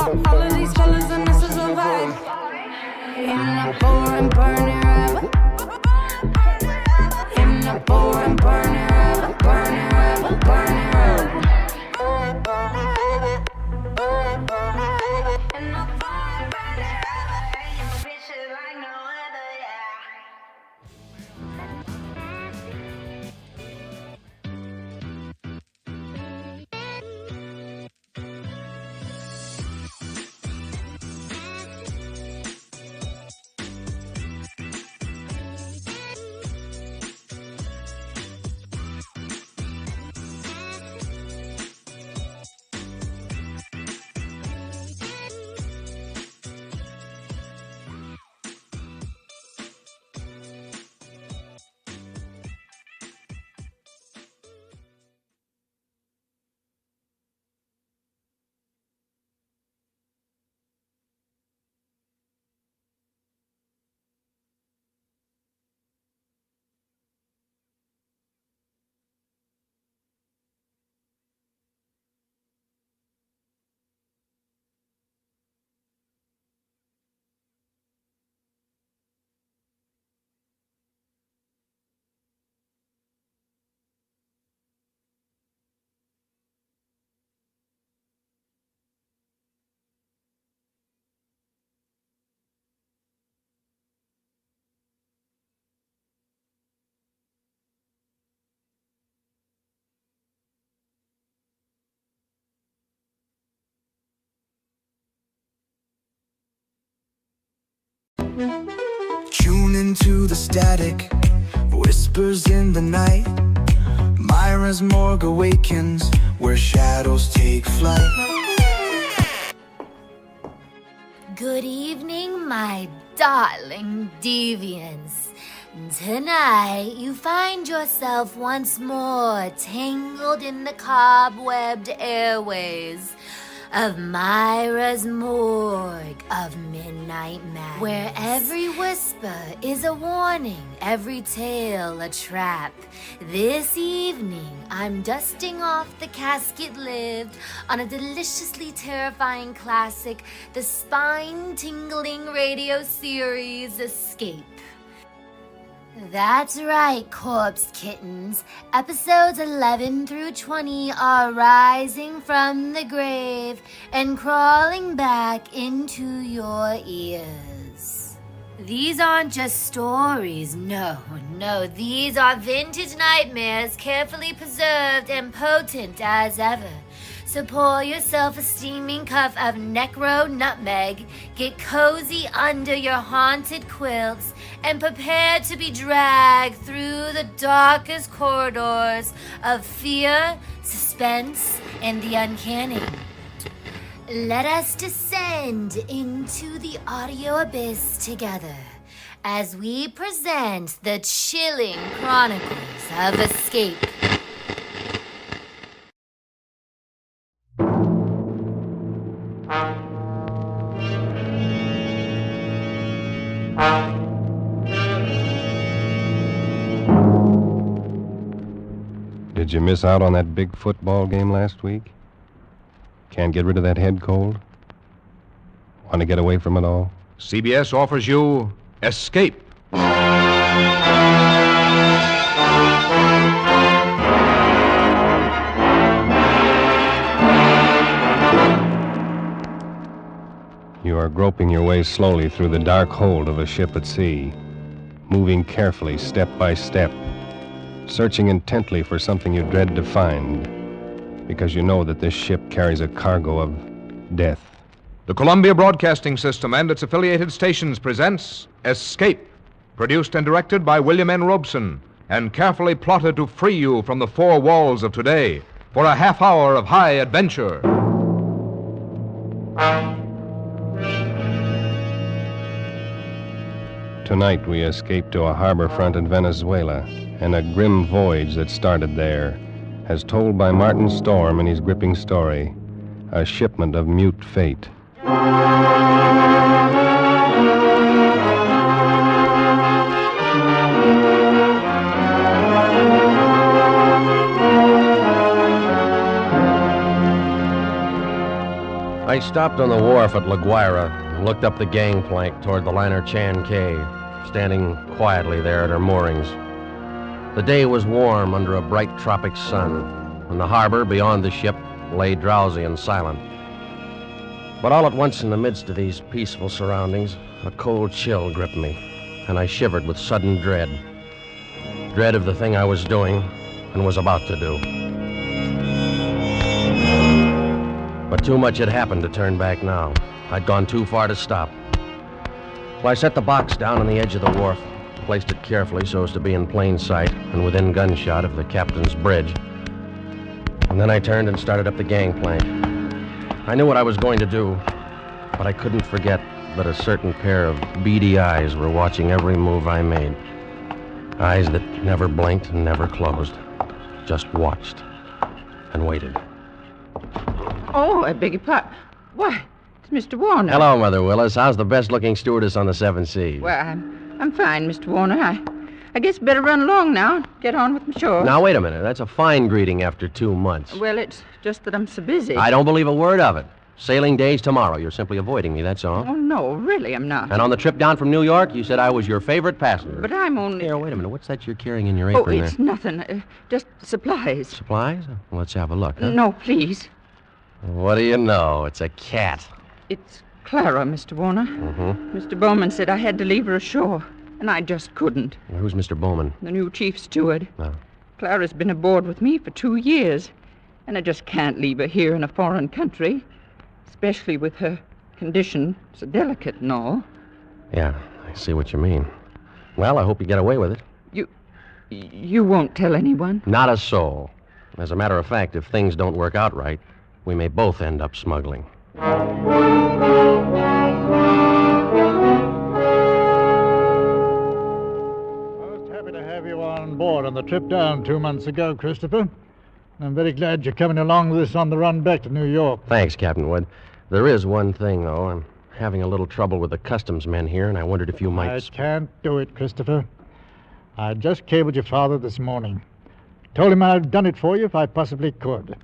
All of these colors and this is a vibe. In the pouring, burning river. In the pouring, burning river, burning river, burning river. In the pouring, burning river. And your bitch is like no other, yeah. Tune into the static, whispers in the night. Mira's morgue awakens, where shadows take flight. Good evening, my darling deviants. Tonight, you find yourself once more tangled in the cobwebbed airways of Mira's morgue of midnight madness, where every whisper is a warning, every tale a trap. This evening, I'm dusting off the casket lid on a deliciously terrifying classic, the spine-tingling radio series Escape. That's right, corpse kittens. Episodes 11 through 20 are rising from the grave and crawling back into your ears. These aren't just stories, no, these are vintage nightmares, carefully preserved and potent as ever. So pour yourself a steaming cup of necro nutmeg, get cozy under your haunted quilts, and prepare to be dragged through the darkest corridors of fear, suspense, and the uncanny. Let us descend into the audio abyss together as we present the chilling chronicles of Escape. Did you miss out on that big football game last week? Can't get rid of that head cold? Want to get away from it all? CBS offers you Escape. You are groping your way slowly through the dark hold of a ship at sea, moving carefully, step by step, searching intently for something you dread to find, because you know that this ship carries a cargo of death. The Columbia Broadcasting System and its affiliated stations presents Escape, produced and directed by William N. Robeson, and carefully plotted to free you from the four walls of today for a half hour of high adventure. Tonight we escape to a harbor front in Venezuela, and a grim voyage that started there, as told by Martin Storm in his gripping story, A Shipment of Mute Fate. I I stopped on the wharf at La Guaira and looked up the gangplank toward the liner Chan Kay, standing quietly there at her moorings. The day was warm under a bright tropic sun, and the harbor beyond the ship lay drowsy and silent. But all at once, in the midst of these peaceful surroundings, a cold chill gripped me, and I shivered with sudden dread. Dread of the thing I was doing and was about to do. But too much had happened to turn back now. I'd gone too far to stop. Well, I set the box down on the edge of the wharf, placed it carefully so as to be in plain sight and within gunshot of the captain's bridge. And then I turned and started up the gangplank. I knew what I was going to do, but I couldn't forget that a certain pair of beady eyes were watching every move I made. Eyes that never blinked and never closed, just watched and waited. Oh, I beg your pardon. Why, it's Mr. Warner. Hello, Mother Willis. How's the best-looking stewardess on the Seven Seas? Well, I'm fine, Mr. Warner. I guess better run along now. Get on with my chores. Now, wait a minute. That's a fine greeting after 2 months. Well, it's just that I'm so busy. I don't believe a word of it. Sailing day's tomorrow. You're simply avoiding me, that's all. Oh, no, really, I'm not. And on the trip down from New York, you said I was your favorite passenger. But I'm only... Here, wait a minute. What's that you're carrying in your apron there? Oh, it's nothing. Just supplies. Supplies? Well, let's have a look, huh? No, please. What do you know? It's a cat. It's Clara, Mr. Warner. Mm-hmm. Mr. Bowman said I had to leave her ashore, and I just couldn't. Well, who's Mr. Bowman? The new chief steward. Oh. Clara's been aboard with me for 2 years, and I just can't leave her here in a foreign country, especially with her condition so delicate and all. Yeah, I see what you mean. Well, I hope you get away with it. You won't tell anyone? Not a soul. As a matter of fact, if things don't work out right, we may both end up smuggling. Most happy to have you on board on the trip down 2 months ago, Christopher. I'm very glad you're coming along with us on the run back to New York. Thanks, Captain Wood. There is one thing, though. I'm having a little trouble with the customs men here, and I wondered if you might... I can't do it, Christopher. I just cabled your father this morning. Told him I'd done it for you if I possibly could.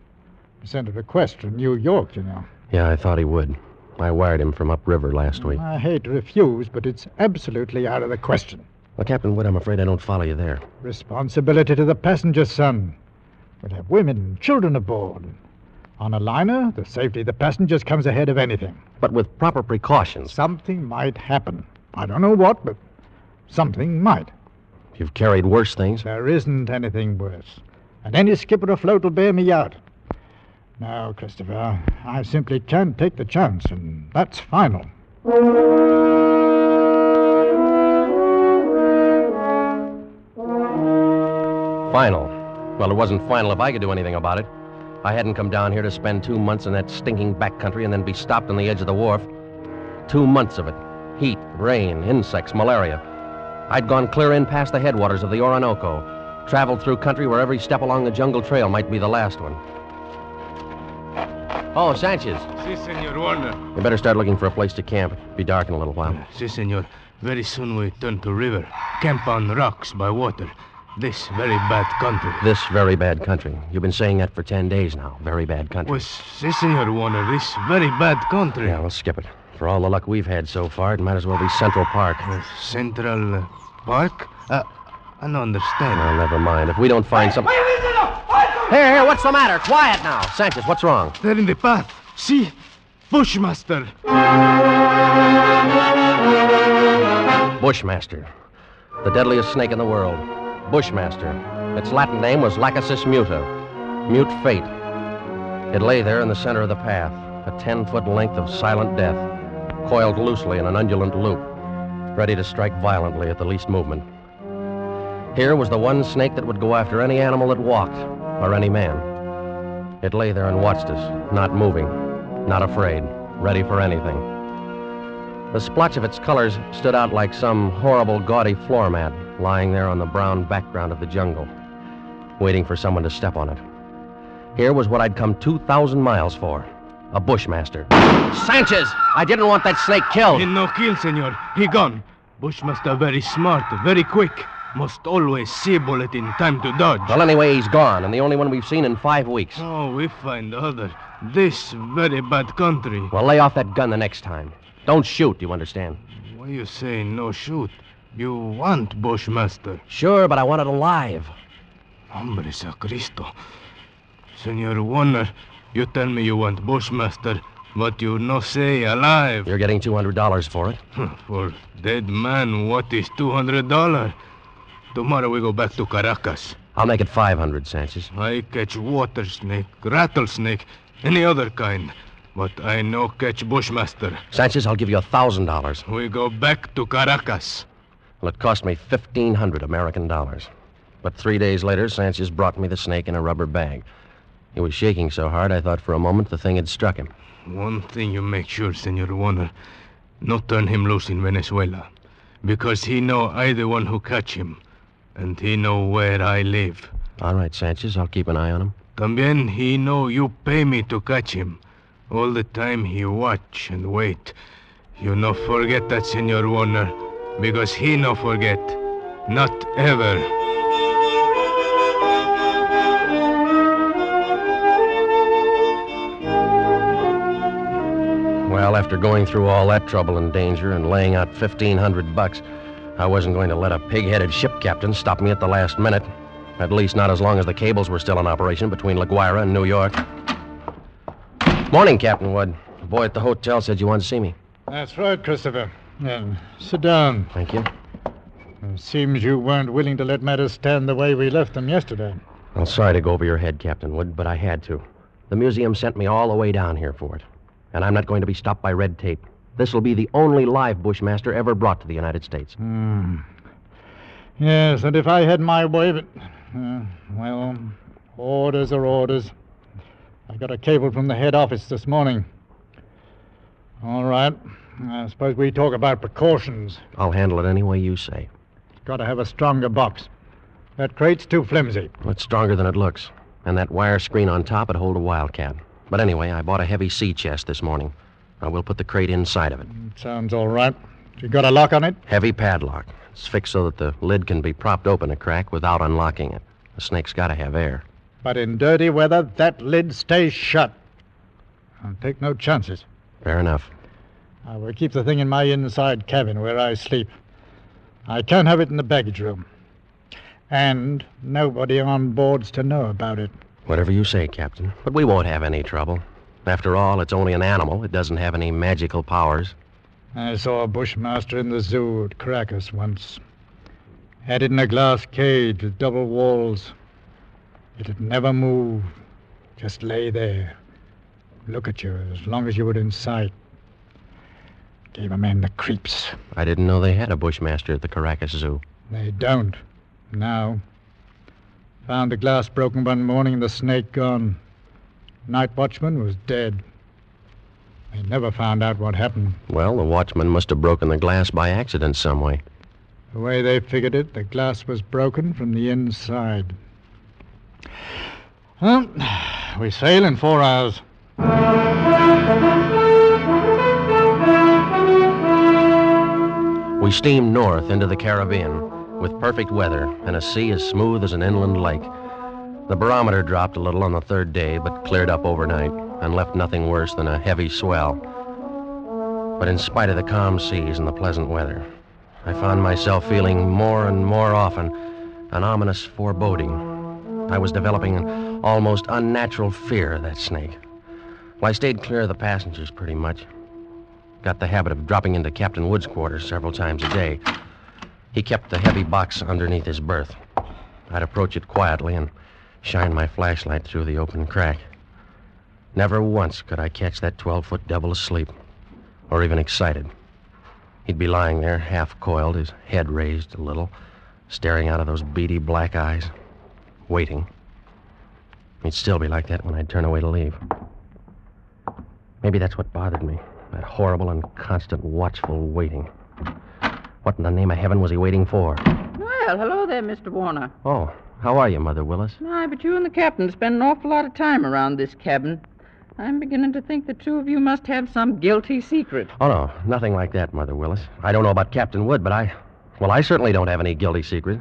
He sent a request from New York, you know. Yeah, I thought he would. I wired him from upriver last week. I hate to refuse, but it's absolutely out of the question. Well, Captain Wood, I'm afraid I don't follow you there. Responsibility to the passenger, son. We'll have women and children aboard. On a liner, the safety of the passengers comes ahead of anything. But with proper precautions. Something might happen. I don't know what, but something might. You've carried worse things? There isn't anything worse. And any skipper afloat will bear me out. No, Christopher, I simply can't take the chance, and that's final. Final? Well, it wasn't final if I could do anything about it. I hadn't come down here to spend 2 months in that stinking backcountry and then be stopped on the edge of the wharf. 2 months of it. Heat, rain, insects, malaria. I'd gone clear in past the headwaters of the Orinoco, traveled through country where every step along the jungle trail might be the last one. Oh, Sanchez. Si, Senor Warner. You better start looking for a place to camp. It'll be dark in a little while. Si, Senor. Very soon we turn to river. Camp on rocks by water. This very bad country. This very bad country. You've been saying that for 10 days now. Very bad country. Well, si, Senor Warner. This very bad country. Yeah, we'll skip it. For all the luck we've had so far, it might as well be Central Park. Central Park? I don't understand. Well, never mind. If we don't find some... Here, what's the matter? Quiet now. Sanchez, what's wrong? They're in the path. See? Bushmaster. Bushmaster. The deadliest snake in the world. Bushmaster. Its Latin name was Lachesis muta. Mute fate. It lay there in the center of the path, a 10-foot length of silent death, coiled loosely in an undulant loop, ready to strike violently at the least movement. Here was the one snake that would go after any animal that walked, or any man. It lay there and watched us, not moving, not afraid, ready for anything. The splotch of its colors stood out like some horrible, gaudy floor mat lying there on the brown background of the jungle, waiting for someone to step on it. Here was what I'd come 2,000 miles for, a bushmaster. Sanchez! I didn't want that snake killed. He no kill, Senor. He gone. Bushmaster very smart, very quick. Must always see bullet in time to dodge. Well, anyway, he's gone, and the only one we've seen in 5 weeks. Oh, we find other. This very bad country. Well, lay off that gun the next time. Don't shoot, you understand? Why you say no shoot? You want Bushmaster? Sure, but I want it alive. Hombre sacristo. Senor Warner, you tell me you want Bushmaster, but you no say alive. You're getting $200 for it. For dead man, what is $200? Tomorrow we go back to Caracas. I'll make it 500, Sanchez. I catch water snake, rattlesnake, any other kind. But I no catch Bushmaster. Sanchez, I'll give you $1,000. We go back to Caracas. Well, it cost me 1,500 American dollars. But 3 days later, Sanchez brought me the snake in a rubber bag. He was shaking so hard, I thought for a moment the thing had struck him. One thing you make sure, Senor Warner. Not turn him loose in Venezuela. Because he know I the one who catch him. And he know where I live. All right, Sanchez, I'll keep an eye on him. También he know you pay me to catch him. All the time he watch and wait. You no forget that, Senor Warner. Because he no forget. Not ever. Well, after going through all that trouble and danger and laying out $1,500, I wasn't going to let a pig-headed ship captain stop me at the last minute. At least not as long as the cables were still in operation between La Guaira and New York. Morning, Captain Wood. The boy at the hotel said you wanted to see me. That's right, Christopher. Sit down. Thank you. It seems you weren't willing to let matters stand the way we left them yesterday. Well, sorry to go over your head, Captain Wood, but I had to. The museum sent me all the way down here for it. And I'm not going to be stopped by red tape. This will be the only live Bushmaster ever brought to the United States. Yes, and if I had my way, but... well, orders are orders. I got a cable from the head office this morning. All right. I suppose we talk about precautions. I'll handle it any way you say. Got to have a stronger box. That crate's too flimsy. Well, it's stronger than it looks. And that wire screen on top would hold a wildcat. But anyway, I bought a heavy sea chest this morning. I will put the crate inside of it. Sounds all right. You got a lock on it? Heavy padlock. It's fixed so that the lid can be propped open a crack without unlocking it. The snake's got to have air. But in dirty weather, that lid stays shut. I'll take no chances. Fair enough. I will keep the thing in my inside cabin where I sleep. I can't have it in the baggage room. And nobody on board's to know about it. Whatever you say, Captain. But we won't have any trouble. After all, it's only an animal. It doesn't have any magical powers. I saw a Bushmaster in the zoo at Caracas once. Had it in a glass cage with double walls. It'd never move. Just lay there. Look at you as long as you were in sight. Gave a man the creeps. I didn't know they had a Bushmaster at the Caracas Zoo. They don't. Now. Found the glass broken one morning and the snake gone. Night watchman was dead. They never found out what happened. Well, the watchman must have broken the glass by accident some way. The way they figured it, the glass was broken from the inside. Well, we sail in 4 hours. We steamed north into the Caribbean with perfect weather and a sea as smooth as an inland lake. The barometer dropped a little on the 3rd day, but cleared up overnight and left nothing worse than a heavy swell. But in spite of the calm seas and the pleasant weather, I found myself feeling more and more often an ominous foreboding. I was developing an almost unnatural fear of that snake. Well, I stayed clear of the passengers pretty much. Got the habit of dropping into Captain Wood's quarters several times a day. He kept the heavy box underneath his berth. I'd approach it quietly and shine my flashlight through the open crack. Never once could I catch that 12-foot devil asleep, or even excited. He'd be lying there, half-coiled, his head raised a little, staring out of those beady black eyes, waiting. He'd still be like that when I'd turn away to leave. Maybe that's what bothered me, that horrible and constant watchful waiting. What in the name of heaven was he waiting for? Well, hello there, Mr. Warner. Oh, how are you, Mother Willis? Aye, but you and the captain spend an awful lot of time around this cabin. I'm beginning to think the two of you must have some guilty secret. Oh, no, nothing like that, Mother Willis. I don't know about Captain Wood, but I certainly don't have any guilty secret.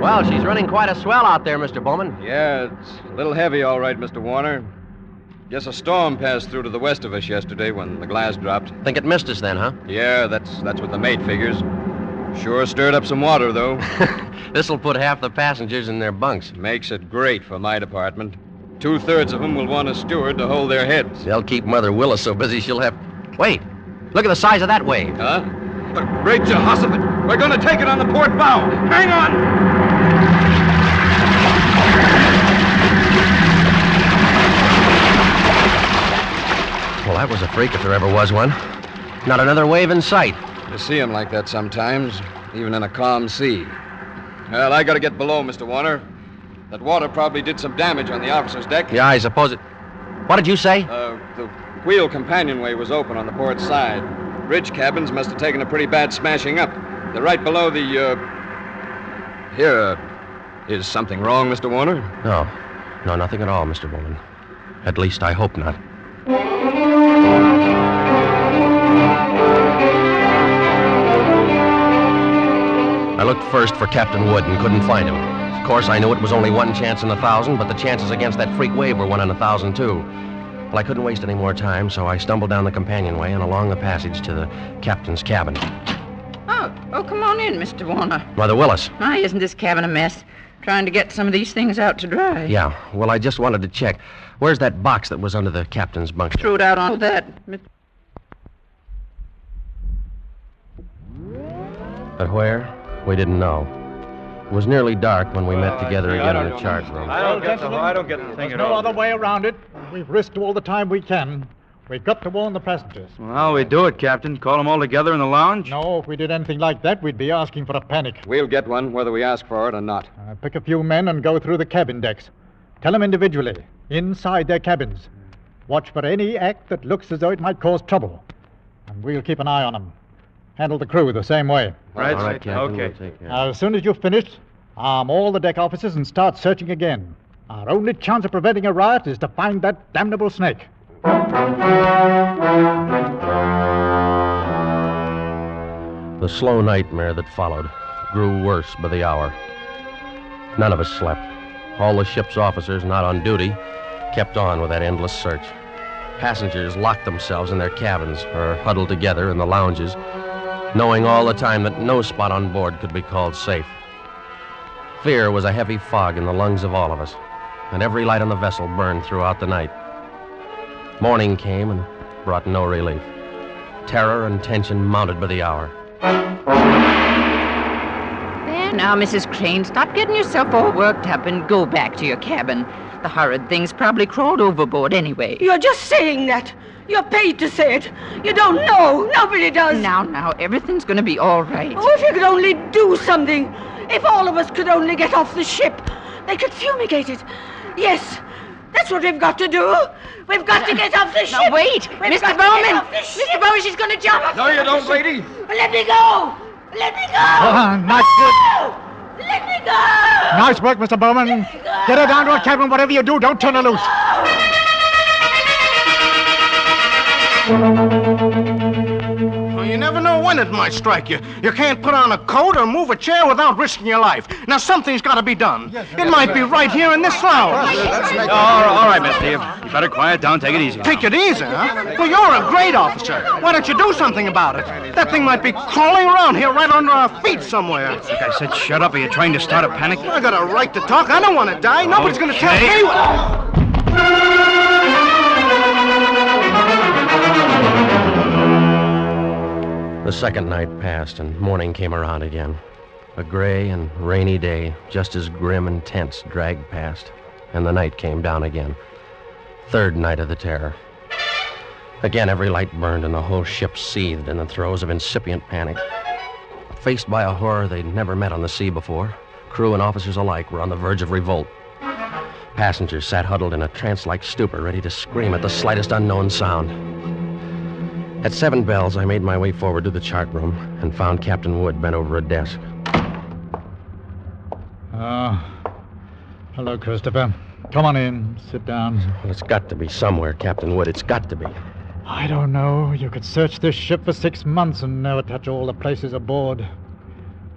Well, she's running quite a swell out there, Mr. Bowman. Yeah, it's a little heavy, all right, Mr. Warner. Guess a storm passed through to the west of us yesterday when the glass dropped. Think it missed us then, huh? Yeah, that's what the mate figures. Sure stirred up some water, though. This'll put half the passengers in their bunks. Makes it great for my department. 2/3 of them will want a steward to hold their heads. They'll keep Mother Willis so busy she'll have... Wait, look at the size of that wave. Huh? The great Jehoshaphat! We're gonna take it on the port bow! Hang on! Well, that was a freak if there ever was one. Not another wave in sight. You see them like that sometimes, even in a calm sea. Well, I gotta get below, Mr. Warner. That water probably did some damage on the officer's deck. Yeah, I suppose it... What did you say? The wheel companionway was open on the port side. Bridge cabins must have taken a pretty bad smashing up. They're right below the, Here, is something wrong, Mr. Warner? No, nothing at all, Mr. Bowman. At least I hope not. I looked first for Captain Wood and couldn't find him. Of course, I knew it was only one chance in 1,000, but the chances against that freak wave were 1 in 1,000, too. Well, I couldn't waste any more time, so I stumbled down the companionway and along the passage to the captain's cabin. Oh, come on in, Mr. Warner. Mother Willis. Why isn't this cabin a mess? Trying to get some of these things out to dry. Yeah, well, I just wanted to check. Where's that box that was under the captain's bunk? Threw it out on that. But where? We didn't know. It was nearly dark when we met together again in the chart room. I don't get the thing at all. No other way around it. We've risked all the time we can. We've got to warn the passengers. Well, how'll we do it, Captain? Call them all together in the lounge? No, if we did anything like that, we'd be asking for a panic. We'll get one, whether we ask for it or not. Pick a few men and go through the cabin decks. Tell them individually, inside their cabins. Watch for any act that looks as though it might cause trouble. And we'll keep an eye on them. Handle the crew the same way. Right, Captain. Okay. We'll take care. As soon as you've finished, arm all the deck officers and start searching again. Our only chance of preventing a riot is to find that damnable snake. The slow nightmare that followed grew worse by the hour. None of us slept. All the ship's officers not on duty kept on with that endless search. Passengers locked themselves in their cabins or huddled together in the lounges, knowing all the time that no spot on board could be called safe. Fear was a heavy fog in the lungs of all of us, and every light on the vessel burned throughout the night. Morning came and brought no relief. Terror and tension mounted by the hour. There now, Mrs. Crane, stop getting yourself all worked up and go back to your cabin. The horrid thing's probably crawled overboard anyway. You're just saying that. You're paid to say it. You don't know. Nobody does. Now, everything's going to be all right. Oh, if you could only do something. If all of us could only get off the ship. They could fumigate it. Yes, that's what we've got to do. We've got to get off the ship. Now, wait. Mr. Bowman. Mr. Bowman, she's going to jump. No, you don't, lady. Let me go. Let me go. Nice work. Let me go. Nice work, Mr. Bowman. Get her down to her cabin. Whatever you do, don't turn her loose. Well, you never know when it might strike you. You can't put on a coat or move a chair without risking your life. Now, something's got to be done. It might be right here in this lounge. All right, Miss Steve. You better quiet down. Take it easy. Take it easy, huh? Well, you're a great officer. Why don't you do something about it? That thing might be crawling around here right under our feet somewhere. Like I said, shut up. Are you trying to start a panic? I got a right to talk. I don't want to die. Nobody's going to tell me what... The second night passed and morning came around again. A gray and rainy day, just as grim and tense, dragged past, and the night came down again. Third night of the terror. Again, every light burned and the whole ship seethed in the throes of incipient panic. Faced by a horror they'd never met on the sea before, crew and officers alike were on the verge of revolt. Passengers sat huddled in a trance-like stupor, ready to scream at the slightest unknown sound. At 7 bells, I made my way forward to the chart room and found Captain Wood bent over a desk. Hello, Christopher. Come on in. Sit down. Well, it's got to be somewhere, Captain Wood. It's got to be. I don't know. You could search this ship for 6 months and never touch all the places aboard.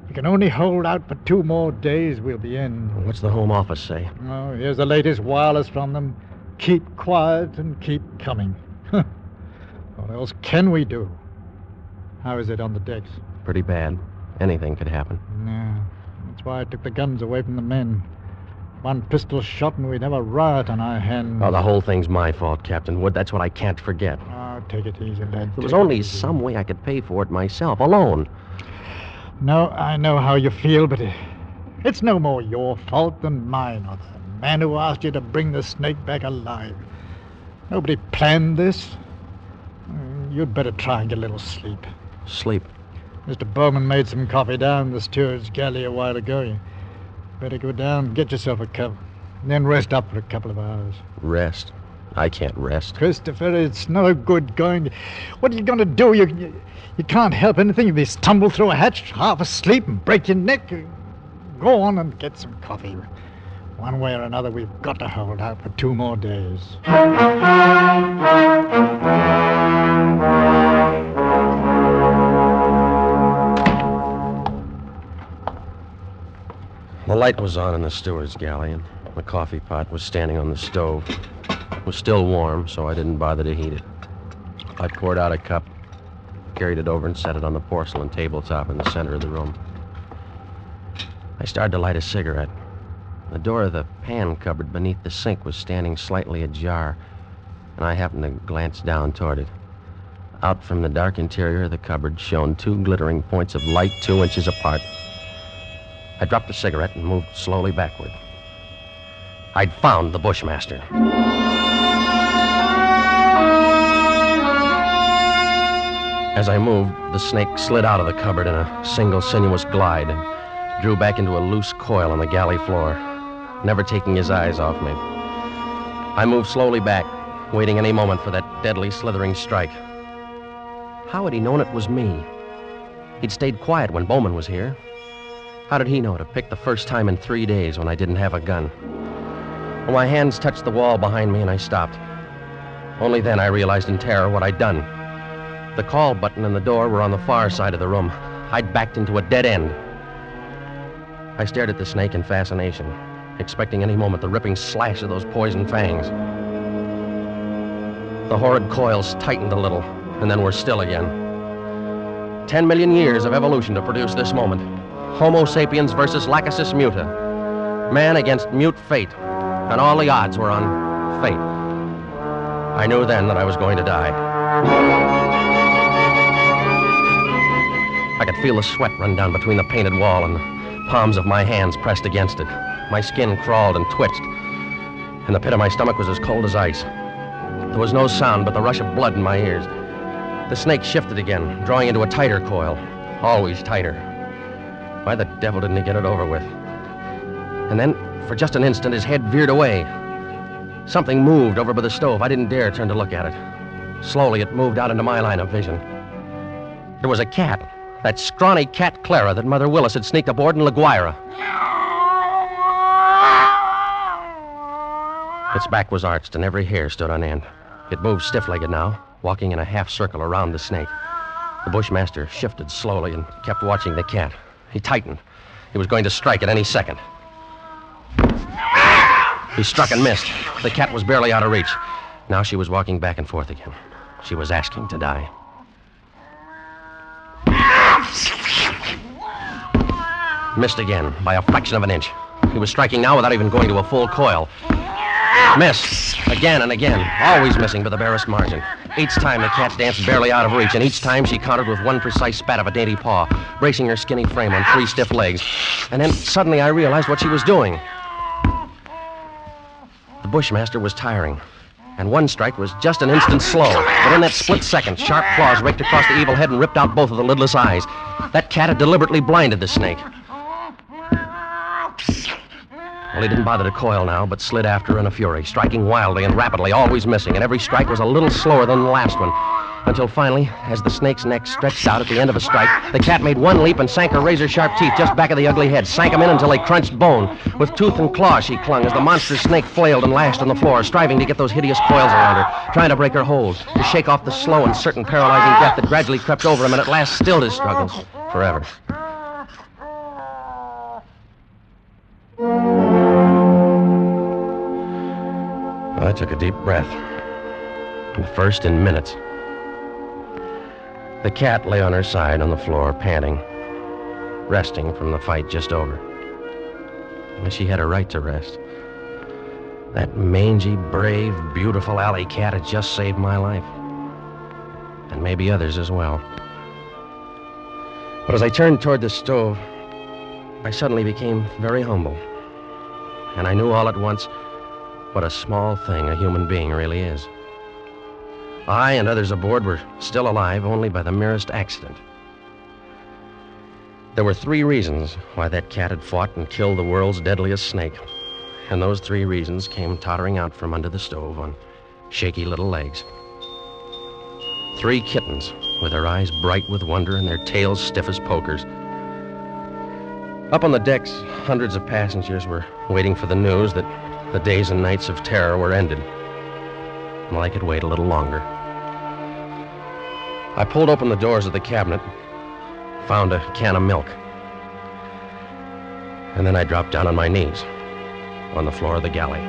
We can only hold out for 2 more days, we'll be in. What's the Home Office say? Oh, here's the latest wireless from them. Keep quiet and keep coming. What else can we do? How is it on the decks? Pretty bad. Anything could happen. Yeah, that's why I took the guns away from the men. 1 pistol shot and we'd have a riot on our hands. Oh, the whole thing's my fault, Captain Wood. That's what I can't forget. Oh, take it easy, lad. There was only some way I could pay for it myself, alone. No, I know how you feel, but it's no more your fault than mine or the man who asked you to bring the snake back alive. Nobody planned this. You'd better try and get a little sleep. Sleep? Mr. Bowman made some coffee down in the steward's galley a while ago. You better go down and get yourself a cup. And then rest up for a couple of hours. Rest? I can't rest. Christopher, it's no good going... What are you going to do? You can't help anything if you stumble through a hatch half asleep and break your neck. Go on and get some coffee. One way or another, we've got to hold out for 2 more days. The light was on in the steward's galley, and the coffee pot was standing on the stove. It was still warm, so I didn't bother to heat it. I poured out a cup, carried it over, and set it on the porcelain tabletop in the center of the room. I started to light a cigarette. The door of the pan cupboard beneath the sink was standing slightly ajar, and I happened to glance down toward it. Out from the dark interior of the cupboard shone 2 glittering points of light 2 inches apart. I dropped the cigarette and moved slowly backward. I'd found the Bushmaster. As I moved, the snake slid out of the cupboard in a single sinuous glide and drew back into a loose coil on the galley floor, never taking his eyes off me. I moved slowly back, waiting any moment for that deadly, slithering strike. How had he known it was me? He'd stayed quiet when Bowman was here. How did he know to pick the first time in 3 days when I didn't have a gun? Well, my hands touched the wall behind me and I stopped. Only then I realized in terror what I'd done. The call button and the door were on the far side of the room. I'd backed into a dead end. I stared at the snake in fascination, expecting any moment the ripping slash of those poison fangs. The horrid coils tightened a little and then were still again. 10 million years of evolution to produce this moment. Homo sapiens versus Lachesis muta. Man against mute fate. And all the odds were on fate. I knew then that I was going to die. I could feel the sweat run down between the painted wall and the palms of my hands pressed against it. My skin crawled and twitched, and the pit of my stomach was as cold as ice. There was no sound but the rush of blood in my ears. The snake shifted again, drawing into a tighter coil, always tighter. Why the devil didn't he get it over with? And then, for just an instant, his head veered away. Something moved over by the stove. I didn't dare turn to look at it. Slowly, it moved out into my line of vision. There was a cat. That scrawny cat Clara that Mother Willis had sneaked aboard in La Guaira. Its back was arched and every hair stood on end. It moved stiff-legged now, walking in a half circle around the snake. The Bushmaster shifted slowly and kept watching the cat. He tightened. He was going to strike at any second. He struck and missed. The cat was barely out of reach. Now she was walking back and forth again. She was asking to die. Missed again, by a fraction of an inch. He was striking now without even going to a full coil. Missed. Again and again. Always missing by the barest margin. Each time the cat danced barely out of reach, and each time she countered with one precise spat of a dainty paw, bracing her skinny frame on 3 stiff legs. And then suddenly I realized what she was doing. The Bushmaster was tiring, and one strike was just an instant slow. But in that split second, sharp claws raked across the evil head and ripped out both of the lidless eyes. That cat had deliberately blinded the snake. Well, he didn't bother to coil now, but slid after her in a fury, striking wildly and rapidly, always missing, and every strike was a little slower than the last one. Until finally, as the snake's neck stretched out at the end of a strike, the cat made one leap and sank her razor-sharp teeth just back of the ugly head, sank them in until they crunched bone. With tooth and claw she clung as the monstrous snake flailed and lashed on the floor, striving to get those hideous coils around her, trying to break her hold, to shake off the slow and certain paralyzing death that gradually crept over him and at last stilled his struggles forever. took a deep breath. The first in minutes. The cat lay on her side on the floor, panting, resting from the fight just over. And she had a right to rest. That mangy, brave, beautiful alley cat had just saved my life. And maybe others as well. But as I turned toward the stove, I suddenly became very humble. And I knew all at once what a small thing a human being really is. I and others aboard were still alive only by the merest accident. There were 3 reasons why that cat had fought and killed the world's deadliest snake. And those 3 reasons came tottering out from under the stove on shaky little legs. 3 kittens with their eyes bright with wonder and their tails stiff as pokers. Up on the decks, hundreds of passengers were waiting for the news that the days and nights of terror were ended. Well, I could wait a little longer. I pulled open the doors of the cabinet, found a can of milk, and then I dropped down on my knees on the floor of the galley.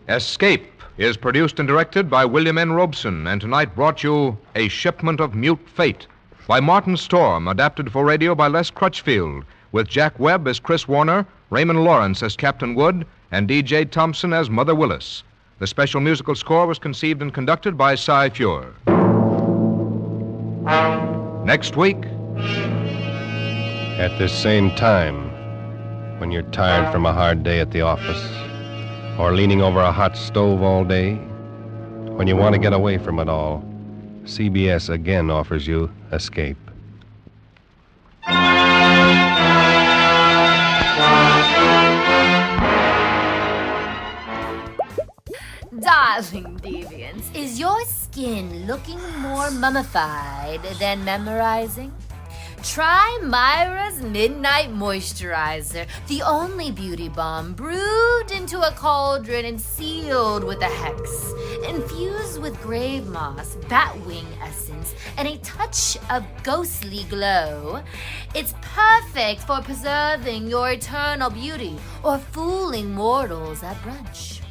Escape is produced and directed by William N. Robeson, and tonight brought you A Shipment of Mute Fate by Martin Storm, adapted for radio by Les Crutchfield, with Jack Webb as Chris Warner, Raymond Lawrence as Captain Wood, and D.J. Thompson as Mother Willis. The special musical score was conceived and conducted by Cy Feuer. Next week, at this same time, when you're tired from a hard day at the office, or leaning over a hot stove all day, when you want to get away from it all, CBS again offers you Escape. Darling deviants, is your skin looking more mummified than memorizing? Try Mira's Midnight Moisturizer, the only beauty balm brewed into a cauldron and sealed with a hex, infused with grave moss, batwing essence, and a touch of ghostly glow. It's perfect for preserving your eternal beauty or fooling mortals at brunch.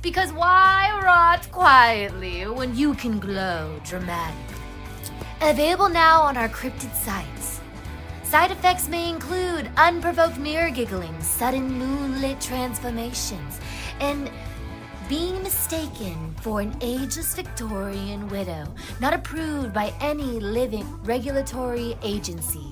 Because why rot quietly when you can glow dramatically? Available now on our cryptid sites. Side effects may include unprovoked mirror giggling, sudden moonlit transformations, and being mistaken for an ageless Victorian widow, not approved by any living regulatory agency.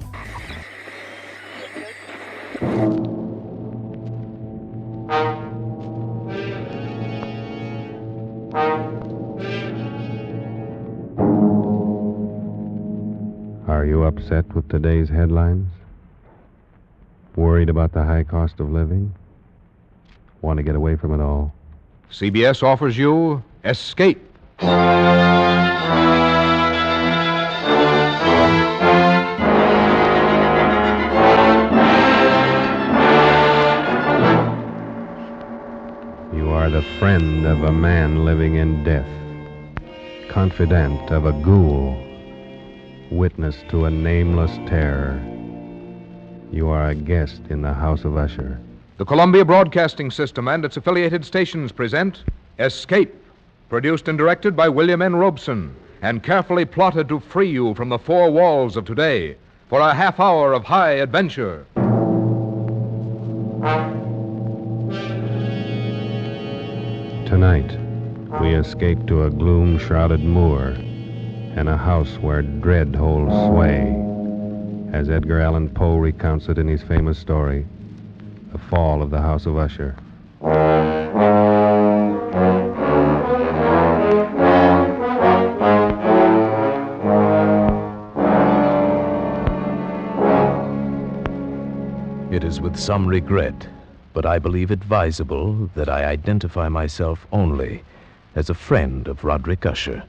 Are you upset with today's headlines? Worried about the high cost of living? Want to get away from it all? CBS offers you Escape. You are the friend of a man living in death, confidant of a ghoul, witness to a nameless terror. You are a guest in the House of Usher. The Columbia Broadcasting System and its affiliated stations present Escape, produced and directed by William N. Robeson, and carefully plotted to free you from the 4 walls of today for a half hour of high adventure. Tonight, we escape to a gloom-shrouded moor and a house where dread holds sway, as Edgar Allan Poe recounts it in his famous story, The Fall of the House of Usher. It is with some regret, but I believe advisable that I identify myself only as a friend of Roderick Usher.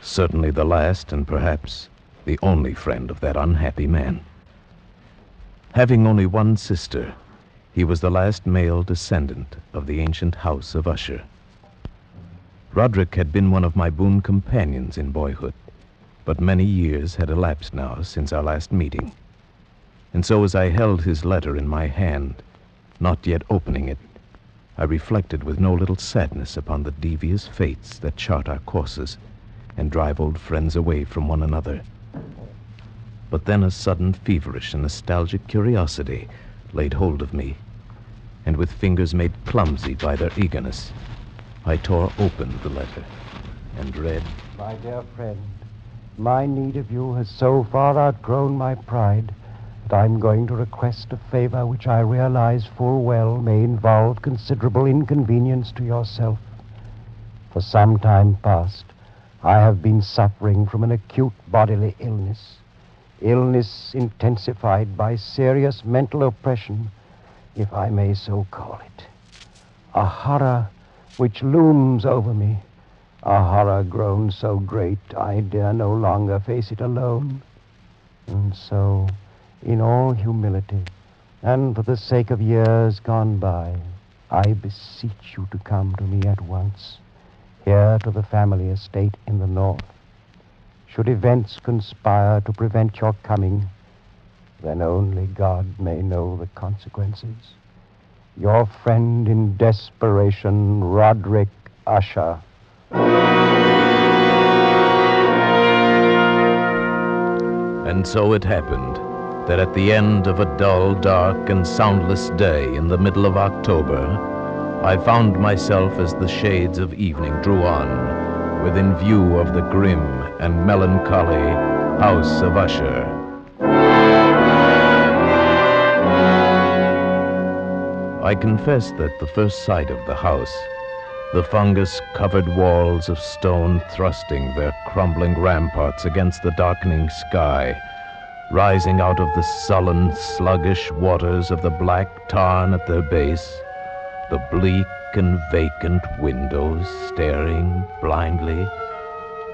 Certainly the last and perhaps the only friend of that unhappy man. Having only one sister, He was the last male descendant of the ancient house of Usher. Roderick had been one of my boon companions in boyhood, but many years had elapsed now since our last meeting. And so as I held his letter in my hand, not yet opening it, I reflected with no little sadness upon the devious fates that chart our courses and drive old friends away from one another. But then a sudden feverish and nostalgic curiosity laid hold of me, and with fingers made clumsy by their eagerness, I tore open the letter and read, My dear friend, my need of you has so far outgrown my pride that I'm going to request a favor which I realize full well may involve considerable inconvenience to yourself. For some time past, I have been suffering from an acute bodily illness intensified by serious mental oppression, if I may so call it. A horror which looms over me, a horror grown so great I dare no longer face it alone. And so, in all humility, and for the sake of years gone by, I beseech you to come to me at once, here to the family estate in the north. Should events conspire to prevent your coming, then only God may know the consequences. Your friend in desperation, Roderick Usher. And so it happened that at the end of a dull, dark, and soundless day in the middle of October, I found myself as the shades of evening drew on, within view of the grim and melancholy house of Usher. I confess that the first sight of the house, the fungus-covered walls of stone thrusting their crumbling ramparts against the darkening sky, rising out of the sullen, sluggish waters of the black tarn at their base, the bleak and vacant windows staring blindly,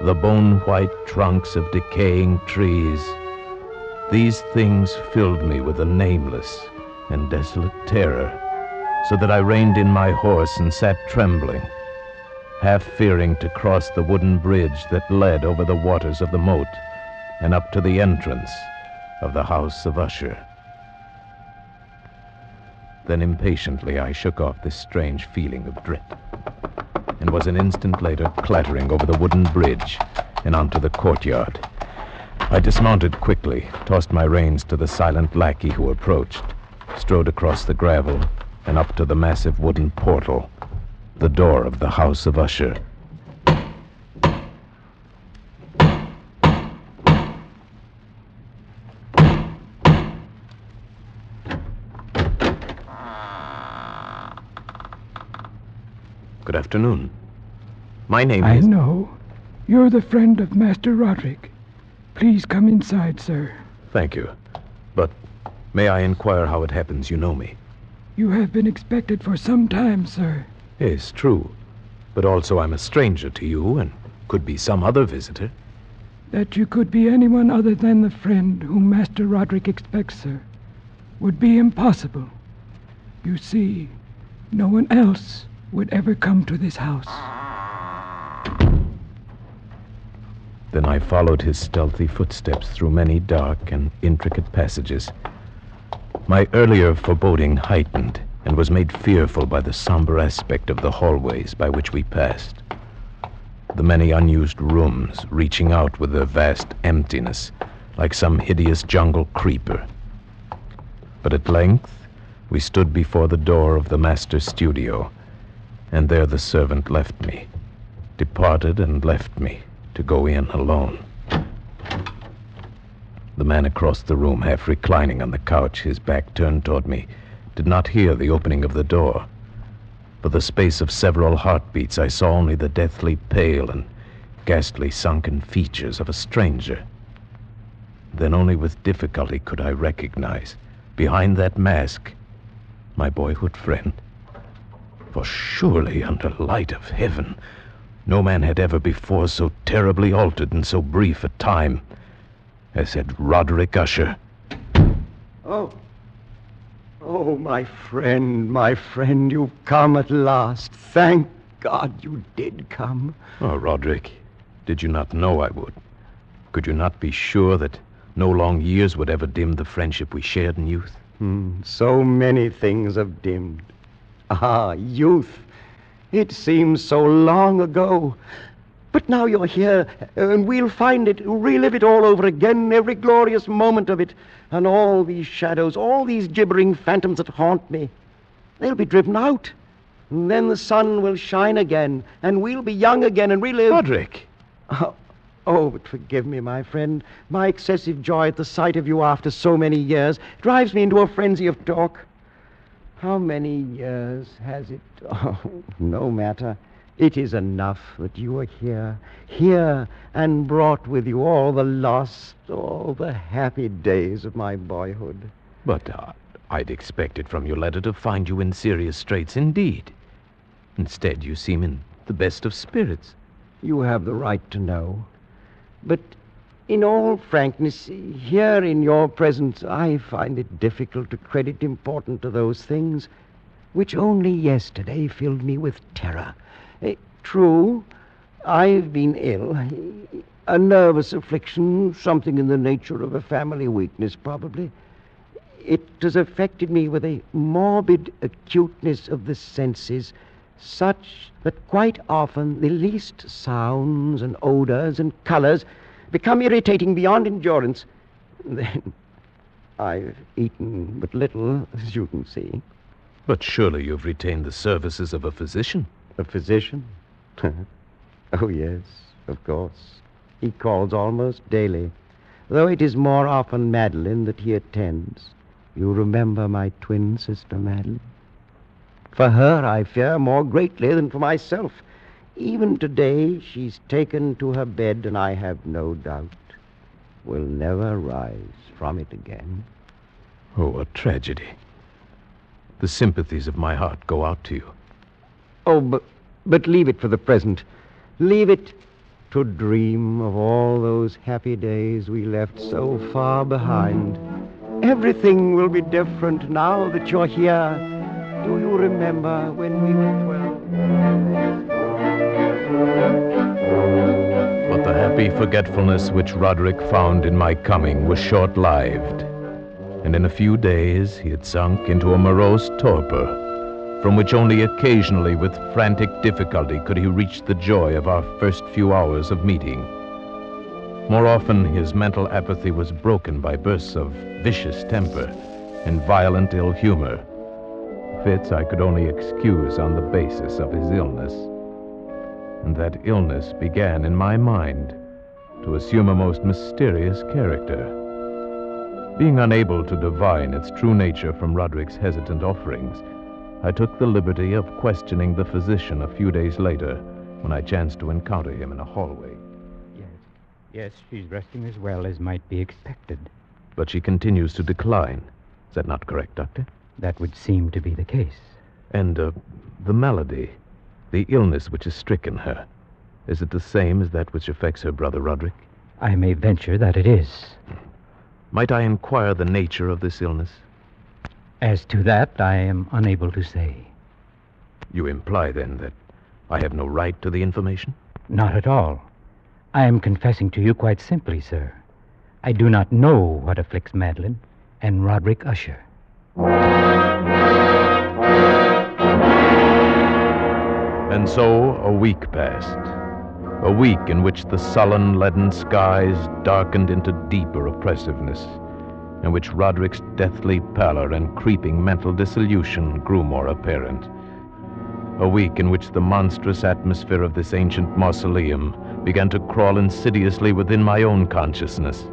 the bone-white trunks of decaying trees, these things filled me with a nameless and desolate terror, so that I reined in my horse and sat trembling, half fearing to cross the wooden bridge that led over the waters of the moat and up to the entrance of the house of Usher. Then impatiently I shook off this strange feeling of dread, and was an instant later clattering over the wooden bridge and onto the courtyard. I dismounted quickly, tossed my reins to the silent lackey who approached, strode across the gravel and up to the massive wooden portal, the door of the house of Usher. Good afternoon. My name is... I know. You're the friend of Master Roderick. Please come inside, sir. Thank you. But may I inquire how it happens you know me? You have been expected for some time, sir. Yes, true. But also I'm a stranger to you and could be some other visitor. That you could be anyone other than the friend whom Master Roderick expects, sir, would be impossible. You see, no one else would ever come to this house. Then I followed his stealthy footsteps through many dark and intricate passages. My earlier foreboding heightened and was made fearful by the somber aspect of the hallways by which we passed. The many unused rooms reaching out with their vast emptiness like some hideous jungle creeper. But at length we stood before the door of the master's studio, and there the servant left me, departed and left me to go in alone. The man across the room, half reclining on the couch, his back turned toward me, did not hear the opening of the door. For the space of several heartbeats, I saw only the deathly pale and ghastly sunken features of a stranger. Then only with difficulty could I recognize, behind that mask, my boyhood friend. For surely, under light of heaven, no man had ever before so terribly altered in so brief a time as had Roderick Usher. Oh, Oh, my friend, you've come at last. Thank God you did come. Oh, Roderick, did you not know I would? Could you not be sure that no long years would ever dim the friendship we shared in youth? So many things have dimmed. Ah, youth. It seems so long ago. But now you're here, and we'll find it, relive it all over again, every glorious moment of it. And all these shadows, all these gibbering phantoms that haunt me, they'll be driven out. And then the sun will shine again, and we'll be young again and relive... Roderick! Oh, but forgive me, my friend. My excessive joy at the sight of you after so many years drives me into a frenzy of talk. How many years has it? Oh, no matter. It is enough that you are here, and brought with you all the lost, all the happy days of my boyhood. But I'd expected from your letter to find you in serious straits indeed. Instead, you seem in the best of spirits. You have the right to know. But in all frankness, here in your presence, I find it difficult to credit importance to those things which only yesterday filled me with terror. True, I've been ill. A nervous affliction, something in the nature of a family weakness, probably. It has affected me with a morbid acuteness of the senses, such that quite often the least sounds and odors and colors become irritating beyond endurance. Then I've eaten but little, as you can see. But surely you've retained the services of a physician. A physician? Oh, yes, of course. He calls almost daily, though it is more often Madeline that he attends. You remember my twin sister, Madeline? For her I fear more greatly than for myself. Even today she's taken to her bed, and I have no doubt will never rise from it again. Oh, a tragedy. The sympathies of my heart go out to you. Oh, but leave it for the present. Leave it to dream of all those happy days we left so far behind. Everything will be different now that you're here. Do you remember when we were 12? But the happy forgetfulness which Roderick found in my coming was short-lived, and in a few days he had sunk into a morose torpor, from which only occasionally with frantic difficulty could he reach the joy of our first few hours of meeting. More often his mental apathy was broken by bursts of vicious temper and violent ill humor, fits I could only excuse on the basis of his illness. And that illness began in my mind to assume a most mysterious character. Being unable to divine its true nature from Roderick's hesitant offerings, I took the liberty of questioning the physician a few days later when I chanced to encounter him in a hallway. Yes, she's resting as well as might be expected. But she continues to decline. Is that not correct, Doctor? That would seem to be the case. And the malady, the illness which has stricken her, is it the same as that which affects her brother Roderick? I may venture that it is. Might I inquire the nature of this illness? As to that, I am unable to say. You imply, then, that I have no right to the information? Not at all. I am confessing to you quite simply, sir. I do not know what afflicts Madeline and Roderick Usher. And so a week passed. A week in which the sullen, leaden skies darkened into deeper oppressiveness, in which Roderick's deathly pallor and creeping mental dissolution grew more apparent. A week in which the monstrous atmosphere of this ancient mausoleum began to crawl insidiously within my own consciousness,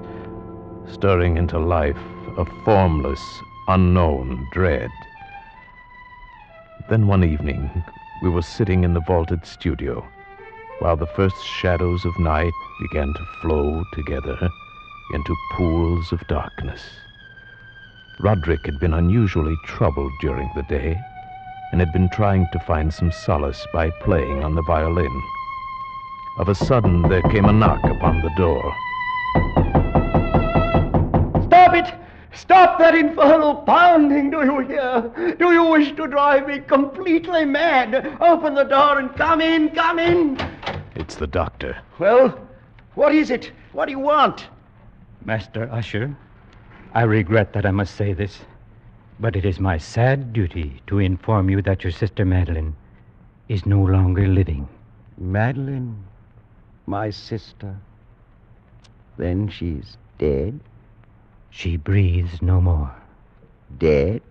stirring into life a formless, unknown dread. Then one evening, we were sitting in the vaulted studio, while the first shadows of night began to flow together into pools of darkness. Roderick had been unusually troubled during the day, and had been trying to find some solace by playing on the violin. Of a sudden, there came a knock upon the door. Stop it! Stop that infernal pounding, do you hear? Do you wish to drive me completely mad? Open the door and come in, come in. It's the doctor. Well, what is it? What do you want? Master Usher, I regret that I must say this, but it is my sad duty to inform you that your sister Madeline is no longer living. Madeline, my sister. Then she's dead? She breathes no more. Dead?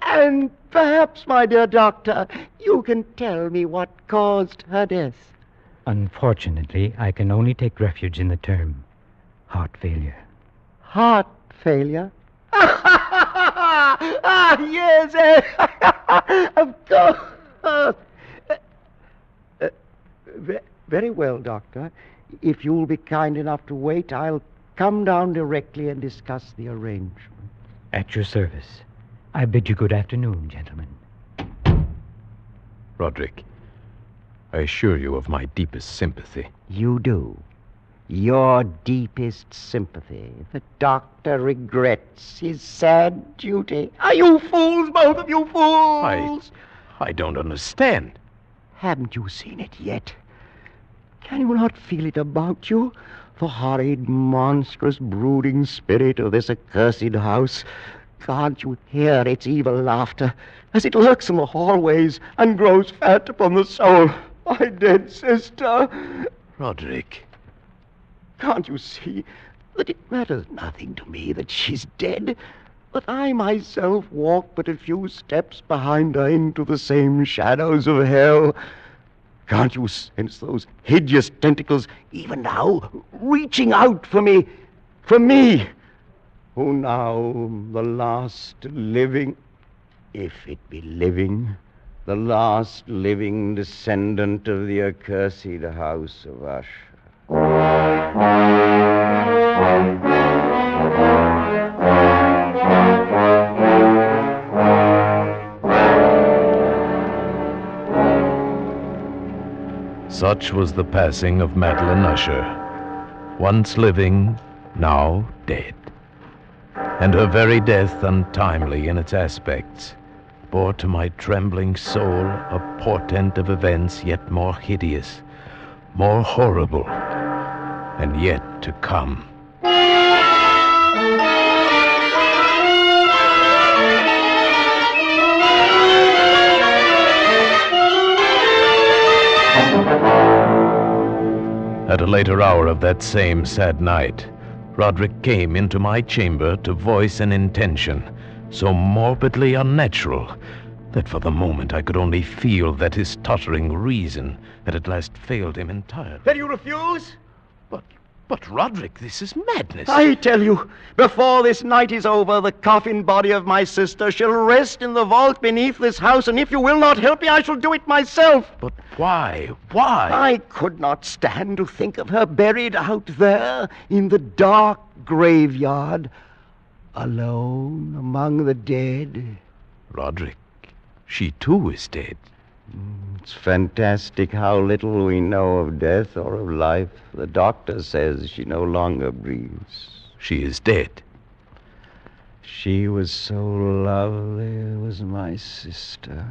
And perhaps, my dear doctor, you can tell me what caused her death. Unfortunately, I can only take refuge in the term heart failure. Heart failure? Yes, of course. Very well, doctor. If you'll be kind enough to wait, I'll come down directly and discuss the arrangement. At your service. I bid you good afternoon, gentlemen. Roderick, I assure you of my deepest sympathy. You do. Your deepest sympathy. The doctor regrets his sad duty. Are you fools, both of you fools? I don't understand. Haven't you seen it yet? Can you not feel it about you? The horrid, monstrous, brooding spirit of this accursed house. Can't you hear its evil laughter as it lurks in the hallways and grows fat upon the soul? My dead sister. Roderick. Can't you see that it matters nothing to me that she's dead? That I myself walk but a few steps behind her into the same shadows of hell? Can't you sense those hideous tentacles, even now, reaching out for me? For me, who now the last living, if it be living, the last living descendant of the accursed house of Usher. Such was the passing of Madeline Usher, once living, now dead. And her very death, untimely in its aspects, bore to my trembling soul a portent of events yet more hideous, more horrible, and yet to come. At a later hour of that same sad night, Roderick came into my chamber to voice an intention so morbidly unnatural that for the moment I could only feel that his tottering reason had at last failed him entirely. Then you refuse? But Roderick, this is madness. I tell you, before this night is over, the coffin body of my sister shall rest in the vault beneath this house, and if you will not help me, I shall do it myself. But why? Why? I could not stand to think of her buried out there in the dark graveyard, alone among the dead. Roderick, she too is dead. It's fantastic how little we know of death or of life. The doctor says she no longer breathes. She is dead. She was so lovely, was my sister.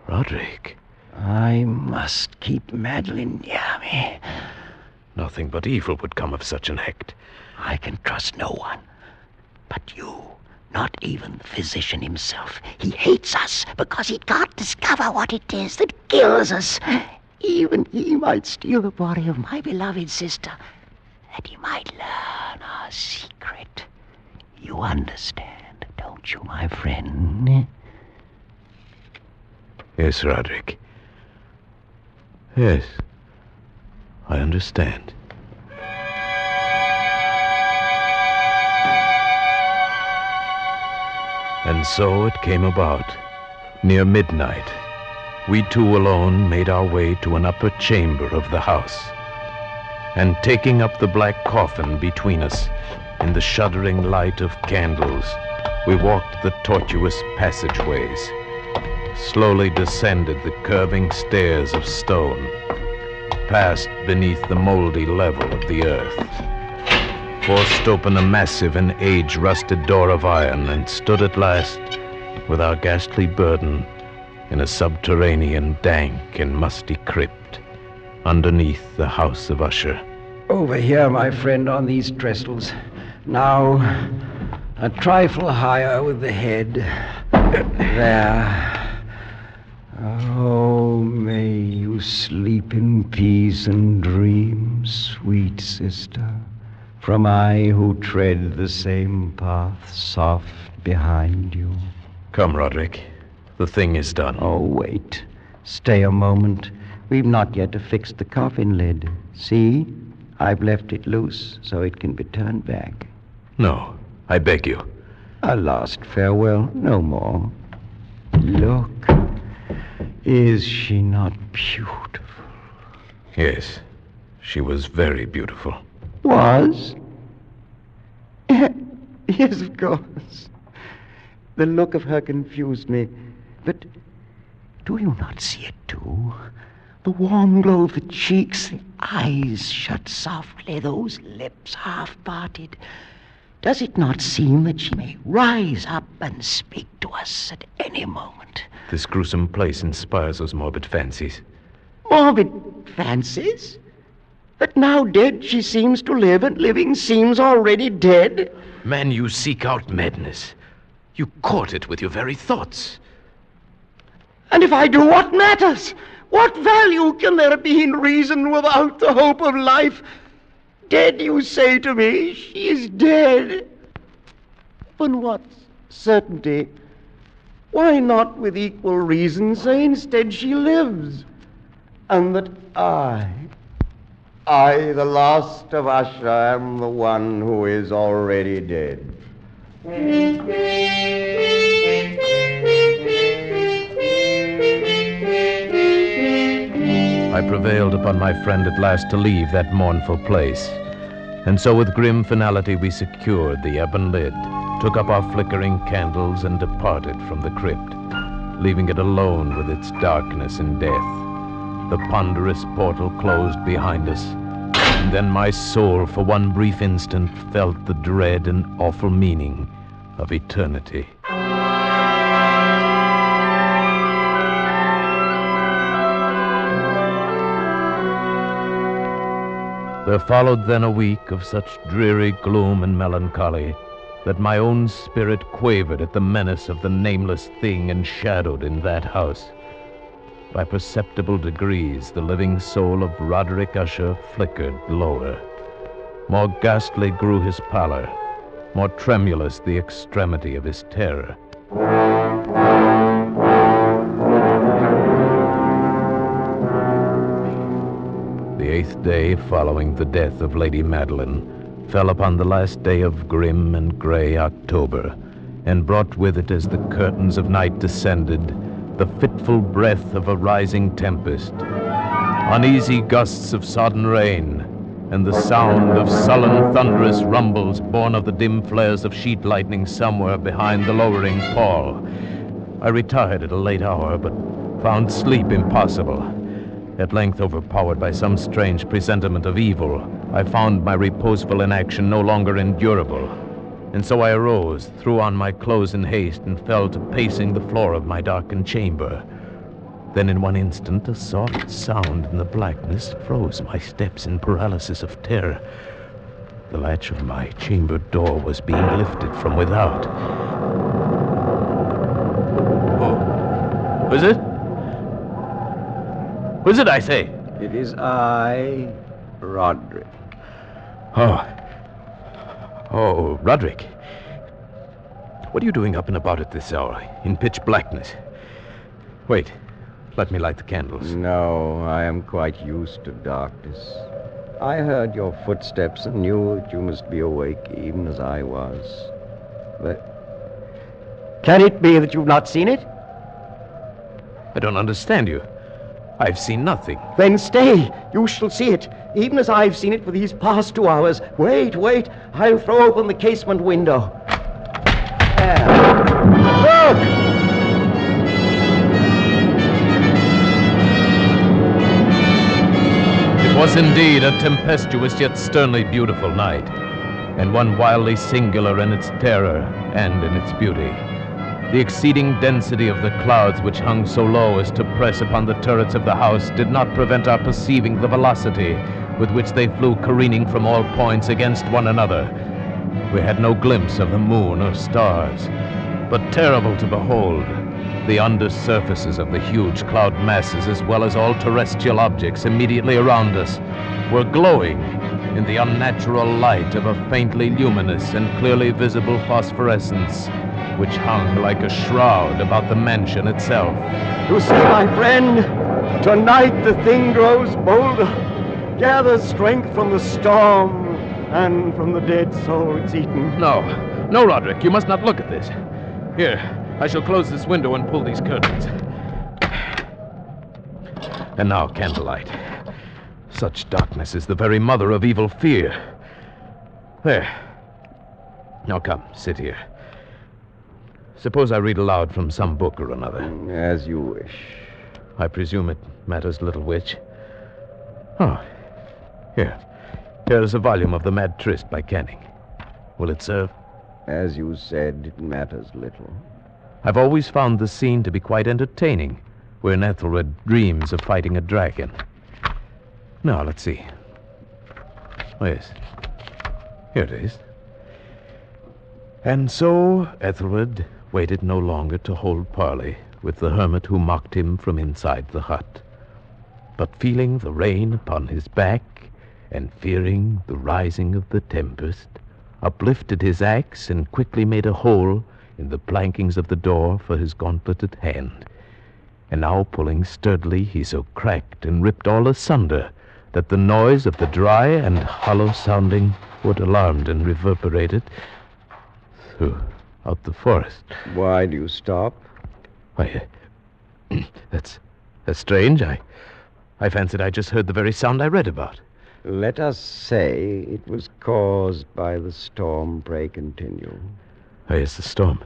Roderick. I must keep Madeline near me. Nothing but evil would come of such an act. I can trust no one but you. Not even the physician himself. He hates us because he can't discover what it is that kills us. Even he might steal the body of my beloved sister, that he might learn our secret. You understand, don't you, my friend? Yes, Roderick. Yes, I understand. And so it came about. Near midnight, we two alone made our way to an upper chamber of the house. And taking up the black coffin between us, in the shuddering light of candles, we walked the tortuous passageways, slowly descended the curving stairs of stone, passed beneath the moldy level of the earth, forced open a massive and age-rusted door of iron, and stood at last, with our ghastly burden, in a subterranean, dank and musty crypt, underneath the house of Usher. Over here, my friend, on these trestles. Now, a trifle higher with the head. There. Oh, may you sleep in peace and dream, sweet sister, from I who tread the same path soft behind you. Come, Roderick. The thing is done. Oh, wait. Stay a moment. We've not yet affixed the coffin lid. See? I've left it loose so it can be turned back. No, I beg you. A last farewell, no more. Look. Is she not beautiful? Yes, she was very beautiful. Was? Yes, of course. The look of her confused me. But do you not see it, too? The warm glow of the cheeks, the eyes shut softly, those lips half-parted. Does it not seem that she may rise up and speak to us at any moment? This gruesome place inspires those morbid fancies. Morbid fancies? That now dead she seems to live, and living seems already dead? Man, you seek out madness. You court it with your very thoughts. And if I do, what matters? What value can there be in reason without the hope of life? Dead, you say to me, she is dead. But what certainty? Why not with equal reason say instead she lives? And that I, the last of Usher, am the one who is already dead. I prevailed upon my friend at last to leave that mournful place. And so with grim finality we secured the ebon lid, took up our flickering candles, and departed from the crypt, leaving it alone with its darkness and death. The ponderous portal closed behind us, and then my soul for one brief instant felt the dread and awful meaning of eternity. There followed then a week of such dreary gloom and melancholy that my own spirit quavered at the menace of the nameless thing enshadowed in that house. By perceptible degrees, the living soul of Roderick Usher flickered lower. More ghastly grew his pallor, more tremulous the extremity of his terror. The 8th day following the death of Lady Madeline fell upon the last day of grim and gray October, and brought with it, as the curtains of night descended, the fitful breath of a rising tempest, uneasy gusts of sodden rain, and the sound of sullen thunderous rumbles born of the dim flares of sheet lightning somewhere behind the lowering pall. I retired at a late hour, but found sleep impossible. At length, overpowered by some strange presentiment of evil, I found my reposeful inaction no longer endurable. And so I arose, threw on my clothes in haste, and fell to pacing the floor of my darkened chamber. Then in one instant, a soft sound in the blackness froze my steps in paralysis of terror. The latch of my chamber door was being lifted from without. Who is it? Who is it, I say? It is I, Roderick. Oh, Roderick. What are you doing up and about at this hour, in pitch blackness? Wait, let me light the candles. No, I am quite used to darkness. I heard your footsteps and knew that you must be awake, even as I was. But can it be that you've not seen it? I don't understand you. I've seen nothing. Then stay. You shall see it, even as I've seen it for these past 2 hours. Wait. I'll throw open the casement window. There. Look! It was indeed a tempestuous yet sternly beautiful night. and one wildly singular in its terror and in its beauty. The exceeding density of the clouds which hung so low as to press upon the turrets of the house did not prevent our perceiving the velocity with which they flew careening from all points against one another. We had no glimpse of the moon or stars, but terrible to behold, the undersurfaces of the huge cloud masses, as well as all terrestrial objects immediately around us, were glowing in the unnatural light of a faintly luminous and clearly visible phosphorescence, which hung like a shroud about the mansion itself. You see, my friend, tonight the thing grows bolder, gathers strength from the storm and from the dead soul it's eaten. No, Roderick, you must not look at this. Here, I shall close this window and pull these curtains. And now, candlelight. Such darkness is the very mother of evil fear. There. Now come, sit here. Suppose I read aloud from some book or another. As you wish. I presume it matters little which. Oh, here. Here is a volume of The Mad Tryst by Canning. Will it serve? As you said, it matters little. I've always found the scene to be quite entertaining, wherein Ethelred dreams of fighting a dragon. Now, let's see. Oh, yes. Here it is. And so Ethelred waited no longer to hold parley with the hermit who mocked him from inside the hut, but feeling the rain upon his back and fearing the rising of the tempest, uplifted his axe and quickly made a hole in the plankings of the door for his gauntleted hand. And now pulling sturdily, he so cracked and ripped all asunder that the noise of the dry and hollow-sounding wood alarmed and reverberated throughout the forest. Why do you stop? Why, that's strange. I fancied I just heard the very sound I read about. Let us say it was caused by the storm. Pray continue. Oh, yes, the storm.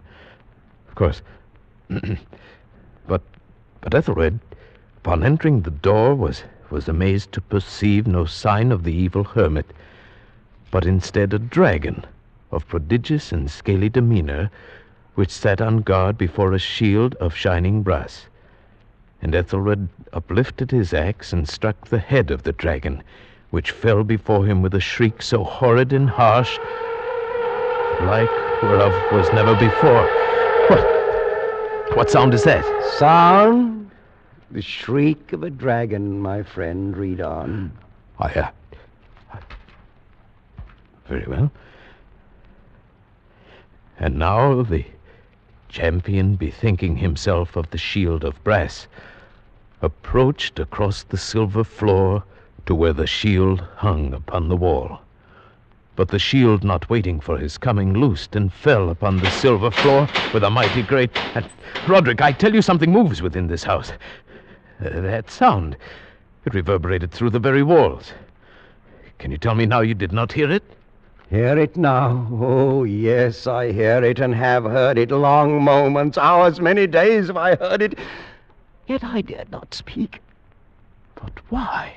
Of course. But Ethelred, upon entering the door, was amazed to perceive no sign of the evil hermit, but instead a dragon of prodigious and scaly demeanor, which sat on guard before a shield of shining brass. And Ethelred uplifted his axe and struck the head of the dragon, which fell before him with a shriek so horrid and harsh, like whereof was never before. What sound is that? Sound? The shriek of a dragon, my friend. Read on. Very well. And now the champion, bethinking himself of the shield of brass, approached across the silver floor to where the shield hung upon the wall. But the shield, not waiting for his coming, loosed and fell upon the silver floor with a mighty great... Roderick, I tell you something moves within this house. That sound, it reverberated through the very walls. Can you tell me now you did not hear it? Hear it now? Oh, yes, I hear it and have heard it. Long moments, hours, many days have I heard it. Yet I dared not speak. But why?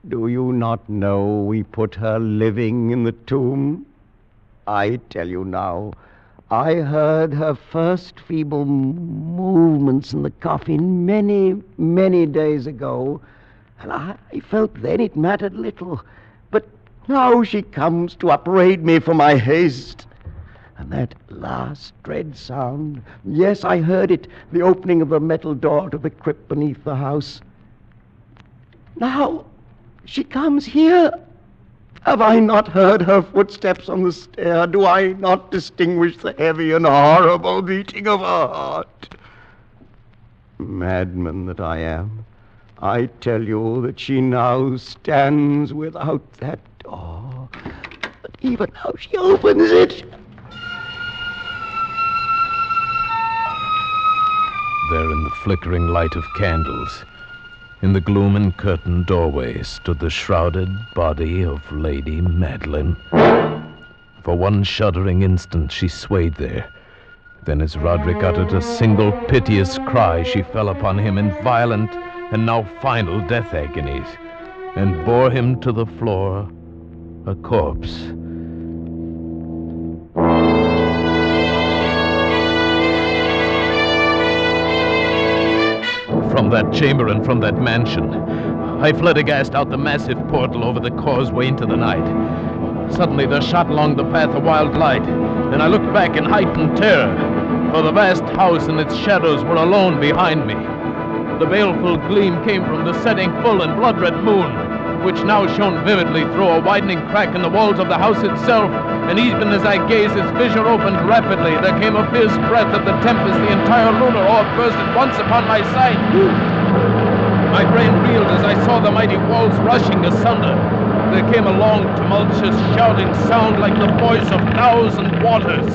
Do you not know we put her living in the tomb? I tell you now, I heard her first feeble movements in the coffin many, many days ago, and I felt then it mattered little. But now she comes to upbraid me for my haste. And that last dread sound, yes, I heard it, the opening of the metal door to the crypt beneath the house. Now she comes here. Have I not heard her footsteps on the stair? Do I not distinguish the heavy and horrible beating of her heart? Madman that I am, I tell you that she now stands without that door. But even now she opens it. There in the flickering light of candles, in the gloom and curtained doorway, stood the shrouded body of Lady Madeline. For one shuddering instant she swayed there. Then as Roderick uttered a single piteous cry, she fell upon him in violent and now final death agonies, and bore him to the floor, a corpse, from that chamber and from that mansion. I fled aghast out the massive portal over the causeway into the night. Suddenly there shot along the path a wild light. Then I looked back in heightened terror, for the vast house and its shadows were alone behind me. The baleful gleam came from the setting full and blood-red moon, which now shone vividly through a widening crack in the walls of the house itself, and even as I gazed, its vision opened rapidly. There came a fierce breath of the tempest. The entire lunar orb burst at once upon my sight. My brain reeled as I saw the mighty walls rushing asunder. There came a long, tumultuous, shouting sound like the voice of 1,000 waters.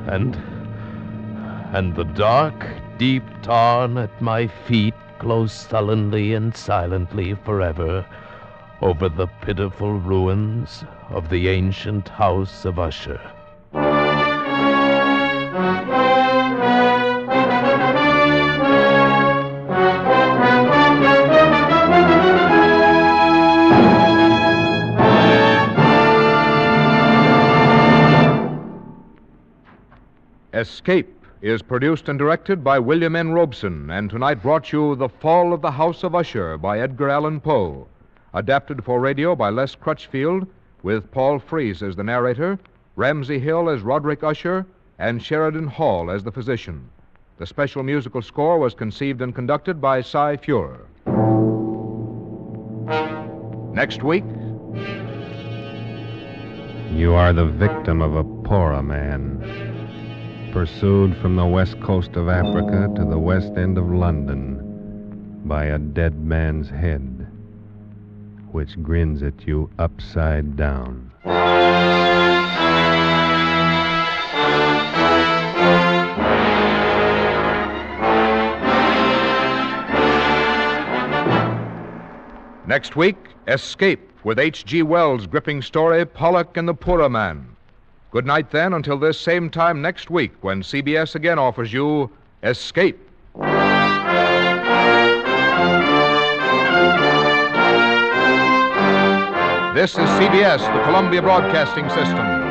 And the dark, deep tarn at my feet closed sullenly and silently forever over the pitiful ruins of the ancient house of Usher. Escape is produced and directed by William N. Robeson, and tonight brought you The Fall of the House of Usher by Edgar Allan Poe. Adapted for radio by Les Crutchfield, with Paul Frees as the narrator, Ramsey Hill as Roderick Usher, and Sheridan Hall as the physician. The special musical score was conceived and conducted by Cy Fuhrer. Next week... You are the victim of a Pora man, pursued from the west coast of Africa to the west end of London by a dead man's head, which grins at you upside down. Next week, Escape, with H.G. Wells' gripping story, Pollock and the Pura Man. Good night, then, until this same time next week, when CBS again offers you Escape. This is CBS, the Columbia Broadcasting System.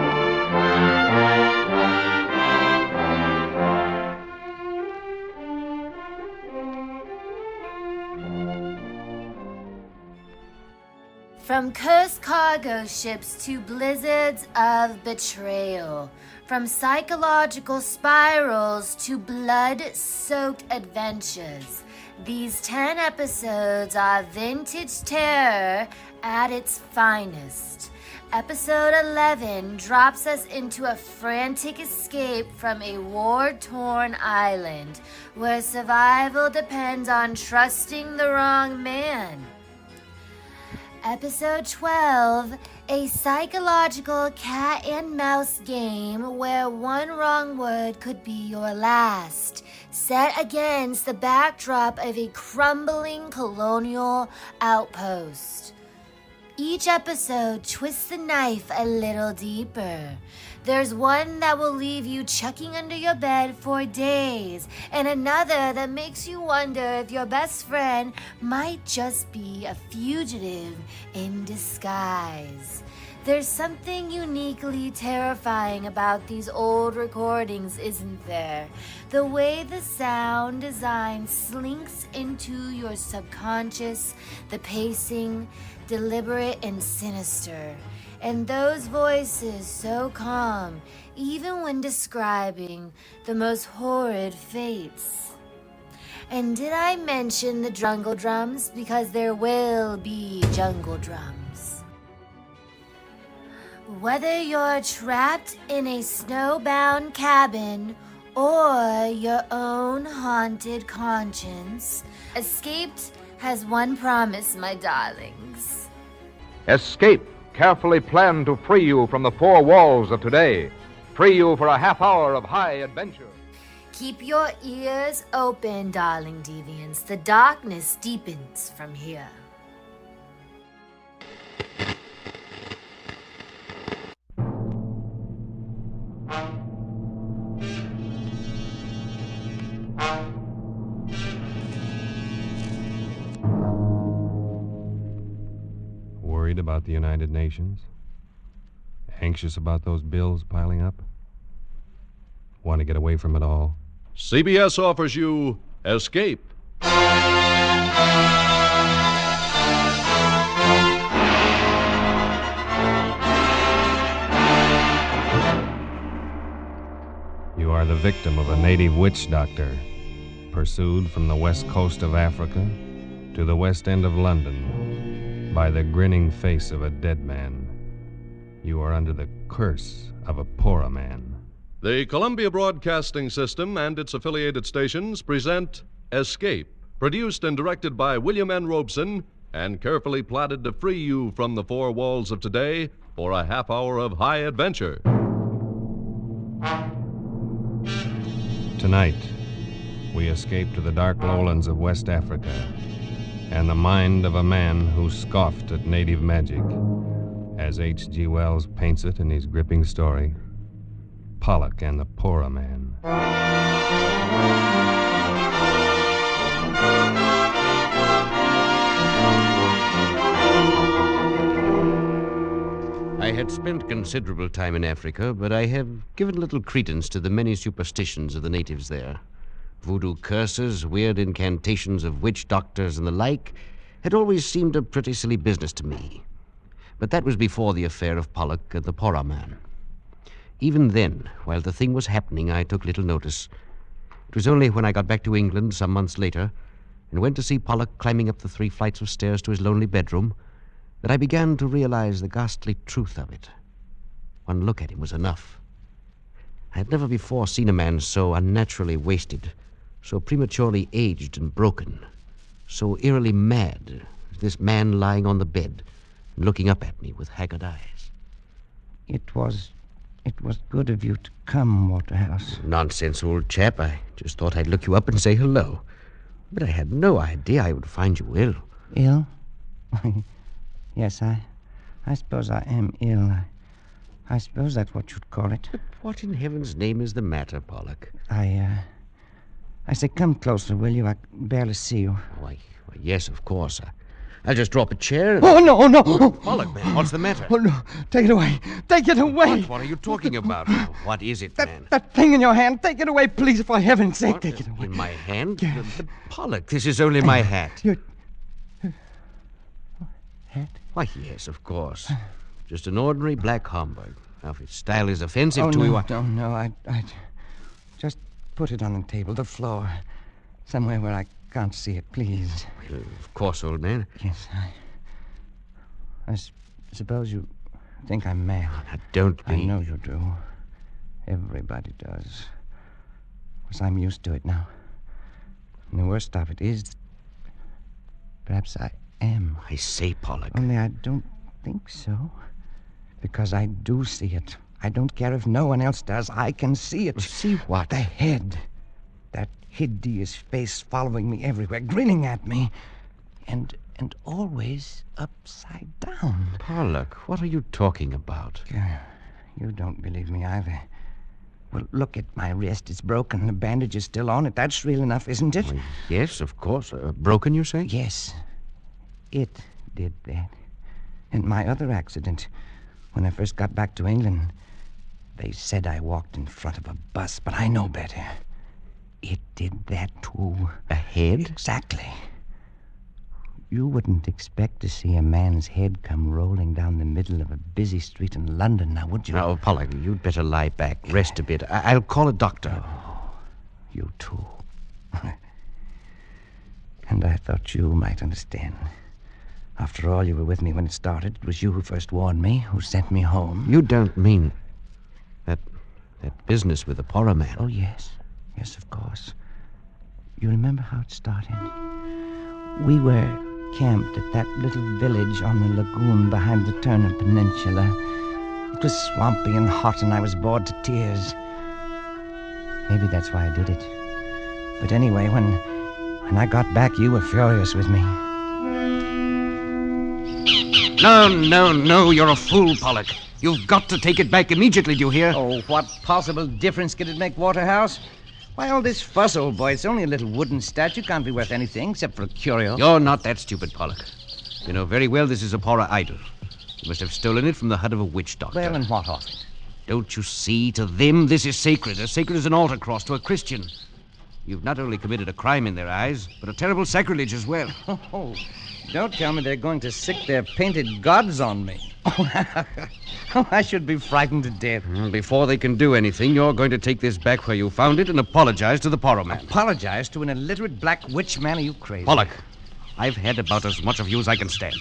From cursed cargo ships to blizzards of betrayal, from psychological spirals to blood-soaked adventures, these 10 episodes are vintage terror at its finest. Episode 11 drops us into a frantic escape from a war-torn island where survival depends on trusting the wrong man. Episode 12, a psychological cat and mouse game where one wrong word could be your last, set against the backdrop of a crumbling colonial outpost. Each episode twists the knife a little deeper. There's one that will leave you chucking under your bed for days, and another that makes you wonder if your best friend might just be a fugitive in disguise. There's something uniquely terrifying about these old recordings, isn't there? The way the sound design slinks into your subconscious, the pacing, deliberate and sinister. And those voices so calm, even when describing the most horrid fates. And did I mention the jungle drums? Because there will be jungle drums. Whether you're trapped in a snowbound cabin or your own haunted conscience, Escaped has one promise, my darlings. Escape, carefully planned to free you from the four walls of today. Free you for a half hour of high adventure. Keep your ears open, darling deviants. The darkness deepens from here. Worried about the United Nations? Anxious about those bills piling up? Want to get away from it all? CBS offers you Escape. You are the victim of a native witch doctor, pursued from the west coast of Africa to the west end of London by the grinning face of a dead man. You are under the curse of a poorer man. The Columbia Broadcasting System and its affiliated stations present Escape, produced and directed by William N. Robeson and carefully plotted to free you from the four walls of today for a half hour of high adventure. Tonight, we escape to the dark lowlands of West Africa and the mind of a man who scoffed at native magic, as H.G. Wells paints it in his gripping story, Pollock and the Poorer Man. I had spent considerable time in Africa, but I have given little credence to the many superstitions of the natives there. Voodoo curses, weird incantations of witch doctors, and the like had always seemed a pretty silly business to me. But that was before the affair of Pollock and the Poorer Man. Even then, while the thing was happening, I took little notice. It was only when I got back to England some months later and went to see Pollock climbing up the 3 flights of stairs to his lonely bedroom that I began to realize the ghastly truth of it. One look at him was enough. I had never before seen a man so unnaturally wasted, so prematurely aged and broken, so eerily mad as this man lying on the bed and looking up at me with haggard eyes. It was good of you to come, Waterhouse. Nonsense, old chap. I just thought I'd look you up and say hello. But I had no idea I would find you ill. Ill? Yes, I suppose I am ill. I suppose that's what you'd call it. But what in heaven's name is the matter, Pollock? I say, come closer, will you? I can barely see you. Why, yes, of course. I'll just drop a chair and... Oh, no! Pollock, man, what's the matter? Oh, no. Take it away. Take it away. What are you talking about now? What is it, man? That thing in your hand. Take it away, please, for heaven's sake. Take it away. In my hand? But Pollock, this is only my hat. Your hat? Why, yes, of course. Just an ordinary black Homburg. Now, if its style is offensive to you... No, I just put it on the table, the floor, somewhere where I can't see it, please. Well, of course, old man. Yes, I suppose you think I'm mad. Now, don't be. I know you do. Everybody does. Because I'm used to it now. And the worst of it is, perhaps I am. I say, Pollock. Only I don't think so. Because I do see it. I don't care if no one else does. I can see it. See what? The head. That hideous face following me everywhere, grinning at me. And always upside down. Pollock, what are you talking about? You don't believe me either. Well, look at my wrist. It's broken. The bandage is still on it. That's real enough, isn't it? Well, yes, of course. Broken, you say? Yes. It did that. And my other accident, when I first got back to England, they said I walked in front of a bus, but I know better. It did that, too. A head? Exactly. You wouldn't expect to see a man's head come rolling down the middle of a busy street in London, now, would you? Now, Pollock, you'd better lie back, rest a bit. I'll call a doctor. Oh, you too. And I thought you might understand. After all, you were with me when it started. It was you who first warned me, who sent me home. You don't mean that business with the Poorer Man? Oh, yes. Yes, of course. You remember how it started? We were camped at that little village on the lagoon behind the Turner Peninsula. It was swampy and hot, and I was bored to tears. Maybe that's why I did it. But anyway, when I got back, you were furious with me. No, you're a fool, Pollock. You've got to take it back immediately, do you hear? Oh, what possible difference could it make, Waterhouse? Why all this fuss, old boy? It's only a little wooden statue. Can't be worth anything except for a curio. You're not that stupid, Pollock. You know very well this is a Poorer idol. You must have stolen it from the hut of a witch doctor. Well, and what of it? Don't you see? To them, this is sacred. As sacred as an altar cross to a Christian. You've not only committed a crime in their eyes, but a terrible sacrilege as well. Oh, don't tell me they're going to sick their painted gods on me. Oh, I should be frightened to death. Before they can do anything, you're going to take this back where you found it and apologize to the Porro man. Apologize to an illiterate black witch man? Are you crazy? Pollock, I've had about as much of you as I can stand.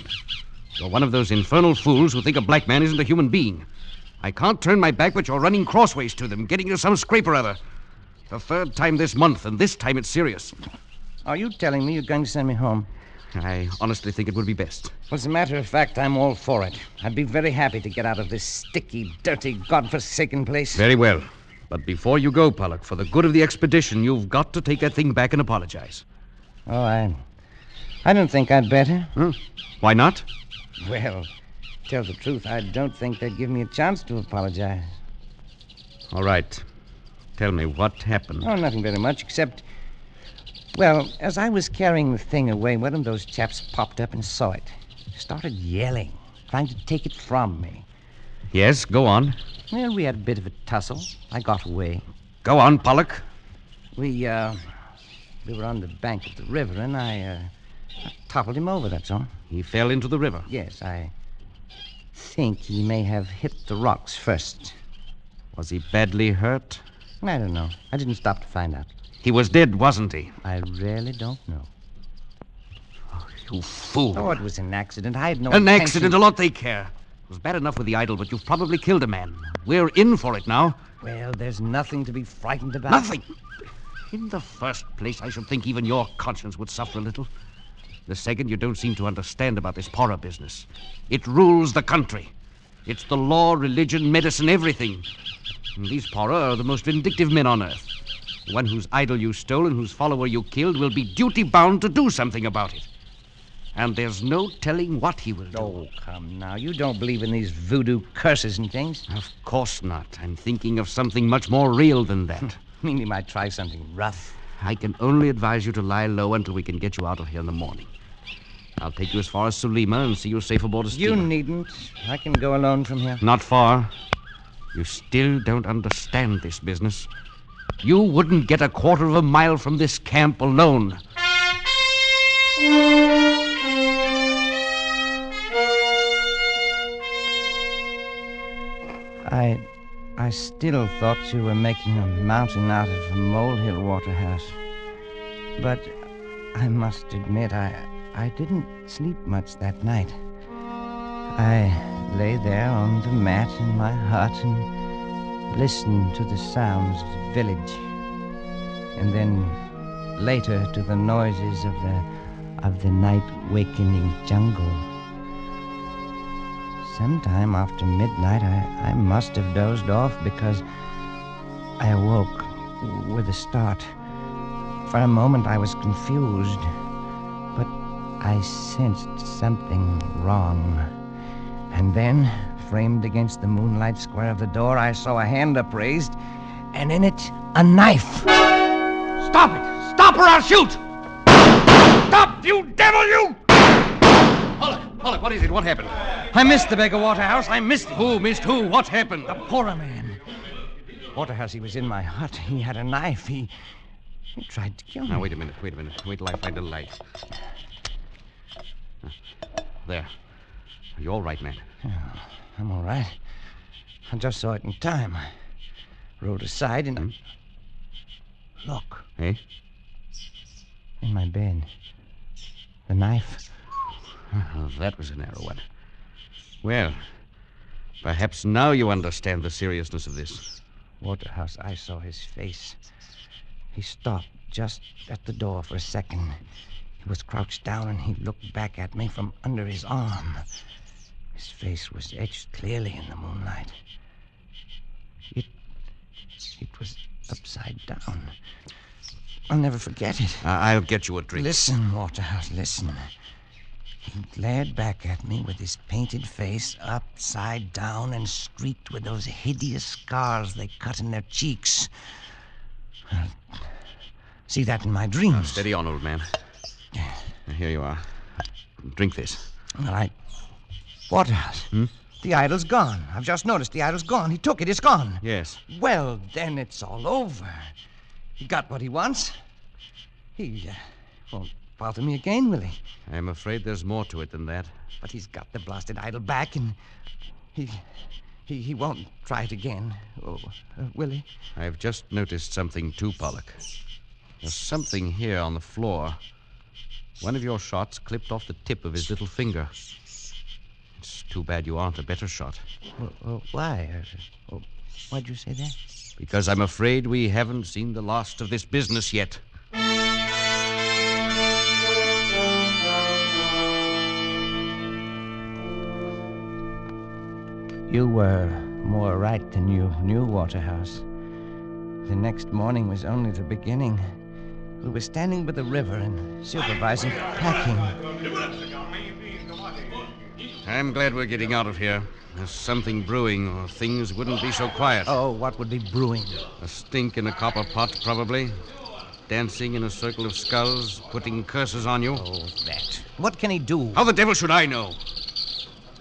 You're one of those infernal fools who think a black man isn't a human being. I can't turn my back, but you're running crossways to them, getting you some scrape or other. The third time this month, and this time it's serious. Are you telling me you're going to send me home? I honestly think it would be best. Well, as a matter of fact, I'm all for it. I'd be very happy to get out of this sticky, dirty, godforsaken place. Very well. But before you go, Pollock, for the good of the expedition, you've got to take that thing back and apologize. Oh, I don't think I'd better. Why not? Well, tell the truth, I don't think they'd give me a chance to apologize. All right. Tell me, what happened? Oh, nothing very much, except... Well, as I was carrying the thing away, one of those chaps popped up and saw it. Started yelling, trying to take it from me. Yes, go on. Well, we had a bit of a tussle. I got away. Go on, Pollock. We were on the bank of the river, and I toppled him over, that's all. He fell into the river? Yes, I think he may have hit the rocks first. Was he badly hurt? I don't know. I didn't stop to find out. He was dead, wasn't he? I really don't know. Oh, you fool. Oh, it was an accident. I had no An intention. accident, a lot they care. It was bad enough with the idol, but you've probably killed a man. We're in for it now. Well, there's nothing to be frightened about. Nothing. In the first place, I should think even your conscience would suffer a little. The second, you don't seem to understand about this Porro business. It rules the country. It's the law, religion, medicine, everything. And these Porro are the most vindictive men on earth. The one whose idol you stole and whose follower you killed will be duty-bound to do something about it. And there's no telling what he will do. Oh, come now. You don't believe in these voodoo curses and things? Of course not. I'm thinking of something much more real than that. I mean, he might try something rough. I can only advise you to lie low until we can get you out of here in the morning. I'll take you as far as Sulima and see you safe aboard a steamer. You needn't. I can go alone from here. Not far. You still don't understand this business. You wouldn't get a quarter of a mile from this camp alone. I still thought you were making a mountain out of a molehill, Waterhouse. But I must admit, I didn't sleep much that night. I lay there on the mat in my hut and listened to the sounds of the village. And then later to the noises of the night-wakening jungle. Sometime after midnight, I must have dozed off because I awoke with a start. For a moment, I was confused, but I sensed something wrong. And then, framed against the moonlight square of the door, I saw a hand upraised, and in it, a knife. Stop it! Stop or I'll shoot! Stop, you devil, you! Pollock, what is it? What happened? I missed the beggar, Waterhouse. I missed him. Who missed who? What happened? The Porro man. Waterhouse, he was in my hut. He had a knife. He tried to kill me. Now, wait a minute. Wait till I find a light. There. Are you all right, man? Oh, I'm all right. I just saw it in time. I rode aside and... Look. Eh? In my bed. The knife. Oh, that was a narrow one. Well, perhaps now you understand the seriousness of this. Waterhouse, I saw his face. He stopped just at the door for a second. He was crouched down and he looked back at me from under his arm. His face was etched clearly in the moonlight. It was upside down. I'll never forget it. I'll get you a drink. Listen, Waterhouse, listen. He glared back at me with his painted face upside down and streaked with those hideous scars they cut in their cheeks. I'll see that in my dreams. Now, steady on, old man. Here you are. Drink this. Well, Waterhouse. The idol's gone. I've just noticed the idol's gone. He took it. It's gone. Yes. Well, then it's all over. He got what he wants. He won't bother me again, will he? I'm afraid there's more to it than that. But he's got the blasted idol back, and he won't try it again. Oh, will he? I've just noticed something too, Pollock. There's something here on the floor. One of your shots clipped off the tip of his little finger. It's too bad you aren't a better shot. Why? Why'd you say that? Because I'm afraid we haven't seen the last of this business yet. You were more right than you knew, Waterhouse. The next morning was only the beginning. We were standing by the river and supervising packing. I'm glad we're getting out of here. There's something brewing, or things wouldn't be so quiet. Oh, what would be brewing? A stink in a copper pot, probably. Dancing in a circle of skulls, putting curses on you. Oh, that. What can he do? How the devil should I know?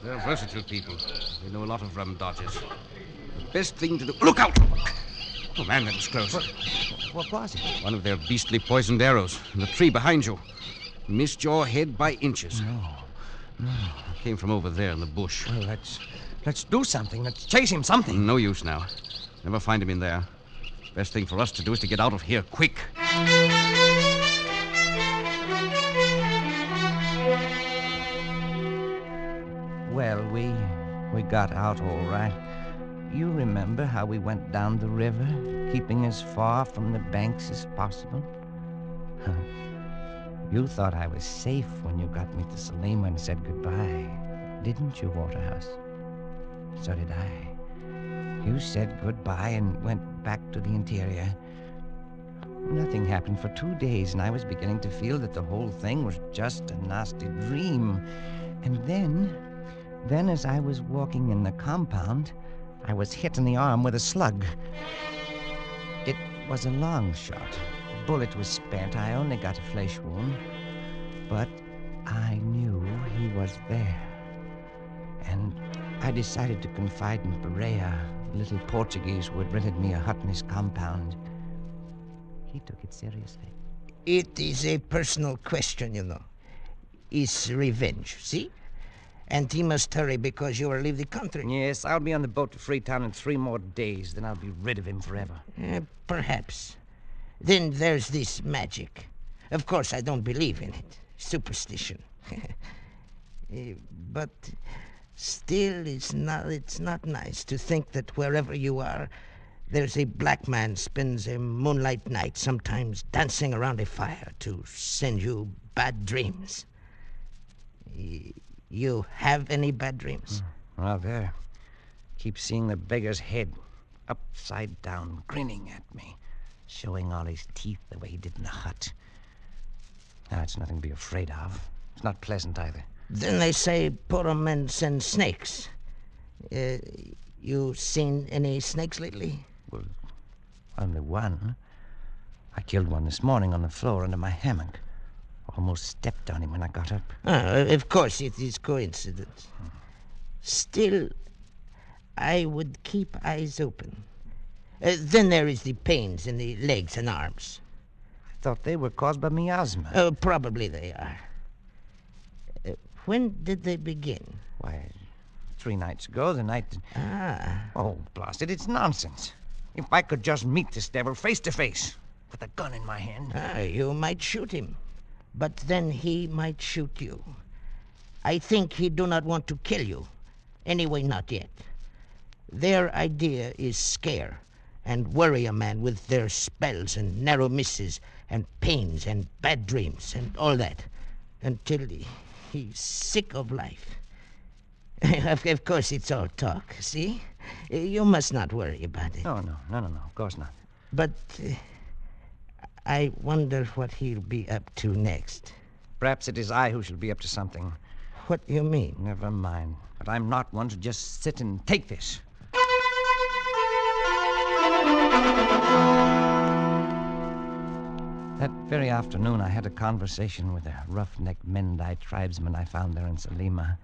They're versatile people. They know a lot of rum dodges. The best thing to do... Look out! Oh, man, that was close. What was it? One of their beastly poisoned arrows in the tree behind you. Missed your head by inches. No. It came from over there in the bush. Well, let's do something. Let's chase him something. No use now. Never find him in there. Best thing for us to do is to get out of here quick. Well, we got out all right. You remember how we went down the river, keeping as far from the banks as possible? You thought I was safe when you got me to Salima and said goodbye, didn't you, Waterhouse? So did I. You said goodbye and went back to the interior. Nothing happened for 2 days, and I was beginning to feel that the whole thing was just a nasty dream. And then as I was walking in the compound, I was hit in the arm with a slug. It was a long shot. The bullet was spent. I only got a flesh wound. But I knew he was there. And I decided to confide in Pereira, the little Portuguese who had rented me a hut in his compound. He took it seriously. It is a personal question, you know. It's revenge, see? And he must hurry because you will leave the country. Yes, I'll be on the boat to Freetown in 3 more days. Then I'll be rid of him forever. Perhaps. Then there's this magic. Of course, I don't believe in it. Superstition. But still, it's not nice to think that wherever you are, there's a black man spends a moonlight night, sometimes dancing around a fire to send you bad dreams. You have any bad dreams? Well, there. Keep seeing the beggar's head upside down, grinning at me, showing all his teeth the way he did in the hut. Now, it's nothing to be afraid of. It's not pleasant either. Then they say poor men send snakes. You seen any snakes lately? Well, only one. I killed one this morning on the floor under my hammock. Almost stepped on him when I got up. Of course, it is coincidence. Still, I would keep eyes open. Then there is the pains in the legs and arms. I thought they were caused by miasma. Probably they are. When did they begin? Why, 3 nights ago, the night... Oh, blast it, it's nonsense. If I could just meet this devil face to face, with a gun in my hand... You might shoot him. But then he might shoot you. I think he do not want to kill you. Anyway, not yet. Their idea is scare and worry a man with their spells and narrow misses and pains and bad dreams and all that until he's sick of life. Of course, it's all talk, see? You must not worry about it. No, of course not. But... I wonder what he'll be up to next. Perhaps it is I who shall be up to something. What do you mean? Never mind. But I'm not one to just sit and take this. That very afternoon, I had a conversation with a roughneck Mendai tribesman I found there in Salima.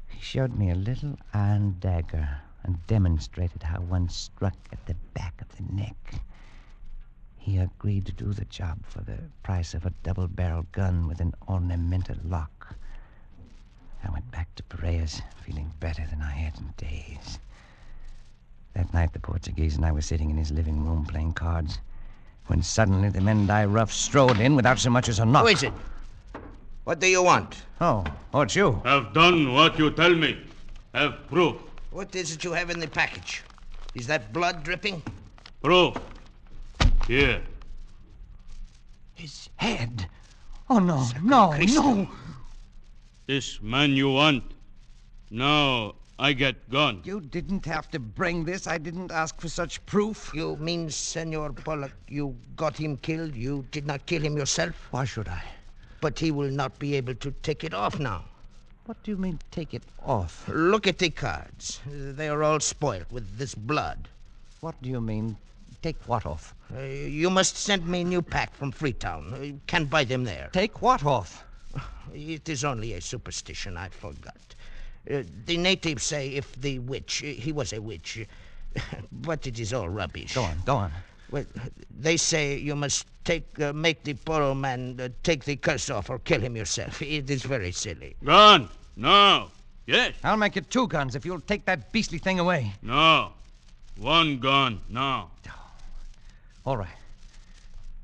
He showed me a little iron dagger and demonstrated how one struck at the back of the neck. He agreed to do the job for the price of a double-barrel gun with an ornamental lock. I went back to Parea's, feeling better than I had in days. That night, the Portuguese and I were sitting in his living room playing cards, when suddenly the Mendai roughs strode in without so much as a knock. Who is it? What do you want? Oh, it's you. Have done what you tell me. Have proof. What is it you have in the package? Is that blood dripping? Proof. Here. His head. Oh, no, no. This man you want. Now I get gone. You didn't have to bring this. I didn't ask for such proof. You mean, Senor Pollock, you got him killed? You did not kill him yourself? Why should I? But he will not be able to take it off now. What do you mean, take it off? Look at the cards. They are all spoiled with this blood. What do you mean, take what off? You must send me a new pack from Freetown. You can't buy them there. Take what off? It is only a superstition, I forgot. The natives say if the witch, he was a witch, but it is all rubbish. Go on. Well, they say you must make the Poro man take the curse off or kill him yourself. It is very silly. Gun? No. Yes. I'll make it 2 guns if you'll take that beastly thing away. No. 1 gun, now. All right.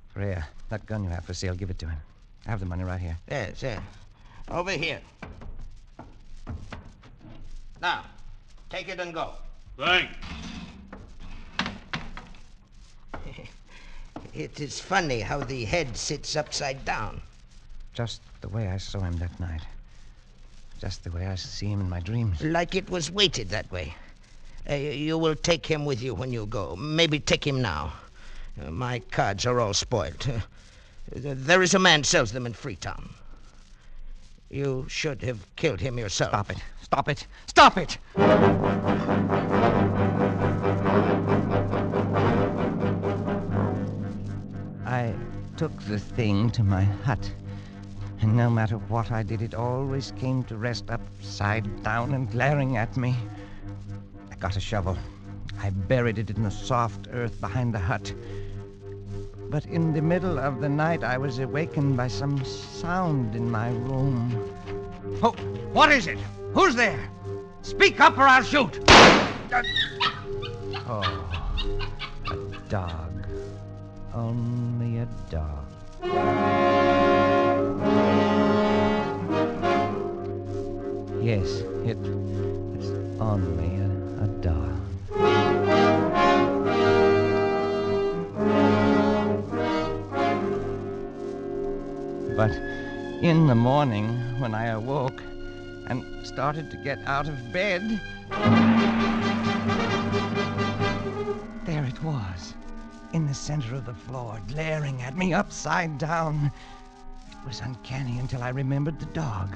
Freya, that gun you have for sale, give it to him. I have the money right here. Yes. Over here. Now, take it and go. Thanks. It is funny how the head sits upside down. Just the way I saw him that night. Just the way I see him in my dreams. Like it was weighted that way. You will take him with you when you go. Maybe take him now. My cards are all spoiled. There is a man sells them in Freetown. You should have killed him yourself. Stop it! I took the thing to my hut, and no matter what I did, it always came to rest upside down and glaring at me. I got a shovel. I buried it in the soft earth behind the hut. But in the middle of the night, I was awakened by some sound in my room. Oh, what is it? Who's there? Speak up or I'll shoot. Oh, a dog. Only a dog. Yes, it's only a dog. But in the morning, when I awoke and started to get out of bed, there it was, in the center of the floor, glaring at me upside down. It was uncanny until I remembered the dog.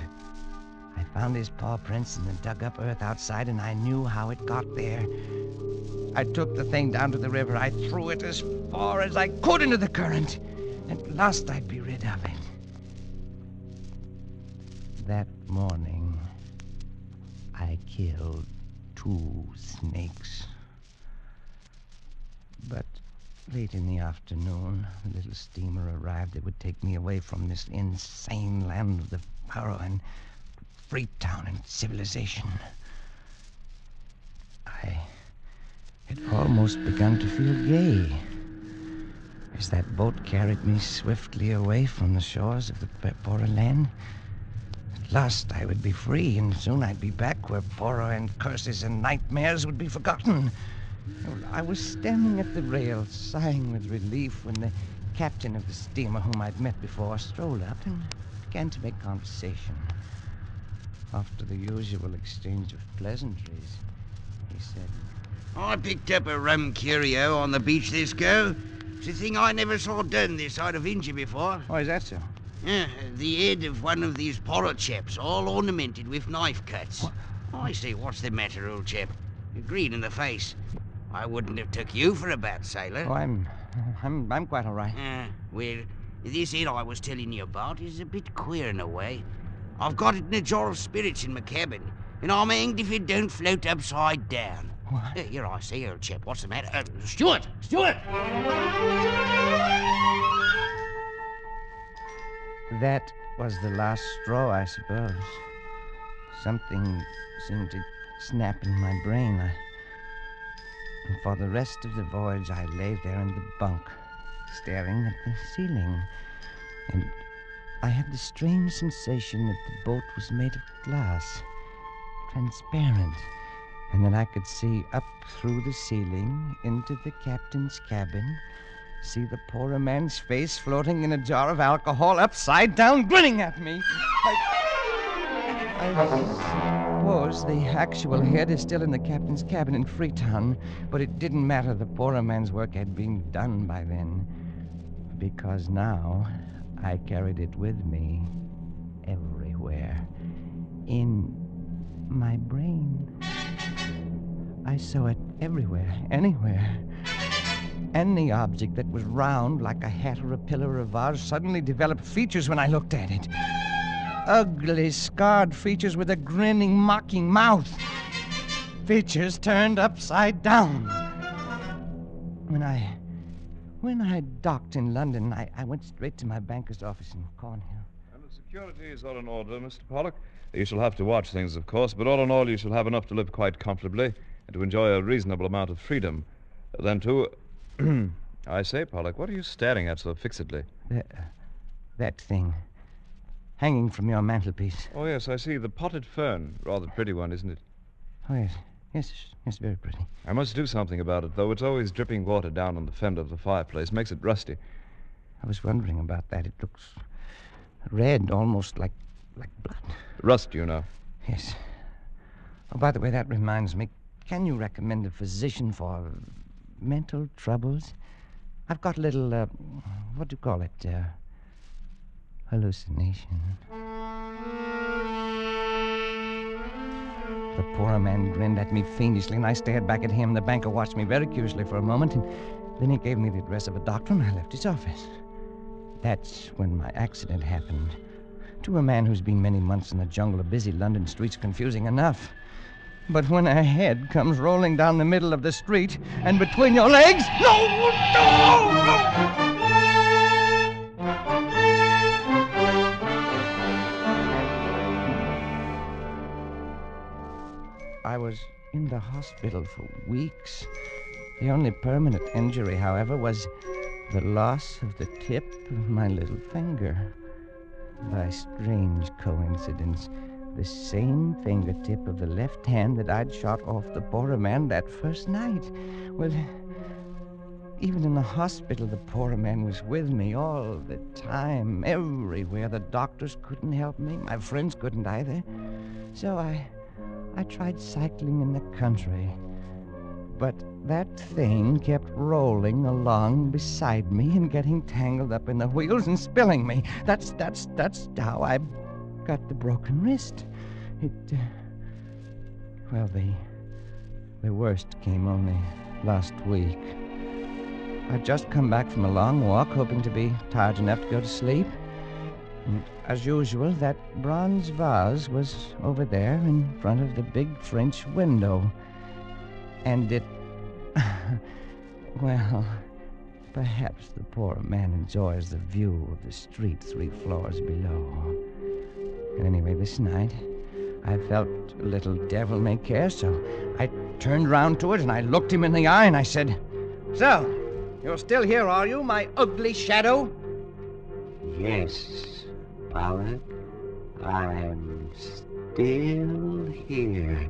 I found his paw prints in the dug-up earth outside, and I knew how it got there. I took the thing down to the river. I threw it as far as I could into the current. At last I'd be rid of it. That morning, I killed 2 snakes. But late in the afternoon, a little steamer arrived that would take me away from this insane land of the Paro and Freetown and civilization. I had almost begun to feel gay as that boat carried me swiftly away from the shores of the Poro land. At last I would be free, and soon I'd be back where Poro and curses and nightmares would be forgotten. I was standing at the rail, sighing with relief, when the captain of the steamer, whom I'd met before, strolled up and began to make conversation. After the usual exchange of pleasantries, he said, I picked up a rum curio on the beach this go. It's a thing I never saw done this side of India before. Oh, is that so? Yeah, the head of one of these Poro chaps, all ornamented with knife cuts. What? I say, what's the matter, old chap? You're green in the face. I wouldn't have took you for a bad sailor. Oh, I'm quite all right. Well, this head I was telling you about is a bit queer in a way. I've got it in a jar of spirits in my cabin, and I'm hanged if it don't float upside down. What? Here, I say, old chap, what's the matter? Stuart! Stuart! That was the last straw, I suppose. Something seemed to snap in my brain. And for the rest of the voyage, I lay there in the bunk, staring at the ceiling. And I had the strange sensation that the boat was made of glass, transparent, and that I could see up through the ceiling into the captain's cabin, see the poorer man's face floating in a jar of alcohol upside down, grinning at me. I suppose the actual head is still in the captain's cabin in Freetown, but it didn't matter. The poorer man's work had been done by then, because now I carried it with me everywhere, in my brain. I saw it everywhere, anywhere. Any object that was round, like a hat or a pillar or a vase, suddenly developed features when I looked at it. Ugly, scarred features with a grinning, mocking mouth. Features turned upside down. When I docked in London, I went straight to my banker's office in Cornhill. And the security is all in order, Mr. Pollock. You shall have to watch things, of course, but all in all, you shall have enough to live quite comfortably and to enjoy a reasonable amount of freedom. Then, too... I say, Pollock, what are you staring at so fixedly? That thing. Hanging from your mantelpiece. Oh, yes, I see. The potted fern. Rather pretty one, isn't it? Oh, yes. Yes, very pretty. I must do something about it, though. It's always dripping water down on the fender of the fireplace. Makes it rusty. I was wondering about that. It looks red, almost like blood. Rust, you know. Yes. Oh, by the way, that reminds me. Can you recommend a physician for mental troubles? I've got a little, what do you call it? Hallucination. The poorer man grinned at me fiendishly, and I stared back at him. The banker watched me very curiously for a moment, and then he gave me the address of a doctor, and I left his office. That's when my accident happened. To a man who's been many months in the jungle of busy London streets, confusing enough. But when a head comes rolling down the middle of the street, and between your legs... No! I was in the hospital for weeks. The only permanent injury, however, was the loss of the tip of my little finger. By strange coincidence, the same fingertip of the left hand that I'd shot off the poorer man that first night. Well, even in the hospital, the poorer man was with me all the time, everywhere. The doctors couldn't help me. My friends couldn't either. So I tried cycling in the country. But that thing kept rolling along beside me and getting tangled up in the wheels and spilling me. That's how I got the broken wrist. Well, the worst came only last week. I'd just come back from a long walk, hoping to be tired enough to go to sleep. And as usual, that bronze vase was over there in front of the big French window. And it... well, perhaps the poor man enjoys the view of the street 3 floors below. Anyway, this night, I felt a little devil-may-care, so I turned round to it and I looked him in the eye and I said, "So, you're still here, are you, my ugly shadow?" Yes, Pollock. I'm still here.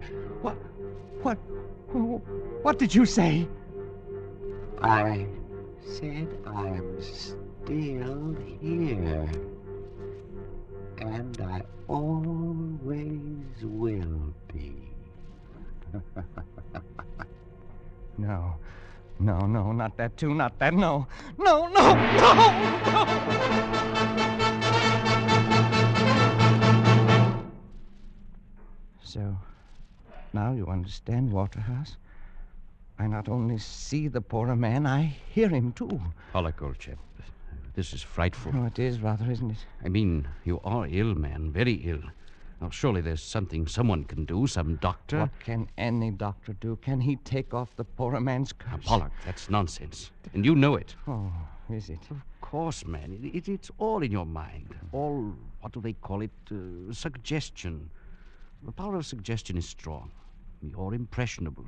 What did you say? I said I'm still here. And I always will be. No, not that too, not that, no. No! So, now you understand, Waterhouse? I not only see the poorer man, I hear him, too. Pollock, old chap, this is frightful. Oh, it is rather, isn't it? I mean, you are ill, man, very ill. Now, surely there's something someone can do, some doctor. What can any doctor do? Can he take off the poor man's curse? Now, Pollock, that's nonsense. And you know it. Oh, is it? Of course, man. It's all in your mind. All, what do they call it? Suggestion. The power of suggestion is strong. You're impressionable.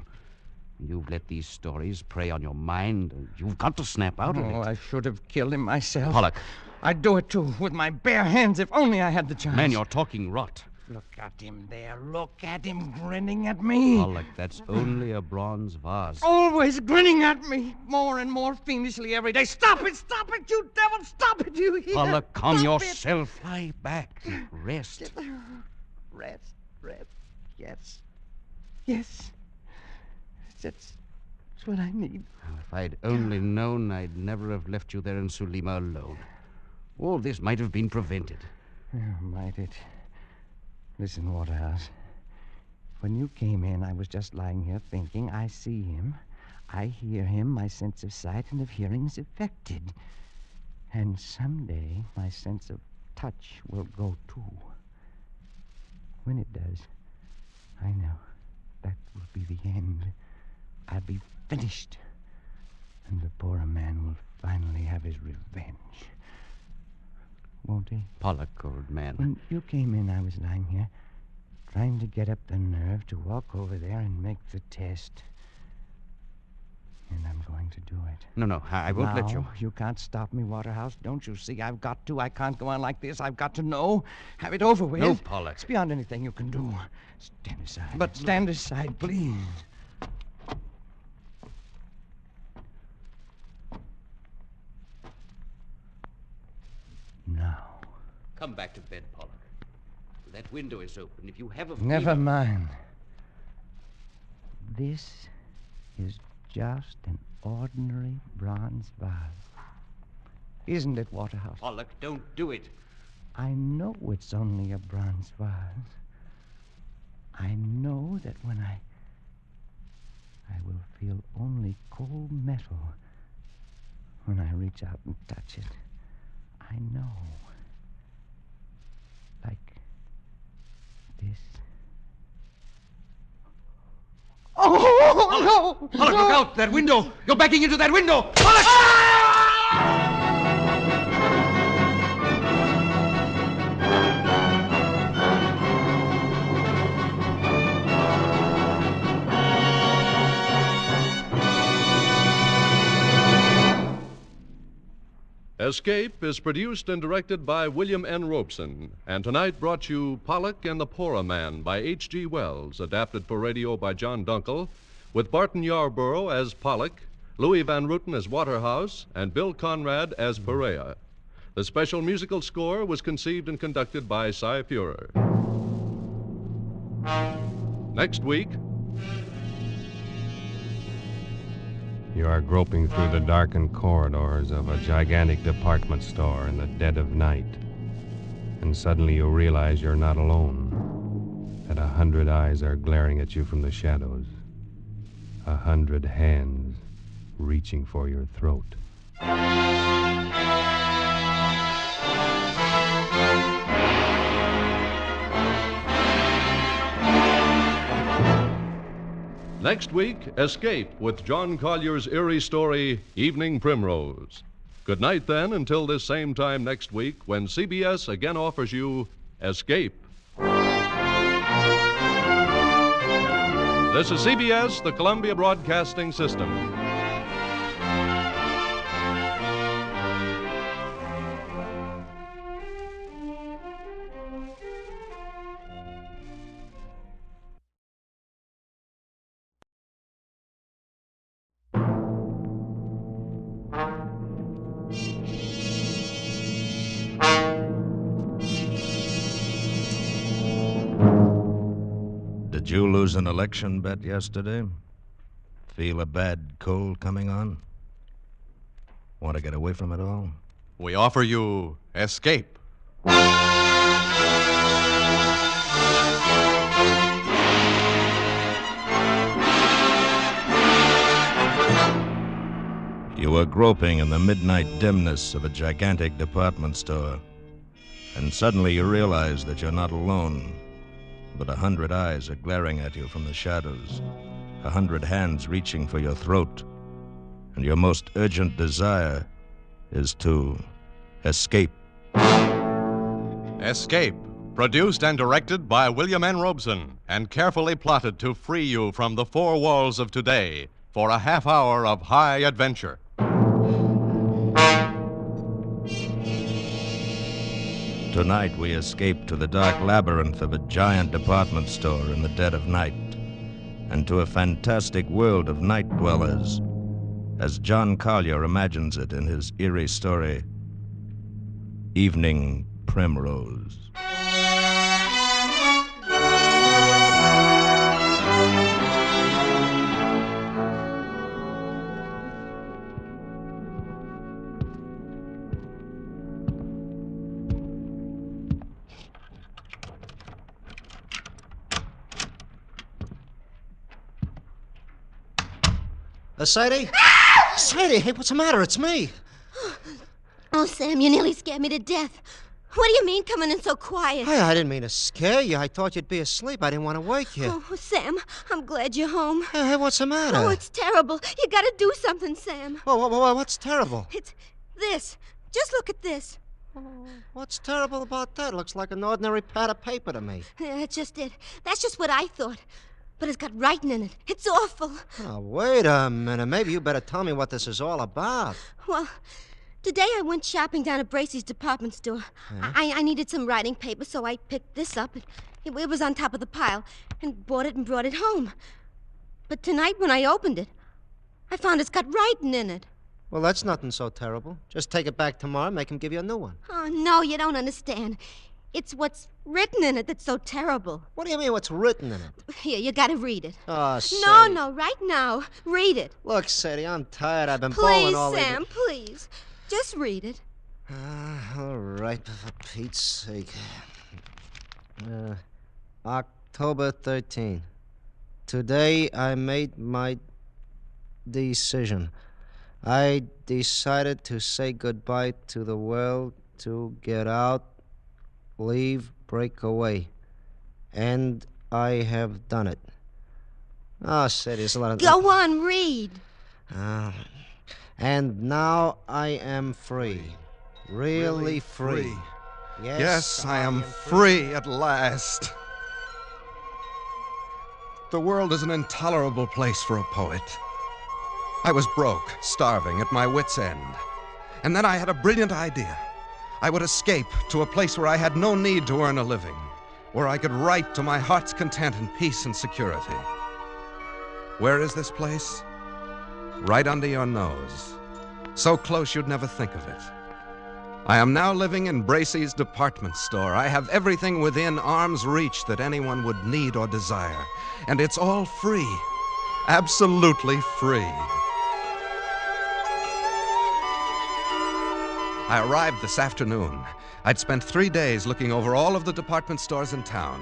You've let these stories prey on your mind. You've got to snap out of it. Oh, I should have killed him myself. Pollock. I'd do it, too, with my bare hands, if only I had the chance. Man, you're talking rot. Look at him there. Look at him grinning at me. Pollock, that's only a bronze vase. Always grinning at me, more and more fiendishly every day. Stop it, you devil, stop it, you hear? Pollock, calm Stop yourself. Lie back. Rest. Rest, yes. Yes. That's what I need. If I'd only known, I'd never have left you there in Sulima alone. All this might have been prevented. Might it? Listen, Waterhouse. When you came in, I was just lying here thinking. I see him. I hear him. My sense of sight and of hearing is affected. And someday, my sense of touch will go, too. When it does, I know that will be the end. I'll be finished. And the poor man will finally have his revenge. Won't he? Pollock, old man. When you came in, I was lying here, trying to get up the nerve to walk over there and make the test. And I'm going to do it. No, I won't let you. You can't stop me, Waterhouse. Don't you see? I've got to. I can't go on like this. I've got to know. Have it over with. No, Pollock. It's beyond anything you can do. Stand aside. But stand aside, please. Now. Come back to bed, Pollock. That window is open. If you have a Never fever... mind. This is just an ordinary bronze vase. Isn't it, Waterhouse? Pollock, don't do it. I know it's only a bronze vase. I know that when I will feel only cold metal when I reach out and touch it. I know. Like this. Oh, no! Pollock, look out! That window! You're backing into that window! Pollock! Escape is produced and directed by William N. Robeson, and tonight brought you Pollock and the Poorer Man by H.G. Wells, adapted for radio by John Dunkel, with Barton Yarborough as Pollock, Louis Van Rooten as Waterhouse, and Bill Conrad as Perea. The special musical score was conceived and conducted by Cy Fuhrer. Next week... You are groping through the darkened corridors of a gigantic department store in the dead of night. And suddenly you realize you're not alone. That 100 eyes are glaring at you from the shadows. 100 hands reaching for your throat. Next week, Escape with John Collier's eerie story, Evening Primrose. Good night, then, until this same time next week when CBS again offers you Escape. This is CBS, the Columbia Broadcasting System. Did you lose an election bet yesterday? Feel a bad cold coming on? Want to get away from it all? We offer you Escape. You were groping in the midnight dimness of a gigantic department store, and suddenly you realize that you're not alone. but 100 eyes are glaring at you from the shadows, 100 hands reaching for your throat, and your most urgent desire is to escape. Escape, produced and directed by William N. Robeson, and carefully plotted to free you from the four walls of today for a half hour of high adventure. Tonight we escape to the dark labyrinth of a giant department store in the dead of night, and to a fantastic world of night dwellers, as John Collier imagines it in his eerie story, Evening Primrose. Sadie? Sadie, hey, what's the matter? It's me. Oh, Sam, you nearly scared me to death. What do you mean coming in so quiet? Hey, I didn't mean to scare you. I thought you'd be asleep. I didn't want to wake you. Oh, Sam, I'm glad you're home. Hey, what's the matter? Oh, it's terrible. You gotta do something, Sam. What's terrible? It's this. Just look at this. What's terrible about that? Looks like an ordinary pad of paper to me. Yeah, that's just it. That's just what I thought. But it's got writing in it. It's awful. Oh, wait a minute. Maybe you better tell me what this is all about. Well, today I went shopping down at Bracey's department store. Huh? I needed some writing paper, so I picked this up. It was on top of the pile, and bought it and brought it home. But tonight, when I opened it, I found it's got writing in it. Well, that's nothing so terrible. Just take it back tomorrow and make him give you a new one. Oh, no, you don't understand. It's what's written in it that's so terrible. What do you mean, what's written in it? Here, you gotta read it. Oh, Sadie. No, right now. Read it. Look, Sadie, I'm tired. I've been bowling all Please, Sam, evening. please. Just read it. All right, for Pete's sake. October 13. Today I made my decision. I decided to say goodbye to the world, to get out, leave, break away. And I have done it. Oh, Sadie, there's a lot of... Go on, read. And now I am free. Really free. Yes, I am free at last. The world is an intolerable place for a poet. I was broke, starving, at my wits' end. And then I had a brilliant idea. I would escape to a place where I had no need to earn a living, where I could write to my heart's content in peace and security. Where is this place? Right under your nose. So close you'd never think of it. I am now living in Bracey's department store. I have everything within arm's reach that anyone would need or desire. And it's all free. Absolutely free. I arrived this afternoon. I'd spent 3 days looking over all of the department stores in town.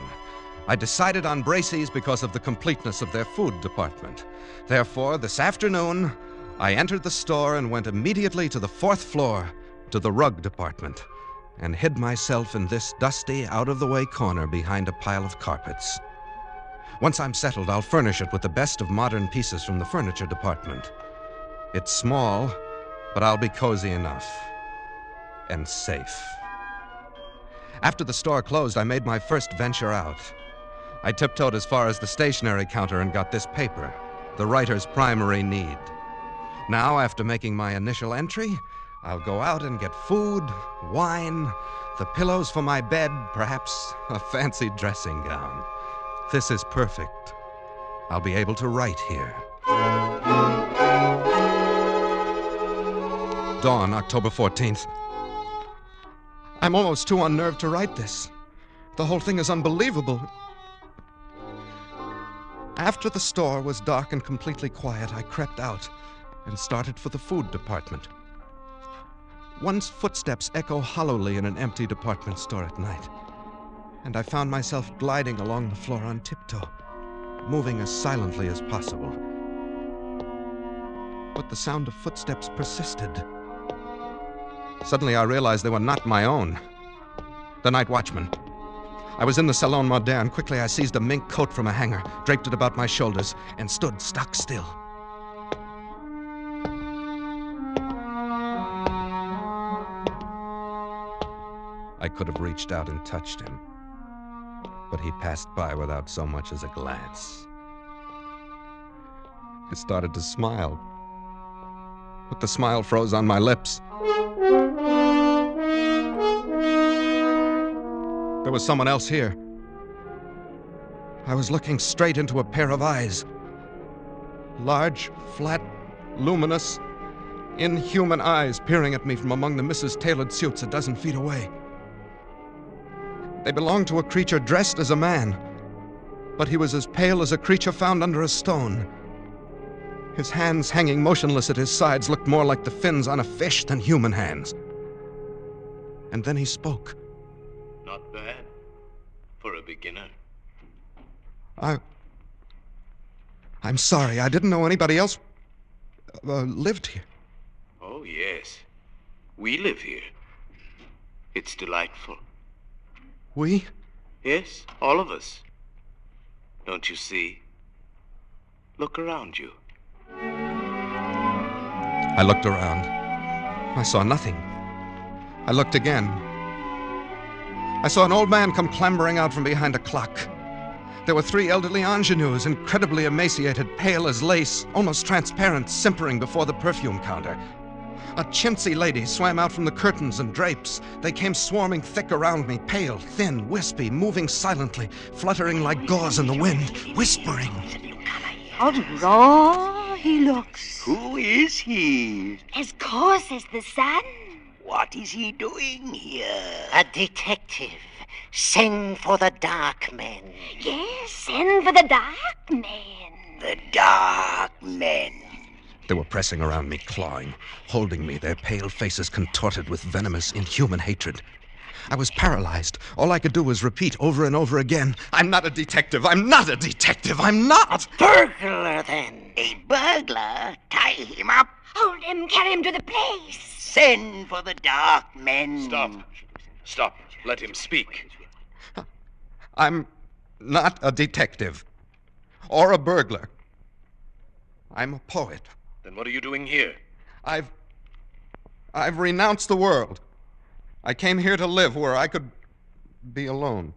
I decided on Bracey's because of the completeness of their food department. Therefore, this afternoon, I entered the store and went immediately to the 4th floor, to the rug department, and hid myself in this dusty, out-of-the-way corner behind a pile of carpets. Once I'm settled, I'll furnish it with the best of modern pieces from the furniture department. It's small, but I'll be cozy enough. And safe. After the store closed, I made my first venture out. I tiptoed as far as the stationery counter and got this paper, the writer's primary need. Now, after making my initial entry, I'll go out and get food, wine, the pillows for my bed, perhaps a fancy dressing gown. This is perfect. I'll be able to write here. Dawn, October 14th. I'm almost too unnerved to write this. The whole thing is unbelievable. After the store was dark and completely quiet, I crept out and started for the food department. One's footsteps echo hollowly in an empty department store at night, and I found myself gliding along the floor on tiptoe, moving as silently as possible. But the sound of footsteps persisted. Suddenly I realized they were not my own. The night watchman. I was in the Salon Moderne. Quickly, I seized a mink coat from a hanger, draped it about my shoulders, and stood stock still. I could have reached out and touched him, but he passed by without so much as a glance. I started to smile, but the smile froze on my lips. There was someone else here. I was looking straight into a pair of eyes. Large, flat, luminous, inhuman eyes peering at me from among the Mrs. Tailored suits a dozen feet away. They belonged to a creature dressed as a man, but he was as pale as a creature found under a stone. His hands hanging motionless at his sides looked more like the fins on a fish than human hands. And then he spoke. Not bad for a beginner. I'm sorry. I didn't know anybody else lived here. Oh, yes. We live here. It's delightful. We? Yes, all of us. Don't you see? Look around you. I looked around. I saw nothing. I looked again. I saw an old man come clambering out from behind a clock. There were 3 elderly ingenues, incredibly emaciated, pale as lace, almost transparent, simpering before the perfume counter. A chintzy lady swam out from the curtains and drapes. They came swarming thick around me, pale, thin, wispy, moving silently, fluttering like gauze in the wind, whispering. How raw he looks. Who is he? As coarse as the sun. What is he doing here? A detective. Send for the dark men. Yes, send for the dark men. The dark men. They were pressing around me, clawing, holding me, their pale faces contorted with venomous, inhuman hatred. I was paralyzed. All I could do was repeat over and over again, I'm not a detective, I'm not a detective, I'm not! A burglar, then. A burglar? Tie him up. Hold him, carry him to the place. Send for the dark men. Stop. Let him speak. I'm not a detective. Or a burglar. I'm a poet. Then what are you doing here? I've renounced the world. I came here to live where I could be alone.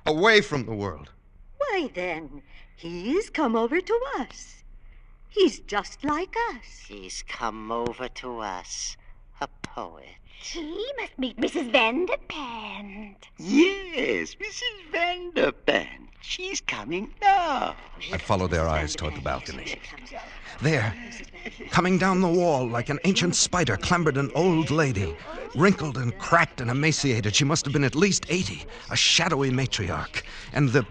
Away from the world. Why, then, he's come over to us. He's just like us. He's come over to us. A poet. He must meet Mrs. Vanderpant. Yes, Mrs. Vanderpant. She's coming now. I followed their eyes toward the balcony. There, coming down the wall like an ancient spider, clambered an old lady. Wrinkled and cracked and emaciated, she must have been at least 80, a shadowy matriarch. And the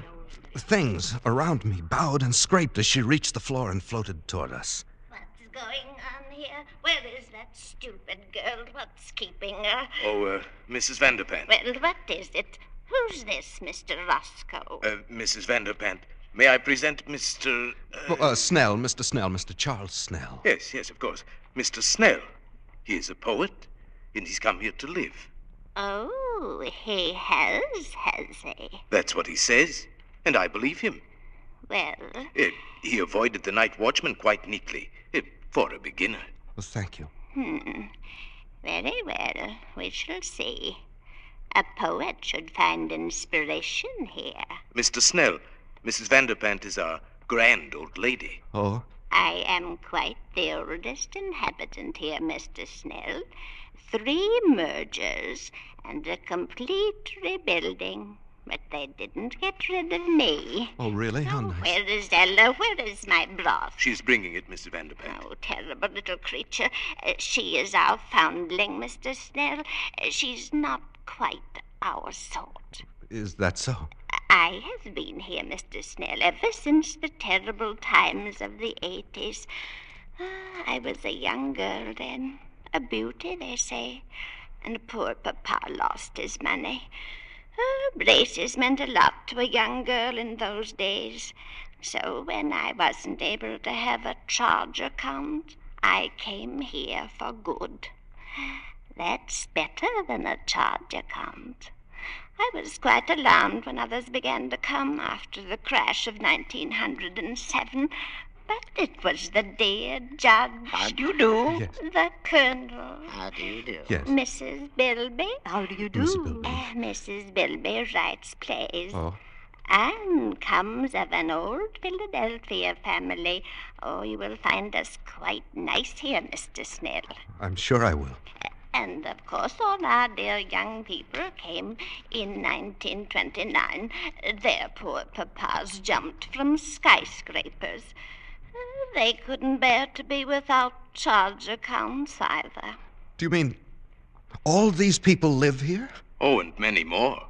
things around me bowed and scraped as she reached the floor and floated toward us. What's going on here? Where is that stupid girl? What's keeping her? Oh, Mrs. Vanderpant. Well, what is it? Who's this, Mr. Roscoe? Mrs. Vanderpant. May I present Mr. Snell, Mr. Snell, Mr. Charles Snell. Yes, of course. Mr. Snell. He is a poet, and he's come here to live. Oh, he has he? That's what he says, and I believe him. Well? He avoided the night watchman quite neatly, for a beginner. Well, thank you. Very well. We shall see. A poet should find inspiration here. Mr. Snell, Mrs. Vanderpant is our grand old lady. Oh? I am quite the oldest inhabitant here, Mr. Snell. 3 mergers and a complete rebuilding. But they didn't get rid of me. Oh, really? How nice. Where is Ella? Where is my broth? She's bringing it, Mr. Vanderpant. Oh, terrible little creature. She is our foundling, Mr. Snell. She's not quite our sort. Is that so? I have been here, Mr. Snell, ever since the terrible times of the 80s. I was a young girl then. A beauty, they say. And poor Papa lost his money. Braces meant a lot to a young girl in those days. So when I wasn't able to have a charge account, I came here for good. That's better than a charge account. I was quite alarmed when others began to come after the crash of 1907. But it was the dear judge. How do you do? Yes. The colonel. How do you do? Yes. Mrs. Bilby. How do you do? Mrs. Bilby. Mrs. Bilby writes plays. Oh. And comes of an old Philadelphia family. Oh, you will find us quite nice here, Mr. Snell. I'm sure I will. And, of course, all our dear young people came in 1929. Their poor papas jumped from skyscrapers. They couldn't bear to be without charge accounts either. Do you mean all these people live here? Oh, and many more.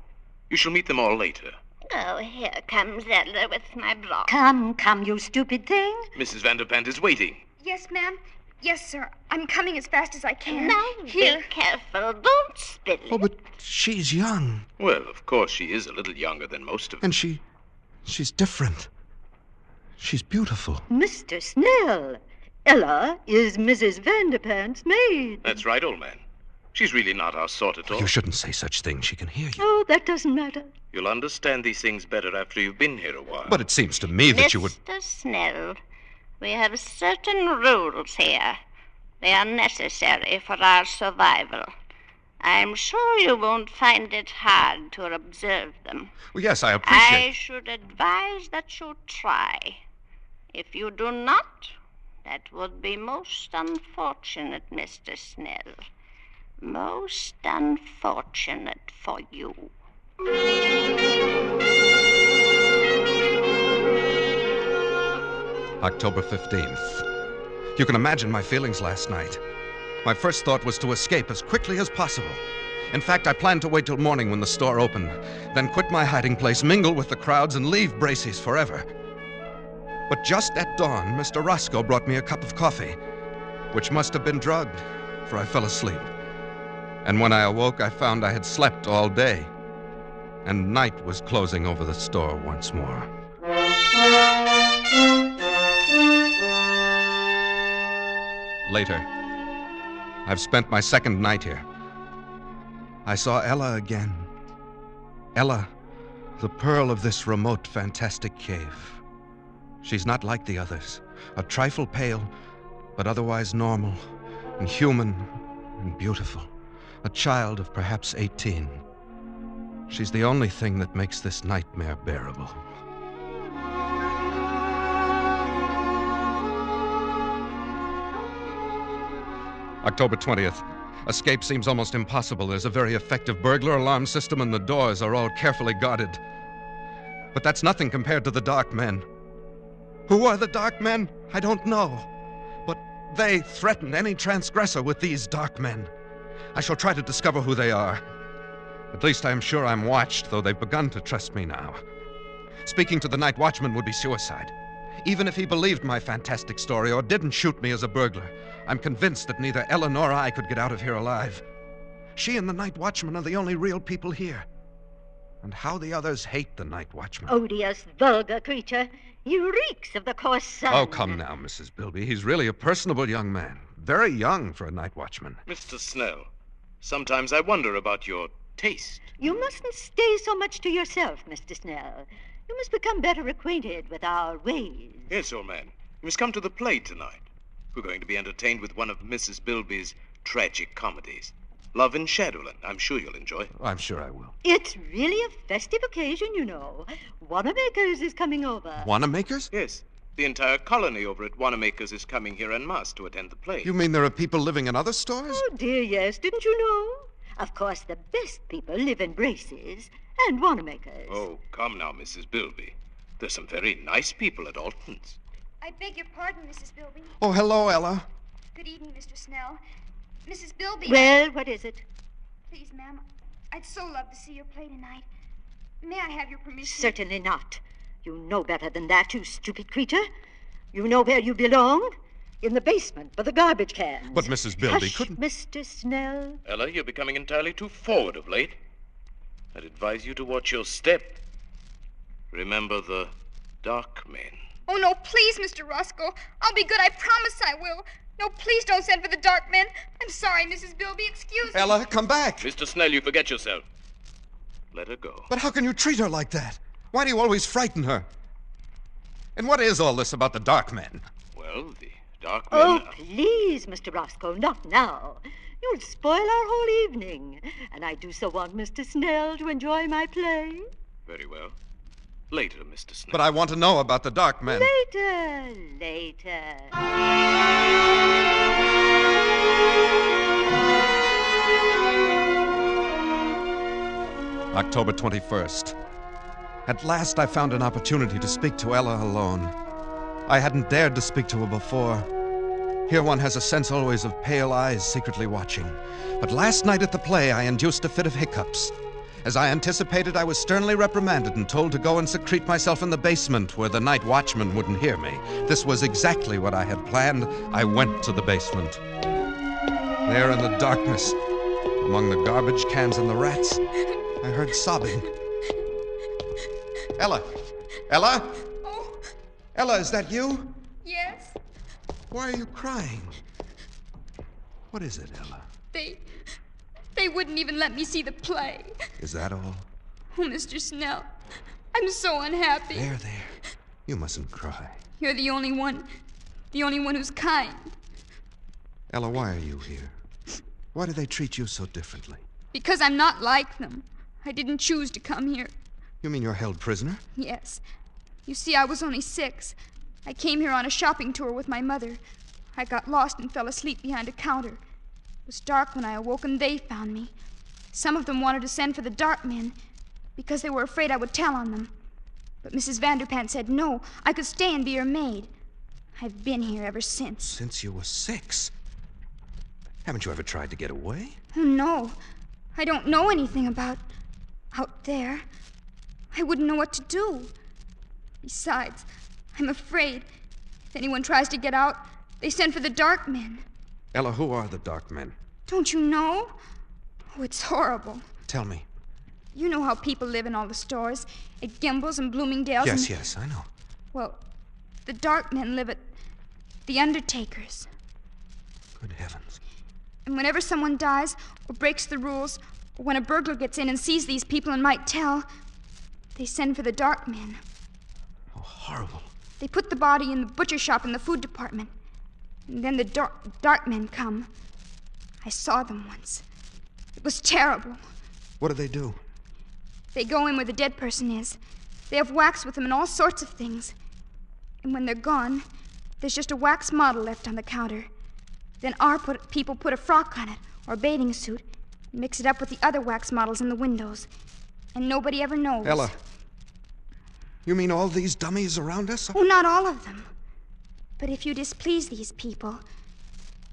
You shall meet them all later. Oh, here comes Ella with my broth. Come, you stupid thing. Mrs. Vanderpant is waiting. Yes, ma'am. Yes, sir. I'm coming as fast as I can. Now, Here. be careful. Don't spill it. Oh, but she's young. Well, of course, she is a little younger than most of them. And she's different. She's beautiful. Mr. Snell, Ella is Mrs. Vanderpant's maid. That's right, old man. She's really not our sort at all. You shouldn't say such things. She can hear you. Oh, that doesn't matter. You'll understand these things better after you've been here a while. But it seems to me that you would... Mr. Snell, we have certain rules here. They are necessary for our survival. I'm sure you won't find it hard to observe them. Well, yes, I appreciate... I should advise that you try. If you do not, that would be most unfortunate, Mr. Snell. Most unfortunate for you. October 15th. You can imagine my feelings last night. My first thought was to escape as quickly as possible. In fact, I planned to wait till morning when the store opened, then quit my hiding place, mingle with the crowds, and leave Bracey's forever. But just at dawn, Mr. Roscoe brought me a cup of coffee, which must have been drugged, for I fell asleep. And when I awoke, I found I had slept all day, and night was closing over the store once more. Later, I've spent my second night here. I saw Ella again. Ella, the pearl of this remote, fantastic cave. She's not like the others, a trifle pale, but otherwise normal and human and beautiful. A child of perhaps 18. She's the only thing that makes this nightmare bearable. October 20th. Escape seems almost impossible. There's a very effective burglar alarm system and the doors are all carefully guarded. But that's nothing compared to the Dark Men. Who are the Dark Men? I don't know. But they threaten any transgressor with these Dark Men. I shall try to discover who they are. At least I am sure I'm watched, though they've begun to trust me now. Speaking to the night watchman would be suicide. Even if he believed my fantastic story or didn't shoot me as a burglar, I'm convinced that neither Ella nor I could get out of here alive. She and the night watchman are the only real people here. And how the others hate the night watchman. Odious, vulgar creature. He reeks of the coarse sun. Oh, come now, Mrs. Bilby. He's really a personable young man. Very young for a night watchman. Mr. Snell, sometimes I wonder about your taste. You mustn't stay so much to yourself, Mr. Snell. You must become better acquainted with our ways. Yes, old man. You must come to the play tonight. We're going to be entertained with one of Mrs. Bilby's tragic comedies. Love in Shadowland. I'm sure you'll enjoy it. I'm sure I will. It's really a festive occasion, you know. Wanamaker's is coming over. Wanamaker's? Yes. The entire colony over at Wanamaker's is coming here en masse to attend the play. You mean there are people living in other stores? Oh, dear, yes. Didn't you know? Of course, the best people live in Bracey's and Wanamaker's. Oh, come now, Mrs. Bilby. There's some very nice people at Alton's. I beg your pardon, Mrs. Bilby. Oh, hello, Ella. Good evening, Mr. Snell. Mrs. Bilby. Well, what is it? Please, ma'am, I'd so love to see your play tonight. May I have your permission? Certainly not. You know better than that, you stupid creature. You know where you belong. In the basement with the garbage cans. But Mrs. Bilby Hush, couldn't... Mr. Snell. Ella, you're becoming entirely too forward of late. I'd advise you to watch your step. Remember the Dark Men. Oh, no, please, Mr. Roscoe. I'll be good. I promise I will. No, please don't send for the Dark Men. I'm sorry, Mrs. Bilby. Excuse me. Ella, come back. Mr. Snell, you forget yourself. Let her go. But how can you treat her like that? Why do you always frighten her? And what is all this about the dark men? Well, the dark men... Oh, please, Mr. Roscoe, not now. You'll spoil our whole evening. And I do so want Mr. Snell to enjoy my play. Very well. Later, Mr. Snell. But I want to know about the dark men. Later. October 21st. At last I found an opportunity to speak to Ella alone. I hadn't dared to speak to her before. Here one has a sense always of pale eyes secretly watching. But last night at the play I induced a fit of hiccups. As I anticipated, I was sternly reprimanded and told to go and secrete myself in the basement where the night watchman wouldn't hear me. This was exactly what I had planned. I went to the basement. There in the darkness, among the garbage cans and the rats, I heard sobbing. Ella! Ella! Oh. Ella, is that you? Yes? Why are you crying? What is it, Ella? They wouldn't even let me see the play. Is that all? Oh, Mr. Snell, I'm so unhappy. There. You mustn't cry. You're the only one who's kind. Ella, why are you here? Why do they treat you so differently? Because I'm not like them. I didn't choose to come here. You mean you're held prisoner? Yes. You see, I was only 6. I came here on a shopping tour with my mother. I got lost and fell asleep behind a counter. It was dark when I awoke and they found me. Some of them wanted to send for the dark men because they were afraid I would tell on them. But Mrs. Vanderpant said no, I could stay and be her maid. I've been here ever since. Since you were 6? Haven't you ever tried to get away? Oh, no. I don't know anything about out there. I wouldn't know what to do. Besides, I'm afraid if anyone tries to get out, they send for the dark men. Ella, who are the dark men? Don't you know? Oh, it's horrible. Tell me. You know how people live in all the stores, at Gimbel's and Bloomingdale's. Yes, I know. Well, the dark men live at the Undertaker's. Good heavens. And whenever someone dies or breaks the rules, or when a burglar gets in and sees these people and might tell, they send for the dark men. Oh, horrible. They put the body in the butcher shop in the food department. And then the dark men come. I saw them once. It was terrible. What do they do? They go in where the dead person is. They have wax with them and all sorts of things. And when they're gone, there's just a wax model left on the counter. Then people put a frock on it, or a bathing suit, and mix it up with the other wax models in the windows. And nobody ever knows. Ella, you mean all these dummies around us? Oh, not all of them. But if you displease these people,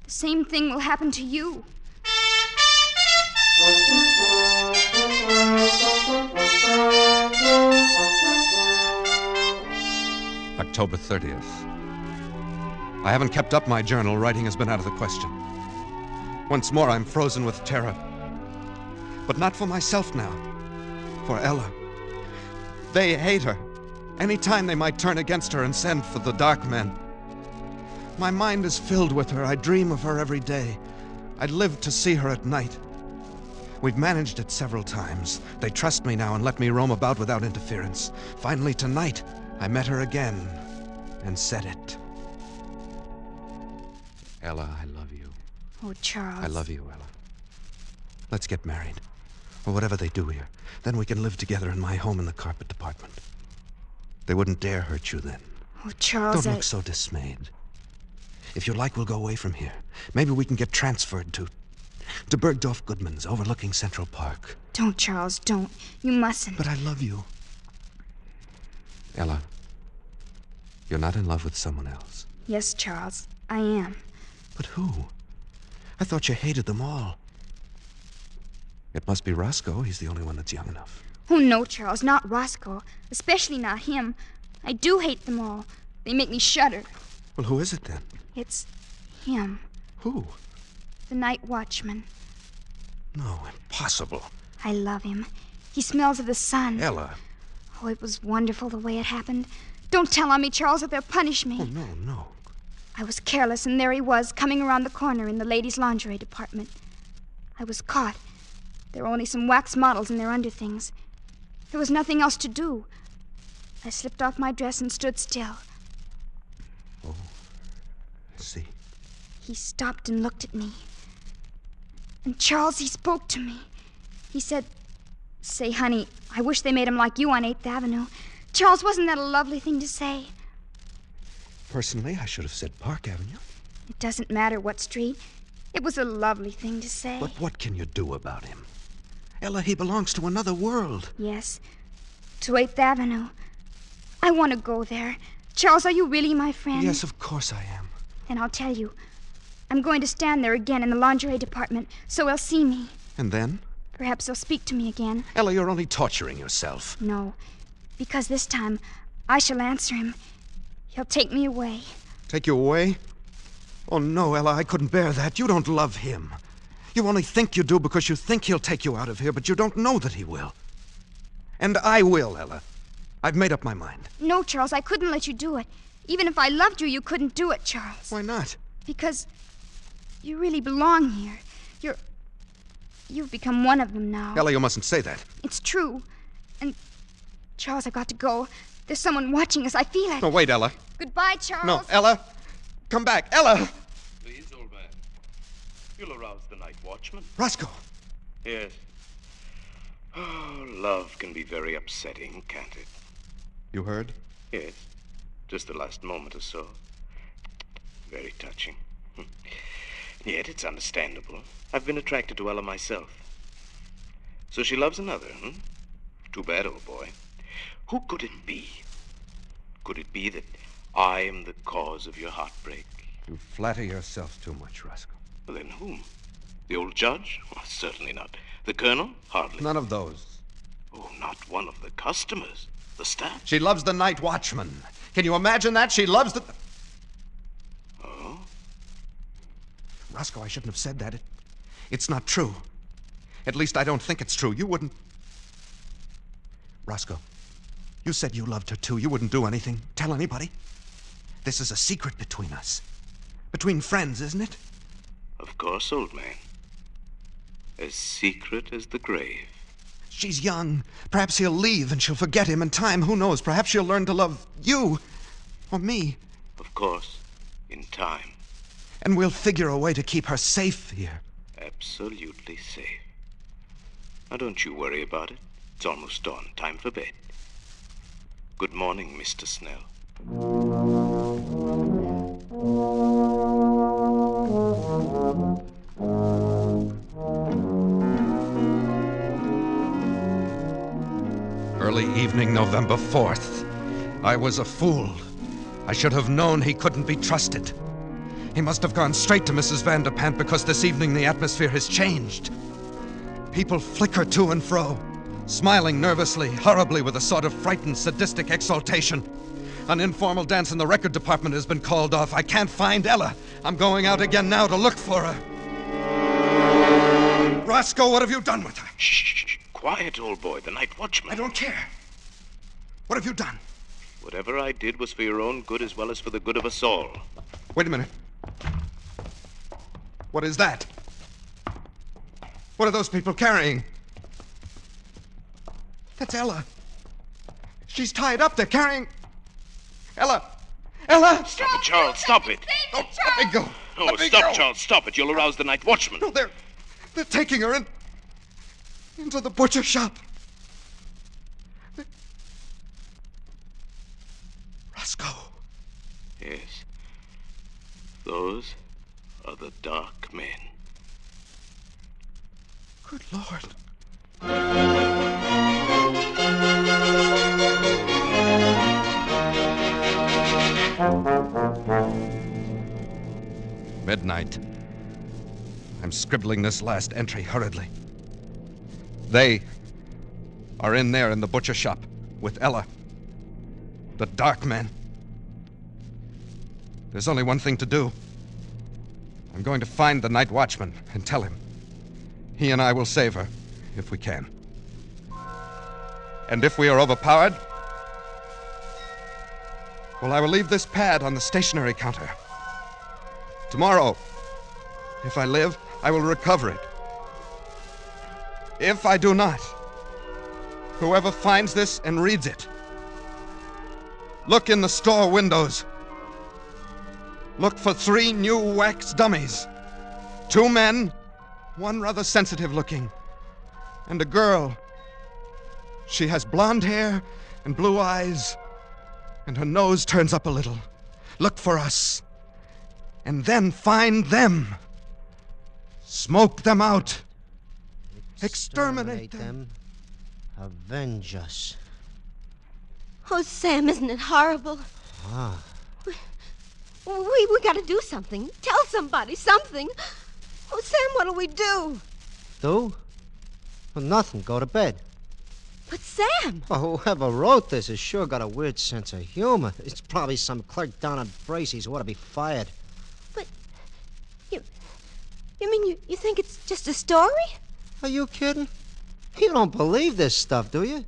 the same thing will happen to you. October 30th. I haven't kept up my journal. Writing has been out of the question. Once more, I'm frozen with terror. But not for myself now. For Ella. They hate her. Any time they might turn against her and send for the dark men. My mind is filled with her. I dream of her every day. I'd live to see her at night. We've managed it several times. They trust me now and let me roam about without interference. Finally, tonight, I met her again and said it. Ella, I love you. Oh, Charles. I love you, Ella. Let's get married. Or whatever they do here. Then we can live together in my home in the carpet department. They wouldn't dare hurt you then. Oh, Charles, Don't look so dismayed. If you like, we'll go away from here. Maybe we can get transferred to Bergdorf Goodman's, overlooking Central Park. Don't, Charles, don't. You mustn't. But I love you. Ella, you're not in love with someone else. Yes, Charles, I am. But who? I thought you hated them all. It must be Roscoe. He's the only one that's young enough. Oh, no, Charles, not Roscoe. Especially not him. I do hate them all. They make me shudder. Well, who is it then? It's him. Who? The night watchman. No, impossible. I love him. He smells of the sun. Ella. Oh, it was wonderful the way it happened. Don't tell on me, Charles, or they'll punish me. Oh, no. I was careless, and there he was, coming around the corner in the ladies' lingerie department. I was caught. There were only some wax models in their underthings, There was nothing else to do. I slipped off my dress and stood still. Oh, I see. He stopped and looked at me. And Charles, he spoke to me. He said, "Say, honey, I wish they made him like you on 8th Avenue. Charles, wasn't that a lovely thing to say? Personally, I should have said Park Avenue. It doesn't matter what street. It was a lovely thing to say. But what can you do about him? Ella, he belongs to another world. Yes, to 8th Avenue. I want to go there. Charles, are you really my friend? Yes, of course I am. Then I'll tell you. I'm going to stand there again in the lingerie department, so he'll see me. And then? Perhaps he'll speak to me again. Ella, you're only torturing yourself. No, because this time I shall answer him. He'll take me away. Take you away? Oh, no, Ella, I couldn't bear that. You don't love him. You only think you do because you think he'll take you out of here, but you don't know that he will. And I will, Ella. I've made up my mind. No, Charles, I couldn't let you do it. Even if I loved you, you couldn't do it, Charles. Why not? Because you really belong here. You've become one of them now. Ella, you mustn't say that. It's true. And, Charles, I've got to go. There's someone watching us. I feel it. No, wait, Ella. Goodbye, Charles. No, Ella. Come back. Ella! Please, old man. You'll arouse the night watchman. Roscoe. Yes. Oh, love can be very upsetting, can't it? You heard? Yes. Just the last moment or so. Very touching. Yet it's understandable. I've been attracted to Ella myself. So she loves another, Too bad, old boy. Who could it be? Could it be that I am the cause of your heartbreak? You flatter yourself too much, Roscoe. Well, then whom? The old judge? Oh, certainly not. The colonel? Hardly. None of those. Oh, not one of the customers. The staff? She loves the night watchman. Can you imagine that? She loves the... Oh? Roscoe, I shouldn't have said that. It's not true. At least I don't think it's true. You wouldn't... Roscoe, you said you loved her too. You wouldn't do anything. Tell anybody. This is a secret between us. Between friends, isn't it? Of course, old man. As secret as the grave. She's young. Perhaps he'll leave and she'll forget him in time. Who knows? Perhaps she'll learn to love you. Or me. Of course. In time. And we'll figure a way to keep her safe here. Absolutely safe. Now, don't you worry about it. It's almost dawn. Time for bed. Good morning, Mr. Snell. Early evening, November 4th. I was a fool. I should have known he couldn't be trusted. He must have gone straight to Mrs. Vanderpant because this evening the atmosphere has changed. People flicker to and fro, smiling nervously, horribly with a sort of frightened, sadistic exultation. An informal dance in the record department has been called off. I can't find Ella. I'm going out again now to look for her. Roscoe, what have you done with her? Shh. Quiet, old boy. The night watchman. I don't care. What have you done? Whatever I did was for your own good as well as for the good of us all. Wait a minute. What is that? What are those people carrying? That's Ella. She's tied up. They're carrying... Ella! Ella! Stop it, Charles. Stop it. Oh, let me go. Oh, stop, Charles. Stop it. You'll arouse the night watchman. No, they're taking her into the butcher shop. Roscoe. Yes. Those are the dark men. Good Lord. Midnight. I'm scribbling this last entry hurriedly. They are in there in the butcher shop with Ella. The dark men. There's only one thing to do. I'm going to find the night watchman and tell him. He and I will save her, if we can. And if we are overpowered, well, I will leave this pad on the stationery counter. Tomorrow, if I live, I will recover it. If I do not, Whoever finds this and reads it, look in the store windows. Look for 3 new wax dummies. 2 men, 1 rather sensitive looking, and a girl. She has blonde hair and blue eyes, and her nose turns up a little. Look for us, and then find them. Smoke them out. Exterminate them. Avenge us. Oh, Sam, isn't it horrible? Ah. We gotta do something. Tell somebody something. Oh, Sam, what'll we do? Do? Well, nothing. Go to bed. But Sam! Well, whoever wrote this has sure got a weird sense of humor. It's probably some clerk down at Bracey's who ought to be fired. But you mean you think it's just a story? Are you kidding? You don't believe this stuff, do you?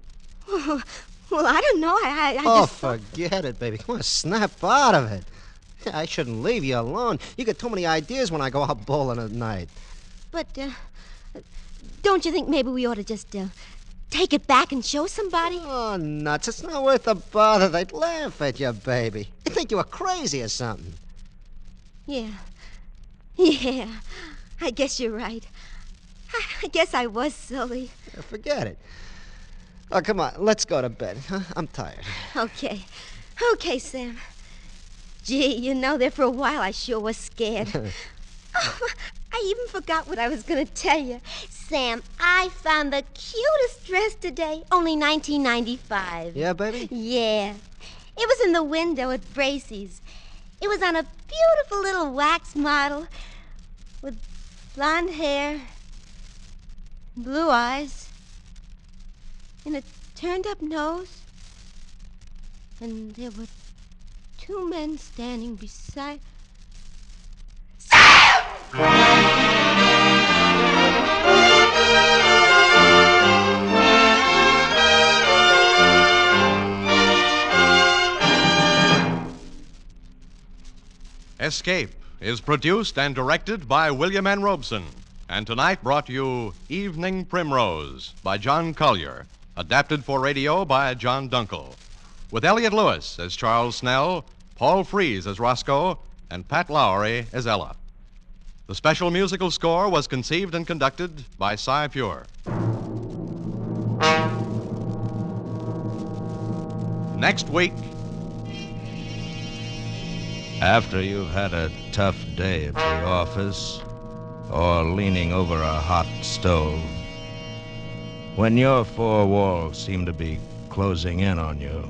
Well, I don't know. I Oh, just... forget it, baby. Come on, snap out of it. I shouldn't leave you alone. You get too many ideas when I go out bowling at night. But, don't you think maybe we ought to just, take it back and show somebody? Oh, nuts. It's not worth the bother. They'd laugh at you, baby. They'd think you were crazy or something. Yeah, I guess you're right. I guess I was silly. Yeah, forget it. Oh, come on. Let's go to bed. Huh? I'm tired. Okay, Sam. Gee, you know, there for a while I sure was scared. I even forgot what I was going to tell you. Sam, I found the cutest dress today. Only $19.95. Yeah, baby? Yeah. It was in the window at Bracey's. It was on a beautiful little wax model with blonde hair, blue eyes, and a turned-up nose. And there were 2 men standing beside... Escape is produced and directed by William N. Robeson, and tonight brought you Evening Primrose by John Collier, adapted for radio by John Dunkel, with Elliot Lewis as Charles Snell, Paul Frees as Roscoe, and Pat Lowry as Ella. The special musical score was conceived and conducted by Cy Pure. Next week... After you've had a tough day at the office, or leaning over a hot stove, when your 4 walls seem to be closing in on you,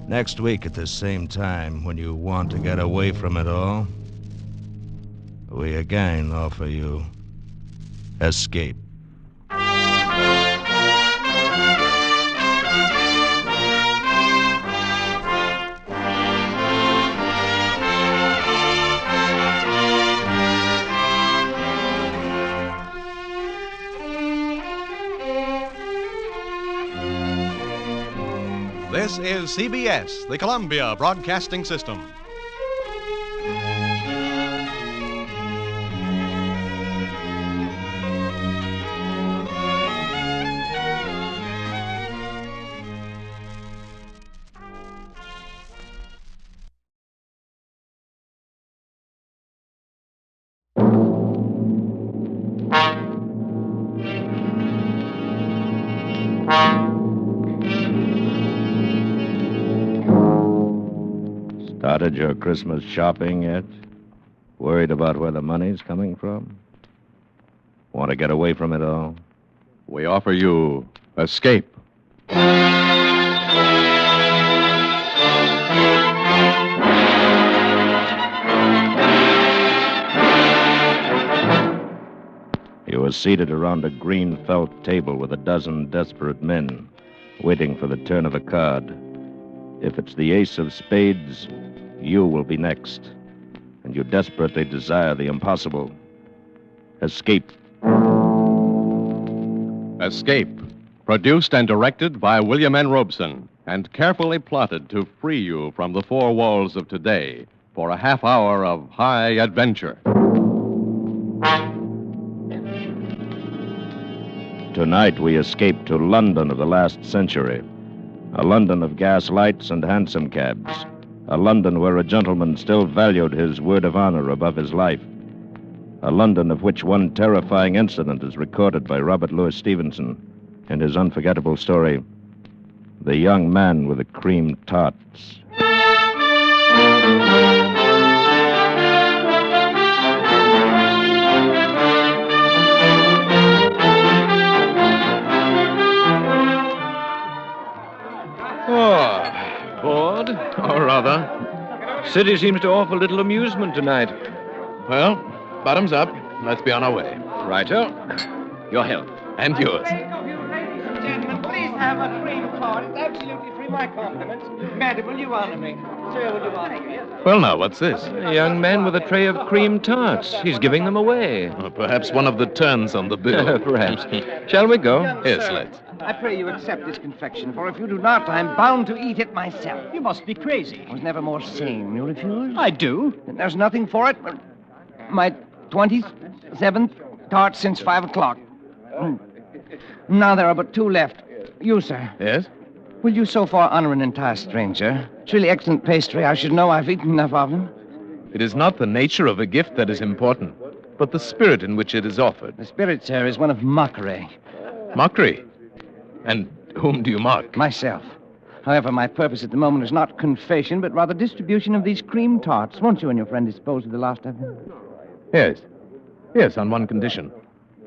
next week at the same time when you want to get away from it all, we again offer you Escape. This is CBS, the Columbia Broadcasting System. Started your Christmas shopping yet? Worried about where the money's coming from? Want to get away from it all? We offer you Escape. You were seated around a green felt table with a dozen desperate men, waiting for the turn of a card. If it's the ace of spades, you will be next, and you desperately desire the impossible. Escape. Escape, produced and directed by William N. Robeson, and carefully plotted to free you from the 4 walls of today for a half hour of high adventure. Tonight we escape to London of the last century. A London of gas lights and hansom cabs. A London where a gentleman still valued his word of honor above his life. A London of which one terrifying incident is recorded by Robert Louis Stevenson in his unforgettable story, The Young Man with the Cream Tarts. Oh, bored? Or rather. City seems to offer little amusement tonight. Well, bottoms up. Let's be on our way. Righto. Your health. And yours. Gentlemen, please have a cream tart. It's absolutely free. My compliments. Madam, will you honor me? Sir, will you honor me? Well, now, what's this? A young man with a tray of cream tarts. He's giving them away. Perhaps one of the turns on the bill. Perhaps. Shall we go? Yes, let's. I pray you accept this confection, for if you do not, I'm bound to eat it myself. You must be crazy. I was never more sane. You refuse? I do. Then there's nothing for it but my 27th tart since 5 o'clock. Now there are but 2 left. You, sir. Yes? Will you so far honor an entire stranger? It's really excellent pastry. I should know. I've eaten enough of them. It is not the nature of a gift that is important, but the spirit in which it is offered. The spirit, sir, is one of mockery. Mockery? And whom do you mock? Myself. However, my purpose at the moment is not confession, but rather distribution of these cream tarts. Won't you and your friend dispose of the last of them? Yes. Yes, on one condition.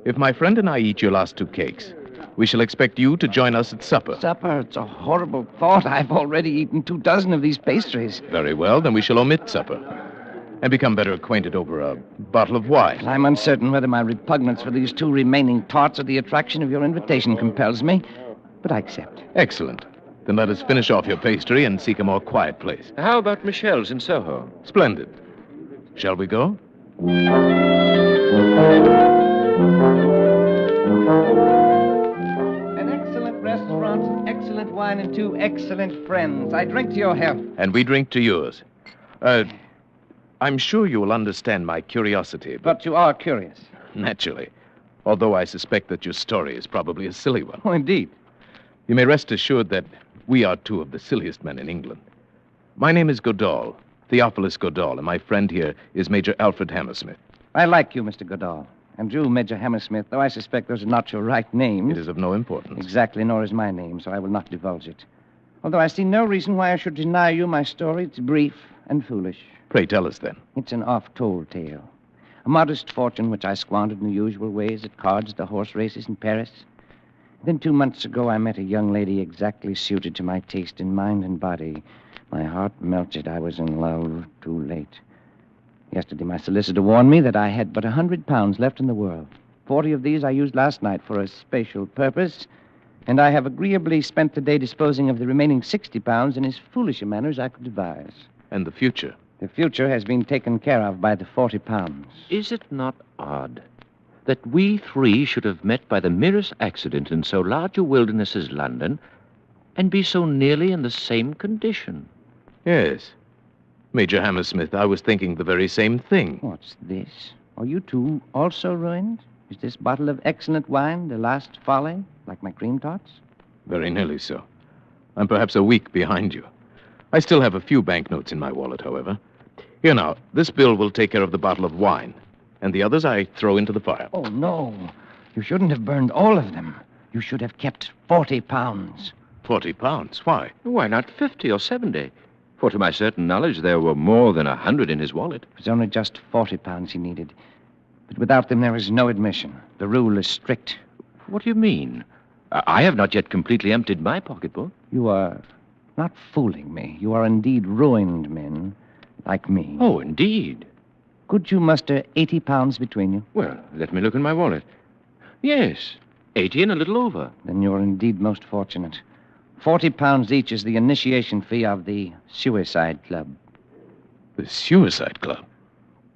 If my friend and I eat your last 2 cakes, we shall expect you to join us at supper. Supper? It's a horrible thought. I've already eaten 2 dozen of these pastries. Very well, then we shall omit supper and become better acquainted over a bottle of wine. I'm uncertain whether my repugnance for these 2 remaining tarts or the attraction of your invitation compels me, but I accept. Excellent. Then let us finish off your pastry and seek a more quiet place. How about Michelle's in Soho? Splendid. Shall we go? An excellent restaurant, excellent wine, and 2 excellent friends. I drink to your health. And we drink to yours. I'm sure you will understand my curiosity, But you are curious. Naturally. Although I suspect that your story is probably a silly one. Oh, indeed. You may rest assured that we are 2 of the silliest men in England. My name is Goodall, Theophilus Goodall, and my friend here is Major Alfred Hammersmith. I like you, Mr. Goodall. And you, Major Hammersmith, though I suspect those are not your right names. It is of no importance. Exactly, nor is my name, so I will not divulge it. Although I see no reason why I should deny you my story. It's brief and foolish. Pray tell us, then. It's an oft-told tale. A modest fortune which I squandered in the usual ways at cards, the horse races in Paris. Then 2 months ago, I met a young lady exactly suited to my taste in mind and body. My heart melted. I was in love too late. Yesterday, my solicitor warned me that I had but £100 left in the world. 40 of these I used last night for a special purpose, and I have agreeably spent the day disposing of the remaining £60 in as foolish a manner as I could devise. And the future? The future has been taken care of by the £40. Is it not odd that we 3 should have met by the merest accident in so large a wilderness as London and be so nearly in the same condition? Yes. Major Hammersmith, I was thinking the very same thing. What's this? Are you 2 also ruined? Is this bottle of excellent wine the last folly, like my cream tarts? Very nearly so. I'm perhaps a week behind you. I still have a few banknotes in my wallet, however. Here now, this bill will take care of the bottle of wine, and the others I throw into the fire. Oh, no. You shouldn't have burned all of them. You should have kept £40. £40? Why? Why not 50 or 70? For to my certain knowledge, there were more than 100 in his wallet. It was only just £40 he needed. But without them, there is no admission. The rule is strict. What do you mean? I have not yet completely emptied my pocketbook. You are not fooling me. You are indeed ruined men, like me. Oh, indeed. Could you muster £80 between you? Well, let me look in my wallet. Yes, 80 and a little over. Then you're indeed most fortunate. £40 each is the initiation fee of the Suicide Club. The Suicide Club?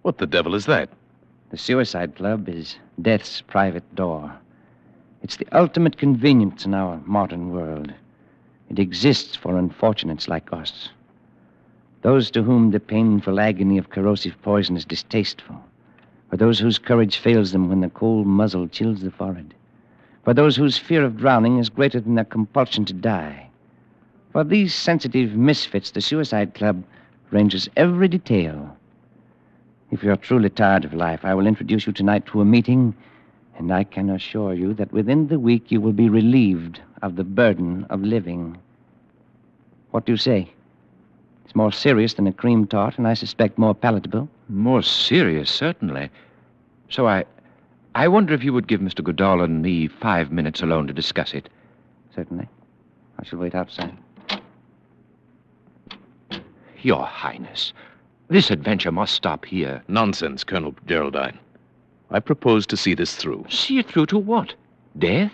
What the devil is that? The Suicide Club is death's private door. It's the ultimate convenience in our modern world. It exists for unfortunates like us. Those to whom the painful agony of corrosive poison is distasteful, or those whose courage fails them when the cold muzzle chills the forehead. for those whose fear of drowning is greater than their compulsion to die. For these sensitive misfits, the Suicide Club arranges every detail. If you're truly tired of life, I will introduce you tonight to a meeting, and I can assure you that within the week you will be relieved of the burden of living. What do you say? It's more serious than a cream tart, and I suspect more palatable. More serious, certainly. So I wonder if you would give Mr. Goodall and me 5 minutes alone to discuss it. Certainly. I shall wait outside. Your Highness, this adventure must stop here. Nonsense, Colonel Geraldine. I propose to see this through. See it through to what? Death?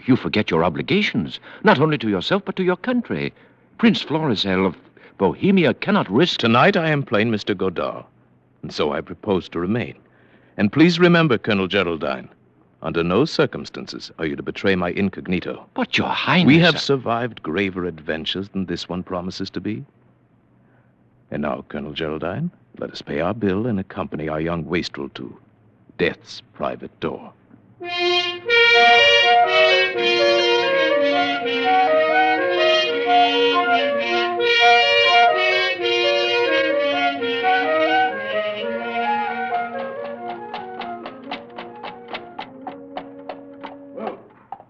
You forget your obligations, not only to yourself, but to your country. Prince Florizel of Bohemia cannot risk... Tonight I am plain Mr. Godard, and so I propose to remain. And please remember, Colonel Geraldine, under no circumstances are you to betray my incognito. But, Your Highness... We have survived graver adventures than this one promises to be. And now, Colonel Geraldine, let us pay our bill and accompany our young wastrel to death's private door.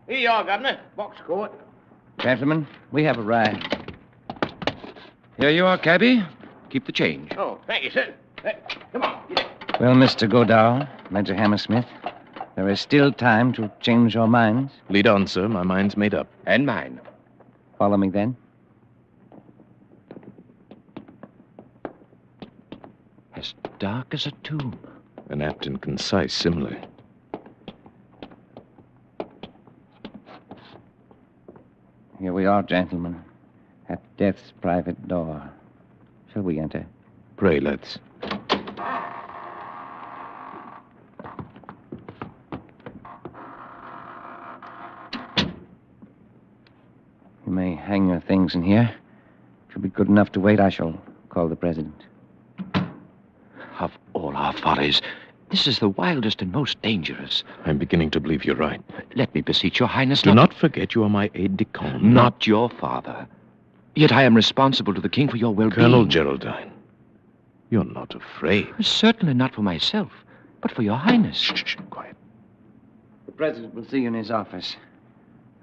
Here you are, Governor. Box court. Gentlemen, we have arrived. Here you are, cabby. Keep the change. Oh, thank you, sir. Come on. Well, Mr. Godard, Major Hammersmith, there is still time to change your minds. Lead on, sir. My mind's made up. And mine. Follow me, then. As dark as a tomb. An apt and concise simile. Here we are, gentlemen, at death's private door. Shall we enter? Pray, let's. You may hang your things in here. If you'll be good enough to wait, I shall call the president. Of all our follies, this is the wildest and most dangerous. I'm beginning to believe you're right. Let me beseech your Highness Do not forget you are my aide-de-camp. Not your father. Yet I am responsible to the king for your well-being. Colonel Geraldine, you're not afraid. Certainly not for myself, but for your Highness. Shh, quiet. The president will see you in his office.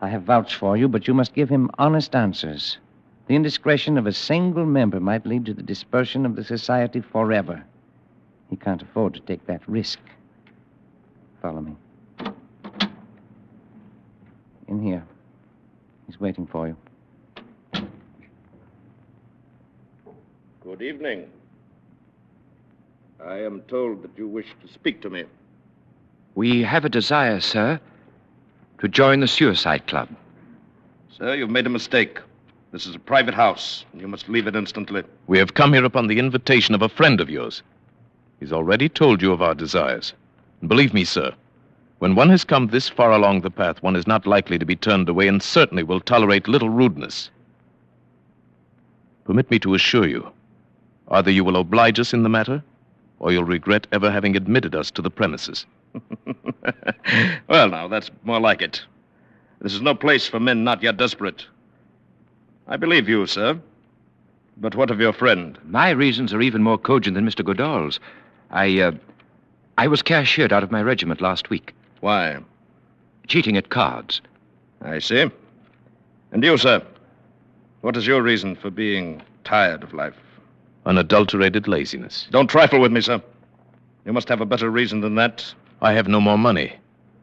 I have vouched for you, but you must give him honest answers. The indiscretion of a single member might lead to the dispersion of the society forever. He can't afford to take that risk. Follow me. In here. He's waiting for you. Good evening. I am told that you wish to speak to me. We have a desire, sir, to join the Suicide Club. Sir, you've made a mistake. This is a private house, and you must leave it instantly. We have come here upon the invitation of a friend of yours. He's already told you of our desires. And believe me, sir, when one has come this far along the path, one is not likely to be turned away and certainly will tolerate little rudeness. Permit me to assure you, either you will oblige us in the matter, or you'll regret ever having admitted us to the premises. Well, now, that's more like it. This is no place for men not yet desperate. I believe you, sir. But what of your friend? My reasons are even more cogent than Mr. Goodall's. I was cashiered out of my regiment last week. Why? Cheating at cards. I see. And you, sir? What is your reason for being tired of life? Unadulterated laziness. Don't trifle with me, sir. You must have a better reason than that. I have no more money,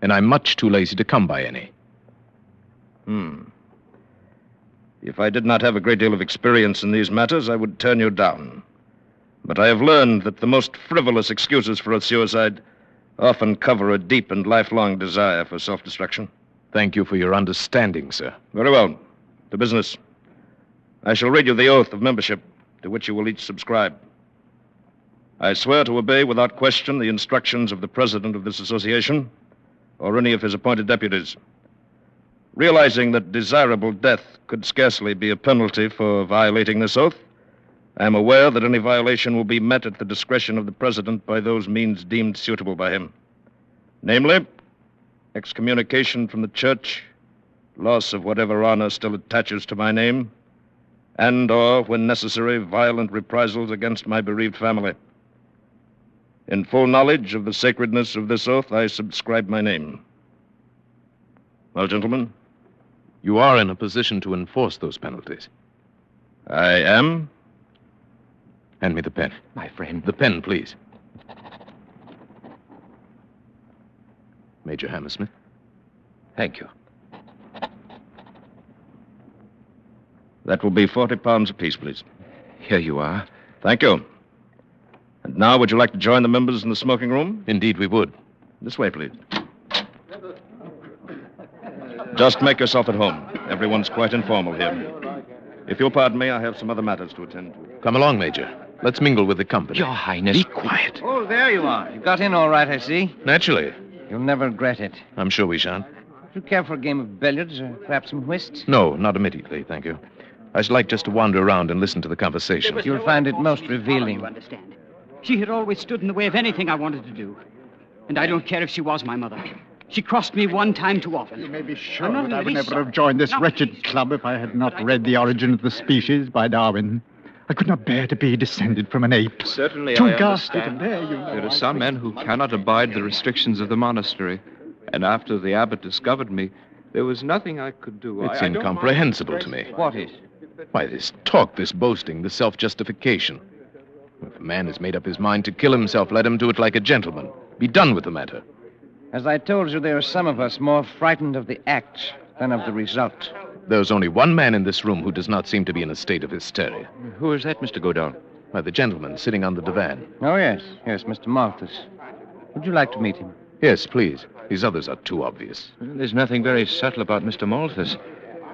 and I'm much too lazy to come by any. If I did not have a great deal of experience in these matters, I would turn you down. But I have learned that the most frivolous excuses for a suicide often cover a deep and lifelong desire for self-destruction. Thank you for your understanding, sir. Very well. To business. I shall read you the oath of membership to which you will each subscribe. I swear to obey without question the instructions of the president of this association or any of his appointed deputies. Realizing that desirable death could scarcely be a penalty for violating this oath, I am aware that any violation will be met at the discretion of the president by those means deemed suitable by him. Namely, excommunication from the church, loss of whatever honor still attaches to my name, and/or, when necessary, violent reprisals against my bereaved family. In full knowledge of the sacredness of this oath, I subscribe my name. Well, gentlemen? You are in a position to enforce those penalties. I am. Hand me the pen. My friend. The pen, please. Major Hammersmith. Thank you. That will be 40 pounds apiece, please. Here you are. Thank you. And now, would you like to join the members in the smoking room? Indeed, we would. This way, please. Just make yourself at home. Everyone's quite informal here. If you'll pardon me, I have some other matters to attend to. Come along, Major. Let's mingle with the company. Your Highness. Be quiet. Oh, there you are. You got in all right, I see. Naturally. You'll never regret it. I'm sure we shan't. Would you care for a game of billiards or perhaps some whist? No, not immediately, thank you. I should like just to wander around and listen to the conversation. You'll find it most revealing. You understand? She had always stood in the way of anything I wanted to do. And I don't care if she was my mother. She crossed me one time too often. You may be sure that I would never have joined this wretched club if I had not read The Origin of the Species by Darwin. I could not bear to be descended from an ape. Certainly, Too I ghastly to understand. bear, you know. There are some men who cannot abide the restrictions of the monastery. And after the abbot discovered me, there was nothing I could do. It's I don't incomprehensible mind to me. What is? Why, this talk, this boasting, this self-justification. If a man has made up his mind to kill himself, let him do it like a gentleman. Be done with the matter. As I told you, there are some of us more frightened of the act than of the result. There's only one man in this room who does not seem to be in a state of hysteria. Who is that, Mr. Godal? Why, the gentleman sitting on the divan. Oh, yes. Yes, Mr. Malthus. Would you like to meet him? Yes, please. These others are too obvious. There's nothing very subtle about Mr. Malthus.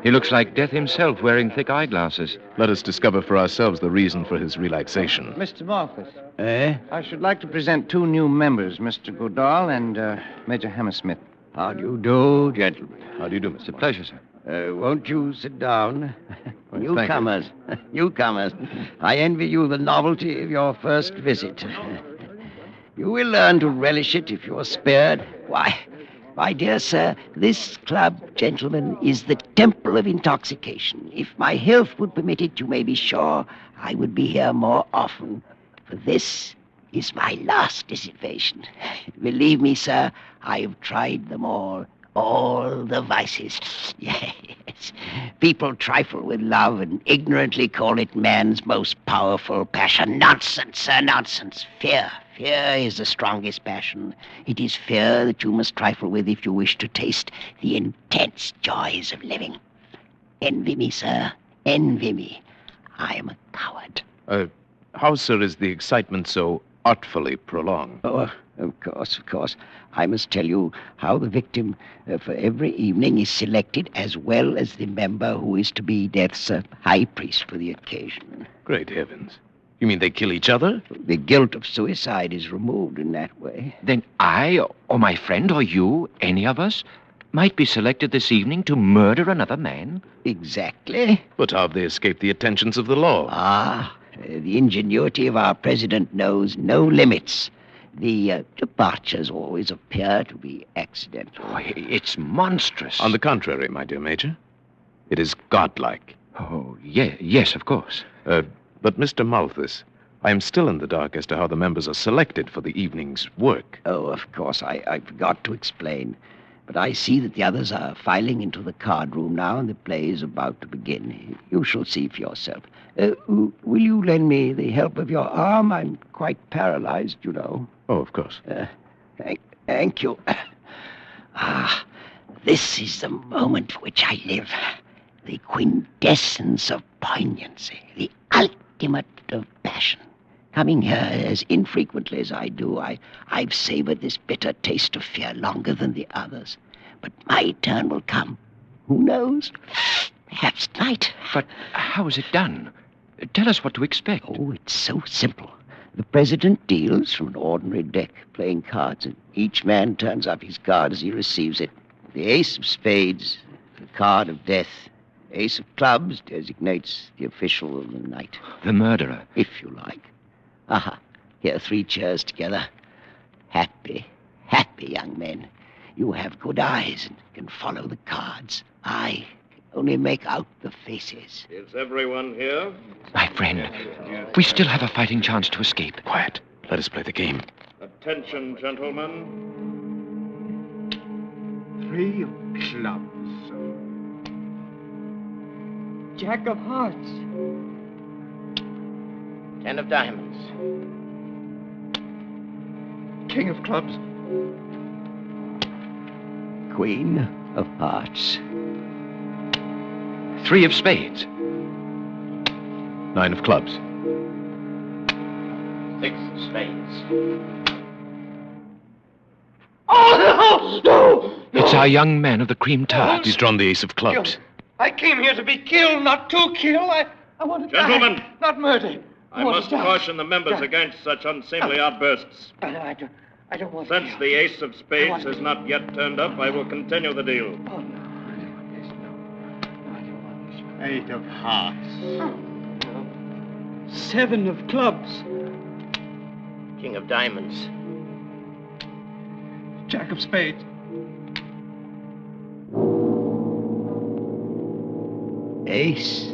He looks like death himself, wearing thick eyeglasses. Let us discover for ourselves the reason for his relaxation. Mr. Malthus. Eh? I should like to present two new members, Mr. Godal and Major Hammersmith. How do you do, gentlemen? How do you do, Mr. It's a pleasure, sir. Won't you sit down? Well, Newcomers. Newcomers. I envy you the novelty of your first visit. You will learn to relish it if you are spared. Why, my dear sir, this club, gentlemen, is the temple of intoxication. If my health would permit it, you may be sure I would be here more often. For this is my last dissipation. Believe me, sir, I have tried them all the vices. Yes. People trifle with love and ignorantly call it man's most powerful passion. Nonsense, sir, nonsense. Fear. Fear is the strongest passion. It is fear that you must trifle with if you wish to taste the intense joys of living. Envy me, sir. Envy me. I am a coward. How, sir, is the excitement so artfully prolonged? Oh, of course. I must tell you how the victim for every evening is selected, as well as the member who is to be Death's high priest for the occasion. Great heavens. You mean they kill each other? The guilt of suicide is removed in that way. Then I, or my friend, or you, any of us, might be selected this evening to murder another man? Exactly. But how have they escaped the attentions of the law? The ingenuity of our president knows no limits. The departures always appear to be accidental. Oh, it's monstrous. On the contrary, my dear Major, it is godlike. Oh, yes, of course. But Mr. Malthus, I am still in the dark as to how the members are selected for the evening's work. Oh, of course, I forgot to explain. But I see that the others are filing into the card room now, and the play is about to begin. You shall see for yourself. Will you lend me the help of your arm? I'm quite paralyzed, you know. Oh, of course. Thank you. This is the moment for which I live. The quintessence of poignancy, the ultimate of passion. Coming here as infrequently as I do, I've savored this bitter taste of fear longer than the others. But my turn will come. Who knows? Perhaps tonight. But how is it done? Tell us what to expect. Oh, it's so simple. The president deals from an ordinary deck, playing cards, and each man turns up his card as he receives it. The ace of spades, the card of death. Ace of clubs designates the official of the night. The murderer. If you like. Here, 3 chairs together. Happy young men. You have good eyes and can follow the cards. I only make out the faces. Is everyone here? My friend, we still have a fighting chance to escape. Quiet. Let us play the game. Attention, gentlemen. 3 of clubs. Jack of hearts. 10 of diamonds. King of clubs. Queen of hearts. 3 of spades. 9 of clubs. 6 of spades. Oh, no! It's our young man of the cream tarts. He's drawn the ace of clubs. I came here to be killed, not to kill. I want to Gentlemen. die, not murder. I must caution the members against such unseemly outbursts. I don't want Since the ace of spades has not yet turned up, I will continue the deal. 8 of hearts. 7 of clubs. King of diamonds. Jack of spades. Ace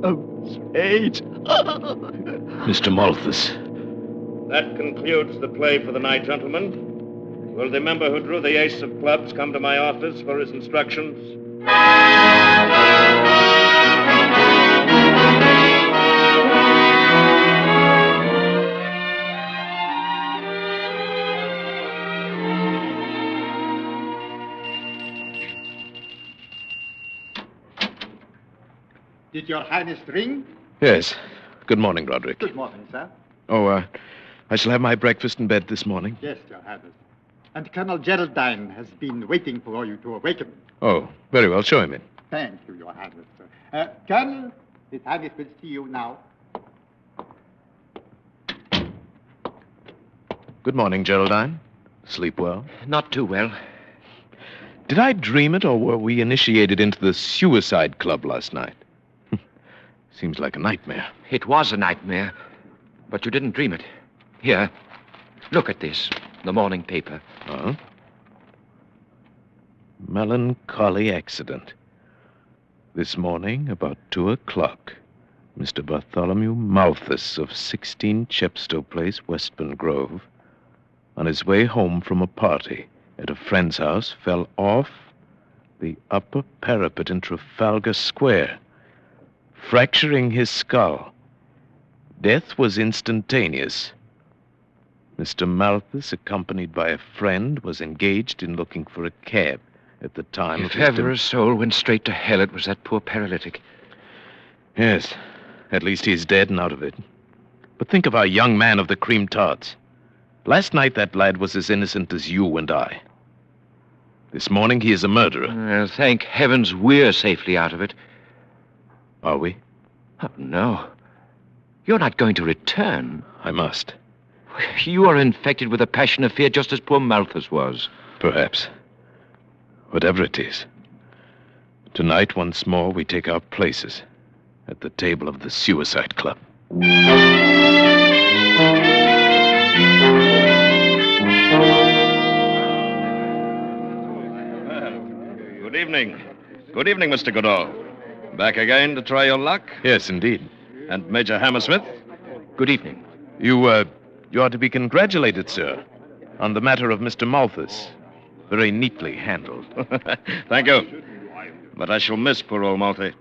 of spades. Mr. Malthus. That concludes the play for the night, gentlemen. Will the member who drew the ace of clubs come to my office for his instructions? Did your Highness ring? Yes. Good morning, Roderick. Good morning, sir. Oh, I shall have my breakfast in bed this morning. Yes, your Highness. And Colonel Geraldine has been waiting for you to awaken. Oh, very well. Show him in. Thank you, your Highness. Colonel, His Highness will see you now. Good morning, Geraldine. Sleep well? Not too well. Did I dream it, or were we initiated into the suicide club last night? Seems like a nightmare. It was a nightmare, but you didn't dream it. Here, look at this, the morning paper. Huh? Melancholy accident. This morning, about 2 o'clock, Mr. Bartholomew Malthus of 16 Chepstow Place, Westbourne Grove, on his way home from a party at a friend's house, fell off the upper parapet in Trafalgar Square, fracturing his skull. Death was instantaneous. Mr. Malthus, accompanied by a friend, was engaged in looking for a cab at the time If ever a soul went straight to hell, it was that poor paralytic. Yes, at least he's dead and out of it. But think of our young man of the cream tarts. Last night that lad was as innocent as you and I. This morning he is a murderer. Well, thank heavens we're safely out of it. Are we? Oh, no. You're not going to return. I must. You are infected with a passion of fear just as poor Malthus was. Perhaps. Whatever it is. Tonight, once more, we take our places at the table of the Suicide Club. Good evening. Good evening, Mr. Goodall. Back again to try your luck? Yes, indeed. And Major Hammersmith? Good evening. You are to be congratulated, sir, on the matter of Mr. Malthus. Very neatly handled. Thank you. But I shall miss poor old Malty.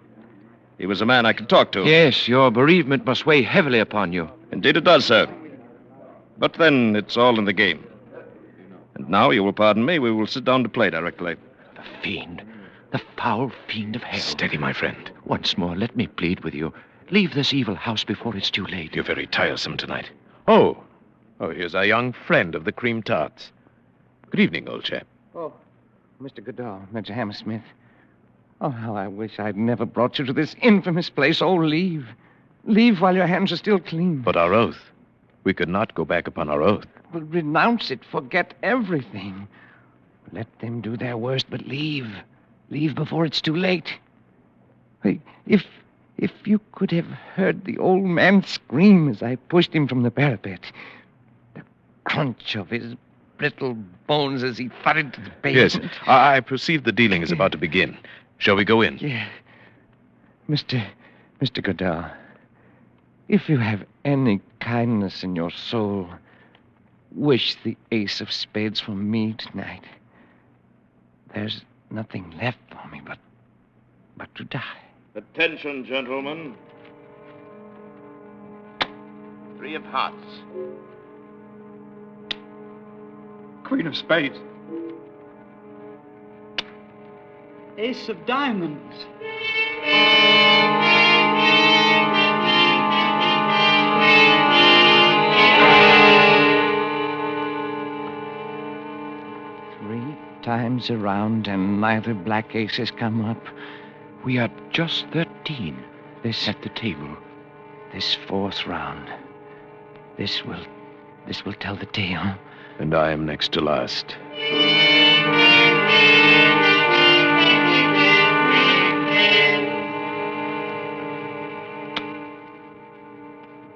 He was a man I could talk to. Yes, your bereavement must weigh heavily upon you. Indeed it does, sir. But then it's all in the game. And now, you will pardon me, we will sit down to play directly. The fiend. The foul fiend of hell. Steady, my friend. Once more, let me plead with you. Leave this evil house before it's too late. You're very tiresome tonight. Oh, here's our young friend of the cream tarts. Good evening, old chap. Oh, Mr. Goodall, Major Hammersmith. Oh, how I wish I'd never brought you to this infamous place. Oh, leave. Leave while your hands are still clean. But our oath. We could not go back upon our oath. Well, renounce it. Forget everything. Let them do their worst, but leave. Leave before it's too late. Hey, if you could have heard the old man scream as I pushed him from the parapet, the crunch of his brittle bones as he fell into the Yes, basement. I perceive the dealing is about to begin. Shall we go in? Yeah. Mr. Goodell, if you have any kindness in your soul, wish the ace of spades for me tonight. There's nothing left for me but to die. Attention, gentlemen. 3 of hearts. Queen of spades. Ace of diamonds. Times around and neither black ace has come up. We are just 13. This at the table. This 4th round. This will tell the tale. And I am next to last.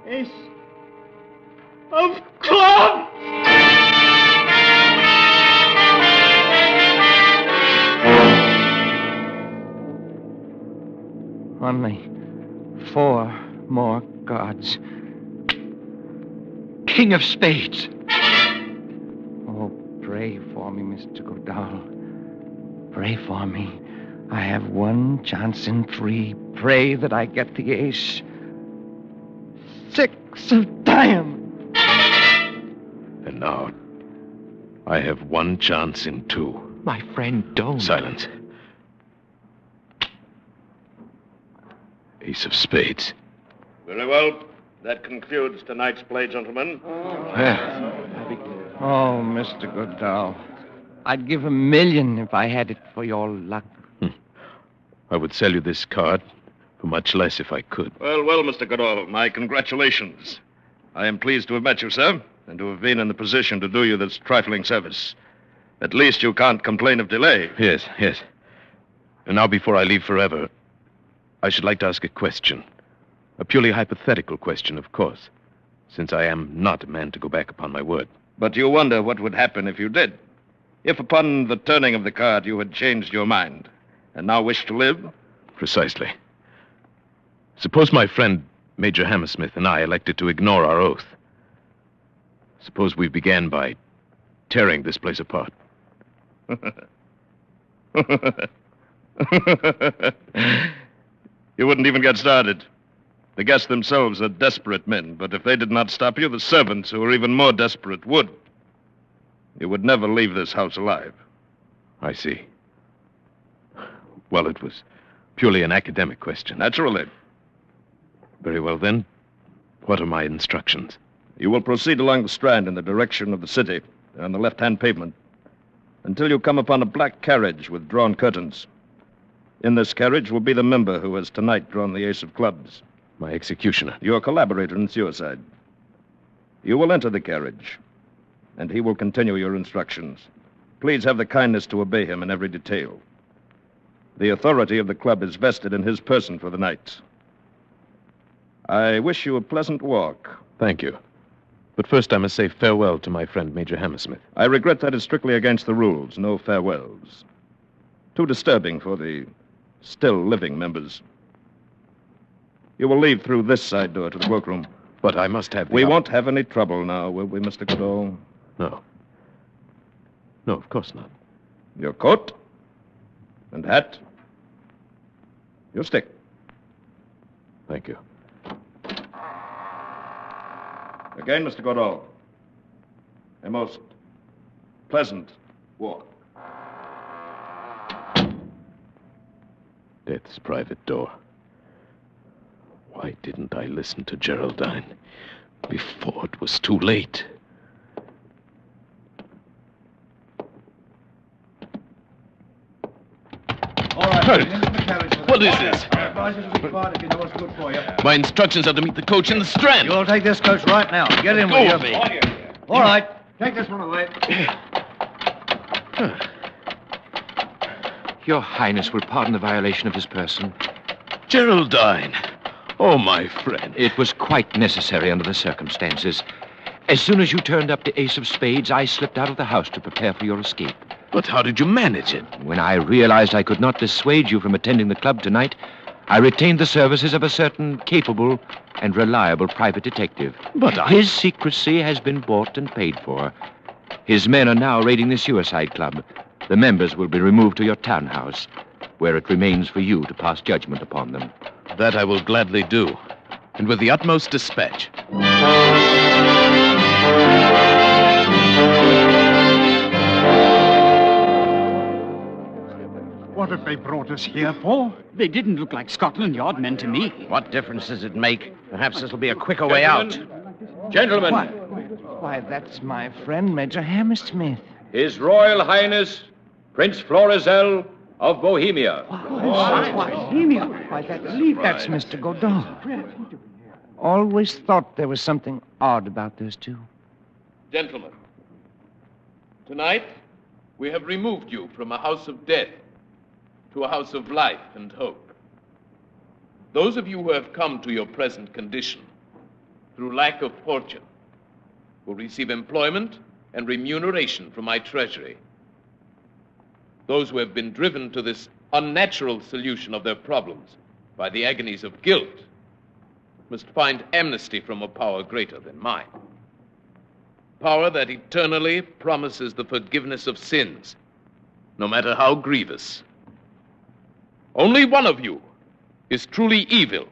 Ace of clubs! Only 4 more cards. King of spades. Oh, pray for me, Mr. Goodall. Pray for me. I have 1 chance in 3. Pray that I get the ace. 6 of diamonds. And now, I have 1 chance in 2. My friend, don't. Silence. Ace of spades. Very well. That concludes tonight's play, gentlemen. Oh, Mr. Goodall, I'd give $1 million if I had it for your luck. I would sell you this card for much less if I could. Well, Mr. Goodall, my congratulations. I am pleased to have met you, sir, and to have been in the position to do you this trifling service. At least you can't complain of delay. Yes. And now, before I leave forever, I should like to ask a question. A purely hypothetical question, of course, since I am not a man to go back upon my word. But you wonder what would happen if you did. If upon the turning of the card you had changed your mind and now wish to live? Precisely. Suppose my friend Major Hammersmith and I elected to ignore our oath. Suppose we began by tearing this place apart. You wouldn't even get started. The guests themselves are desperate men, but if they did not stop you, the servants, who are even more desperate, would. You would never leave this house alive. I see. Well, it was purely an academic question. Naturally. Very well, then. What are my instructions? You will proceed along the Strand in the direction of the city, on the left-hand pavement, until you come upon a black carriage with drawn curtains. In this carriage will be the member who has tonight drawn the ace of clubs. My executioner. Your collaborator in suicide. You will enter the carriage, and he will continue your instructions. Please have the kindness to obey him in every detail. The authority of the club is vested in his person for the night. I wish you a pleasant walk. Thank you. But first I must say farewell to my friend Major Hammersmith. I regret that is strictly against the rules. No farewells. Too disturbing for the still living members. You will leave through this side door to the workroom. But I must have We won't have any trouble now, will we, Mr. Goodall? No. No, of course not. Your coat? And hat? Your stick. Thank you. Again, Mr. Goodall. A most pleasant walk. Death's private door. Why didn't I listen to Geraldine before it was too late? All right, into the carriage. What is this? I advise you to be quiet if you know what's good for you. My instructions are to meet the coach in the Strand. You'll take this coach right now. Get in Go with with you. me. All right, take this one away. Your Highness will pardon the violation of his person. Geraldine. Oh, my friend. It was quite necessary under the circumstances. As soon as you turned up the ace of spades, I slipped out of the house to prepare for your escape. But how did you manage it? When I realized I could not dissuade you from attending the club tonight, I retained the services of a certain capable and reliable private detective. But His secrecy has been bought and paid for. His men are now raiding the suicide club. The members will be removed to your townhouse, where it remains for you to pass judgment upon them. That I will gladly do, and with the utmost dispatch. What have they brought us here for? They didn't look like Scotland Yard men to me. What difference does it make? Perhaps this will be a quicker way out. Gentlemen. Why, that's my friend, Major Hammersmith. His Royal Highness, Prince Florizel of Bohemia. Bohemia? Why, that's Mr. Godin. Always thought there was something odd about those two. Gentlemen, tonight we have removed you from a house of death to a house of life and hope. Those of you who have come to your present condition through lack of fortune will receive employment and remuneration from my treasury. Those who have been driven to this unnatural solution of their problems by the agonies of guilt must find amnesty from a power greater than mine. Power that eternally promises the forgiveness of sins, no matter how grievous. Only one of you is truly evil,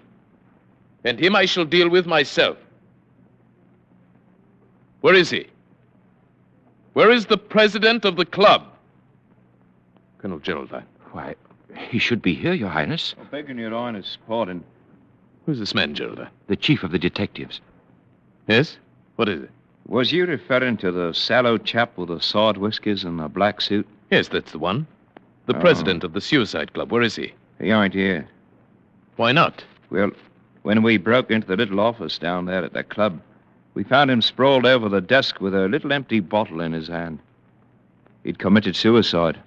and him I shall deal with myself. Where is he? Where is the president of the club? Colonel Geraldine. Why, he should be here, Your Highness. Begging Your Highness' pardon. Who's this man, Geraldine? The chief of the detectives. Yes? What is it? Was you referring to the sallow chap with the sword whiskers and the black suit? Yes, that's the one. The president of the Suicide Club. Where is he? He aren't here. Why not? Well, when we broke into the little office down there at the club, we found him sprawled over the desk with a little empty bottle in his hand. He'd committed suicide.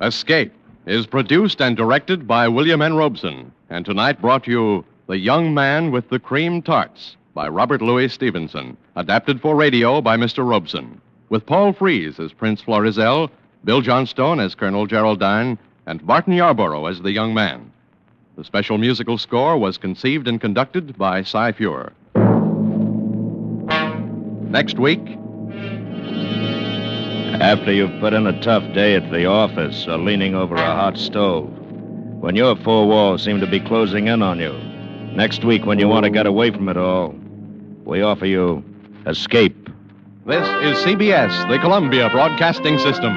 Escape is produced and directed by William N. Robeson, and tonight brought you The Young Man with the Cream Tarts by Robert Louis Stevenson, adapted for radio by Mr. Robeson, with Paul Frees as Prince Florizel, Bill Johnstone as Colonel Geraldine, and Barton Yarborough as the young man. The special musical score was conceived and conducted by Cy Feuer. Next week... After you've put in a tough day at the office or leaning over a hot stove, when your four walls seem to be closing in on you, next week when you want to get away from it all, we offer you Escape. This is CBS, the Columbia Broadcasting System.